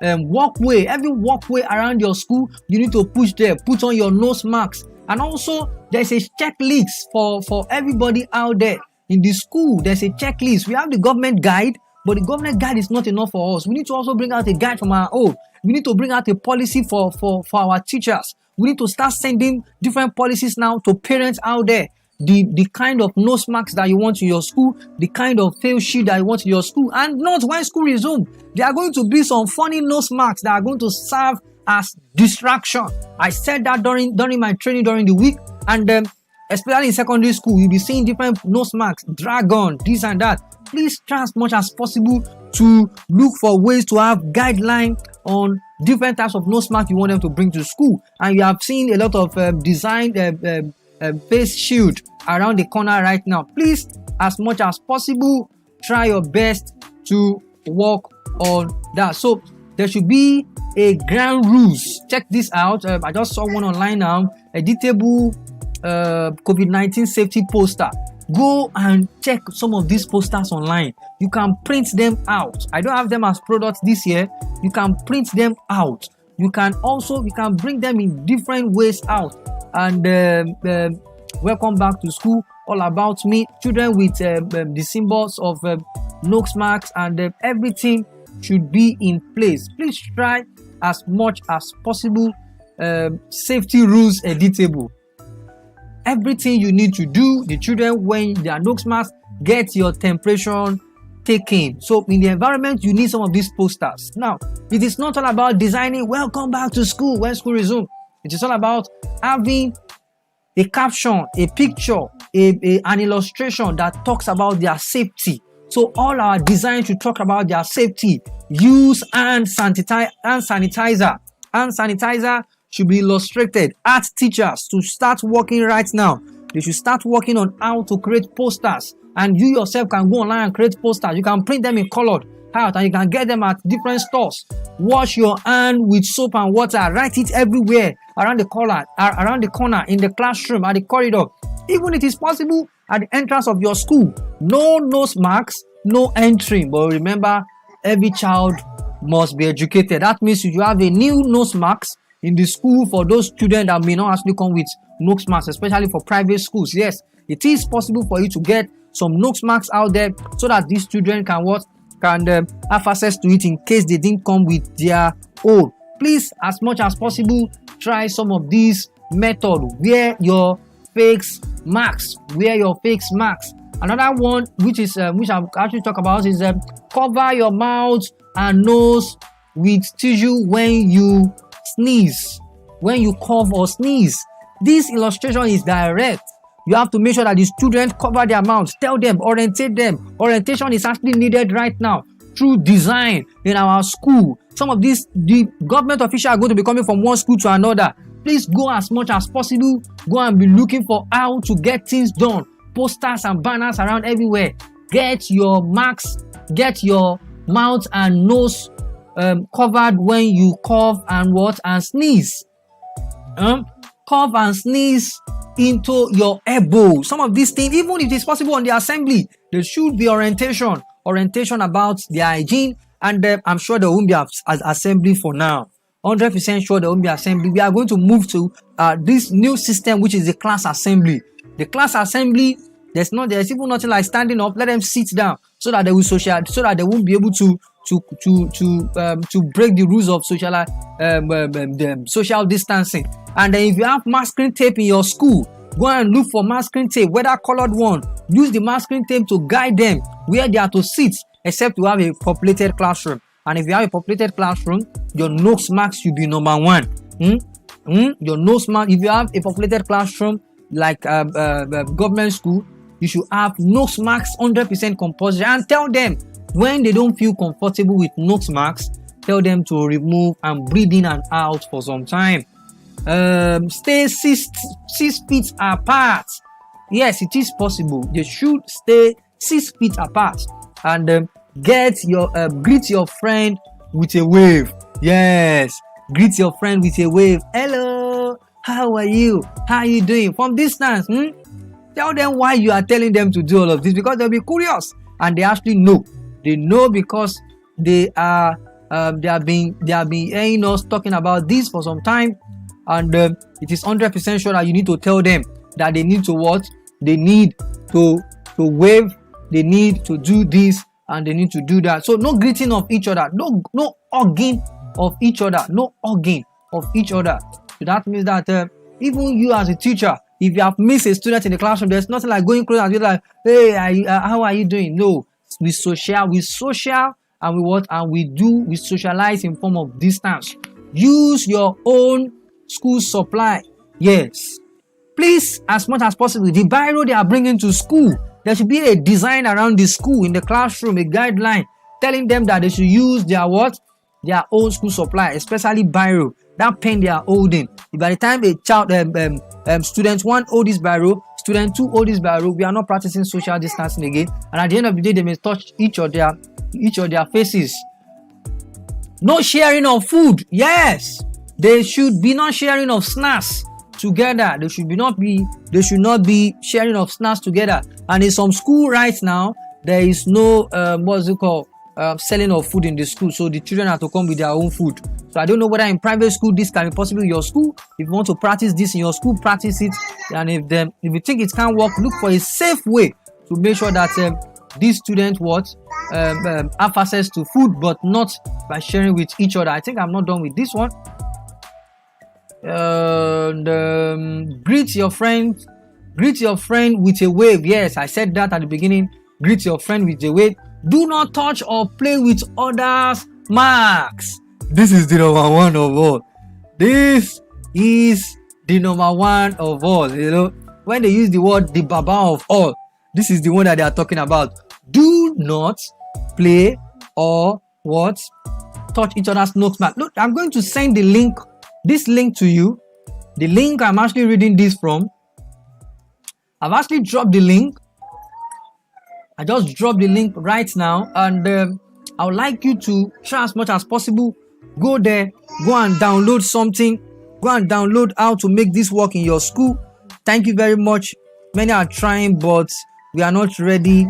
walkway, every walkway around your school, you need to push there, put on your nose masks. And also there's a checklist for everybody out there in the school. There's a checklist. We have the government guide, but the government guide is not enough for us. We need to also bring out a guide from our own. We need to bring out a policy for our teachers. We need to start sending different policies now to parents out there. The kind of nose masks that you want in your school, the kind of face shield that you want in your school, and not when school resumes. There are going to be some funny nose masks that are going to serve as distraction. I said that during my training during the week, and especially in secondary school, you'll be seeing different nose masks, dragon, this and that. Please try as much as possible to look for ways to have guidelines on different types of nose masks you want them to bring to school. And you have seen a lot of designed face shield around the corner right now. Please, as much as possible, try your best to work on that. So there should be a ground rules. Check this out. I just saw one online now. Editable COVID-19 safety poster. Go and check some of these posters online. You can print them out. I don't have them as products this year. You can print them out. You can bring them in different ways out. And welcome back to school. All about me. Children with the symbols of nose marks and everything should be in place. Please try as much as possible. Safety rules editable. Everything you need to do, the children, when their nose mask, get your temperature taken. So in the environment, you need some of these posters. Now, it is not all about designing welcome back to school when school resumes. It is all about having a caption, a picture, an illustration that talks about their safety. So all our design should talk about their safety. Use hand sanitizer. Hand sanitizer should be illustrated. Art teachers to start working right now. They should start working on how to create posters. And you yourself can go online and create posters. You can print them in colored out and you can get them at different stores. Wash your hand with soap and water. Write it everywhere around the corner, in the classroom, at the corridor. Even if it is possible at the entrance of your school. No nose marks, no entry. But remember, every child must be educated. That means if you have a new nose marks in the school for those students that may not actually come with nose marks, especially for private schools, yes, it is possible for you to get some nose marks out there so that these children can have access to it in case they didn't come with their own. Please, as much as possible, try some of these methods. Wear your face masks. Another one, which I'll actually talk about, is cover your mouth and nose with tissue when you sneeze, when you cough or sneeze. This illustration is direct. You have to make sure that the students cover their mouths. Tell them, orientate them. Orientation is actually needed right now through design in our school. Some of these, the government officials are going to be coming from one school to another. Please go as much as possible. Go and be looking for how to get things done. Posters and banners around everywhere. Get your masks, get your mouth and nose covered when you cough and sneeze. Cough and sneeze into your elbow. Some of these things, even if it is possible on the assembly, there should be orientation about the hygiene, and I'm sure there won't be assembly for now. 100% sure there won't be assembly. We are going to move to this new system, which is the class assembly. The class assembly, there's even nothing like standing up. Let them sit down so that they will so that they won't be able to break the rules of social distancing. And then if you have masking tape in your school, go and look for masking tape, whether colored one. Use the masking tape to guide them where they are to sit, except you have a populated classroom. And if you have a populated classroom, your nose marks should be number one. Your nose mark. If you have a populated classroom like government school, you should have nose marks 100% compulsory. And tell them when they don't feel comfortable with nose marks, tell them to remove and breathe in and out for some time. Stay 6 feet apart. Yes, it is possible. They should stay 6 feet apart and greet your friend with a wave. Yes, greet your friend with a wave. Hello, how are you? How are you doing? From distance. Tell them why you are telling them to do all of this, because they'll be curious and they actually know. They know because they have been hearing us talking about this for some time, and it is 100% sure that you need to tell them that they need to what? They need to wave, they need to do this, and they need to do that. So no greeting of each other, no hugging of each other, no hugging of each other. So that means that even you as a teacher, if you have missed a student in the classroom, there's nothing like going close and be like, hey, how are you doing? No, we social, and we socialize in form of distance. Use your own school supply. Yes, please, as much as possible, the biro they are bringing to school, there should be a design around the school in the classroom, a guideline telling them that they should use their own school supply, especially biro. That pen they are holding. If by the time a child, student 1 hold this biro, student 2 hold this biro, we are not practicing social distancing again. And at the end of the day, they may touch each of their faces. No sharing of food. Yes, they should be not sharing of snacks together. They should not be sharing of snacks together. And in some school right now, there is no selling of food in the school, so the children have to come with their own food. So I don't know whether in private school this can be possible in your school. If you want to practice this in your school, practice it. And if you think it can't work, look for a safe way to make sure that these students have access to food, but not by sharing with each other. I think I'm not done with this one. Greet your friend with a wave. Yes, I said that at the beginning. Greet your friend with a wave. Do not touch or play with others' marks. This is the number one of all. This is the number one of all. You know, when they use the word the baba of all, this is the one that they are talking about. Do not play or touch each other's nose mark. Look, I'm going to send this link to you. The link I'm actually reading this from. I've actually dropped the link. I just dropped the link right now, and I would like you to try as much as possible. Go there, go and download something. Go and download how to make this work in your school. Thank you very much. Many are trying, but we are not ready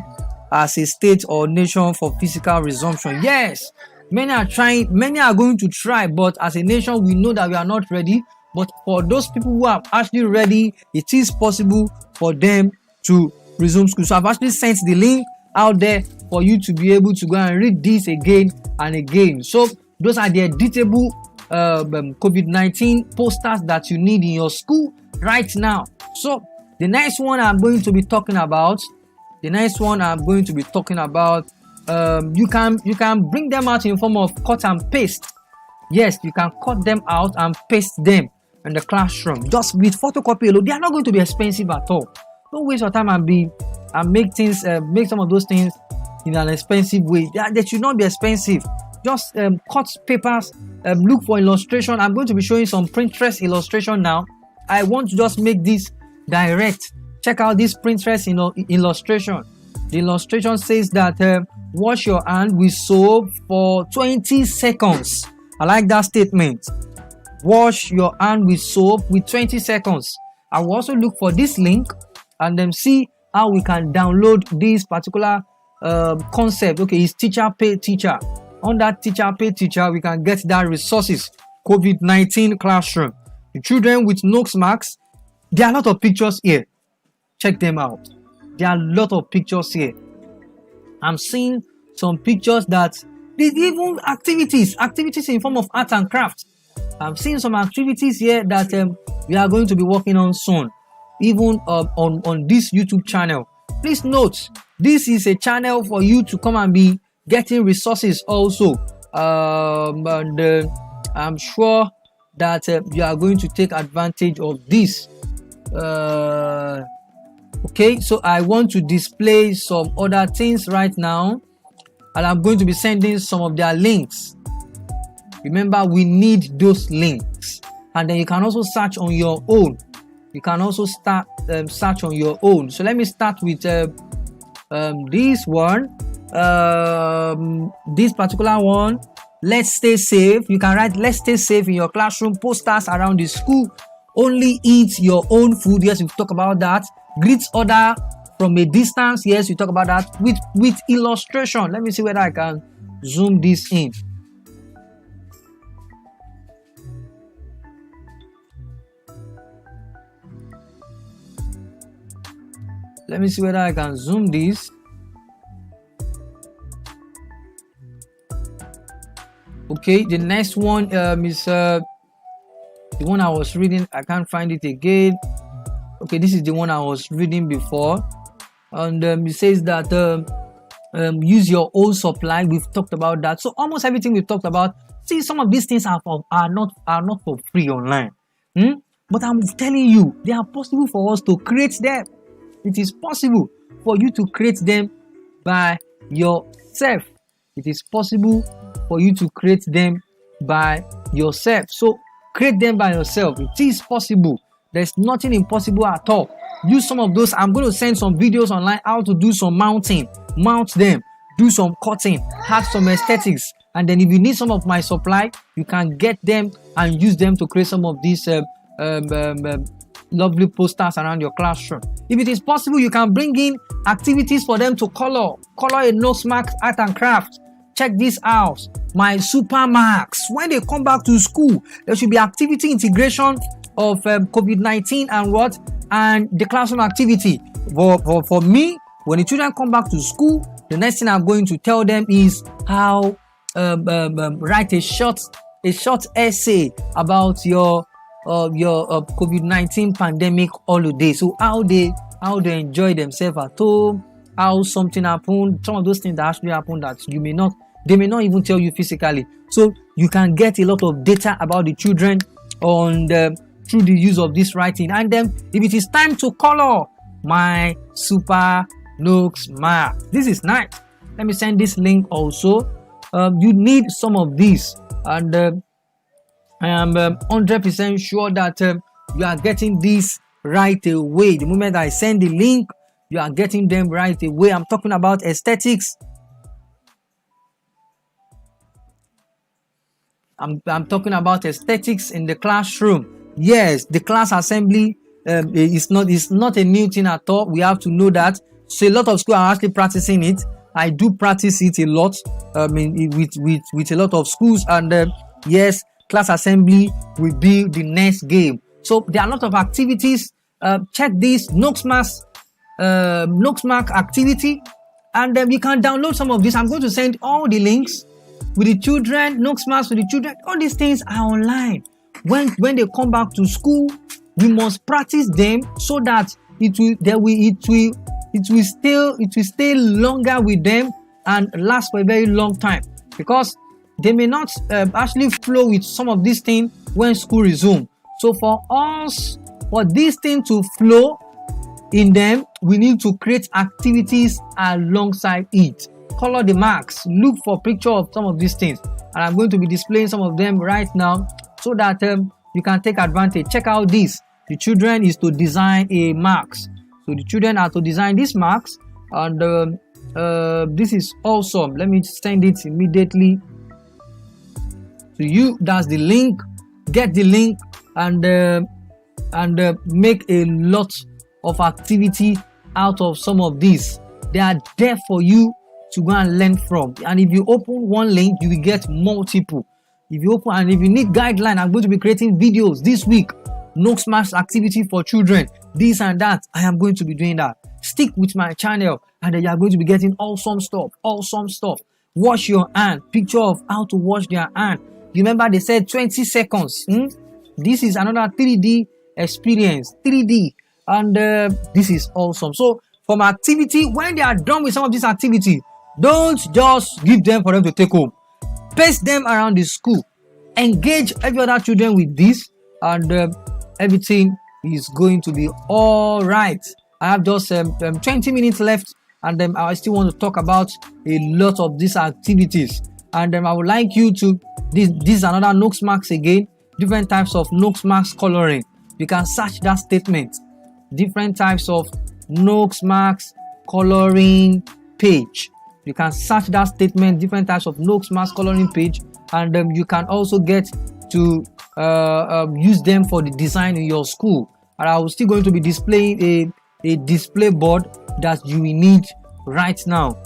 as a state or nation for physical resumption. Yes, many are trying, many are going to try, but as a nation, we know that we are not ready. But for those people who are actually ready, it is possible for them to resume school. So I've actually sent the link out there for you to be able to go and read this again and again. So those are the editable COVID-19 posters that you need in your school right now. So the next one I'm going to be talking about, you can bring them out in form of cut and paste. Yes, you can cut them out and paste them in the classroom. Just with photocopy alone, they are not going to be expensive at all. Don't waste your time and make some of those things in an expensive way. They should not be expensive. Just cut papers, look for illustration. I'm going to be showing some Pinterest illustration now. I want to just make this direct. Check out this Pinterest illustration. The illustration says that wash your hand with soap for 20 seconds. I like that statement. Wash your hand with soap with 20 seconds. I will also look for this link and then see how we can download this particular concept. Okay, it's teacher pay teacher. On that teacher pay teacher, we can get that resources COVID-19 classroom. The children with nose masks. There are a lot of pictures here. Check them out. There are a lot of pictures here. I'm seeing some pictures that there's even activities in form of art and craft. I'm seeing some activities here that we are going to be working on soon, even on this YouTube channel. Please note, this is a channel for you to come and be getting resources also. And I'm sure that you are going to take advantage of this. Okay, so I want to display some other things right now, and I'm going to be sending some of their links. Remember, we need those links, and then you can also search on your own. You can also start search on your own. So let me start with this one, this particular one. Let's stay safe. You can write "Let's stay safe" in your classroom, posters around the school. Only eat your own food. Yes, we talk about that. Greet other from a distance. Yes, we talk about that with illustration. Let me see whether I can zoom this in. Let me see whether I can zoom this. Okay, the next one is the one I was reading. I can't find it again. Okay, this is the one I was reading before, and it says that use your own supply. We've talked about that. So almost everything we've talked about. See, some of these things are not for free online, but I'm telling you, they are possible for us to create them. It is possible for you to create them by yourself. It is possible for you to create them by yourself. So create them by yourself. It is possible. There's nothing impossible at all. Use some of those. I'm going to send some videos online how to do some mounting. Mount them. Do some cutting. Have some aesthetics. And then if you need some of my supply, you can get them and use them to create some of these lovely posters around your classroom. If it is possible, you can bring in activities for them to color a nose mask, art and craft. Check this out, my super marks. When they come back to school, there should be activity integration of COVID-19 and the classroom activity. For me, when the children come back to school, the next thing I'm going to tell them is how write a short essay about your COVID-19 pandemic holiday. So how they enjoy themselves at home, how something happened, some of those things that actually happened that they may not even tell you physically. So you can get a lot of data about the children through the use of this writing. And then if it is time to color my super nose mask, this is nice. Let me send this link also. You need some of these, and I am 100% sure that you are getting this right away. The moment I send the link, you are getting them right away. I'm talking about aesthetics. I'm talking about aesthetics in the classroom. Yes, the class assembly is not a new thing at all. We have to know that. So a lot of schools are actually practicing it. I do practice it a lot. With a lot of schools, and yes, class assembly will be the next game. So there are a lot of activities. Check this nose mask activity, and you can download some of this. I'm going to send all the links with the children, nose masks with the children. All these things are online. When they come back to school, we must practice them so that it will stay longer with them and last for a very long time, because they may not actually flow with some of these things when school resumes. So for this thing to flow in them, we need to create activities alongside it. Color the marks. Look for picture of some of these things, and I'm going to be displaying some of them right now so that you can take advantage. Check out this. The children is to design a marks. So the children are to design these marks, and this is awesome. Let me send it immediately to you. That's the link. Get the link and make a lot of activity out of some of these. They are there for you to go and learn from. And if you open one link, you will get multiple. If you open and if you need guideline, I'm going to be creating videos this week. Notes Max activity for children, this and that. I am going to be doing that. Stick with my channel, and then you are going to be getting awesome stuff. Awesome stuff. Wash your hand. Picture of how to wash their hand. You remember they said 20 seconds. This is another 3D experience. 3D, and this is awesome. So from activity, when they are done with some of this activity, don't just give them for them to take home. Pace them around the school. Engage every other children with this, and everything is going to be all right. I have just 20 minutes left, and I still want to talk about a lot of these activities. And I would like you to, this is another Notes Max again, different types of Notes Max coloring. You can search that statement. Different types of Notes Max coloring page. You can search that statement, different types of Notes Max coloring page, and you can also get to use them for the design in your school. And I was still going to be displaying a display board that you will need right now.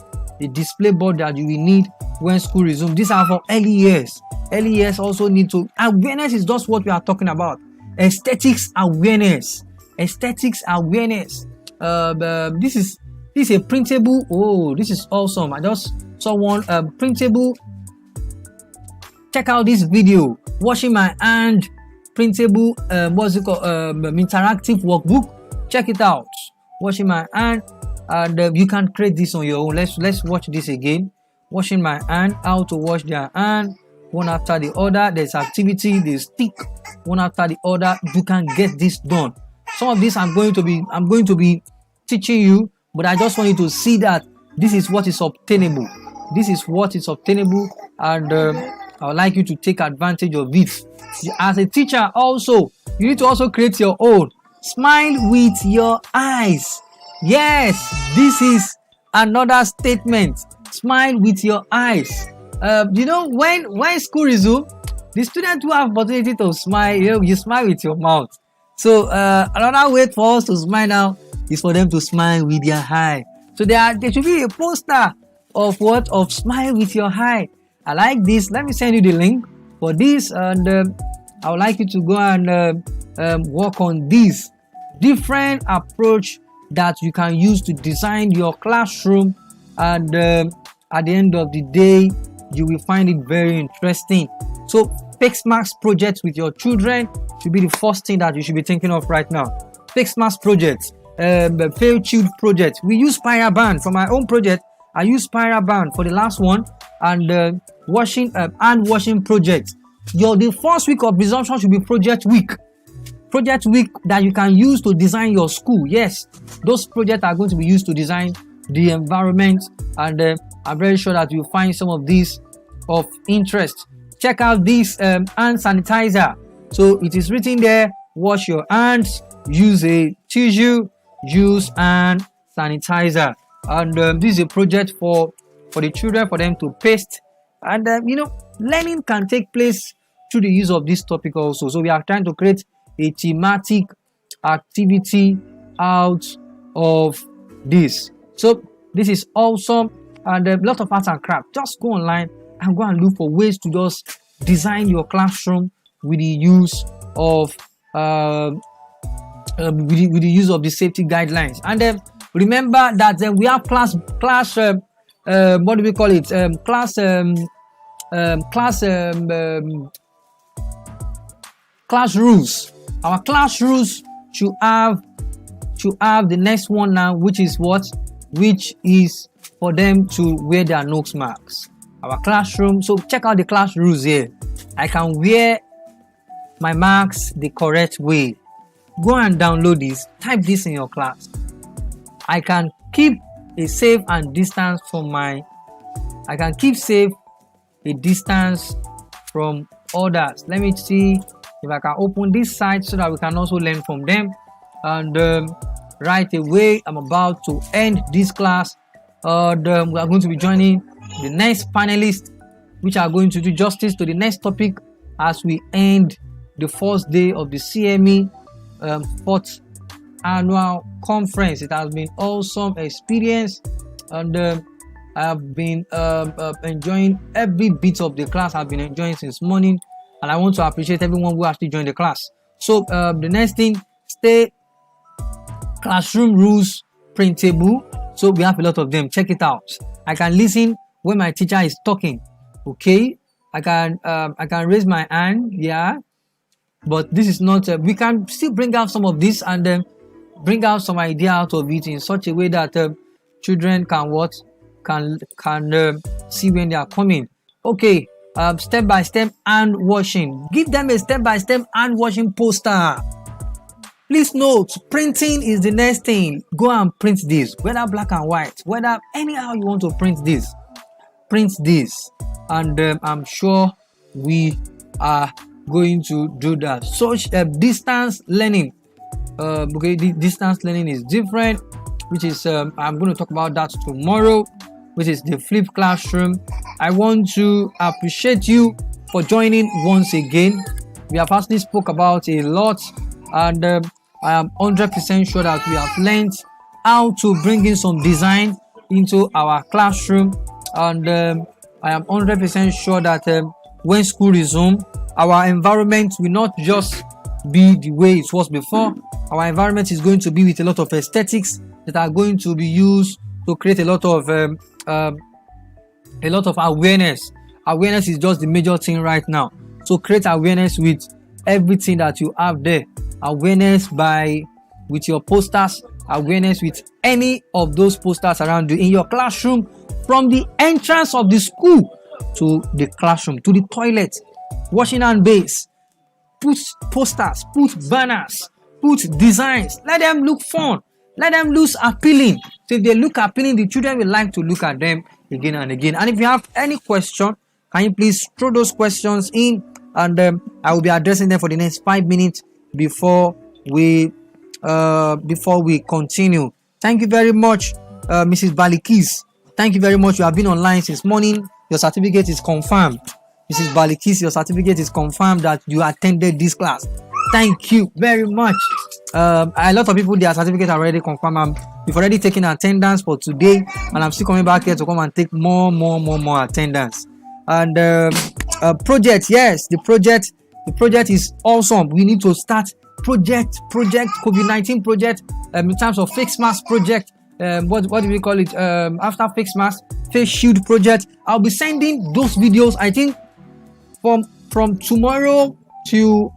A display board that you will need when school resumes. These are for early years. Early years also need to. Awareness is just what we are talking about. Aesthetics awareness. Aesthetics awareness. This is a printable. Oh, this is awesome. I just saw one printable. Check out this video. Washing my hand. Printable. What's it called? Interactive workbook. Check it out. Washing my hand, and you can create this on your own. Let's watch this again. Washing my hand. How to wash their hand, one after the other. There's activity. There's stick, one after the other. You can get this done. Some of this I'm going to be teaching you, but I just want you to see that this is what is obtainable. This is what is obtainable, and I would like you to take advantage of it. As a teacher, also you need to also create your own. Smile with your eyes. Yes, this is another statement. Smile with your eyes. When school resumes, the students who have opportunity to smile, you smile with your mouth. So another way for us to smile now is for them to smile with their eye. So there should be a poster of what? Of smile with your eye. I like this. Let me send you the link for this, and I would like you to go and work on this different approach that you can use to design your classroom, and at the end of the day you will find it very interesting. So Fixed Marks projects with your children should be the first thing that you should be thinking of right now. Fixed Marks projects, failed child project. We use spiral band for my own project. I use spiral band for the last one, and hand washing project. The first week of resumption should be project week. Project week that you can use to design your school. Yes, those projects are going to be used to design the environment, and I'm very sure that you'll find some of these of interest. Check out this hand sanitizer. So it is written there, wash your hands, use a tissue, use hand sanitizer. And this is a project for the children, for them to paste. And learning can take place through the use of this topic also. So we are trying to create a thematic activity out of this. So this is awesome, and a lot of arts and craft. Just go online and go and look for ways to just design your classroom with the use of with the use of the safety guidelines. And remember that we have class what do we call it? Class rules. Our class rules should have the next one now, which is what? Which is for them to wear their Notes Marks. Our classroom. So check out the class rules here. I can wear my marks the correct way. Go and download this. Type this in your class. I can keep a safe and distance from I can keep safe a distance from others. Let me see if I can open this site so that we can also learn from them. And right away, I'm about to end this class. We are going to be joining the next panelists, which are going to do justice to the next topic as we end the first day of the CME 4th annual conference. It has been awesome experience, and I have been enjoying every bit of the class. I've been enjoying since morning, and I want to appreciate everyone who actually joined the class. So the next thing, stay classroom rules printable. So we have a lot of them. Check it out. I can listen when my teacher is talking. Okay, I can raise my hand. Yeah, but this is not. We can still bring out some of this and bring out some idea out of it in such a way that children can see when they are coming. Okay, step by step hand washing. Give them a step by step hand washing poster. Please note, printing is the next thing. Go and print this, whether black and white, whether anyhow you want to print this, and I'm sure we are going to do that. Such distance learning. Okay, the distance learning is different, which is I'm going to talk about that tomorrow, which is the flipped classroom. I want to appreciate you for joining once again. We have actually spoke about a lot, and I am 100% sure that we have learned how to bring in some design into our classroom, and I am 100% sure that when school resumes, our environment will not just be the way it was before. Our environment is going to be with a lot of aesthetics that are going to be used to create a lot of awareness. Awareness is just the major thing right now. So create awareness with everything that you have there. Awareness with your posters, awareness with any of those posters around you in your classroom, from the entrance of the school to the classroom, to the toilet, washing hand base. Put posters, put banners, put designs. Let them look fun. Let them look appealing. So if they look appealing, the children will like to look at them again and again. And if you have any question, can you please throw those questions in, and I will be addressing them for the next 5 minutes before we continue. Thank you very much, Mrs. Balikis. Thank you very much. You have been online since morning. Your certificate is confirmed. Mrs. Balikis, your certificate is confirmed that you attended this class. Thank you very much. A lot of people, their certificates are already confirmed. We've already taken attendance for today, and I'm still coming back here to come and take more attendance. And project, yes, the project is awesome. We need to start project COVID-19 project in terms of face mask project. What do we call it? After face mask, face shield project. I'll be sending those videos, I think, from tomorrow to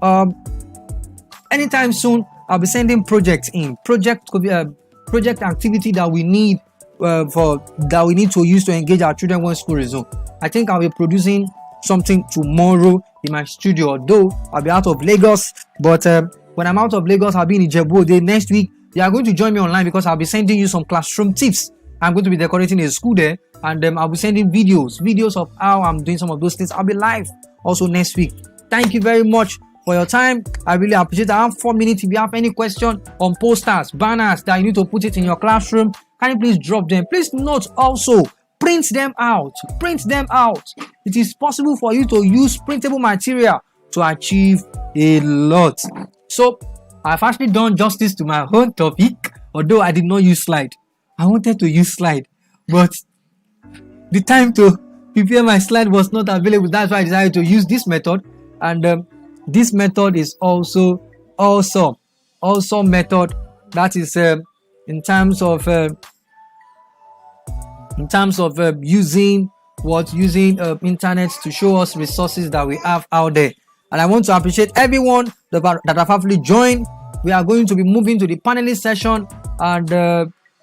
anytime soon. I'll be sending project activity that we need to use to engage our children when school resumes. I think I'll be producing something tomorrow in my studio, although I'll be out of Lagos. But when I'm out of Lagos, I'll be in Dideolu next week. You are going to join me online because I'll be sending you some classroom tips. I'm going to be decorating a school there, and I'll be sending videos of how I'm doing some of those things. I'll be live also next week. Thank you very much for your time. I really appreciate it. I have 4 minutes. If you have any question on posters, banners that you need to put it in your classroom, can you please drop them? Please note also, print them out. It is possible for you to use printable material to achieve a lot. So I've actually done justice to my own topic, although I did not use slide. I wanted to use slide, but the time to prepare my slide was not available. That's why I decided to use this method, and this method is also awesome method. That is in terms of using internet to show us resources that we have out there. And I want to appreciate everyone that have actually joined. We are going to be moving to the panelist session, and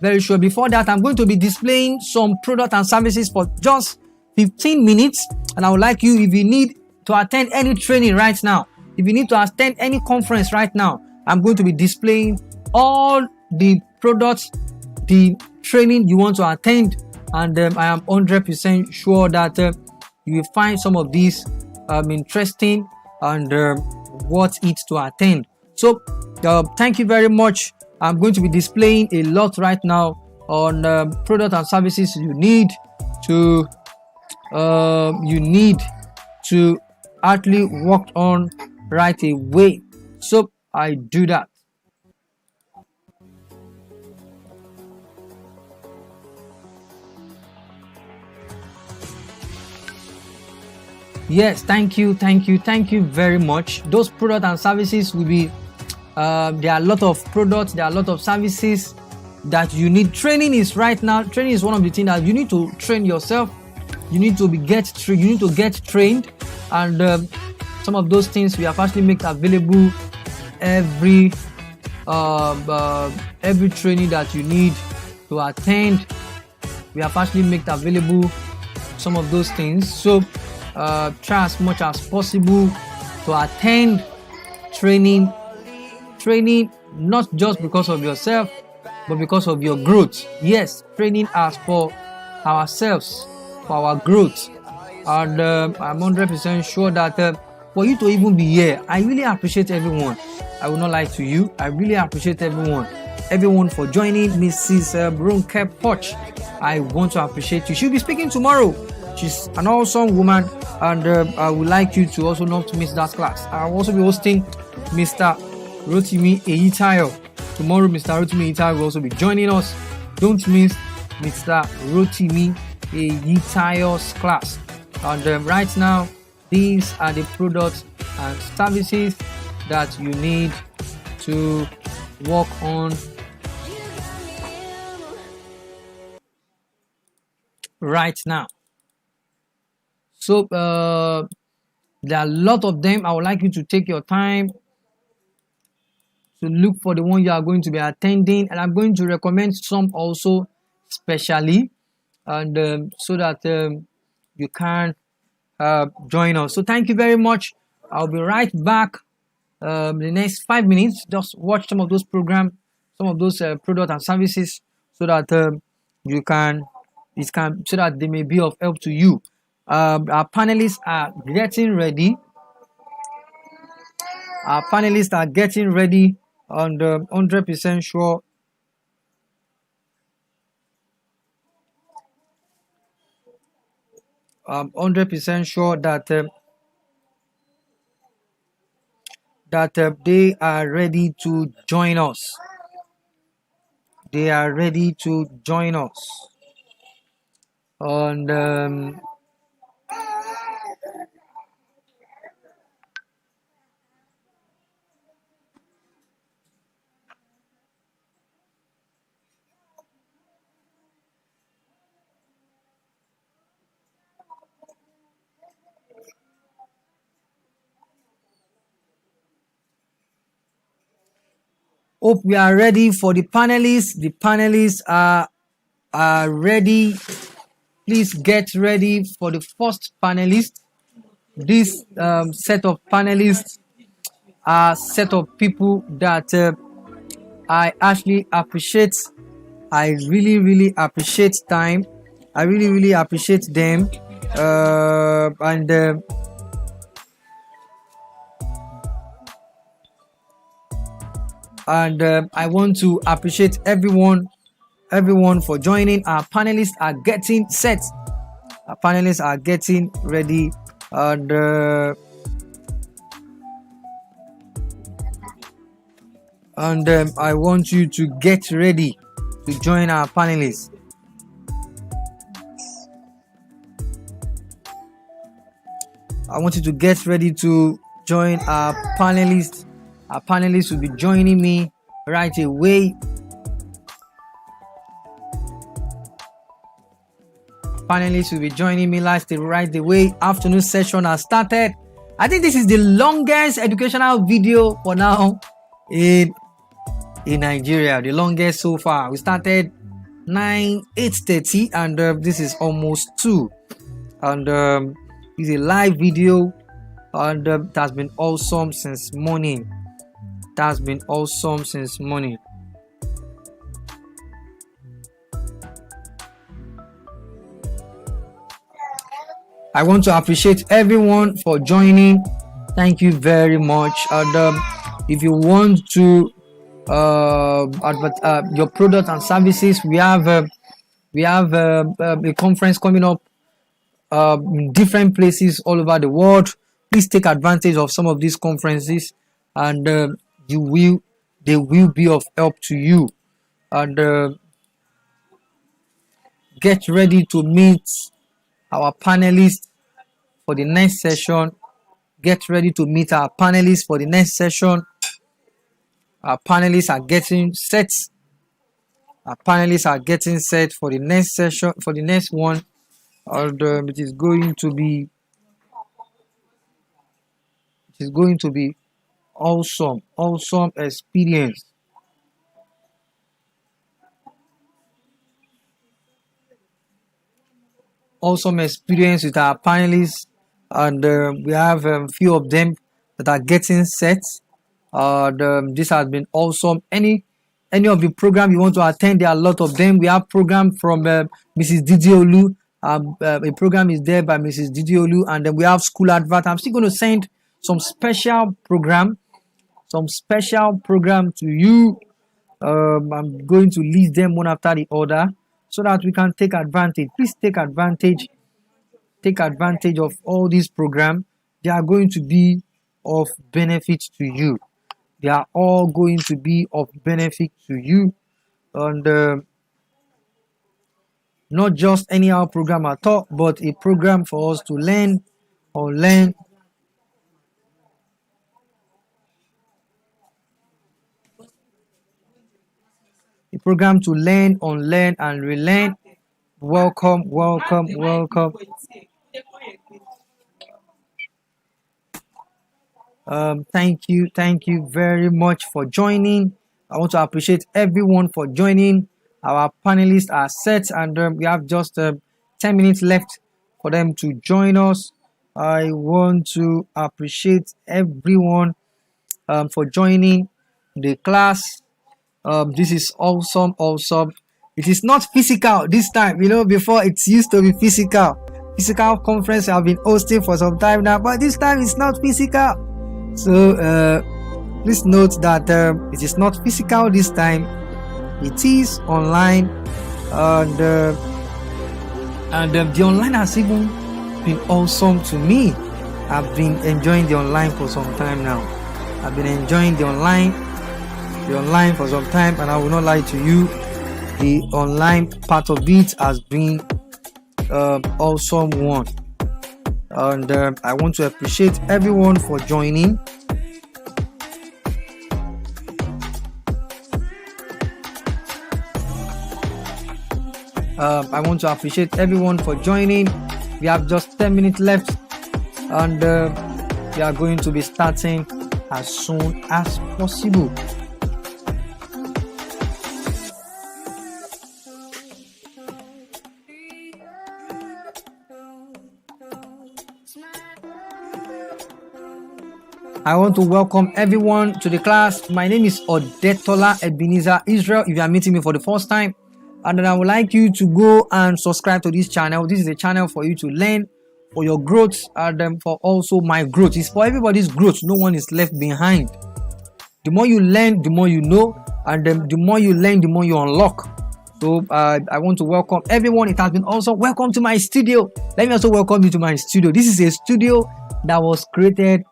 very sure before that I'm going to be displaying some product and services for just 15 minutes. And I would like you, if you need to attend any training right now, if you need to attend any conference right now, I'm going to be displaying all the products, the training you want to attend, and I am 100% sure that you will find some of these interesting and worth it to attend. So thank you very much. I'm going to be displaying a lot right now on product and services you need to actually work on right away. So I do that. Yes, thank you very much. Those products and services will be there are a lot of products, there are a lot of services that you need. Training is right now. Training is one of the things that you need to train yourself. You need to get trained, and some of those things we have actually made available. Every training that you need to attend, we have actually made available some of those things. So try as much as possible to attend training, not just because of yourself, but because of your growth. Yes, training as for ourselves, for our growth. And I'm 100% sure that for you to even be here, I really appreciate everyone. I will not lie to you. I really appreciate everyone for joining. Mrs. Brunke Poch, I want to appreciate you. She'll be speaking tomorrow. She's an awesome woman, and I would like you to also not miss that class. I'll also be hosting Mr. Rotimi Eyitayo. Tomorrow, Mr. Rotimi Eyitayo will also be joining us. Don't miss Mr. Rotimi Eyitayo's class. And right now, these are the products and services that you need to work on right now. So there are a lot of them. I would like you to take your time to look for the one you are going to be attending, and I'm going to recommend some also specially, and so that you can join us. So thank you very much. I'll be right back in the next 5 minutes. Just watch some of those programs, some of those products and services, so that so that they may be of help to you. Our panelists are getting ready. And 100% sure I'm 100% sure that they are ready to join us. They are ready to join us. And hope we are ready for the panelists. The panelists are ready. Please get ready for the first panelist. This set of panelists are set of people that I actually appreciate. I really appreciate time. I really appreciate them. And I want to appreciate everyone for joining. Our panelists are getting set. Our panelists are getting ready, and I want you to get ready to join our panelists. I want you to get ready to join our panelists. Our panelists will be joining me right away. Panelists will be joining me right away. Afternoon session has started. I think this is the longest educational video for now in Nigeria. The longest so far. We started 8:30, and this is almost 2. And it's a live video, and it has been awesome since morning. I want to appreciate everyone for joining. Thank you very much. And if you want to advert your products and services, we have a conference coming up in different places all over the world. Please take advantage of some of these conferences, and they will be of help to you. And get ready to meet our panelists for the next session. Get ready to meet our panelists for the next session. Our panelists are getting set. Our panelists are getting set for the next session, for the next one. And it is going to be awesome experience. Awesome experience with our panelists, and we have a few of them that are getting set. This has been awesome. Any of the program you want to attend, there are a lot of them. We have program from Mrs. Dideolu. A program is there by Mrs. Dideolu, and then we have school advert. I'm still going to send some special program to you. I'm going to list them one after the other so that we can take advantage. Please take advantage of all these programs. They are going to be of benefit to you. They are all going to be of benefit to you, and not just any other program at all, but a program for us to learn. A program to learn, unlearn, and relearn. Welcome. Thank you very much for joining. I want to appreciate everyone for joining. Our panelists are set, and we have just 10 minutes left for them to join us. I want to appreciate everyone for joining the class. This is awesome. It is not physical this time. Before it used to be physical conference I've been hosting for some time now, but this time it's not physical. So please note that it is not physical this time. It is online, and the online has even been awesome to me. I've been enjoying the online for some time now. I've been enjoying the online for some time, and I will not lie to you, the online part of it has been awesome one. And I want to appreciate everyone for joining. I want to appreciate everyone for joining. We have just 10 minutes left, and we are going to be starting as soon as possible. I want to welcome everyone to the class. My name is ODETOLA Ebenezer Israel. If you are meeting me for the first time, and then I would like you to go and subscribe to this channel. This is a channel for you to learn, for your growth, and for also my growth. It's for everybody's growth. No one is left behind. The more you learn, the more you know, and the more you learn, the more you unlock. So I want to welcome everyone. It has been also welcome to my studio. Let me also welcome you to my studio. This is a studio that was created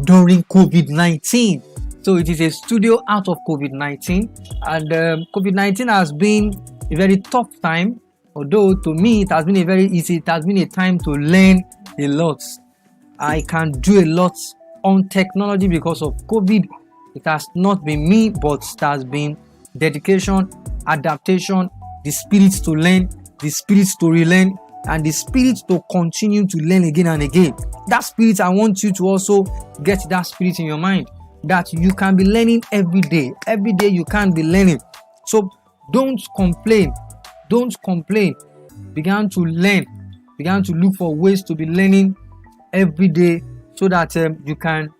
during COVID-19. So it is a studio out of COVID-19, and COVID-19 has been a very tough time. Although to me it has been a very easy. It has been a time to learn a lot. I can do a lot on technology because of COVID. It has not been me, but it has been dedication, adaptation, the spirit to learn, the spirit to relearn, and the spirit to continue to learn again and again. That spirit, I want you to also get that spirit in your mind, that you can be learning every day. Every day you can be learning. So don't complain. Begin to learn. Begin to look for ways to be learning every day, so that you can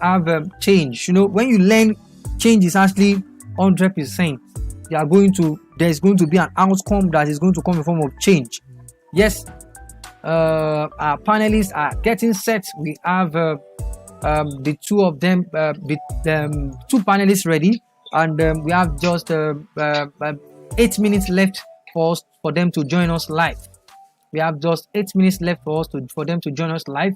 have change. When you learn, change is actually 100%. There's going to be an outcome that is going to come in form of change. Yes, our panelists are getting set. We have the two of them, two panelists ready, and we have just 8 minutes left for them to join us live. We have just 8 minutes left for them to join us live.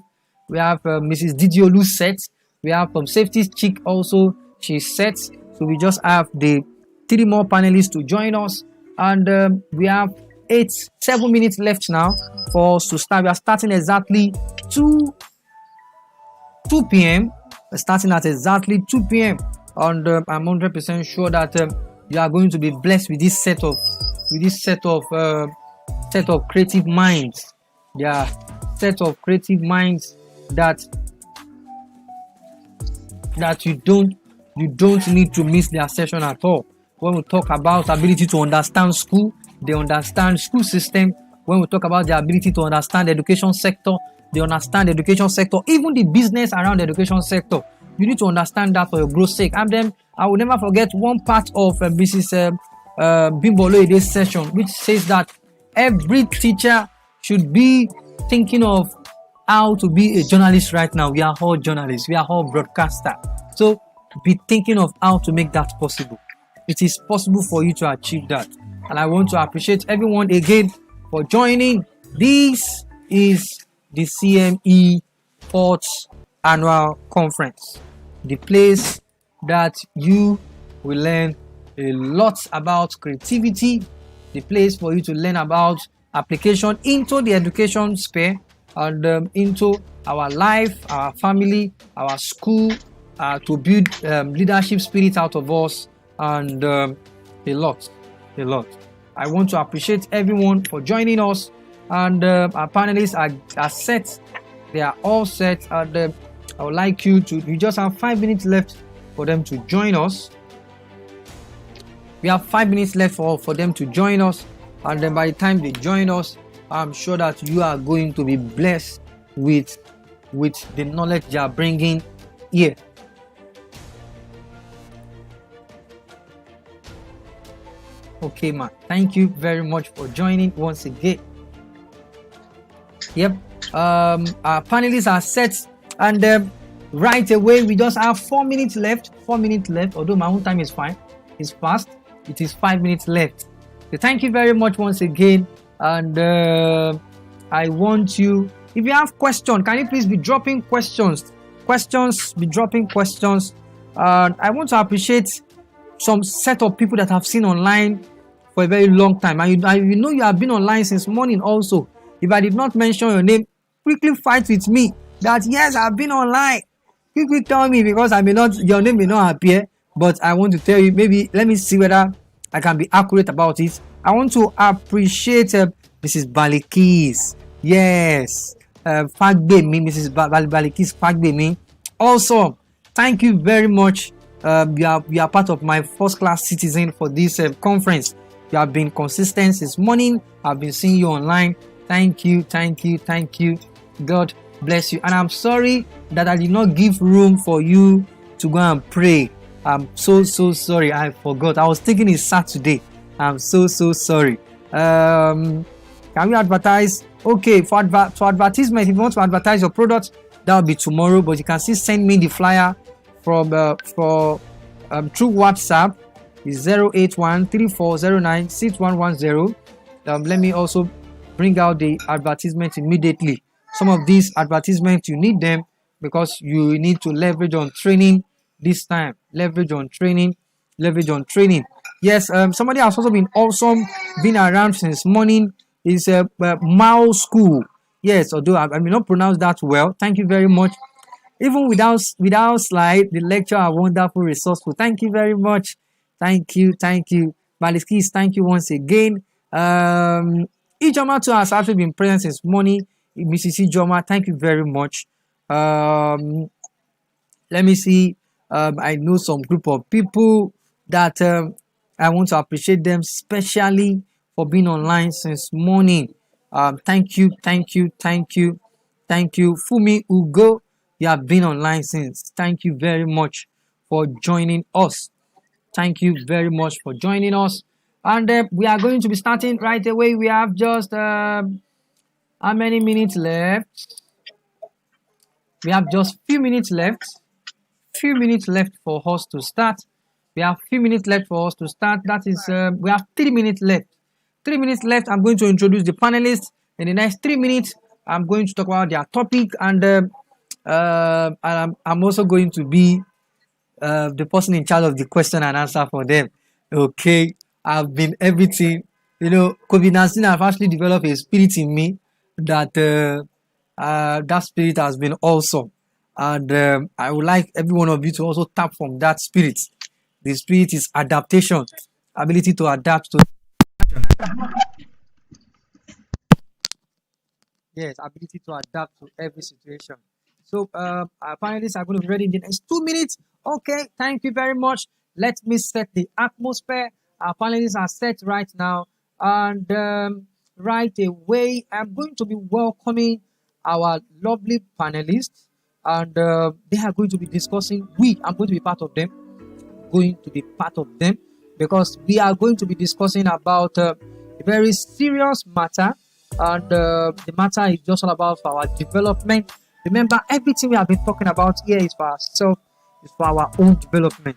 We have Mrs. Dideolu set. We have safety chick also. She's set. So we just have the 3 more panelists to join us, and we have 7 minutes left now for us to start. We are starting exactly 2 p.m. We're starting at exactly 2 p.m. And I'm 100% sure that you are going to be blessed with this set of creative minds. Yeah, set of creative minds that you don't need to miss their session at all. When we talk about ability to understand school, they understand school system. When we talk about the ability to understand the education sector, they understand the education sector, even the business around the education sector. You need to understand that for your growth sake. And then I will never forget one part of Mrs. Bimbo Oloyede's session, which says that every teacher should be thinking of how to be a journalist right now. We are all journalists. We are all broadcasters. So be thinking of how to make that possible. It is possible for you to achieve that. And I want to appreciate everyone again for joining. This is the CME 4th Annual Conference, the place that you will learn a lot about creativity, the place for you to learn about application into the education sphere and into our life, our family, our school, to build leadership spirit out of us, and a lot. I want to appreciate everyone for joining us, and our panelists are set. They are all set, and I would like you just have 5 minutes left for them to join us. We have 5 minutes left for them to join us, and then by the time they join us, I'm sure that you are going to be blessed with the knowledge they are bringing here. Okay, man. Thank you very much for joining once again. Yep. Our panelists are set, and right away we just have 4 minutes left. 4 minutes left. Although my own time is fine, it's fast. It is 5 minutes left. So thank you very much once again, and I want you. If you have questions, can you please be dropping questions? Be dropping questions. I want to appreciate some set of people that I've seen online for a very long time, and you know you have been online since morning also. If I did not mention your name, quickly fight with me that yes, I've been online. Quickly tell me, because your name may not appear, but I want to tell you. Maybe let me see whether I can be accurate about it. I want to appreciate Mrs. Balikis. Yes, Fagbemi, Mrs. Balikis Fagbemi. Also, thank you very much. You are part of my first class citizen for this conference. You have been consistent since morning. I've been seeing you online. Thank you. God bless you. And I'm sorry that I did not give room for you to go and pray. I'm so sorry. I forgot. I was thinking it's Saturday. I'm so sorry. Can we advertise? Okay, for advertisement, if you want to advertise your product, that will be tomorrow. But you can still send me the flyer from through WhatsApp. Is 08134096110. Let me also bring out the advertisement immediately. Some of these advertisements, you need them because you need to leverage on training this time. Leverage on training. Yes, somebody has also been awesome, been around since morning. Is Mao School. Yes, although I may not pronounce that well. Thank you very much. Even without slide, the lecture are wonderful, resourceful. Thank you very much. Thank you. Baliskis, thank you once again. Ijoma too has actually been present since morning. Mrs. Ijoma, thank you very much. Let me see. I know some group of people that I want to appreciate them specially for being online since morning. Thank you. Fumi Ugo, you have been online since. Thank you very much for joining us. Thank you very much for joining us. And we are going to be starting right away. We have just how many minutes left? We have just few minutes left. For us to start. We have few minutes left for us to start. That is, we have 3 minutes left. 3 minutes left. I'm going to introduce the panelists. In the next 3 minutes, I'm going to talk about their topic, and I'm also going to be the person in charge of the question and answer for them. Okay, I've been everything You know, COVID-19 have actually developed a spirit in me that that spirit has been awesome. And I would like every one of you to also tap from that spirit. The spirit is adaptation, ability to adapt to. Yes, ability to adapt to every situation. So our panelists are going to be ready in the next 2 minutes. Okay, thank you very much. Let me set the atmosphere. Our panelists are set right now. And right away, I'm going to be welcoming our lovely panelists. And they are going to be discussing. I'm going to be part of them. Going to be part of them because we are going to be discussing about a very serious matter, and the matter is just all about our development. Remember, everything we have been talking about here is for ourselves, is for our own development,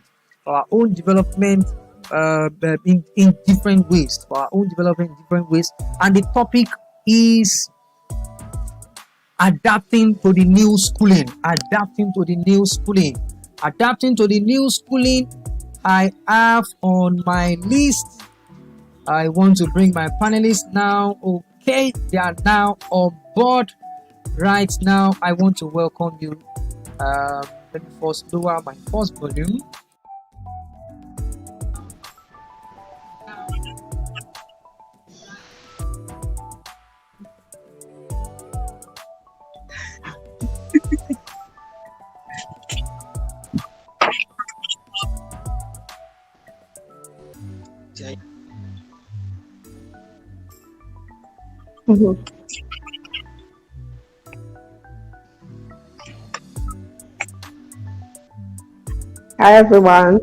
in different ways, for our own development in different ways. And the topic is adapting to the new schooling. Adapting to the new schooling. I have on my list. I want to bring my panelists now. Okay, they are now on board. Right now, I want to welcome you. Let me first lower my first volume. Mhm. Hi everyone.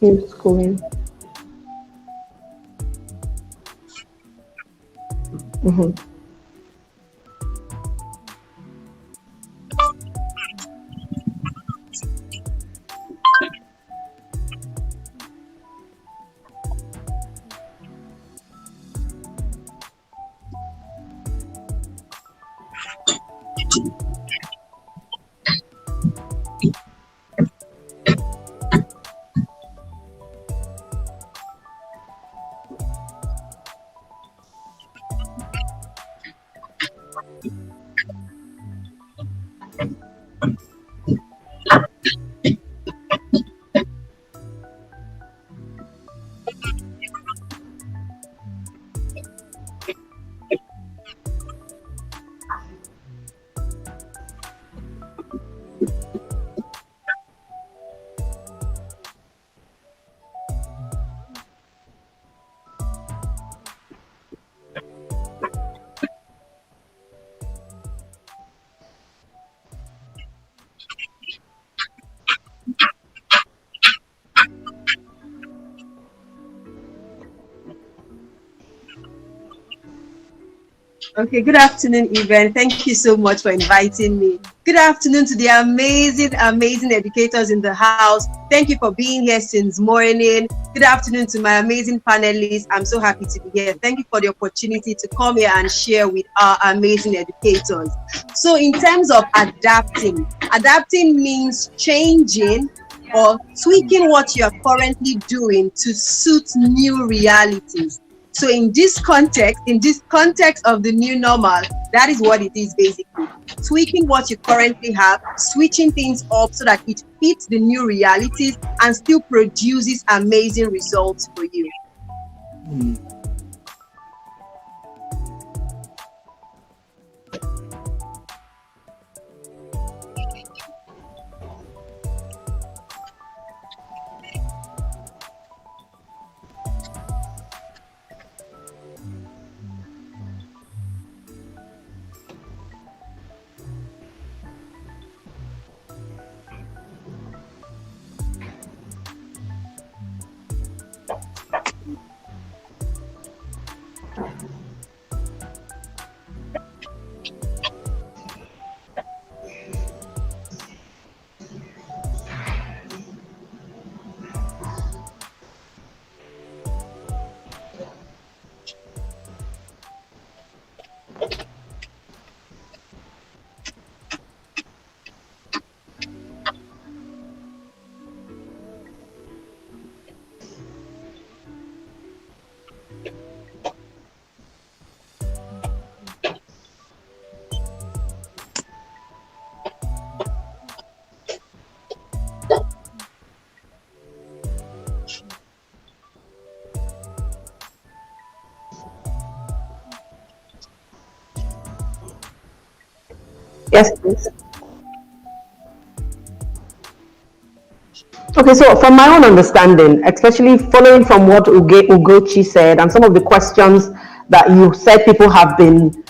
New schooling. Mhm. Okay, good afternoon, Yvonne. Thank you so much for inviting me. Good afternoon to the amazing, amazing educators in the house. Thank you for being here since morning. Good afternoon to my amazing panelists. I'm so happy to be here. Thank you for the opportunity to come here and share with our amazing educators. So in terms of adapting means changing or tweaking what you're currently doing to suit new realities. So in this context of the new normal, that is what it is basically. Tweaking what you currently have, switching things up so that it fits the new realities and still produces amazing results for you. Yes, please. Okay, so from my own understanding, especially following from what Ugochi said and some of the questions that you said people have been,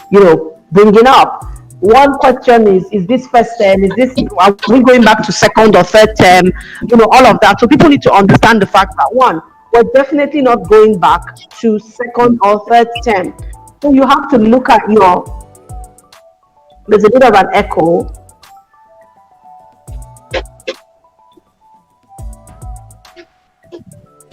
bringing up. One question is this first term, are we going back to second or third term, all of that. So people need to understand the fact that one, we're definitely not going back to second or third term. So you have to look at there's a bit of an echo.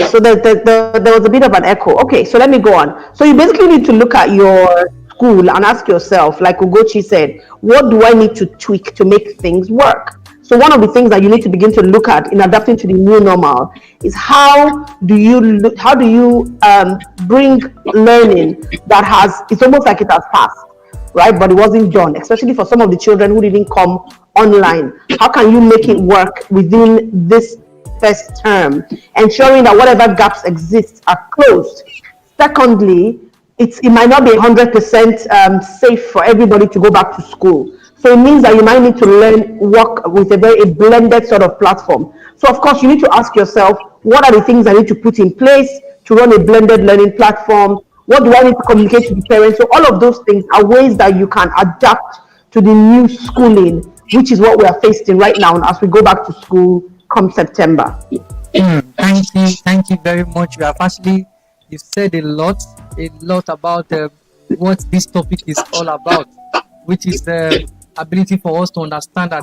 So there was a bit of an echo. Okay, so let me go on. So you basically need to look at your school and ask yourself, like Ugochi said, what do I need to tweak to make things work? So one of the things that you need to begin to look at in adapting to the new normal is how do you bring learning that it's almost like it has passed, right? But it wasn't done, especially for some of the children who didn't come online. How can you make it work within this first term, ensuring that whatever gaps exist are closed? Secondly, it might not be 100% safe for everybody to go back to school. So it means that you might need to work with a blended sort of platform. So of course, you need to ask yourself, what are the things I need to put in place to run a blended learning platform? What do I need to communicate to the parents? So all of those things are ways that you can adapt to the new schooling, which is what we are facing right now as we go back to school come September. Thank you very much. You've said a lot about what this topic is all about, which is the ability for us to understand that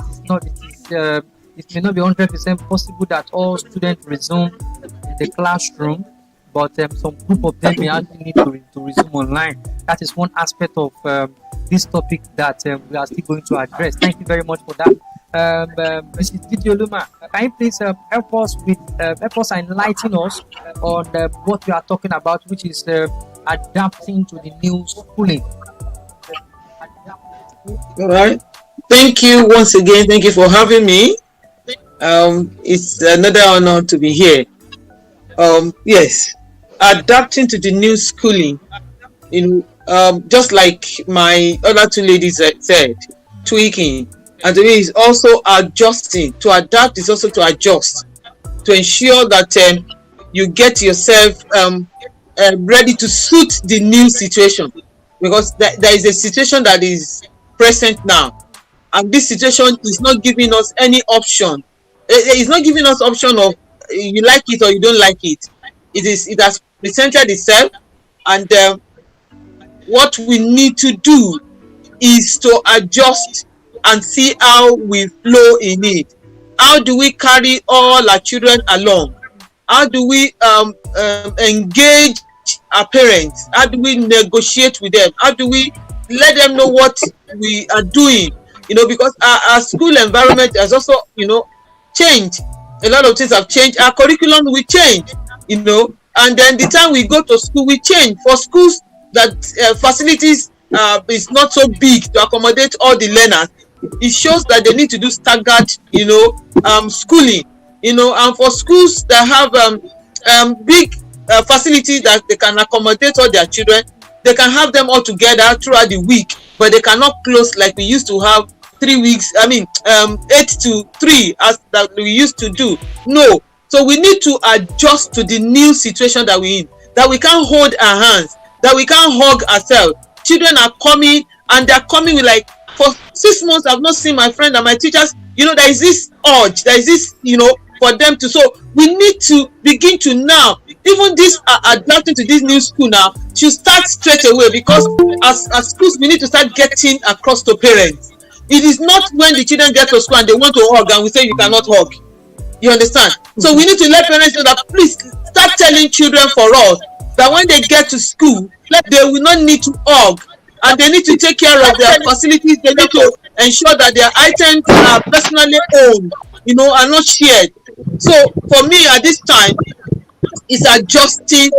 it may not be 100% possible that all students resume in the classroom, but some group of them may actually need to resume online. That is one aspect of this topic that we are still going to address. Thank you very much for that. Mrs. Dideolu, can you please help us enlighten us on what we are talking about, which is adapting to the new schooling? All right. Thank you once again. Thank you for having me. It's another honor to be here. Yes, adapting to the new schooling. Just like my other two ladies said, tweaking. And the way is also adjusting. To adapt is also to adjust, to ensure that you get yourself ready to suit the new situation, because there is a situation that is present now, and this situation is not giving us any option. It's not giving us option of you like it or you don't like it. It has presented itself, and what we need to do is to adjust and see how we flow in it. How do we carry all our children along? How do we engage our parents? How do we negotiate with them? How do we let them know what we are doing? You know, because our school environment has also, you know, changed. A lot of things have changed. Our curriculum will change, you know, and then the time we go to school will change. For schools that facilities is not so big to accommodate all the learners, it shows that they need to do staggered, you know, schooling, you know, and for schools that have big facilities that they can accommodate all their children, they can have them all together throughout the week, but they cannot close like we used to have 3 weeks, 8 to 3 as that we used to do. No. So we need to adjust to the new situation that we're in, that we can't hold our hands, that we can't hug ourselves. Children are coming and they're coming with like, for 6 months I've not seen my friend and my teachers. You know, there is this urge, there is this, you know, for them to, so we need to begin to now, even this adapting to this new school now, should start straight away, because as schools we need to start getting across to parents. It is not when the children get to school and they want to hug and we say you cannot hug. You understand? So we need to let parents know that please start telling children for us that when they get to school, they will not need to hug, and they need to take care of their facilities. They need to ensure that their items are personally owned, you know, are not shared. So for me at this time, it's adjusting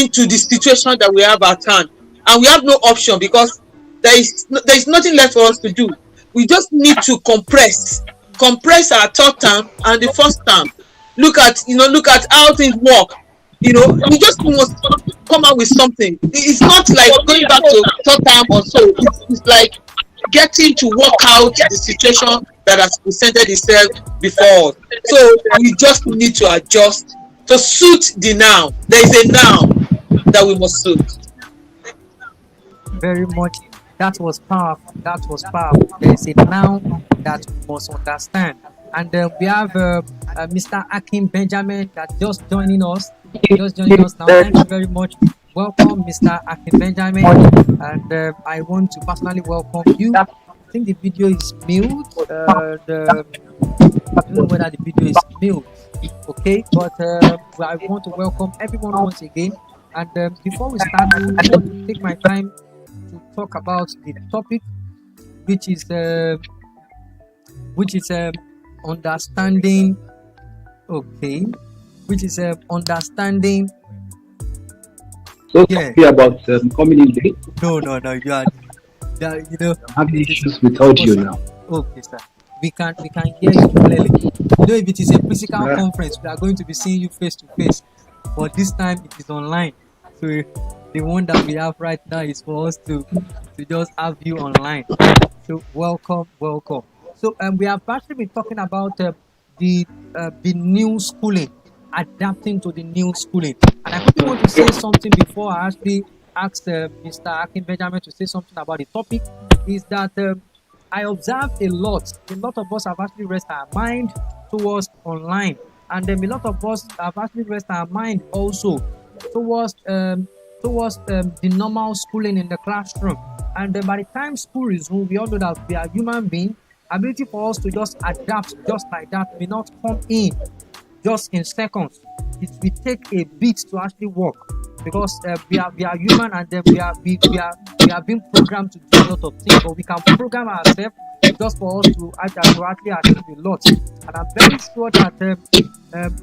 to the situation that we have at hand, and we have no option because there is nothing left for us to do. We just need to compress our third term and the first term. Look at how things work. You know, we just must come up with something. It's not like going back to third term or so. It's like getting to work out the situation that has presented itself before us. So we just need to adjust to suit the now. There is a now that we must suit. Very much. That was powerful. There is a now that we must understand. And we have Mr. Akin Benjamin that just joining us. Now. Thank you very much. Welcome, Mr. Akin Benjamin. And I want to personally welcome you. I think the video is mute. I don't know whether the video is mute. Okay, but I want to welcome everyone once again. And before we start, I want to take my time to talk about the topic, which is understanding. Okay, which is understanding. So yeah, about coming in late. No, you are, you know, I'm having issues with audio now. Okay, sir. We can hear you clearly. You know, if it is a physical conference, we are going to be seeing you face to face. But this time it is online. So the one that we have right now is for us to just have you online. So welcome. So we have actually been talking about the new schooling, adapting to the new schooling. And I quickly want to say something before I actually ask Mr. Akin Benjamin to say something about the topic. Is that I observed a lot of us have actually raised our mind towards online, and then a lot of us have actually raised our mind also towards the normal schooling in the classroom. And then by the time school resumes, we all know that we are human beings. Ability for us to just adapt just like that may not come in just in seconds. It will take a bit to actually work, because we are human, and then we are being programmed to do a lot of things, but we can program ourselves just for us to actually achieve a lot. And I'm very sure that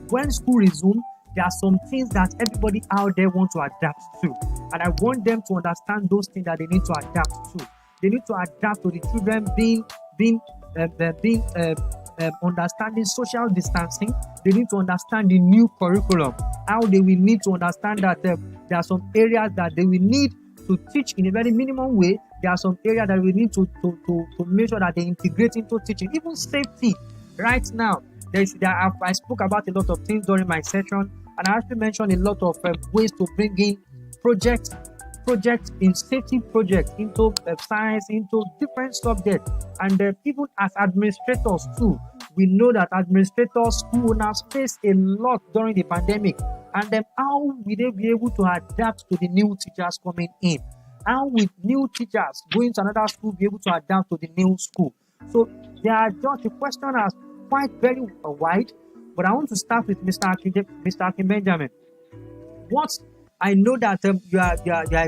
when school resumes, there are some things that everybody out there want to adapt to, and I want them to understand those things that they need to adapt to. They need to adapt to the children being understanding social distancing. They need to understand the new curriculum, how they will need to understand that there are some areas that they will need to teach in a very minimum way. There are some areas that we need to make sure that they integrate into teaching. Even safety. Right now, I spoke about a lot of things during my session, and I actually mentioned a lot of ways to bring in projects in safety projects into science, into different subjects. And even as administrators too, we know that administrators, school owners face a lot during the pandemic. And then how will they be able to adapt to the new teachers coming in? how will new teachers going to another school be able to adapt to the new school? So there are just the question are quite very wide, but I want to start with Mr. Akin Benjamin. What I know that you are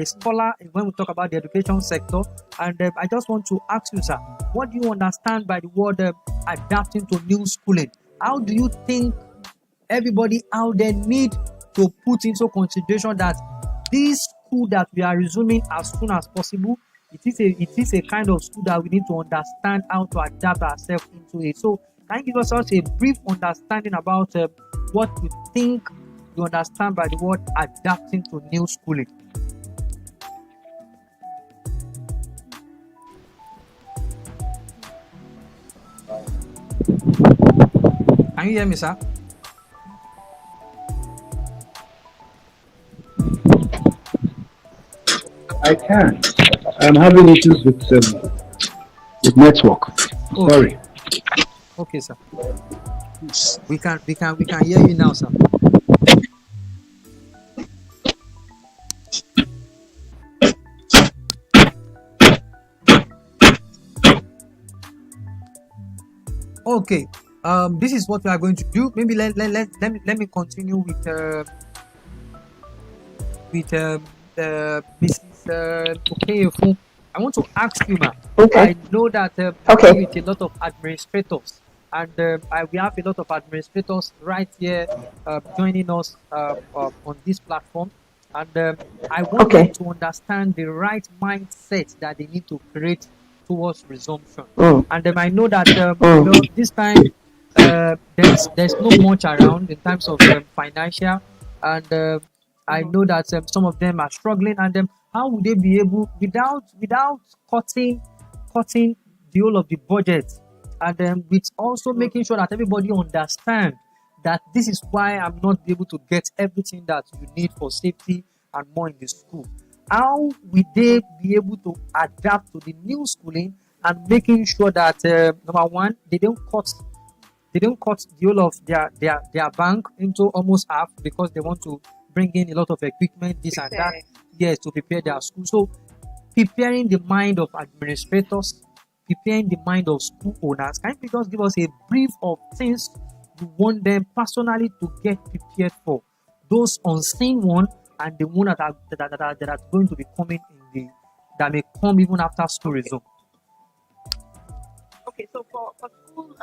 a scholar when we talk about the education sector, and I just want to ask you, sir, what do you understand by the word adapting to new schooling? How do you think everybody out there need to put into consideration that this school that we are resuming as soon as possible, it is a kind of school that we need to understand how to adapt ourselves into it. So can you give us a brief understanding about what you think you understand by the word adapting to new schooling? Can you hear me, sir? I can. I'm having issues with network. Okay. Sorry. Okay, sir. We can hear you now, sir. Okay. This is what we are going to do. Maybe let me continue with Mrs. Okeyinfu. I want to ask you, ma'am. Okay. I know that Okay. with a lot of administrators, and we have a lot of administrators right here joining us on this platform, and I want Okay. them to understand the right mindset that they need to create towards resumption. Mm. And I know that Mm. this time there's not much around in terms of financial, and I know that some of them are struggling, and how would they be able without cutting the whole of the budget, and with also making sure that everybody understand that this is why I'm not able to get everything that you need for safety and more in the school. How will they be able to adapt to the new schooling and making sure that number one, they don't cut the whole of their bank into almost half because they want to bring in a lot of equipment, this and that, yes, to prepare their school. So preparing the mind of administrators, preparing the mind of school owners. Can you just give us a brief of things you want them personally to get prepared for? Those unseen one and the one that are going to be coming that may come even after school resume. Okay, so for school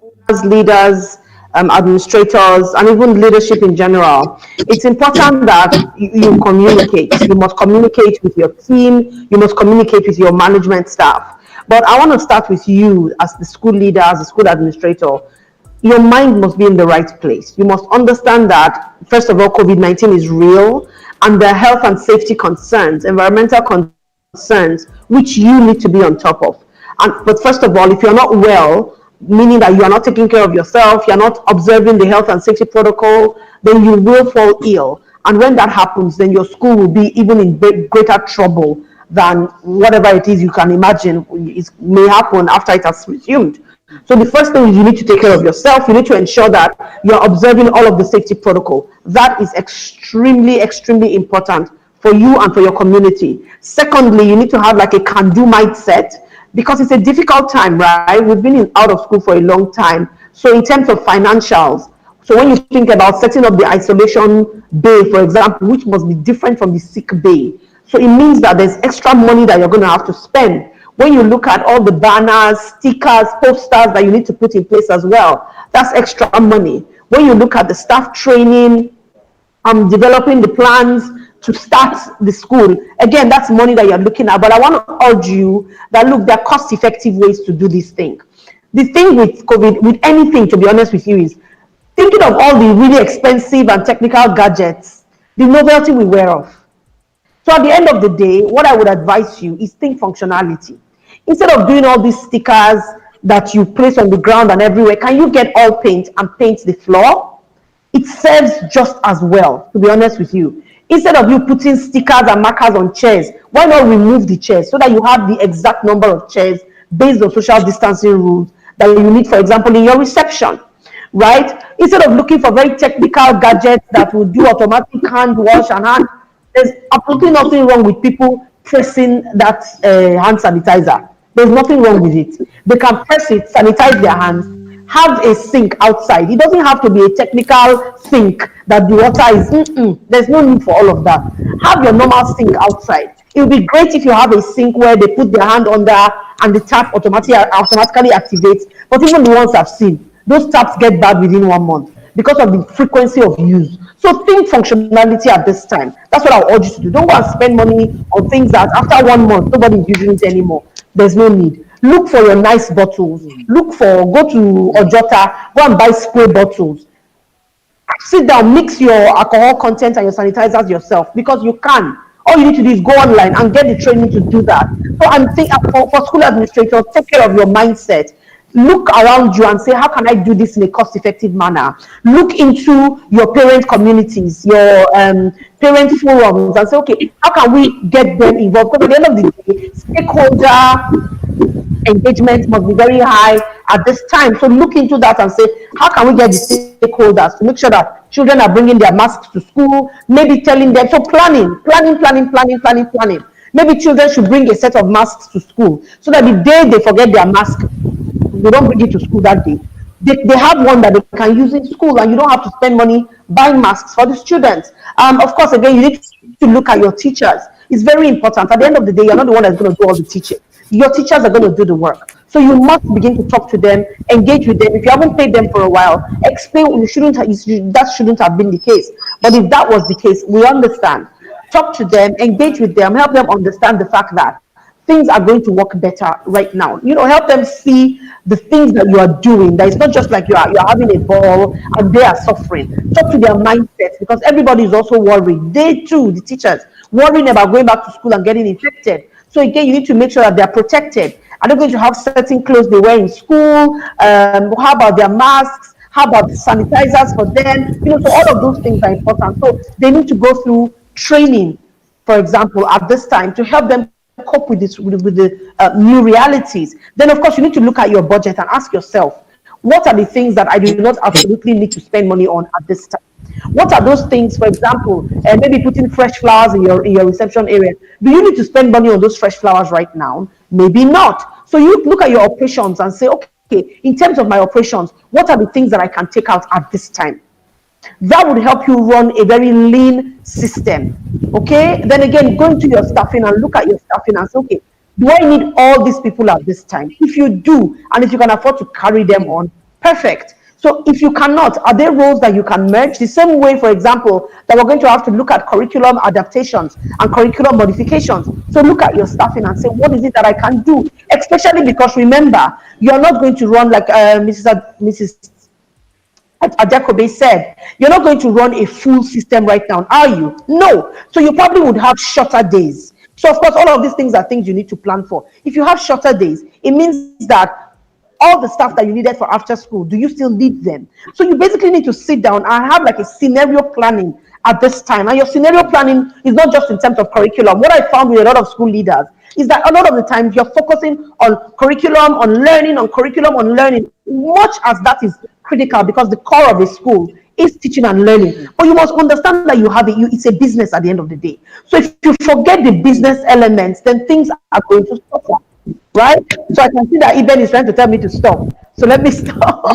owners, leaders, administrators, and even leadership in general, it's important that you communicate. You must communicate with your team. You must communicate with your management staff. But I want to start with you as the school leader, as the school administrator. Your mind must be in the right place. You must understand that, first of all, COVID-19 is real, and there are health and safety concerns, environmental concerns, which you need to be on top of. But first of all, if you're not well, meaning that you are not taking care of yourself, you're not observing the health and safety protocol, then you will fall ill. And when that happens, then your school will be even in greater trouble than whatever it is you can imagine may happen after it has resumed. So the first thing is you need to take care of yourself. You need to ensure that you're observing all of the safety protocol. That is extremely, extremely important for you and for your community. Secondly, you need to have like a can-do mindset, because it's a difficult time, right? We've been out of school for a long time. So in terms of financials, so when you think about setting up the isolation bay, for example, which must be different from the sick bay, so it means that there's extra money that you're going to have to spend. When you look at all the banners, stickers, posters that you need to put in place as well, that's extra money. When you look at the staff training, developing the plans to start the school, again, that's money that you're looking at. But I want to urge you that, look, there are cost-effective ways to do this thing. The thing with COVID, with anything, to be honest with you, is thinking of all the really expensive and technical gadgets, the novelty we wear off. So at the end of the day, what I would advise you is think functionality. Instead of doing all these stickers that you place on the ground and everywhere, can you get all paint and paint the floor? It serves just as well, to be honest with you. Instead of you putting stickers and markers on chairs, why not remove the chairs so that you have the exact number of chairs based on social distancing rules that you need, for example, in your reception, right? Instead of looking for very technical gadgets that will do automatic hand wash and hand, there's absolutely nothing wrong with people pressing that hand sanitizer. There's nothing wrong with it. They can press it, sanitize their hands, have a sink outside. It doesn't have to be a technical sink that the water is. There's no need for all of that. Have your normal sink outside. It would be great if you have a sink where they put their hand under and the tap automatically activates. But even the ones I've seen, those taps get bad within 1 month because of the frequency of use. So think functionality at this time. That's what I'll urge you to do. Don't go and spend money on things that after 1 month, nobody's using it anymore. There's no need. Look for your nice bottles. Go to Ojota, go and buy spray bottles. Sit down, mix your alcohol content and your sanitizers yourself because you can. All you need to do is go online and get the training to do that. So I'm thinking for school administrators, take care of your mindset. Look around you and say, how can I do this in a cost-effective manner? Look into your parent communities, your parent forums, and say, okay, how can we get them involved? Because at the end of the day, stakeholder engagement must be very high at this time. So look into that and say, how can we get the stakeholders to make sure that children are bringing their masks to school? Maybe telling them, so planning. Maybe children should bring a set of masks to school so that the day they forget their mask, they don't bring it to school that day. They have one that they can use in school and you don't have to spend money buying masks for the students. Of course, again, you need to look at your teachers. It's very important. At the end of the day, you're not the one that's going to do all the teaching. Your teachers are going to do the work. So you must begin to talk to them, engage with them. If you haven't paid them for a while, explain that shouldn't have been the case. But if that was the case, we understand. Talk to them, engage with them, help them understand the fact that things are going to work better right now. Help them see the things that you are doing. That it's not just like you're having a ball and they are suffering. Talk to their mindset because everybody is also worried. They too, the teachers, worrying about going back to school and getting infected. So again, you need to make sure that they're protected. Are they going to have certain clothes they wear in school? How about their masks? How about the sanitizers for them? So all of those things are important. So they need to go through training, for example, at this time to help them cope with this, with the new realities. Then, of course, you need to look at your budget and ask yourself, what are the things that I do not absolutely need to spend money on at this time? What are those things, for example, maybe putting fresh flowers in your reception area? Do you need to spend money on those fresh flowers right now? Maybe not. So you look at your operations and say, okay, in terms of my operations, what are the things that I can take out at this time? That would help you run a very lean system. Okay? Then again, go into your staffing and look at your staffing and say, okay, do I need all these people at this time? If you do, and if you can afford to carry them on, perfect. So if you cannot, are there roles that you can merge? The same way, for example, that we're going to have to look at curriculum adaptations and curriculum modifications. So look at your staffing and say, what is it that I can do? Especially because remember, you're not going to run like Mrs. Adekogbe said, you're not going to run a full system right now, are you? No. So you probably would have shorter days. So of course, all of these things are things you need to plan for. If you have shorter days, it means that all the stuff that you needed for after school, do you still need them? So you basically need to sit down and have like a scenario planning at this time. And your scenario planning is not just in terms of curriculum. What I found with a lot of school leaders is that a lot of the times you're focusing on curriculum, on learning, much as that is critical because the core of a school is teaching and learning. But you must understand that it's a business at the end of the day. So if you forget the business elements, then things are going to suffer, right? So I can see that Eben is trying to tell me to stop. So let me stop.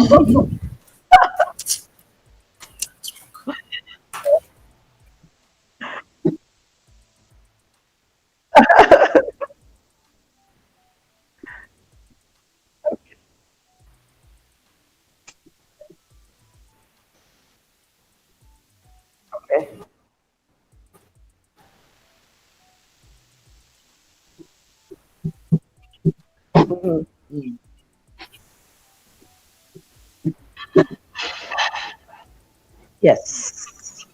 Yes.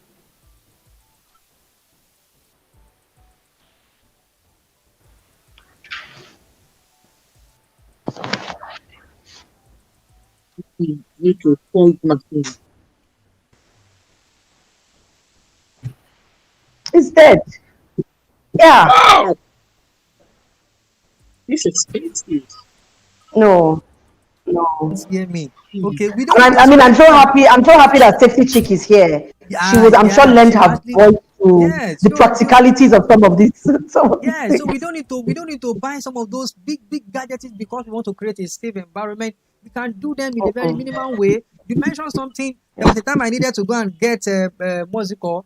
Need to hold nothing. It's dead. Yeah. Wow. This is expensive. No. CME. Okay, I'm so happy that Safety Chick is here. She was, I'm sure, lent her voice to the practicalities of some of these. So we don't need to buy some of those big gadgets because we want to create a safe environment. We can do them in a very minimal way. You mentioned something. There was a time I needed to go and get what's it called?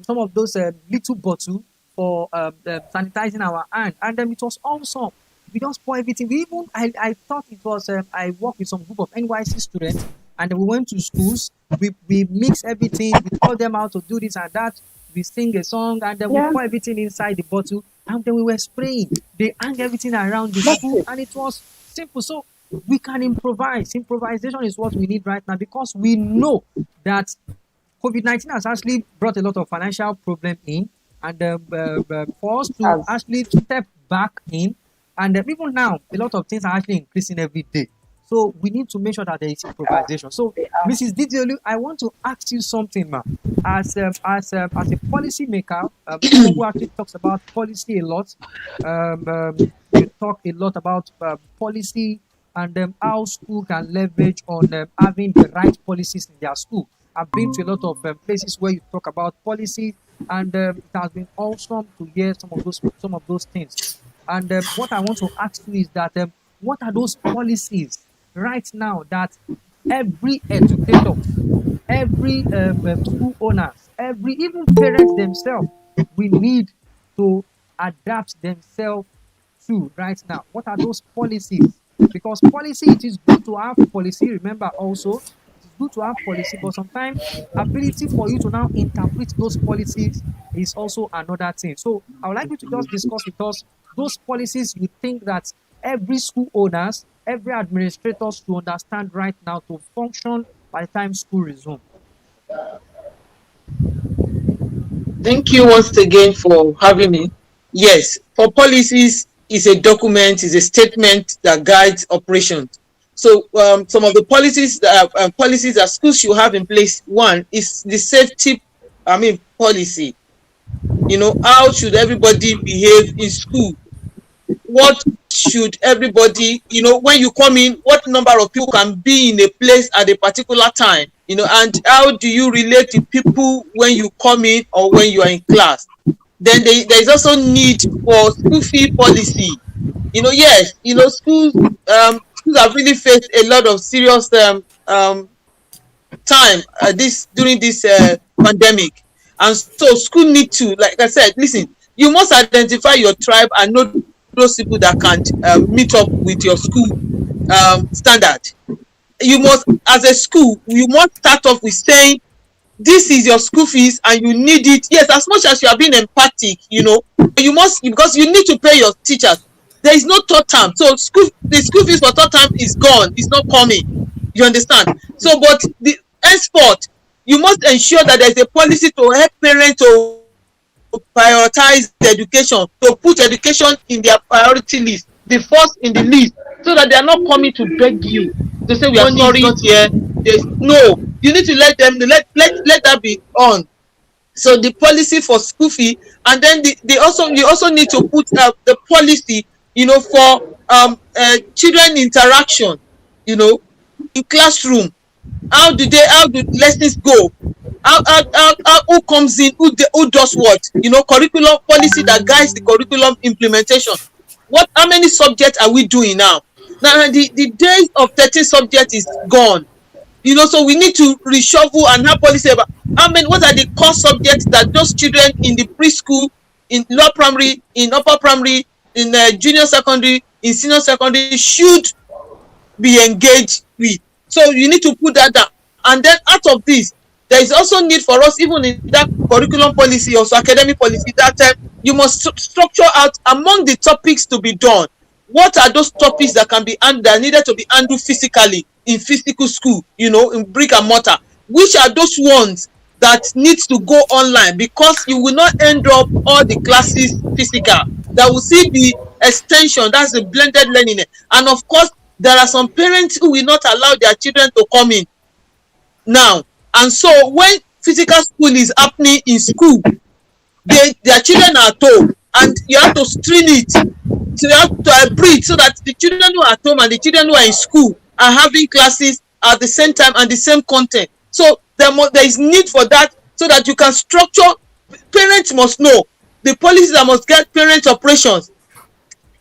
Some of those little bottles for sanitizing our hand, and it was awesome. We just pour everything. We even I thought it was I worked with some group of NYC students, and we went to schools. We mix everything. We taught them how to do this and that. We sing a song, and then we pour everything inside the bottle, and then we were spraying. They hang everything around the school, and it was simple. So we can improvise. Improvisation is what we need right now, because we know that COVID-19 has actually brought a lot of financial problem in, and for us to actually step back in, and even now, a lot of things are actually increasing every day. So we need to make sure that there is improvisation. So, Mrs. Dideolu, I want to ask you something, ma'am. As a policy maker, who actually talks about policy a lot, you talk a lot about policy and how school can leverage on having the right policies in their school. I've been to a lot of places where you talk about policy, and it has been awesome to hear some of those things. And what I want to ask you is that what are those policies right now that every educator, every school owners, even parents themselves, we need to adapt themselves to right now? What are those policies? Because policy, it is good to have policy. Remember also, it's good to have policy, but sometimes ability for you to now interpret those policies is also another thing. So I would like you to just discuss with us those policies you think that every school owners, every administrator should understand right now to function by the time school resumes. Thank you once again for having me. Yes, for policies is a document, is a statement that guides operations. So some of the policies that schools should have in place, one is the safety, policy. You know, how should everybody behave in school? What should everybody, when you come in, what number of people can be in a place at a particular time, and how do you relate to people when you come in or when you are in class? Then there is also need for school fee policy. Schools have really faced a lot of serious time during this pandemic, and so school need to, like I said, listen, you must identify your tribe and know those people that can't meet up with your school standard. You must, as a school, you must start off with saying, this is your school fees and you need it. Yes, as much as you are being empathic, you must, because you need to pay your teachers. There is no third term. So the school fees for third term is gone. It's not coming. You understand? So, but the henceforth, you must ensure that there is a policy to help parents to prioritize the education, to put education in their priority list, the first in the list, so that they are not coming to beg you to say we are sorry here. No, you need to let them let that be on. So the policy for school fee, and then you also need to put the policy, for children interaction, in classroom. How do lessons go? Who comes in, who does what? Curriculum policy that guides the curriculum implementation. How many subjects are we doing now? Now the days of 13 subjects is gone. So we need to reshuffle and have policy about what are the core subjects that those children in the preschool, in lower primary, in upper primary, in junior secondary, in senior secondary should be engaged with. So you need to put that down. And then out of this, there is also need for us, even in that curriculum policy, also academic policy, that you must structure out among the topics to be done. What are those topics that can be that needed to be handled physically in physical school, in brick and mortar? Which are those ones that needs to go online? Because you will not end up all the classes physical. That will see the extension, that's the blended learning. And of course, there are some parents who will not allow their children to come in now. And so when physical school is happening in school, their children are at home, and you have to stream it. So you have to breathe so that the children who are at home and the children who are in school are having classes at the same time and the same content. So there is need for that, so that you can structure Parents must know the policies that must get parent operations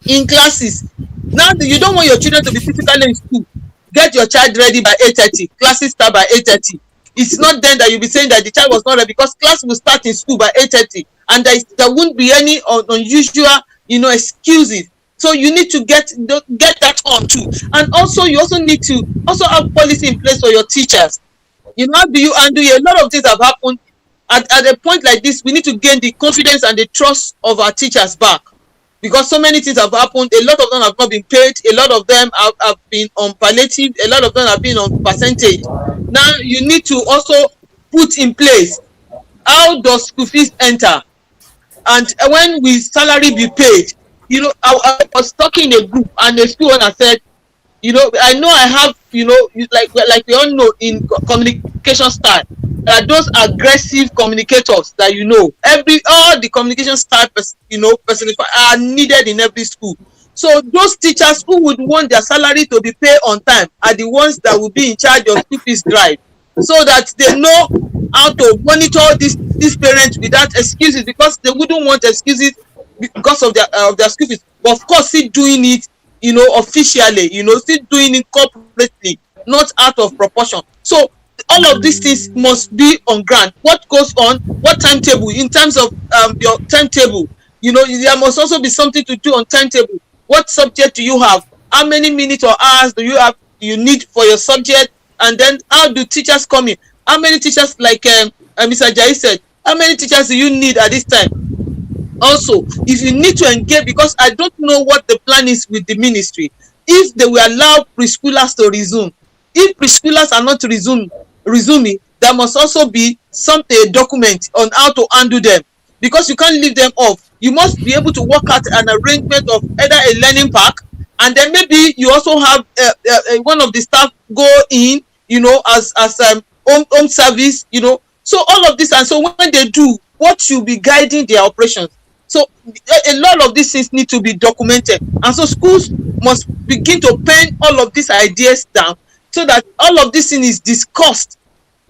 in classes. Now you don't want your children to be physically in school. Get your child ready by 8:30. Classes start by 8:30. It's not then that you'll be saying that the child was not ready, because class will start in school by 8:30, and there won't be any unusual, excuses. So you need to get that on too. And also you also need to also have policy in place for your teachers. How do you undo it? A lot of things have happened. At a point like this, we need to gain the confidence and the trust of our teachers back, because so many things have happened. A lot of them have not been paid. A lot of them have been on palliative. A lot of them have been on percentage. Now you need to also put in place, how does school fees enter, and when will salary be paid? I was talking in a group, and the school owner said, I know I have, like we all know in communication style, those aggressive communicators that all the communication style personified are needed in every school. So those teachers who would want their salary to be paid on time are the ones that will be in charge of school fees drive, so that they know how to monitor these parents without excuses, because they wouldn't want excuses because of their school fees. But of course, still doing it, officially, still doing it corporately, not out of proportion. So all of these things must be on ground. What goes on, what timetable, in terms of your timetable, there must also be something to do on timetable. What subject do you have? How many minutes or hours do you need for your subject? And then how do teachers come in? How many teachers, like Mr. Ajayi said, how many teachers do you need at this time? Also, if you need to engage, because I don't know what the plan is with the ministry, if they will allow preschoolers to resume. If preschoolers are not resuming, there must also be a document on how to undo them, because you can't leave them off. You must be able to work out an arrangement of either a learning pack, and then maybe you also have one of the staff go in, as home service, So all of this, and so when they do, what should be guiding their operations? So a lot of these things need to be documented, and so schools must begin to pen all of these ideas down, so that all of this thing is discussed.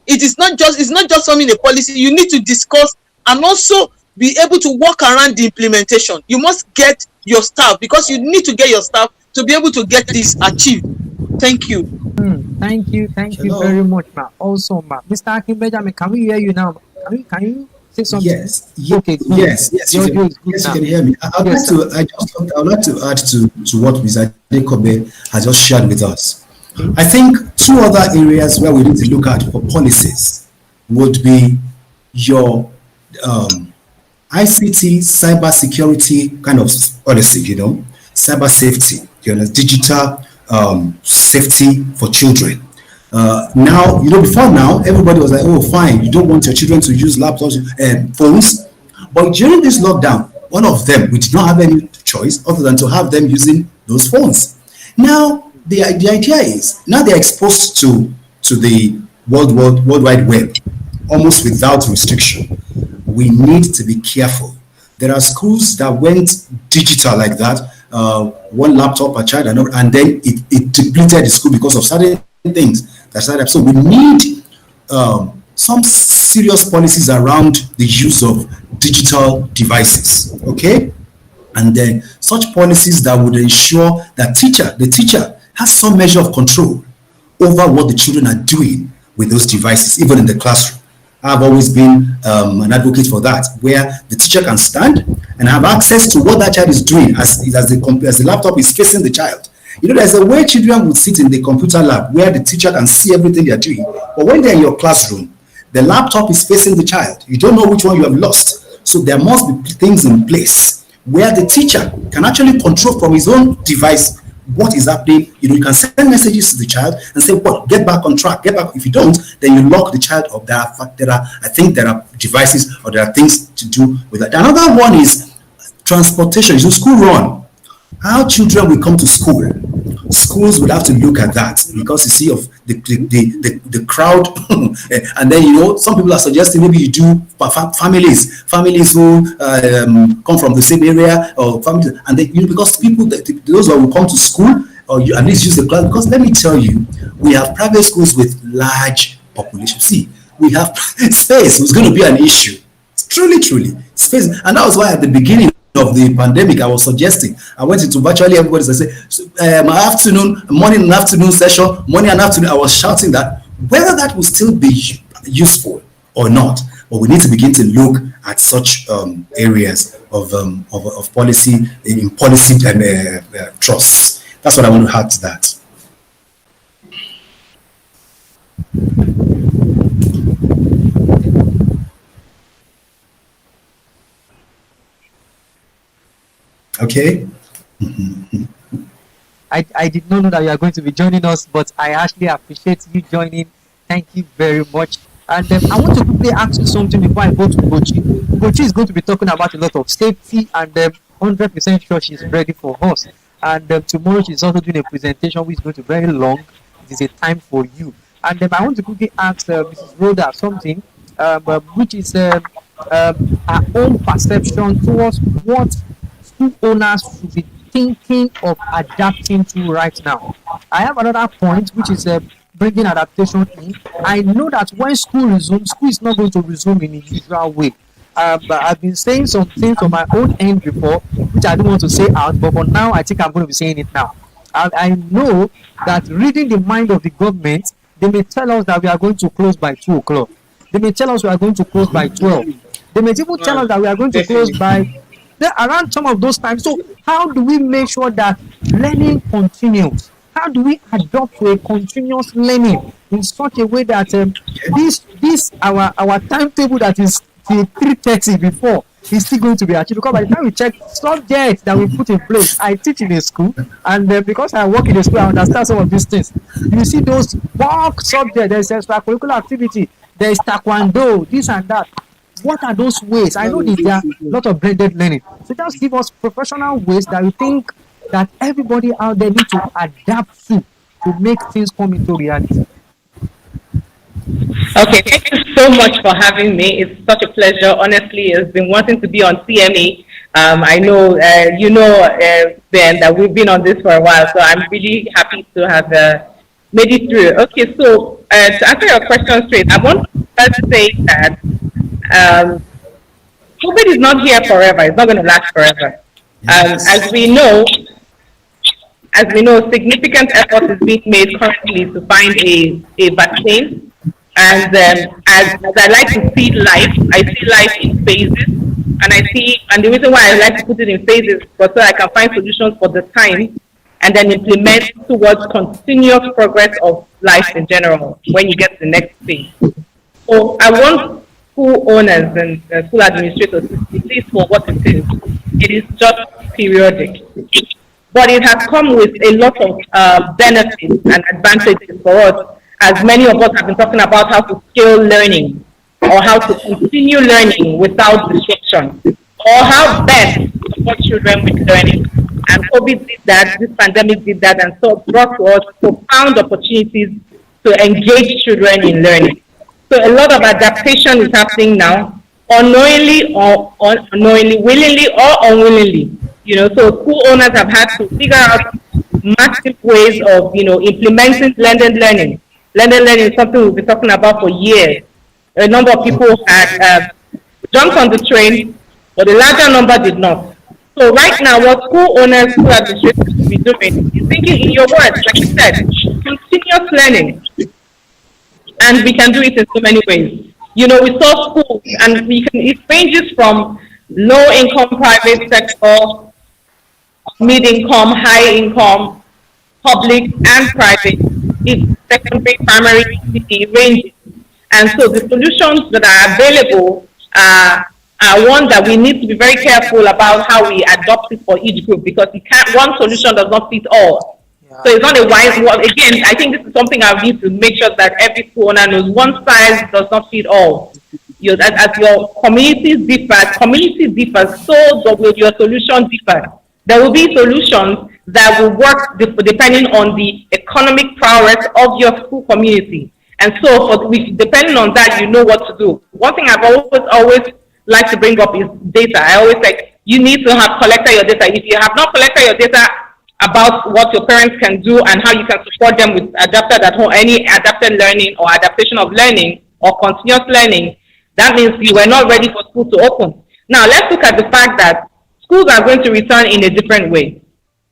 It's not just forming a policy. You need to discuss and also be able to work around the implementation. You must get your staff, because you need to get your staff to be able to get this achieved. Thank you. Thank you very much, ma. Also, ma, Mr. Akin Benjamin, can we hear you now? Can you say something? Yes. Okay. Yes. You can hear me. I would like to add to what Mr. Adekogbe has just shared with us. I think two other areas where we need to look at for policies would be your ICT, cyber security kind of policy, cyber safety, digital safety for children. Now, before now, everybody was like, oh, fine, you don't want your children to use laptops and phones. But during this lockdown, one of them, we did not have any choice other than to have them using those phones. Now, the idea is, now they're exposed to the World Wide Web, almost without restriction. We need to be careful. There are schools that went digital like that, one laptop per child, and then it depleted the school because of certain things that started. So we need some serious policies around the use of digital devices, okay? And then such policies that would ensure that the teacher has some measure of control over what the children are doing with those devices, even in the classroom. I've always been an advocate for that, where the teacher can stand and have access to what that child is doing as the laptop is facing the child. There's a way children would sit in the computer lab where the teacher can see everything they're doing. But when they're in your classroom, the laptop is facing the child. You don't know which one you have lost. So there must be things in place where the teacher can actually control from his own device what is happening. You can send messages to the child and say, well, get back on track, get back. If you don't, then you lock the child up. I think there are devices or there are things to do with that. Another one is transportation. School run. How children will come to school. Schools would have to look at that, because you see of the crowd, and then some people are suggesting maybe you do families who come from the same area, or families, and then because those who will come to school, or you at least use the class. Because let me tell you, we have private schools with large population. See, we have space. It's going to be an issue. Truly. Space. And that was why at the beginning of the pandemic, I was suggesting, I went into virtually everybody's, I said, my morning and afternoon session, morning and afternoon, I was shouting that whether that will still be useful or not, but we need to begin to look at such areas of policy, in policy trusts. That's what I want to add to that. Okay. I did not know that you are going to be joining us, but I actually appreciate you joining. Thank you very much. And I want to quickly ask you something before I go to Ugochi. Ugochi is going to be talking about a lot of safety, and 100% sure she's ready for us. And tomorrow she's also doing a presentation which is going to be very long. It is a time for you. And I want to quickly ask Mrs. RHODA something, which is her own perception towards what school owners should be thinking of adapting to right now. I have another point, which is bringing adaptation in. I know that when school resumes, school is not going to resume in the usual way. But I've been saying some things on my own end before, which I don't want to say out, but for now, I think I'm going to be saying it now. I know that reading the mind of the government, they may tell us that we are going to close by 2 o'clock. They may tell us we are going to close by 12. They may even tell us that we are going to close by around some of those times. So how do we make sure that learning continues? How do we adopt to a continuous learning in such a way that this our timetable that is till 3:30 before is still going to be achieved? Because by the time we check subjects that we put in place, I teach in a school, and because I work in a school, I understand some of these things. You see those work subjects, there's extracurricular activity, there's taekwondo, this and that. What are those ways? I know there are a lot of blended learning. So just give us professional ways that we think that everybody out there needs to adapt to make things come into reality. Okay, thank you so much for having me. It's such a pleasure. Honestly, it's been wanting to be on CME. I know, Ben, that we've been on this for a while, so I'm really happy to have made it through. Okay, so to answer your question straight, I want to say that COVID is not here forever. It's not going to last forever. As we know, significant effort is being made currently to find a vaccine. And as I like to see life, I see life in phases. And the reason why I like to put it in phases is so I can find solutions for the time and then implement towards continuous progress of life in general when you get to the next phase. So I want school owners and school administrators to see this for what it is. It is just periodic. But it has come with a lot of benefits and advantages for us, as many of us have been talking about how to scale learning or how to continue learning without disruption, or how best to support children with learning. And COVID did that, this pandemic did that, and so brought to us profound opportunities to engage children in learning. So a lot of adaptation is happening now, unknowingly or unknowingly, willingly or unwillingly. So school owners have had to figure out massive ways of, implementing blended learning. Blended learning is something we've been talking about for years. A number of people had jumped on the train, but a larger number did not. So right now, what school owners, school administrators should be doing is thinking in your words, like you said, continuous learning. And we can do it in so many ways. We saw schools, and it ranges from low-income private sector, mid-income, high-income, public and private, secondary, primary, ranges. And so the solutions that are available are one that we need to be very careful about how we adopt it for each group, because one solution does not fit all. So it's not a wise one. Again, I think this is something I need to make sure that every school owner knows. One size does not fit all. As your communities differ, so will your solution differ. There will be solutions that will work depending on the economic prowess of your school community. And so, depending on that, you know what to do. One thing I've always liked to bring up is data. I always say, you need to have collected your data. If you have not collected your data about what your parents can do and how you can support them with adapted at home, any adapted learning or adaptation of learning or continuous learning, That means you were not ready for school to open. Now, let's look at the fact that schools are going to return in a different way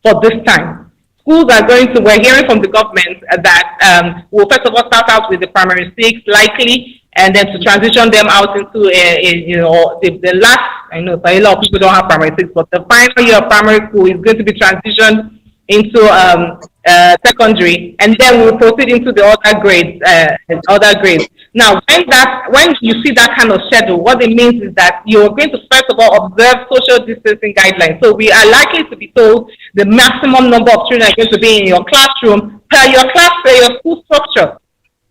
for this time. Schools are going to, we're hearing from the government that we'll first of all start out with the primary 6 likely, and then to transition them out into the last, I know a lot of people don't have primary 6, but the final year of primary school is going to be transitioned into secondary, and then we'll proceed into the other grades. Now, when you see that kind of schedule, what it means is that you're going to first of all observe social distancing guidelines. So we are likely to be told the maximum number of children are going to be in your classroom per your school structure.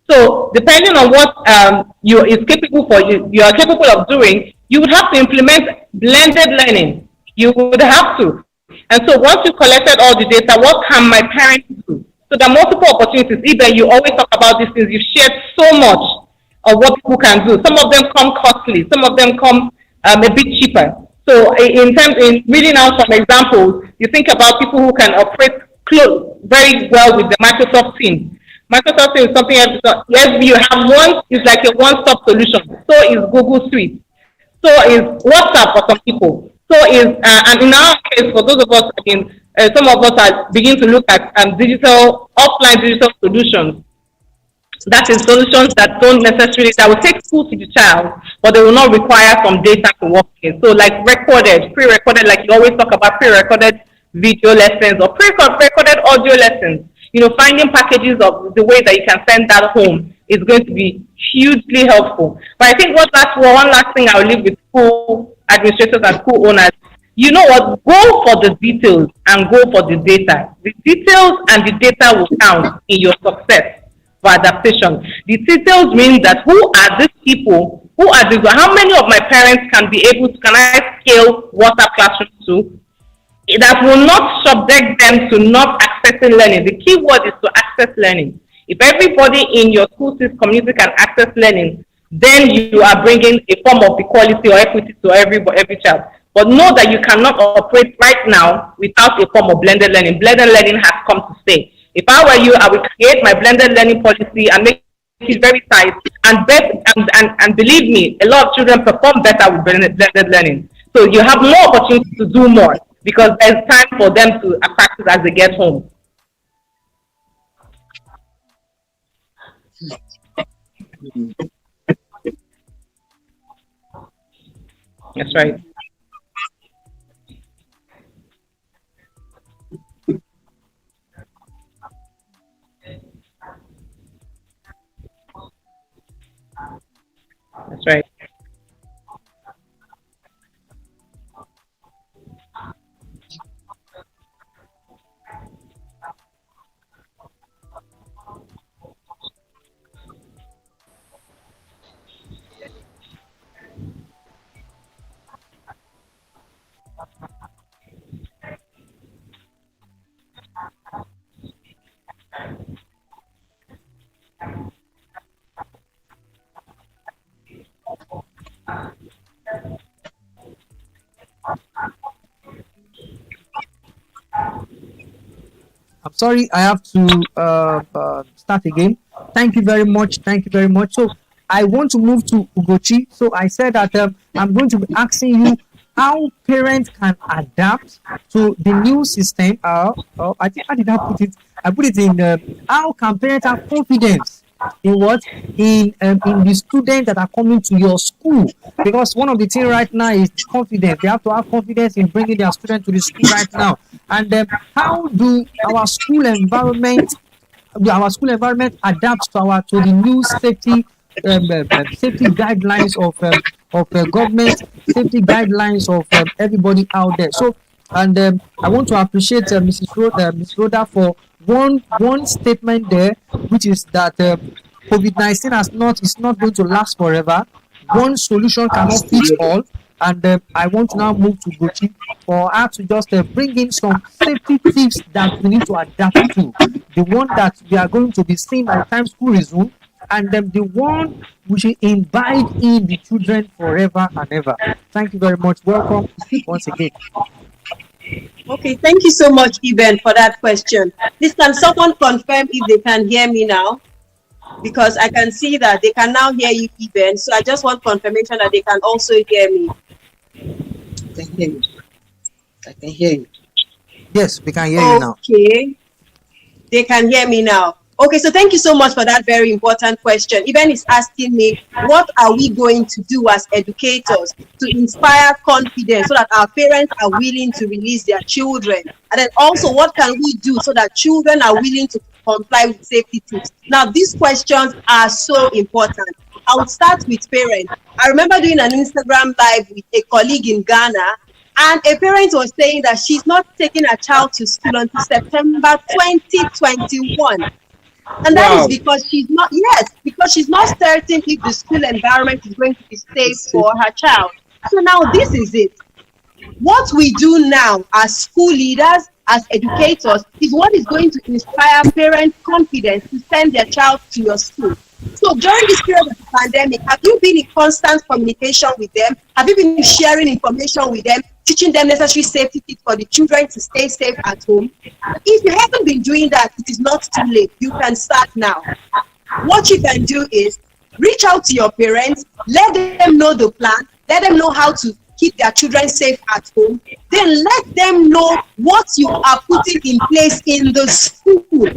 So depending on what you are capable of doing, you would have to implement blended learning. You would have to. And so once you collected all the data, what can my parents do? So there are multiple opportunities. Either you always talk about these things, you've shared so much of what people can do. Some of them come costly, some of them come a bit cheaper. So in reading out some examples, you think about people who can operate very well with the Microsoft Teams. Microsoft Teams is something you have one, is like a one-stop solution. So is Google Suite. So is WhatsApp for some people. So is, and in our case, for those of us, some of us are beginning to look at offline digital solutions. That is solutions that don't necessarily, that will take school to the child, but they will not require some data to work in. So like pre-recorded, like you always talk about pre-recorded video lessons or pre-recorded audio lessons. Finding packages of the way that you can send that home is going to be hugely helpful. But I think one last thing I'll leave with school administrators and school owners, you know what, go for the details and go for the data. The details and the data will count in your success for adaptation. The details mean that who are these people, how many of my parents can I scale WhatsApp classrooms to? That will not subject them to not accessing learning. The key word is to access learning. If everybody in your school community can access learning, then you are bringing a form of equality or equity to every child. But know that you cannot operate right now without a form of blended learning. Blended learning has come to stay. If I were you, I would create my blended learning policy and make it very tight. And believe me, a lot of children perform better with blended learning. So you have more opportunity to do more because there's time for them to practice as they get home. That's right. That's right. I'm sorry, I have to start again. Thank you very much. Thank you very much. So I want to move to Ugochi. So I said that I'm going to be asking you how parents can adapt to the new system. I think, how did I put it? I put it in how can parents have confidence in what? In the students that are coming to your school. Because one of the things right now is confidence. They have to have confidence in bringing their students to the school right now. And how do our school environment adapt to the new safety guidelines of government, safety guidelines of everybody out there? So, and I want to appreciate Ms. RHODA for one statement there, which is that COVID-19 is not going to last forever. One solution cannot fit all. And I want to now move to Ugochi for her to just bring in some safety tips that we need to adapt to. The one that we are going to be seeing by the time school resumes, and the one we should imbibe in the children forever and ever. Thank you very much. Welcome once again. Okay, thank you so much, Eben, for that question. Please, can someone confirm if they can hear me now? Because I can see that they can now hear you, Eben. So I just want confirmation that they can also hear me. I can hear you. I can hear you. Yes, we can hear you now. Okay. They can hear me now. Okay, so thank you so much for that very important question. Eben is asking me, what are we going to do as educators to inspire confidence so that our parents are willing to release their children? And then also, what can we do so that children are willing to comply with safety tips? Now, these questions are so important. I would start with parents. I remember doing an Instagram live with a colleague in Ghana, and a parent was saying that she's not taking her child to school until September 2021. And that is because she's not, because she's not certain if the school environment is going to be safe for her child. So now this is it. What we do now as school leaders, as educators, is what is going to inspire parents' confidence to send their child to your school. So during this period of the pandemic, have you been in constant communication with them? Have you been sharing information with them, teaching them necessary safety tips for the children to stay safe at home? If you haven't been doing that, it is not too late. You can start now. What you can do is reach out to your parents, let them know the plan, let them know how to keep their children safe at home, then let them know what you are putting in place in the school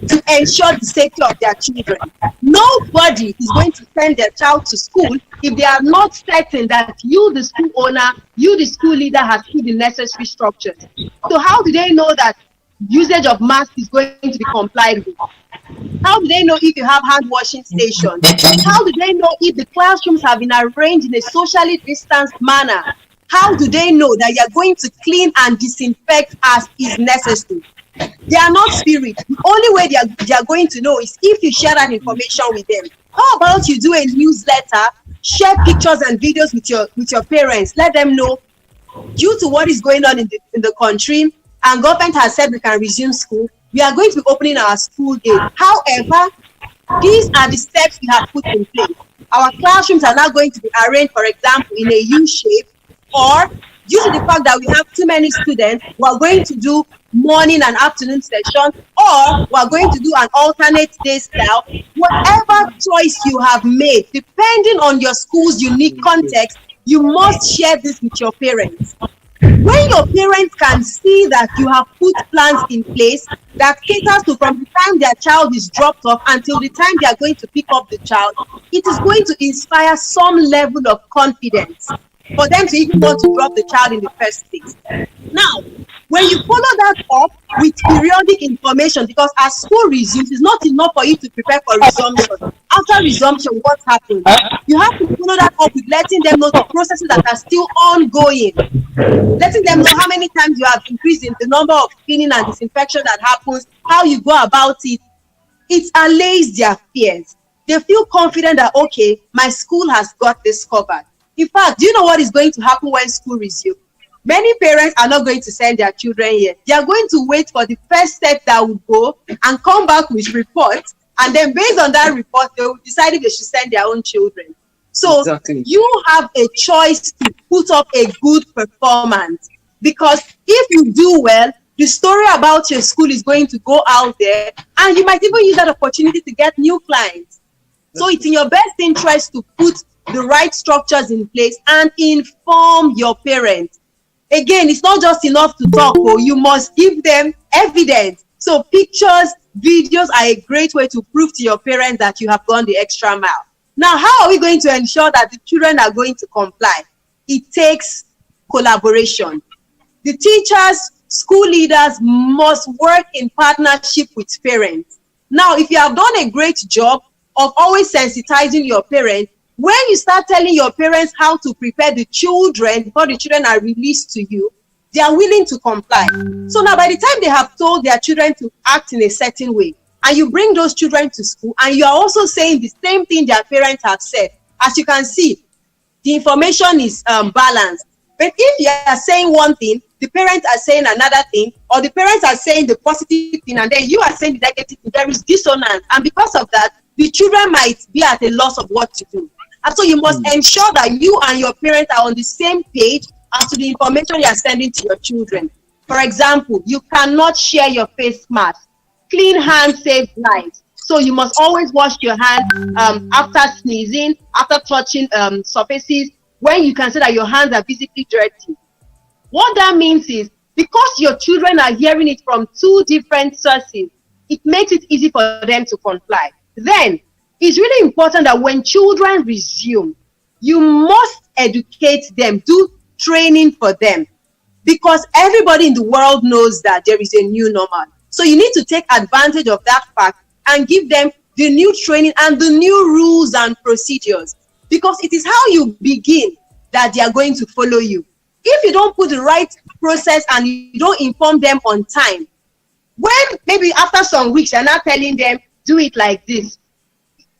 to ensure the safety of their children. Nobody is going to send their child to school if they are not certain that you, the school owner, you, the school leader, has put the necessary structures. So how do they know that usage of masks is going to be complied with? How do they know if you have hand washing stations? How do they know if the classrooms have been arranged in a socially distanced manner? How do they know that you're going to clean and disinfect as is necessary? They are not spirit. The only way they are going to know is if you share that information with them. How about you do a newsletter, share pictures and videos with your parents, let them know due to what is going on in the country, and government has said we can resume school, we are going to be opening our school day. However, these are the steps we have put in place. Our classrooms are now going to be arranged, for example, in a U shape, or due to the fact that we have too many students, we are going to do morning and afternoon session, or we are going to do an alternate day style. Whatever choice you have made, depending on your school's unique context, you must share this with your parents. When your parents can see that you have put plans in place that caters to from the time their child is dropped off until the time they are going to pick up the child, it is going to inspire some level of confidence for them to even want to drop the child in the first place. Now, when you follow that up with periodic information, because as school resumes, it's not enough for you to prepare for resumption. After resumption, what happens? You have to follow that up with letting them know the processes that are still ongoing. Letting them know how many times you have increased in the number of cleaning and disinfection that happens, how you go about it. It allays their fears. They feel confident that, okay, my school has got this covered. In fact, do you know what is going to happen when school resumes? Many parents are not going to send their children here. They are going to wait for the first step that will go and come back with reports. And then based on that report, they will decide if they should send their own children. So you have a choice to put up a good performance. Because if you do well, the story about your school is going to go out there. And you might even use that opportunity to get new clients. So it's in your best interest to put the right structures in place and inform your parents. Again, it's not just enough to talk, you must give them evidence. So pictures, videos are a great way to prove to your parents that you have gone the extra mile. Now, how are we going to ensure that the children are going to comply? It takes collaboration. The teachers, school leaders must work in partnership with parents. Now, if you have done a great job of always sensitizing your parents, when you start telling your parents how to prepare the children before the children are released to you, they are willing to comply. So now by the time they have told their children to act in a certain way, and you bring those children to school, and you are also saying the same thing their parents have said, as you can see, the information is balanced. But if you are saying one thing, the parents are saying another thing, or the parents are saying the positive thing, and then you are saying the negative thing, there is dissonance. And because of that, the children might be at a loss of what to do. And so you must ensure that you and your parents are on the same page as to the information you are sending to your children. For example, you cannot share your face mask. Clean hands save lives. So you must always wash your hands after sneezing, after touching surfaces, when you can say that your hands are physically dirty. What that means is, because your children are hearing it from two different sources, it makes it easy for them to comply. Then, it's really important that when children resume, you must educate them, do training for them, because everybody in the world knows that there is a new normal. So you need to take advantage of that fact and give them the new training and the new rules and procedures, because it is how you begin that they are going to follow you. If you don't put the right process and you don't inform them on time, when maybe after some weeks you're not telling them, do it like this,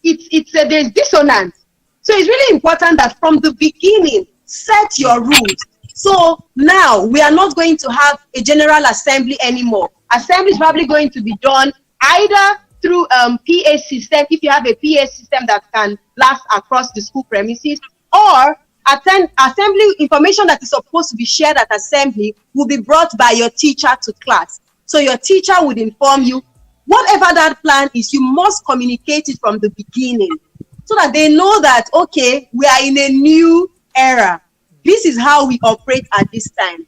there's dissonance. So it's really important that from the beginning, set your rules. So now we are not going to have a general assembly anymore. Assembly is probably going to be done either through PA system, if you have a PA system that can last across the school premises, or assembly information that is supposed to be shared at assembly will be brought by your teacher to class. So your teacher would inform you. Whatever that plan is, you must communicate it from the beginning so that they know that, okay, we are in a new era. This is how we operate at this time.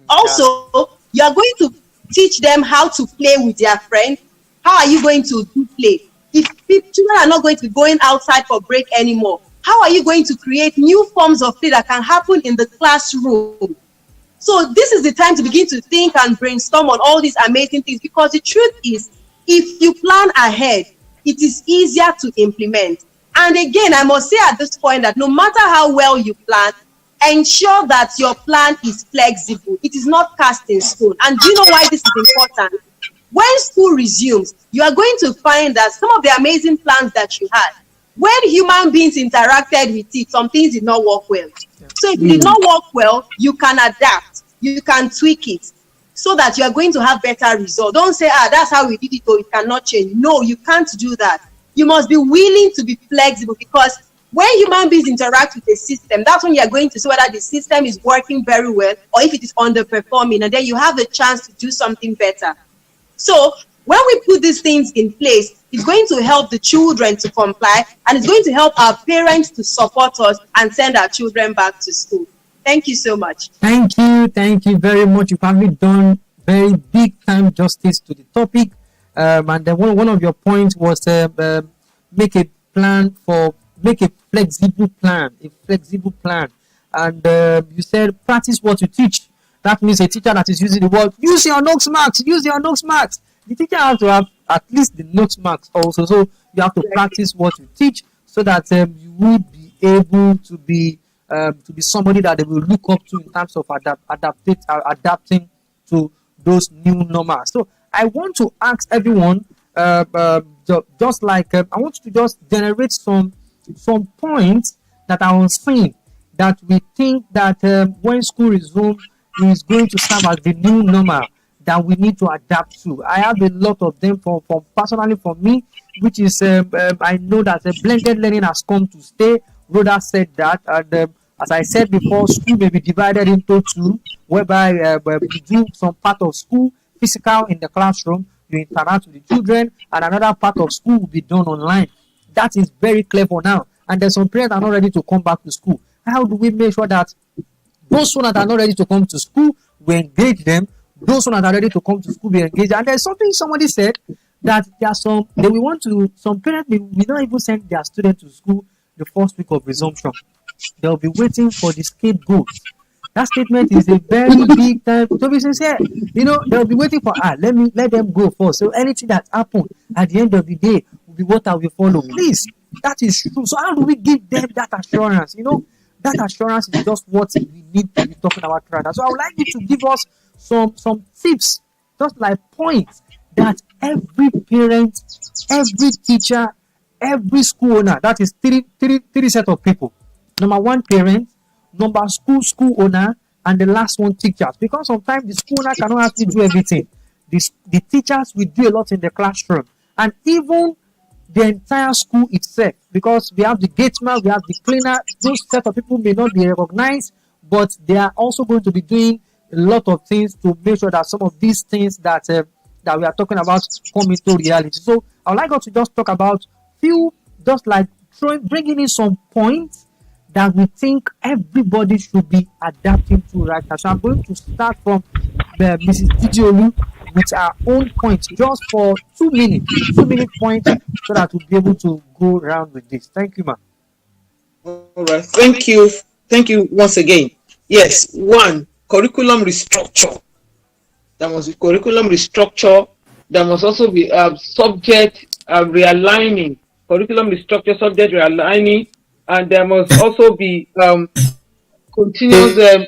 Also, you are going to teach them how to play with their friends. How are you going to do play? If children are not going to be going outside for break anymore, how are you going to create new forms of play that can happen in the classroom? So this is the time to begin to think and brainstorm on all these amazing things, because the truth is, if you plan ahead, it is easier to implement. And again, I must say at this point that no matter how well you plan, ensure that your plan is flexible. It is not cast in stone. And do you know why this is important? When school resumes, you are going to find that some of the amazing plans that you had, when human beings interacted with it, some things did not work well. So if it did not work well, you can adapt, you can tweak it, so that you are going to have better results. Don't say, that's how we did it, or it cannot change. No, you can't do that. You must be willing to be flexible, because when human beings interact with a system, that's when you're going to see whether the system is working very well or if it is underperforming, and then you have the chance to do something better. So when we put these things in place, it's going to help the children to comply, and it's going to help our parents to support us and send our children back to school. Thank you so much. Thank you very much. You've probably done very big time justice to the topic. And then one of your points was make a flexible plan. And you said practice what you teach. That means a teacher that is using the word, use your notes marks. The teacher has to have at least the notes marks also. So you have to practice what you teach, so that you will be able to be somebody that they will look up to in terms of adapting to those new normals. So I want to ask everyone, just like I want you to just generate some points that I was saying that we think that when school resumes is going to serve as the new normal that we need to adapt to. I have a lot of them from personally for me, which is I know that blended learning has come to stay. RHODA said that, and as I said before, school may be divided into two, whereby we do some part of school physical in the classroom, you interact with the children, and another part of school will be done online. That is very clever now, and there's some parents are not ready to come back to school. How do we make sure that those that are not ready to come to school, we engage them? Those that are ready to come to school, we engage. And there's something somebody said, that there are some parents will not even send their students to school the first week of resumption. They'll be waiting for the scapegoat. That statement is a very big time to be sincere. They'll be waiting for let them go first. So anything that happened at the end of the day will be what I will follow. Please, that is true. So how do we give them that assurance? That assurance is just what we need to be talking about right now. So I would like you to give us some tips, just like points that every parent, every teacher, every school owner, that is three set of people. Number one, parent. Number school owner, and the last one, teachers. Because sometimes the school owner cannot actually do everything. The teachers will do a lot in the classroom, and even the entire school itself, because we have the gateman, we have the cleaner. Those set of people may not be recognized, but they are also going to be doing a lot of things to make sure that some of these things that we are talking about come into reality. So I would like us to just talk about few, just like bringing in some points that we think everybody should be adapting to right now. So I'm going to start from Mrs. Dideolu with our own points, just for 2 minutes, 2 minute points, so that we'll be able to go around with this. Thank you, ma'am. All right. Thank you. Thank you once again. Yes. One, curriculum restructure. There must be curriculum restructure. There must also be subject realigning. Curriculum restructure, subject realigning, and there must also be continuous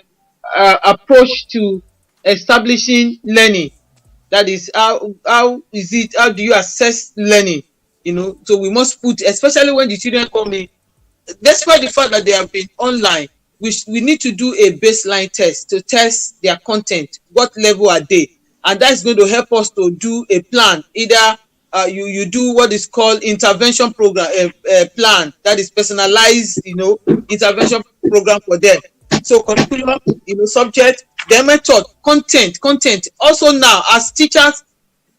approach to establishing learning. That is, how is it? How do you assess learning? You know, so we must put, especially when the children come in, despite the fact that they have been online, we need to do a baseline test to test their content. What level are they? And that's going to help us to do a plan. Either you do what is called intervention program plan, that is personalized, you know, intervention program for them. So curriculum, you know, subject, their method, content. Also now, as teachers,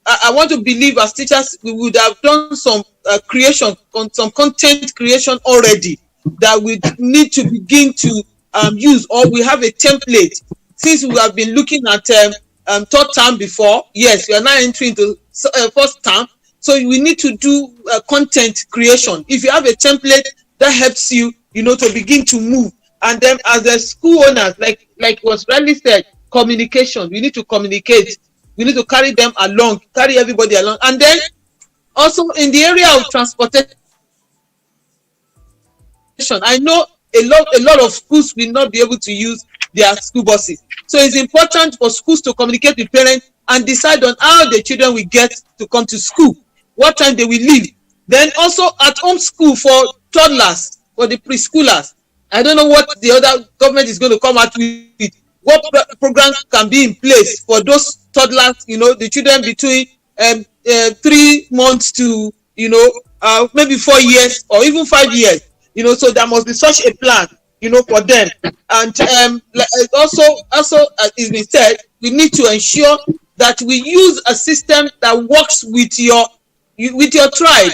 I want to believe as teachers, we would have done some creation, some content creation already that we need to begin to use, or we have a template. Since we have been looking at third term before, yes, we are now entering into first term, so we need to do content creation. If you have a template, that helps you, you know, to begin to move. And then as the school owners, like was rightly said, communication. We need to communicate. We need to carry them along, carry everybody along. And then also in the area of transportation, I know a lot of schools will not be able to use their school buses. So it's important for schools to communicate with parents and decide on how the children will get to come to school, what time they will leave. Then also at home school for toddlers, for the preschoolers. I don't know what the other government is going to come out with. What programs can be in place for those toddlers, you know, the children between 3 months to, you know, maybe 4 years or even 5 years, you know, so there must be such a plan, you know, for them. And also as it's been said, we need to ensure that we use a system that works with your tribe.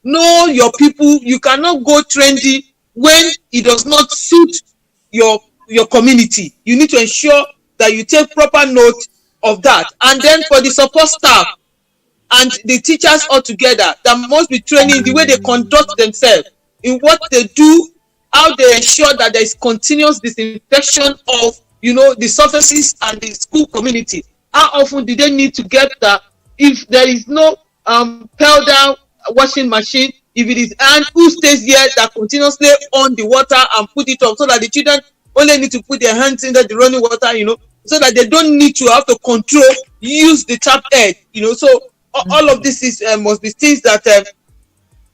Know your people. You cannot go trendy when it does not suit your community. You need to ensure that you take proper note of that. And then for the support staff and the teachers all together, there must be training in the way they conduct themselves, in what they do, how they ensure that there is continuous disinfection of, you know, the surfaces and the school community. How often do they need to get that? If there is no powder washing machine, if it is, and who stays here that continuously on the water and put it up, so that the children only need to put their hands in the running water, you know, so that they don't need to have to control, use the tap head, you know. So all of this is must be things that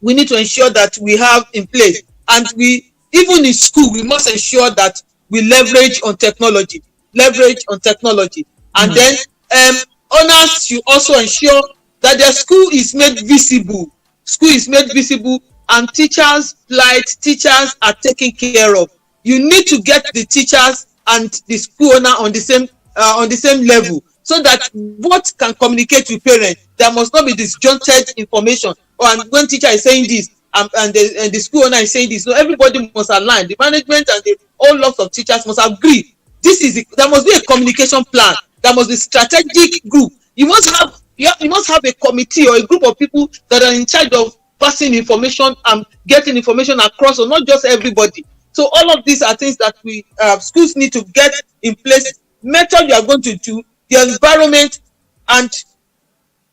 we need to ensure that we have in place. And we, even in school, we must ensure that we leverage on technology. And then owners should also ensure that their school is made visible. And teachers' plight, teachers are taken care of. You need to get the teachers and the school owner on the same level, so that what can communicate with parents, there must not be disjointed information. And when teacher is saying this, and the school owner is saying this, so everybody must align. The management and all lots of teachers must agree. There must be a communication plan. There must be strategic group. You must have a committee or a group of people that are in charge of passing information and getting information across, so not just everybody. So all of these are things that we schools need to get in place. Method you are going to do, the environment, and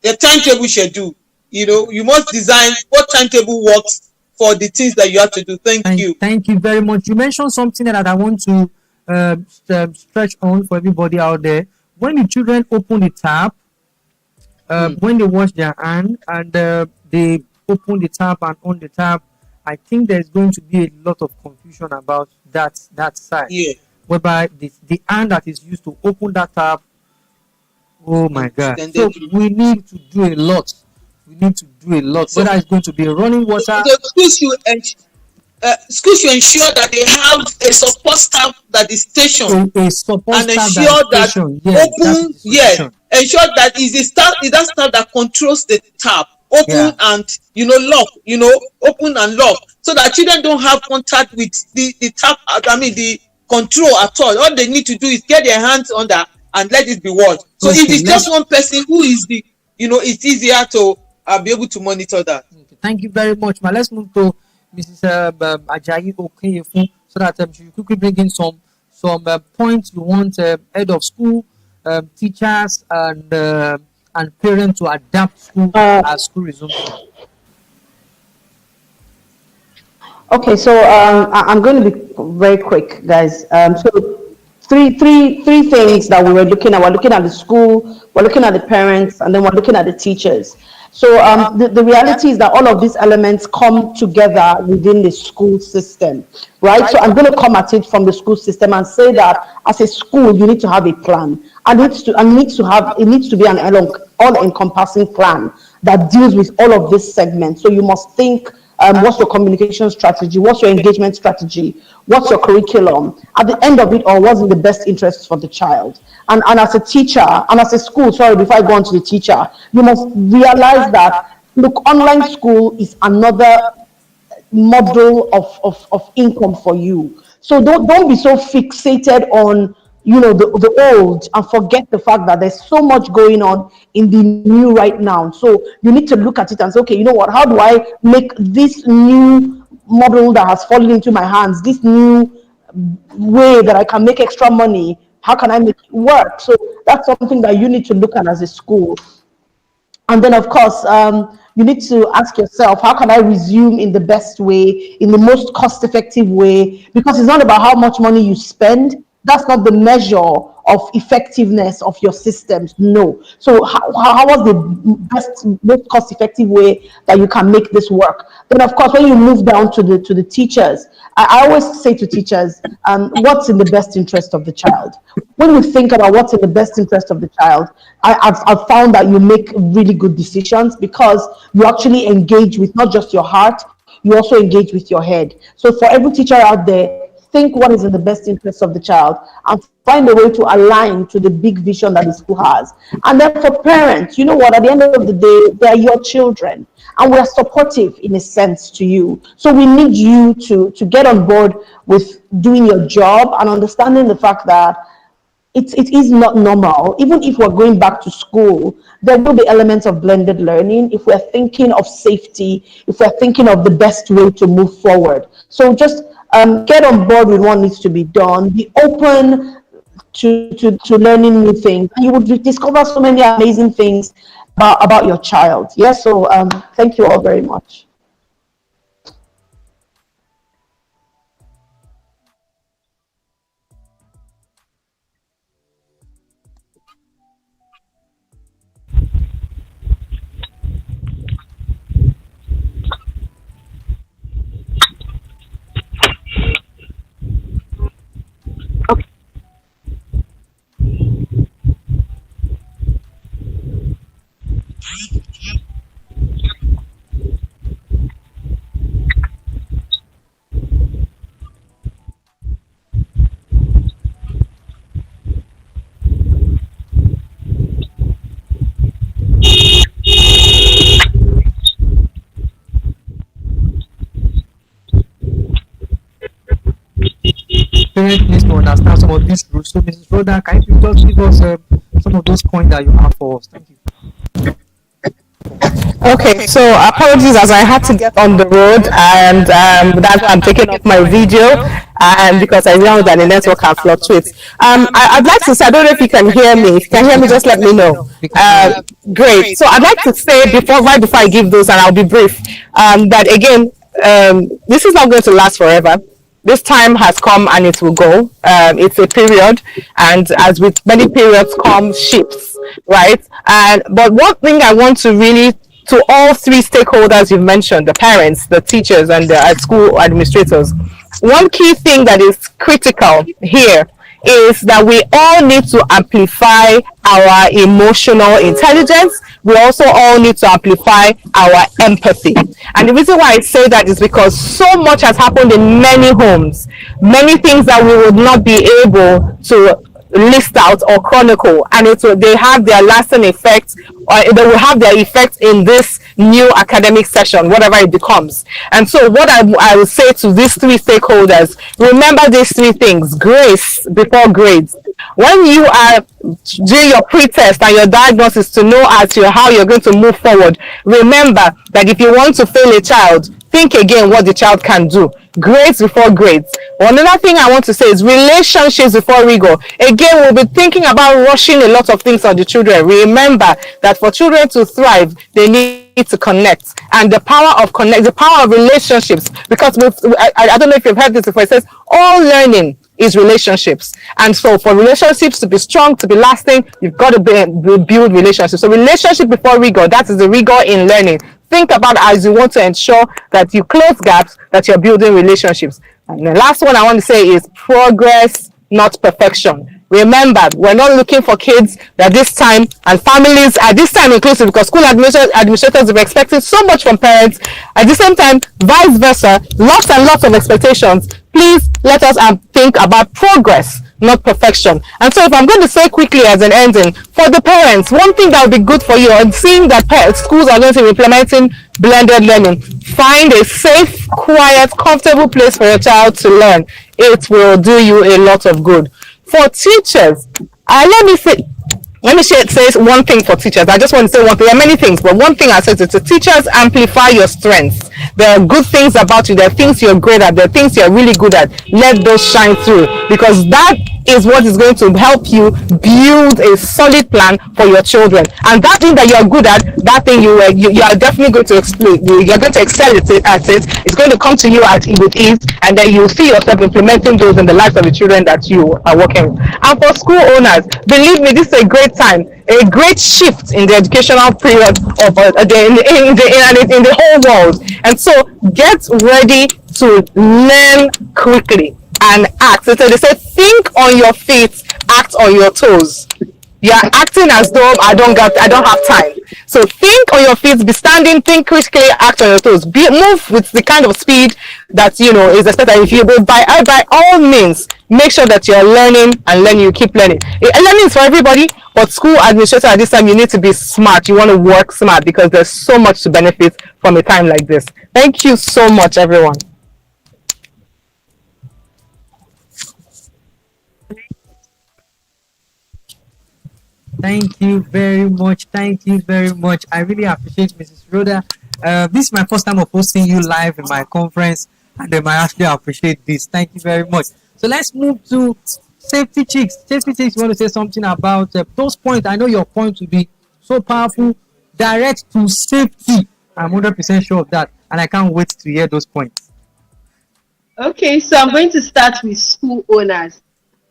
the timetable schedule. You know, you must design what timetable works for the things that you have to do. Thank you. Thank you very much. You mentioned something that I want to stretch on for everybody out there. When the children open the tap, when they wash their hand and they open the tap and on the tap, I think there's going to be a lot of confusion about that side. Yeah. Whereby the hand that is used to open that tap, oh my God. So we need to do a lot. Whether it's going to be running water. So schools should ensure that they have a support staff that is stationed. A support and staff ensure that is that stationed. Yes, ensure that is that staff that controls the tap. open and lock, open and lock, so that children don't have contact with the control at all they need to do is get their hands under and let it be watched. So if it's just one person who is it's easier to be able to monitor that. Okay, thank you very much. Now let's move to Mrs. Ajayi Okeyinfu, so that she quickly bring in some points you want head of school, teachers, and parents to adapt school as school resumes. Okay, so I'm going to be very quick, guys. So three things that we were looking at. We're looking at the school, we're looking at the parents, and then we're looking at the teachers. So the reality is that all of these elements come together within the school system, right? So I'm going to come at it from the school system and say that as a school, you need to have a plan, and it needs to be an all-encompassing plan that deals with all of this segment. So you must think. What's your communication strategy? What's your engagement strategy? What's your curriculum? At the end of it all, what's in the best interest for the child? And as a teacher, and as a school, before I go on to the teacher, you must realize that, look, online school is another model of income for you. So don't be so fixated on the old and forget the fact that there's so much going on in the new right now. So you need to look at it and say, okay, you know what, how do I make this new model that has fallen into my hands, this new way that I can make extra money, how can I make it work? So that's something that you need to look at as a school. And then, of course, you need to ask yourself, how can I resume in the best way, in the most cost-effective way? Because it's not about how much money you spend. That's not the measure of effectiveness of your systems. No. So how was the best, most cost-effective way that you can make this work? Then, of course, when you move down to the teachers, I always say to teachers, what's in the best interest of the child? When you think about what's in the best interest of the child, I've found that you make really good decisions because you actually engage with not just your heart, you also engage with your head. So for every teacher out there, think what is in the best interest of the child and find a way to align to the big vision that the school has. And then for parents, you know what, at the end of the day, they are your children and we are supportive in a sense to you. So we need you to get on board with doing your job and understanding the fact that it is not normal. Even if we're going back to school, there will be elements of blended learning if we're thinking of safety, if we're thinking of the best way to move forward. So just get on board with what needs to be done, be open to learning new things, and you would discover so many amazing things about your child. Yes, so thank you all very much. Parents need to understand some of these rules. So, Mrs. RHODA, can you just give us some of those points that you have for us? Thank you. Okay, so apologies as I had to get on the road, and that's why I'm taking off my video, and because I know that the network can fluctuate. I'd like to say, I don't know if you can hear me. If you can hear me, just let me know. Great. So I'd like to say right before I give those, and I'll be brief, that again, this is not going to last forever. This time has come and it will go. It's a period, and as with many periods come shifts, right? But one thing I want to really, to all three stakeholders you've mentioned, the parents, the teachers, and the school administrators, one key thing that is critical here is that we all need to amplify our emotional intelligence. We also all need to amplify our empathy. And the reason why I say that is because so much has happened in many homes, many things that we would not be able to list out or chronicle, and they have their lasting effect, or they will have their effect in this new academic session, whatever it becomes. And so what I would say to these three stakeholders, remember these three things: grace before grades. When you are doing your pre-test and your diagnosis to know as to how you're going to move forward, remember that if you want to fail a child, think again what the child can do. Grades before grades. Another thing I want to say is relationships before rigor. Again, we'll be thinking about rushing a lot of things on the children. Remember that for children to thrive, they need to connect, and the power of relationships, because I don't know if you've heard this before. It says all learning is relationships, and so for relationships to be strong, to be lasting, you've got to build relationships. So relationship before rigor, that is the rigor in learning. Think about as you want to ensure that you close gaps, that you're building relationships. And the last one I want to say is progress, not perfection. Remember, we're not looking for kids at this time, and families at this time inclusive, because school administrators are expecting so much from parents. At the same time, vice versa, lots and lots of expectations. Please let us think about progress, not perfection. And so if I'm going to say quickly as an ending, for the parents, one thing that would be good for you, and seeing that schools are going to be implementing blended learning, find a safe, quiet, comfortable place for your child to learn. It will do you a lot of good. For teachers, let me say one thing for teachers. I just want to say one thing. There are many things, but one thing I said is to teachers: amplify your strengths. There are good things about you. There are things you're great at. There are things you're really good at. Let those shine through, because that is what is going to help you build a solid plan for your children. And that thing that you're good at, that thing you are definitely going to explain. You're going to excel at it. It's going to come to you with ease, and then you'll see yourself implementing those in the lives of the children that you are working with. And for school owners, believe me, this is a great time, a great shift in the educational period of in the whole world. And so get ready to learn quickly and act. So they say, think on your feet, act on your toes. You're acting as though I don't have time. So think on your feet, be standing, think critically, act on your toes. Move with the kind of speed that is expected. If you by all means, make sure that you're learning and learning. You keep learning. Learning is for everybody, but school administrator at this time, you need to be smart. You want to work smart, because there's so much to benefit from a time like this. Thank you so much, everyone. Thank you very much. Thank you very much. I really appreciate Mrs. Rhoda. This is my first time of hosting you live in my conference, and I actually appreciate this. Thank you very much. So let's move to Safety Chicks. Safety Chicks, you want to say something about those points? I know your point will be so powerful, direct to safety. I'm 100% sure of that, and I can't wait to hear those points. Okay, so I'm going to start with school owners.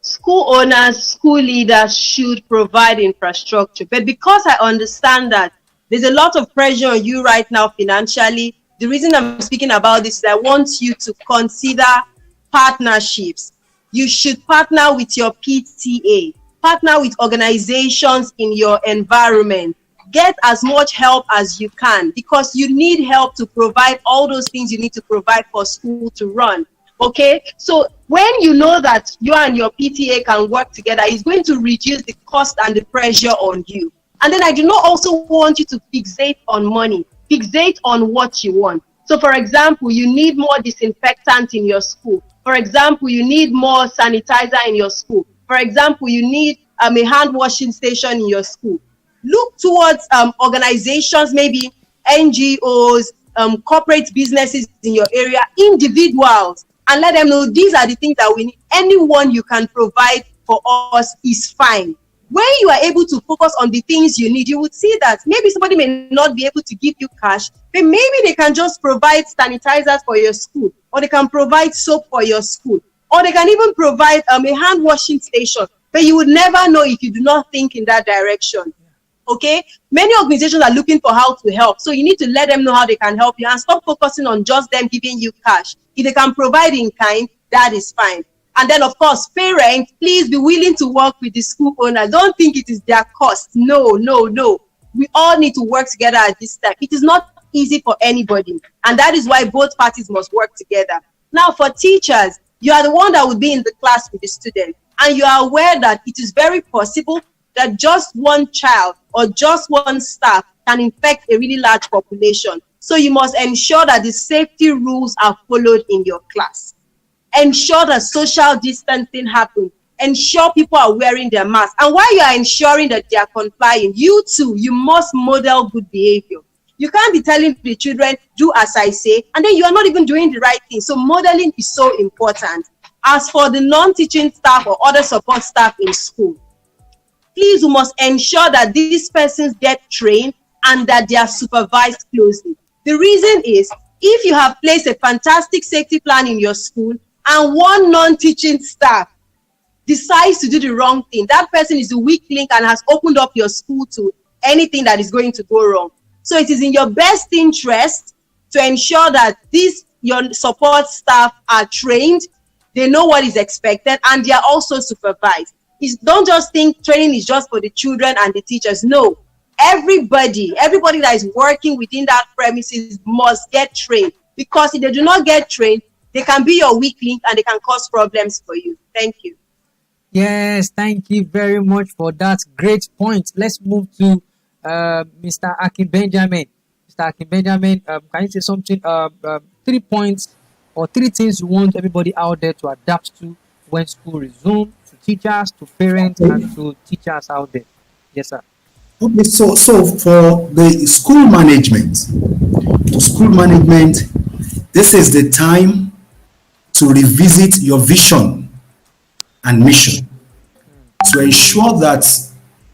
School owners, school leaders should provide infrastructure. But because I understand that there's a lot of pressure on you right now financially, the reason I'm speaking about this is I want you to consider partnerships. You should partner with your PTA, partner with organizations in your environment. Get as much help as you can, because you need help to provide all those things you need to provide for school to run. Okay, so when you know that you and your PTA can work together, it's going to reduce the cost and the pressure on you. And then I do not also want you to fixate on money. Fixate on what you want. So for example, you need more disinfectant in your school. For example, you need more sanitizer in your school. For example, you need a hand washing station in your school. Look towards organizations, maybe NGOs, corporate businesses in your area, individuals, and let them know these are the things that we need. Anyone you can provide for us is fine. When you are able to focus on the things you need, you would see that maybe somebody may not be able to give you cash, but maybe they can just provide sanitizers for your school, or they can provide soap for your school, or they can even provide a hand washing station. But you would never know if you do not think in that direction. Okay, many organizations are looking for how to help, so you need to let them know how they can help you and stop focusing on just them giving you cash. If they can provide in kind, that is fine. And then of course, parents, please be willing to work with the school owners. Don't think it is their cost. No. We all need to work together at this time. It is not easy for anybody, and that is why both parties must work together. Now for teachers, you are the one that would be in the class with the student. and you are aware that it is very possible that just one child or just one staff can infect a really large population. So you must ensure that the safety rules are followed in your class. Ensure that social distancing happens. Ensure people are wearing their masks. And while you are ensuring that they are complying, you too, you must model good behavior. You can't be telling the children, do as I say, and then you are not even doing the right thing. So modeling is so important. As for the non-teaching staff or other support staff in school, please, we must ensure that these persons get trained and that they are supervised closely. The reason is, if you have placed a fantastic safety plan in your school and one non-teaching staff decides to do the wrong thing, that person is the weak link and has opened up your school to anything that is going to go wrong. So it is in your best interest to ensure that your support staff are trained, they know what is expected, and they are also supervised. Don't just think training is just for the children and the teachers. No, everybody that is working within that premises must get trained, because if they do not get trained, they can be your weak link and they can cause problems for you. Thank you. Yes, thank you very much for that great point. Let's move to Mr. Akin Benjamin. Mr. Akin Benjamin, can you say something? 3 points or 3 things you want everybody out there to adapt to when school resumes, to teachers, to parents, and to teachers out there. Yes, sir. Okay, so for the school management, this is the time to revisit your vision and mission, to ensure that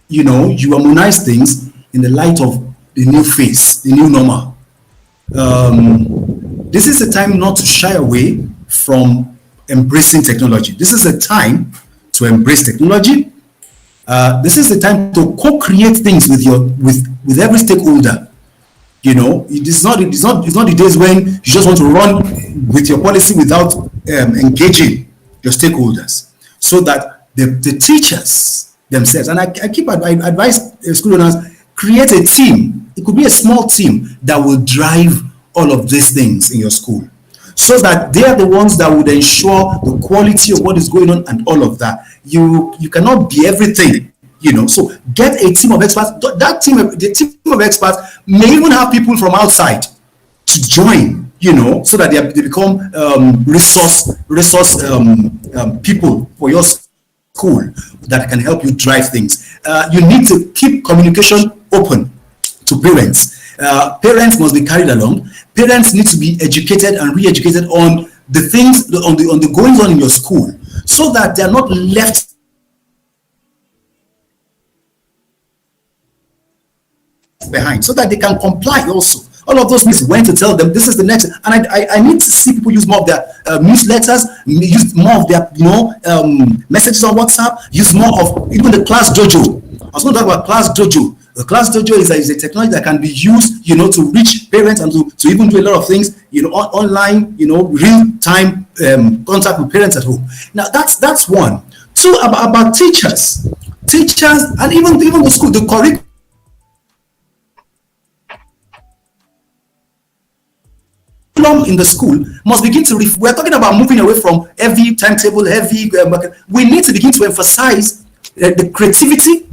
you harmonize things in the light of the new phase, the new normal. This is a time not to shy away from embracing technology. This is a time to embrace technology. This is the time to co-create things with every stakeholder. It's not the days when you just want to run with your policy without engaging your stakeholders, so that the teachers themselves, and I advise school owners, create a team. It could be a small team that will drive all of these things in your school, so that they are the ones that would ensure the quality of what is going on and all of that. You cannot be everything, so get a team of experts. The team of experts may even have people from outside to join, so that they become resource people for your school that can help you drive things. You need to keep communication open to parents. Parents must be carried along. Parents need to be educated and re-educated on the things, on the goings on in your school, so that they are not left behind, so that they can comply also. All of those things, when to tell them this is the next, and I need to see people use more of their newsletters, use more of their messages on WhatsApp, use more of even the class dojo. I was going to talk about class dojo. The class dojo is a technology that can be used, to reach parents and to even do a lot of things, online, real-time contact with parents at home. Now that's one. Two, about teachers, and even the school, the curriculum in the school must begin to. We're talking about moving away from heavy timetable, we need to begin to emphasize the creativity,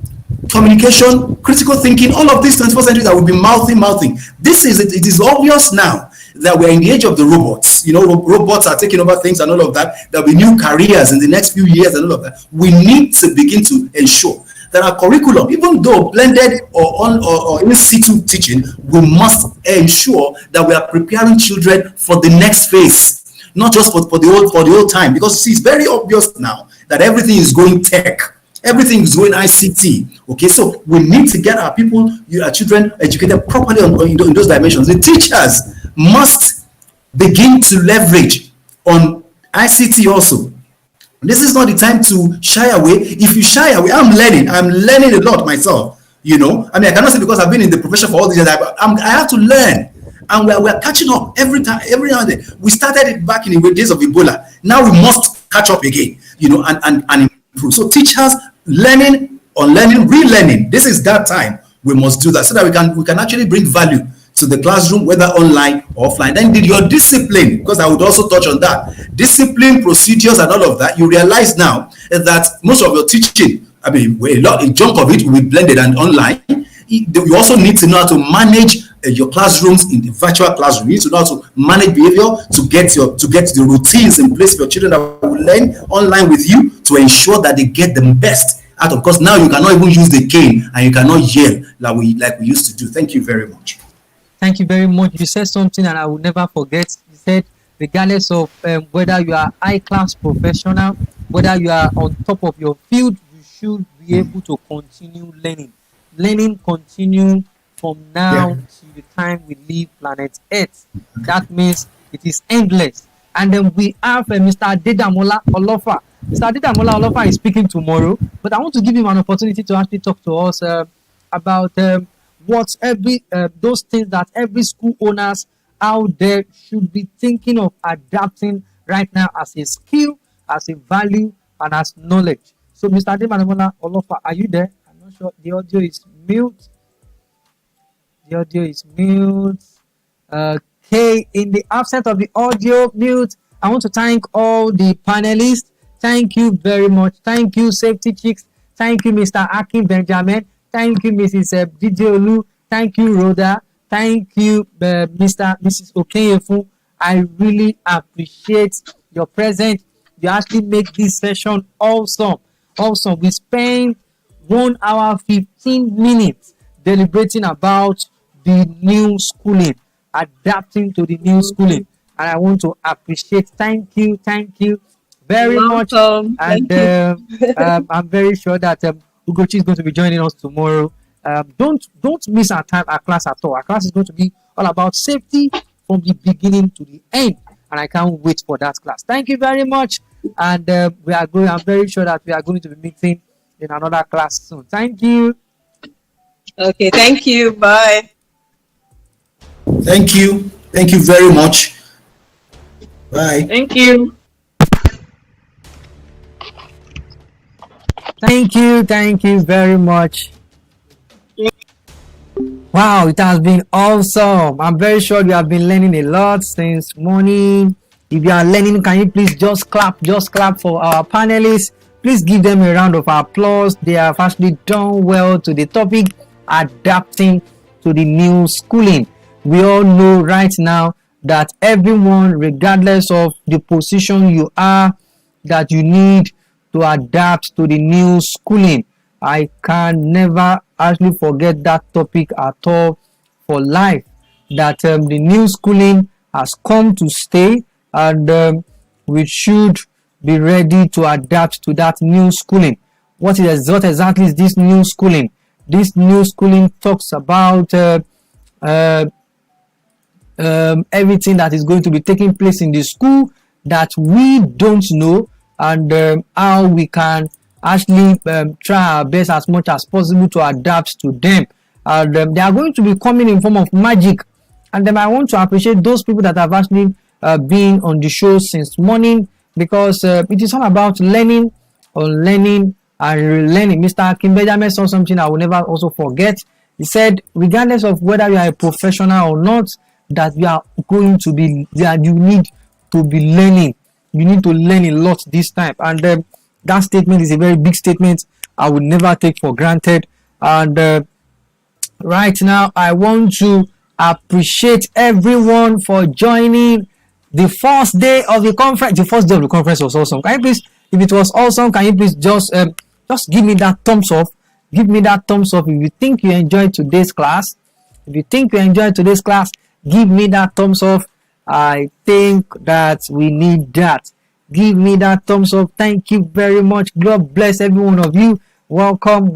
communication, critical thinking, all of these 21st century that will be mouthing. It is obvious now that we're in the age of the robots. Robots are taking over things and all of that. There'll be new careers in the next few years and all of that. We need to begin to ensure that our curriculum, even though blended or in situ teaching, we must ensure that we are preparing children for the next phase, not just for the old time, because it's very obvious now that everything is going tech. Everything is going ICT. Okay, so we need to get our children educated properly in those dimensions. The teachers must begin to leverage on ICT also. This is not the time to shy away. If you shy away, I'm learning a lot myself. I cannot say because I've been in the profession for all these years, I have to learn. And we're catching up every now and then. We started it back in the days of Ebola. Now we must catch up again, and improve. So teachers, unlearning, relearning. This is that time we must do that, so that we can actually bring value to the classroom, whether online or offline. Then did your discipline, because I would also touch on that. Discipline, procedures, and all of that. You realize now that most of your teaching, I mean, a chunk of it will be blended and online. You also need to know how to manage your classrooms in the virtual classroom. You need to know how to manage behavior to get the routines in place for your children that will learn online with you, to ensure that they get the best out of. Because now you cannot even use the cane and you cannot yell like we used to do. Thank you very much. Thank you very much. You said something and I will never forget. You said, regardless of whether you are high-class professional, whether you are on top of your field, you should be able to continue learning. Learning continue from now to the time we leave planet Earth. That means it is endless. And then we have Mr. Dideolu Olofa. Mr. Dideolu Olofa is speaking tomorrow, but I want to give him an opportunity to actually talk to us about what those things that every school owners out there should be thinking of adapting right now as a skill, as a value, and as knowledge. So, Mr. Dideolu Olofa, are you there? I'm not sure. The audio is mute. The audio is mute. Okay, in the absence of the audio mute, I want to thank all the panelists. Thank you very much. Thank you, Safety Chicks. Thank you, Mr. Akin Benjamin. Thank you, Mrs. Dideolu. Thank you, RHODA. Thank you, Mrs. Okeyinfu. I really appreciate your presence. You actually make this session awesome. Awesome. We spent 1 hour 15 minutes deliberating about the new schooling, adapting to the new schooling, and I want to appreciate. Thank you very much. And I'm very sure that Ugochi is going to be joining us tomorrow. Don't miss our class at all. Our class is going to be all about safety from the beginning to the end, and I can't wait for that class. Thank you very much, and I'm very sure that we are going to be meeting in another class soon. Thank you. Okay, thank you. Bye. Thank you very much. Bye. Thank you. Thank you very much. Wow, it has been awesome. I'm very sure you have been learning a lot since morning. If you are learning, can you please just clap for our panelists? Please give them a round of applause. They have actually done well to the topic, adapting to the new schooling. We all know right now that everyone, regardless of the position you are, that you need to adapt to the new schooling. I can never actually forget that topic at all for life, that the new schooling has come to stay, and we should be ready to adapt to that new schooling. What exactly is this new schooling? This new schooling talks about everything that is going to be taking place in the school that we don't know, and how we can actually try our best as much as possible to adapt to them. And they are going to be coming in form of magic. And then I want to appreciate those people that have actually been on the show since morning, because it is all about learning and relearning. Mr. Akin Benjamin saw something I will never also forget. He said, regardless of whether you are a professional or not, that you are going to be, that you need to be learning. You need to learn a lot this time. And that statement is a very big statement I would never take for granted. And right now, I want to appreciate everyone for joining the first day of the conference. The first day of the conference was awesome. Can you please, if it was awesome, can you please just give me that thumbs up? Give me that thumbs up if you think you enjoyed today's class. If you think you enjoyed today's class, give me that thumbs up. I think that we need that. Give me that thumbs up. Thank you very much. God bless every one of you. Welcome,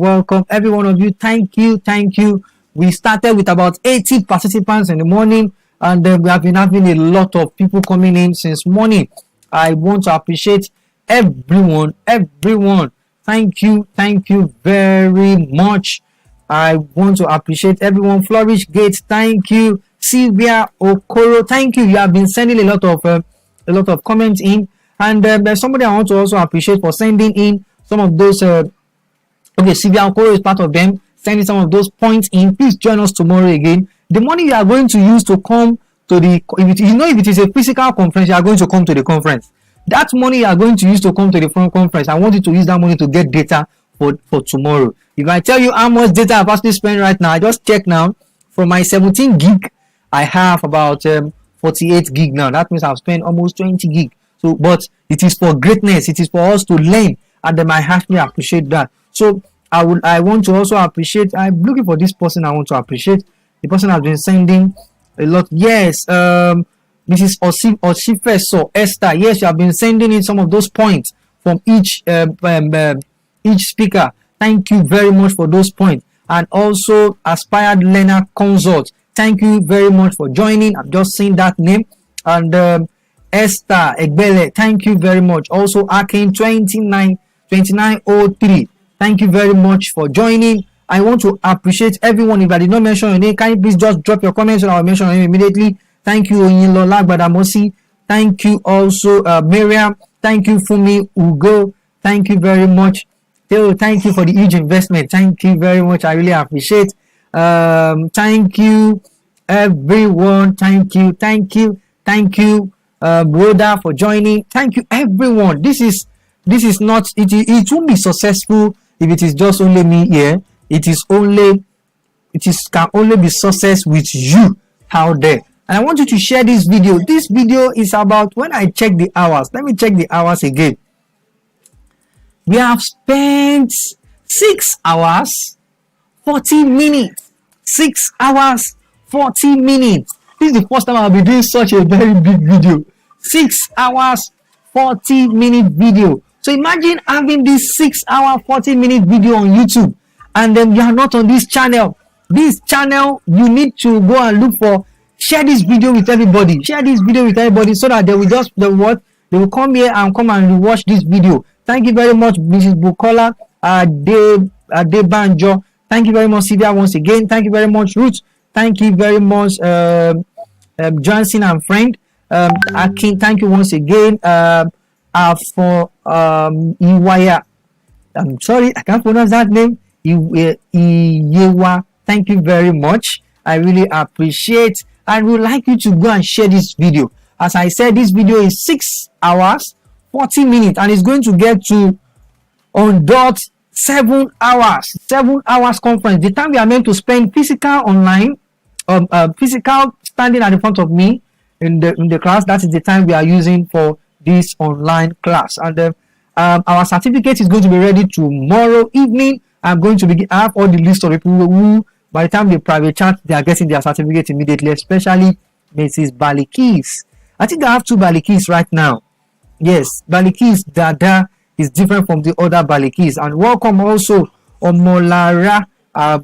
every one of you. Thank you. We started with about 80 participants in the morning, and we have been having a lot of people coming in since morning. I want to appreciate everyone. Thank you very much. I want to appreciate everyone. Flourish Gates, thank you. Sylvia Okoro, thank you. You have been sending a lot of comments in, and there's somebody I want to also appreciate for sending in some of those. Okay, Sylvia Okoro is part of them, sending some of those points in. Please join us tomorrow again. the money you are going to use to come to the, if it is a physical conference, you are going to come to the conference. That money you are going to use to come to the front conference, I want you to use that money to get data for tomorrow. If I tell you how much data I've actually spent right now, I just check now. From my 17 gig, I have about 48 gig now. That means I've spent almost 20 gig. So, but it is for greatness. It is for us to learn, and then I actually appreciate that. So I want to also appreciate. I'm looking for this person. I want to appreciate the person has been sending a lot. Yes, Mrs. Osifeso Esther. Yes, you have been sending in some of those points from each speaker. Thank you very much for those points. And also Aspired Learner Consult. Thank you very much for joining. I've just seen that name. And Esther Egbele, thank you very much. Also Akin 2903. Thank you very much for joining. I want to appreciate everyone. If I did not mention your name, can you please just drop your comments and I'll mention your name immediately. Thank you, Oyinlola Gbadamosi. Thank you also, Miriam. Thank you, Fumi Ugo. Thank you very much. Thank you for the huge investment. Thank you very much. I really appreciate. Thank you, everyone. Thank you. RHODA for joining. Thank you, everyone. This is not. It won't be successful if it is just only me here. It can only be success with you out there. And I want you to share this video. This video is about, when I check the hours. Let me check the hours again. We have spent 6 hours, 40 minutes. 6 hours, 40 minutes. This is the first time I'll be doing such a very big video. 6 hours, 40 minute video. So imagine having this 6 hour, 40 minute video on YouTube, and then you are not on this channel. This channel, you need to go and look for, share this video with everybody. Share this video with everybody so that they will come here and come and watch this video. Thank you very much, Mrs. Bukola Adebanjo. Thank you very much, Sylvia, once again. Thank you very much, Ruth. Thank you very much, Johnson and friend. Akin, thank you once again. For Iwaya. I'm sorry, I can't pronounce that name. Iyewa. Thank you very much. I really appreciate, and would like you to go and share this video. As I said, this video is 6 hours, 40 minutes, and it's going to get to on dot 7 hours. 7 hours conference. The time we are meant to spend physical online, physical standing at the front of me in the class. That is the time we are using for this online class. And our certificate is going to be ready tomorrow evening. I'm going to I have all the list of people who, by the time they private chat, they are getting their certificate immediately, especially Mrs. Balikis. I think I have 2 Balikis right now. Yes, Balikis Dada is different from the other Balikis. And welcome also Omolara.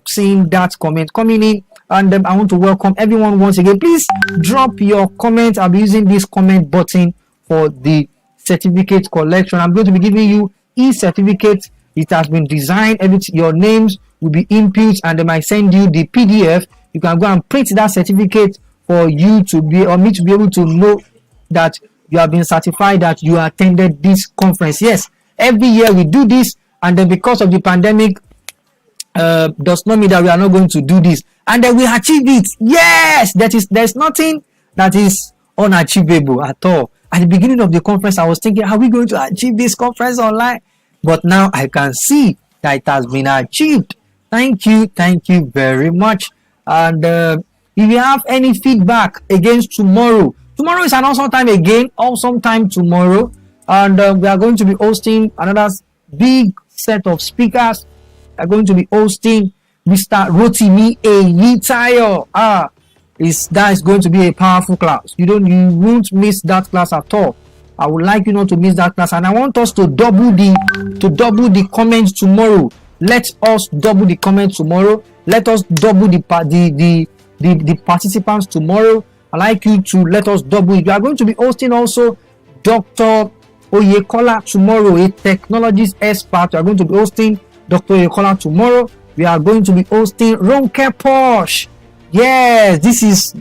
Seeing that comment coming in. And I want to welcome everyone once again. Please drop your comment. I'll be using this comment button for the certificate collection. I'm going to be giving you e-certificate. It has been designed. Your names will be input, and they might send you the PDF. You can go and print that certificate for you to be, or me to be able to know that you have been certified that you attended this conference. Yes, every year we do this, and then because of the pandemic, does not mean that we are not going to do this, and then we achieve it. Yes, there's nothing that is unachievable at all. At the beginning of the conference, I was thinking, are we going to achieve this conference online? But now I can see that it has been achieved. Thank you very much. And if you have any feedback against tomorrow is an awesome time again, awesome time tomorrow. And we are going to be hosting another big set of speakers. We are going to be hosting Mr. Rotimi Eyitayo. That is going to be a powerful class. You won't miss that class at all. I would like you not to miss that class, and I want us to double the comments tomorrow. Let us double the comments tomorrow. Let us double the participants tomorrow. I'd like you to let us double it. We are going to be hosting also Dr. Oyekola tomorrow, a technologies expert. We are going to be hosting Dr. Oyekola tomorrow. We are going to be hosting Ronke Posh. Yes, this is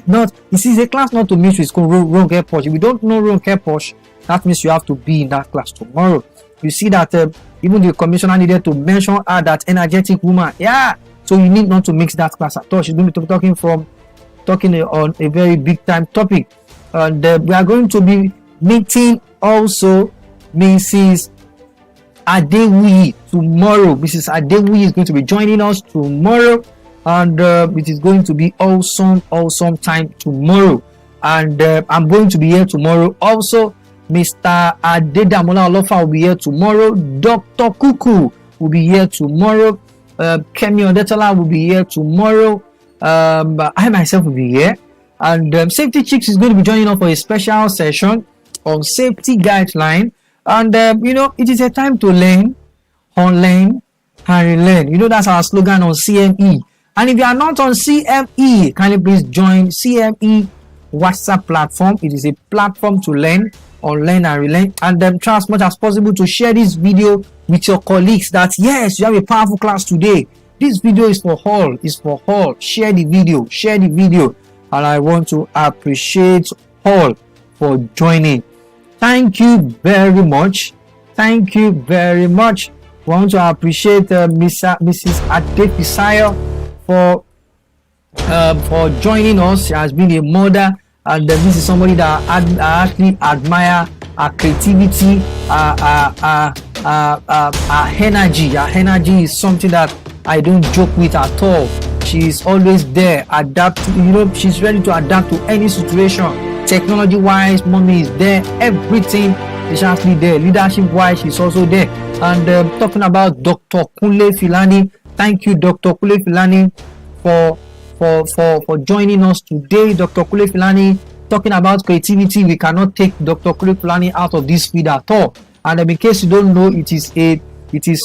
a class not to miss. It's called Ronke Posh. If you don't know Ronke Posh, that means you have to be in that class tomorrow. You see that even the commissioner needed to mention her, that energetic woman. Yeah, so you need not to mix that class at all. She's going to be talking from talking on a very big time topic. And we are going to be meeting also Mrs. Ajayi tomorrow. Mrs. Ajayi is going to be joining us tomorrow, and it is going to be awesome time tomorrow. And I'm going to be here tomorrow also. Mr. Adedamola Olofa will be here tomorrow. Dr. Kuku will be here tomorrow. KEMI ODETOLA will be here tomorrow. I myself will be here. And Safety Chicks is going to be joining us for a special session on safety guideline. And it is a time to learn, unlearn, and relearn. That's our slogan on CME. And if you are not on CME, kindly please join CME WhatsApp platform. It is a platform to learn, unlearn, and relearn. And try as much as possible to share this video with your colleagues. That yes, you have a powerful class today. This video is for all. It's for all. Share the video. Share the video. And I want to appreciate all for joining. Thank you very much. Thank you very much. We want to appreciate Mrs. ADEFISAYO for joining us. She has been a mother, and this is somebody that I actually admire. Her creativity, her energy. Her energy is something that I don't joke with at all. She is always there, adapting. She's ready to adapt to any situation. Technology wise, mommy is there. Everything is actually there. Leadership wise, she's also there. And talking about Dr. KUNLE FILANI, thank you, Dr. KUNLE FILANI, for joining us today. Dr. KUNLE FILANI, talking about creativity, we cannot take Dr. KUNLE FILANI out of this field at all. And in case you don't know, it is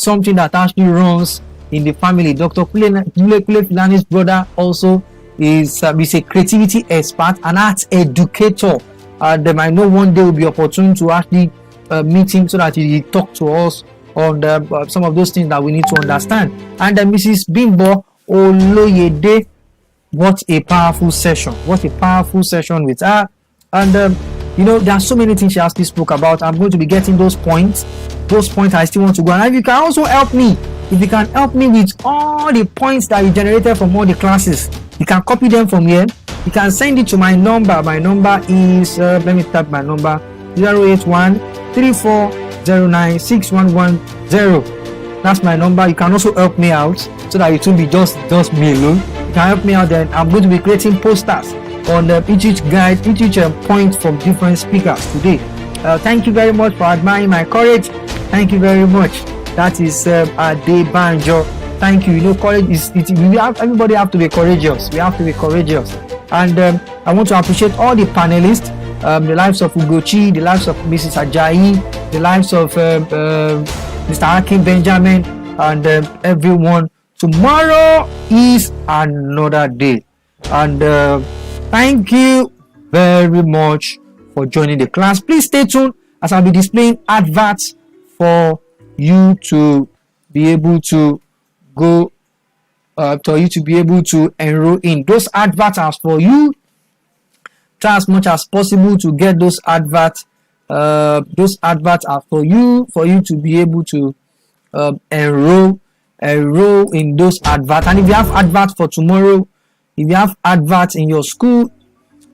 something that actually runs in the family. Dr. KUNLE FILANI's brother also is a creativity expert and art educator. And I know one day will be opportune to actually meet him so that he talk to us on some of those things that we need to understand. And Mrs. Bimbo Oloyede, what a powerful session! What a powerful session with her. And there are so many things she actually spoke about. I'm going to be getting those points. Those points I still want to go. And if you can also help me, if you can help me with all the points that you generated from all the classes, you can copy them from here. You can send it to my number. My number is let me type my number: 081-3409-6110. That's my number. You can also help me out so that it won't be just me alone. You can help me out. Then I'm going to be creating posters on each guide, each point from different speakers today. Thank you very much for admiring my courage. Thank you very much. That is Adebanjo. Thank you. Courage is everybody have to be courageous. We have to be courageous. And I want to appreciate all the panelists, the lives of Ugochi, the lives of Mrs. Ajayi, the lives of Mr. Akin Benjamin, and everyone. Tomorrow is another day. And thank you very much for joining the class. Please stay tuned as I'll be displaying adverts for you to be able to go for you to be able to enroll in. Those adverts are for you. Try as much as possible to get those adverts. Those adverts are for you to be able to enroll in those adverts. And if you have adverts for tomorrow, if you have adverts in your school,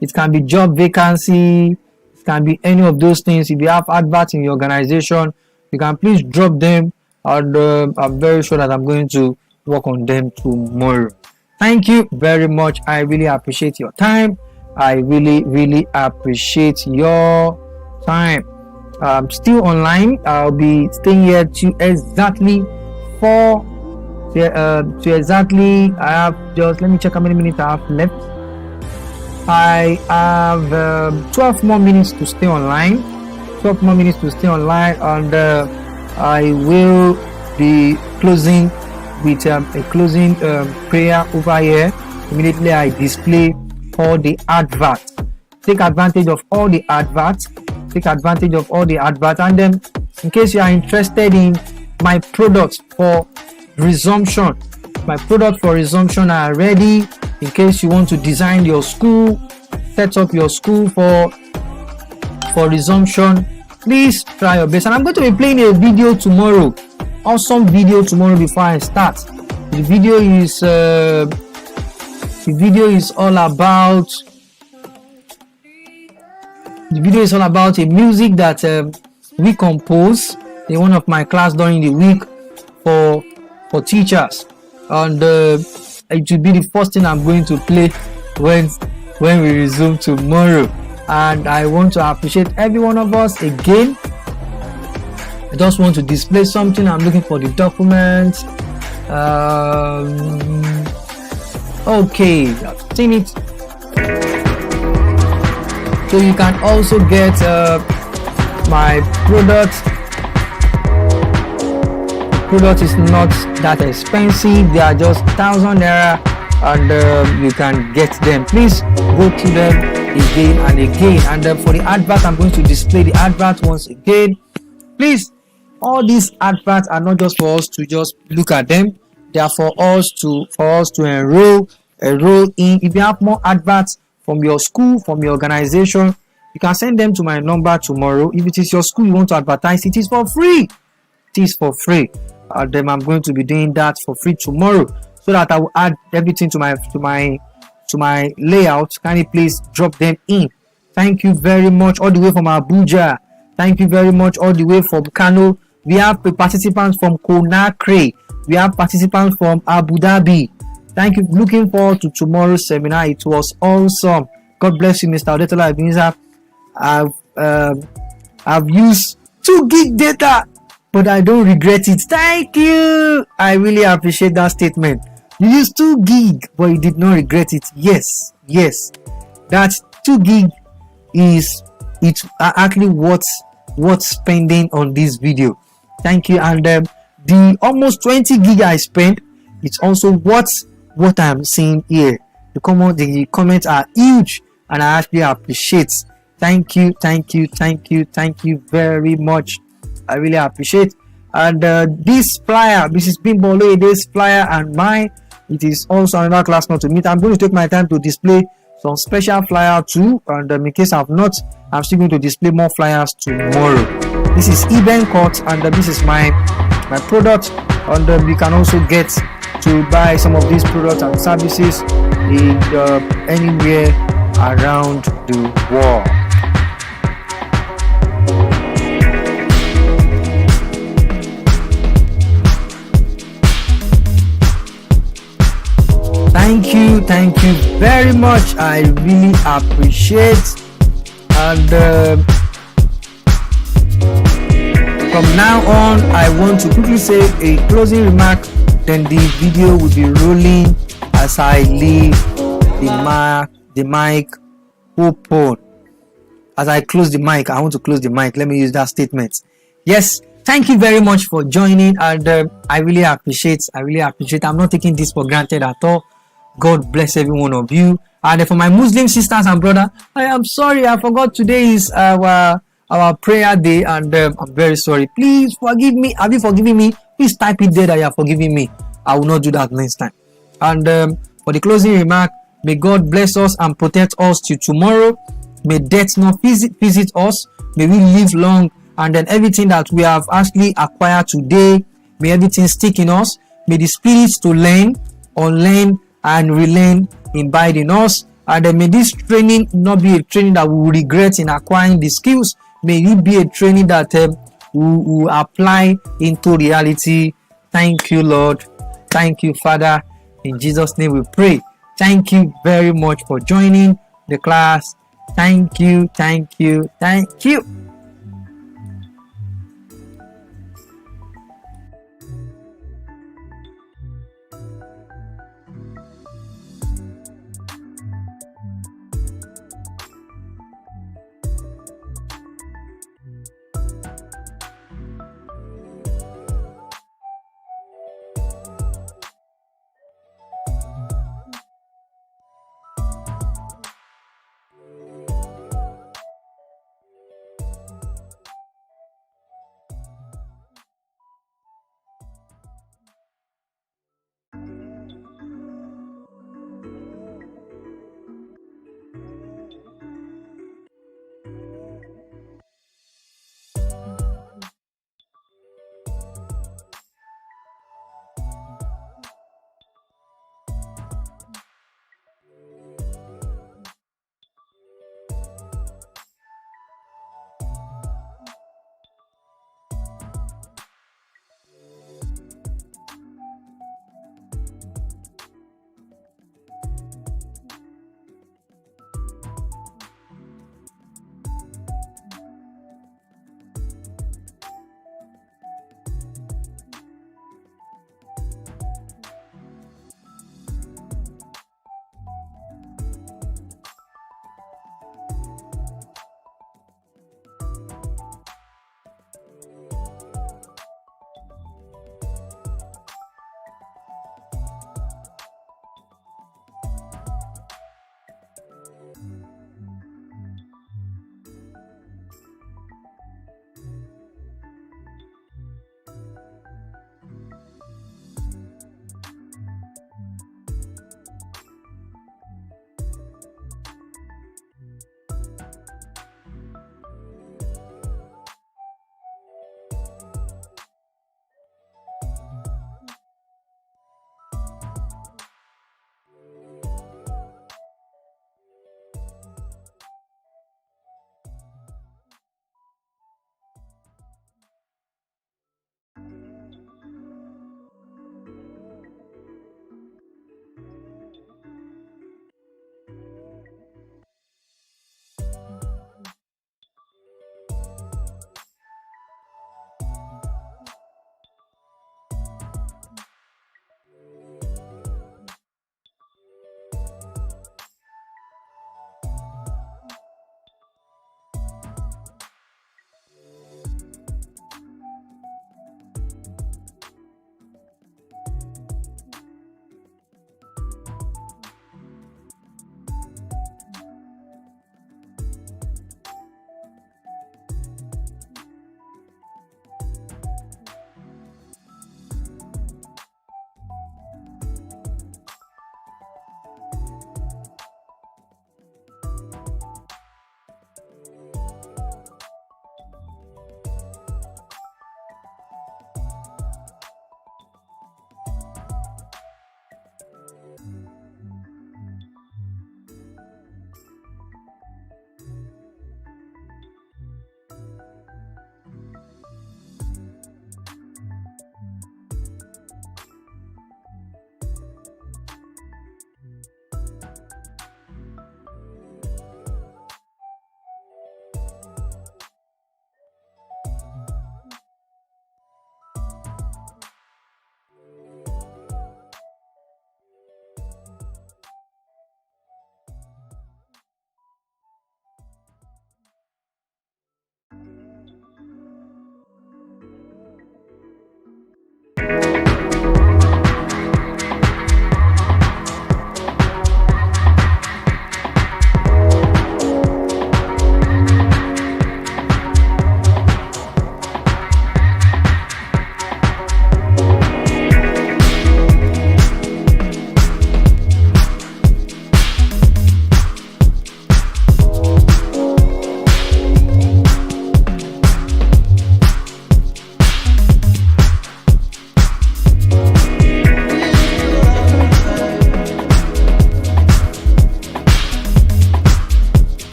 it can be job vacancy, it can be any of those things. If you have adverts in your organization, you can please drop them, and I'm very sure that I'm going to work on them tomorrow. Thank you very much. I really appreciate your time. I really appreciate your time. I'm still online. I'll be staying here to exactly I have just, let me check how many minutes I have left. I have 12 more minutes to stay online. 12 more minutes to stay online, and I will be closing with a closing prayer over here. Immediately I display all the adverts. Take advantage of all the adverts. And then, in case you are interested in my products for resumption, are ready. In case you want to design your school, set up your school for resumption, please try your best. And I'm going to be playing a video tomorrow, awesome video tomorrow before I start. The video is The video is all about a music that we compose in one of my class during the week for teachers, and it will be the first thing I'm going to play when we resume tomorrow. And I want to appreciate every one of us again. I just want to display something. I'm looking for the document. Okay, I've seen it. So you can also get my product. The product is not that expensive. They are just 1,000 naira, and you can get them. Please go to them again and again. And for the advert, I'm going to display the advert once again. Please, all these adverts are not just for us to just look at them. They are for us to enroll in. If you have more adverts from your school, from your organization, you can send them to my number tomorrow. If it is your school you want to advertise, it is for free. It is for free. Then I'm going to be doing that for free tomorrow, so that I will add everything to my layout. Can you please drop them in? Thank you very much, all the way from Abuja. Thank you very much, all the way from Kano. We have participants from Conakry. We have participants from Abu Dhabi. Thank you. Looking forward to tomorrow's seminar. It was awesome. God bless you, Mr. ODETOLA, Ebenezer. I've used 2 gig data, but I don't regret it. Thank you. I really appreciate that statement. You used 2 gig, but you did not regret it. Yes. That 2 gig is actually worth spending on this video. Thank you. And the almost 20 gig I spent, it's also what I'm seeing here. The comments are huge, and I actually appreciate. Thank you very much. I really appreciate. And this flyer, this is Bimbo Oloyede's flyer and mine. It is also another class not to meet. I'm going to take my time to display some special flyer too, and in case I'm still going to display more flyers tomorrow. This is event court, and this is my product, and you can also get to buy some of these products and services in anywhere around the world. Thank you very much. I really appreciate. And from now on, I want to quickly say a closing remark. Then the video will be rolling as I leave the mic open. As I close the mic, I want to close the mic. Let me use that statement. Yes, thank you very much for joining, and I really appreciate. I'm not taking this for granted at all. God bless every one of you. And for my Muslim sisters and brother, I am sorry, I forgot today is our prayer day, and I'm very sorry. Please forgive me. Have you forgiven me? Please type it there that you are forgiving me. I will not do that next time. And for the closing remark, may God bless us and protect us till tomorrow. May death not visit us. May we live long, and then everything that we have actually acquired today, may everything stick in us. May the spirits to learn, unlearn, and relearn imbibe in us. And then may this training not be a training that we will regret in acquiring the skills. May it be a training that we will apply into reality. Thank you, Lord. Thank you, Father. In Jesus' name we pray. Thank you very much for joining the class. Thank you.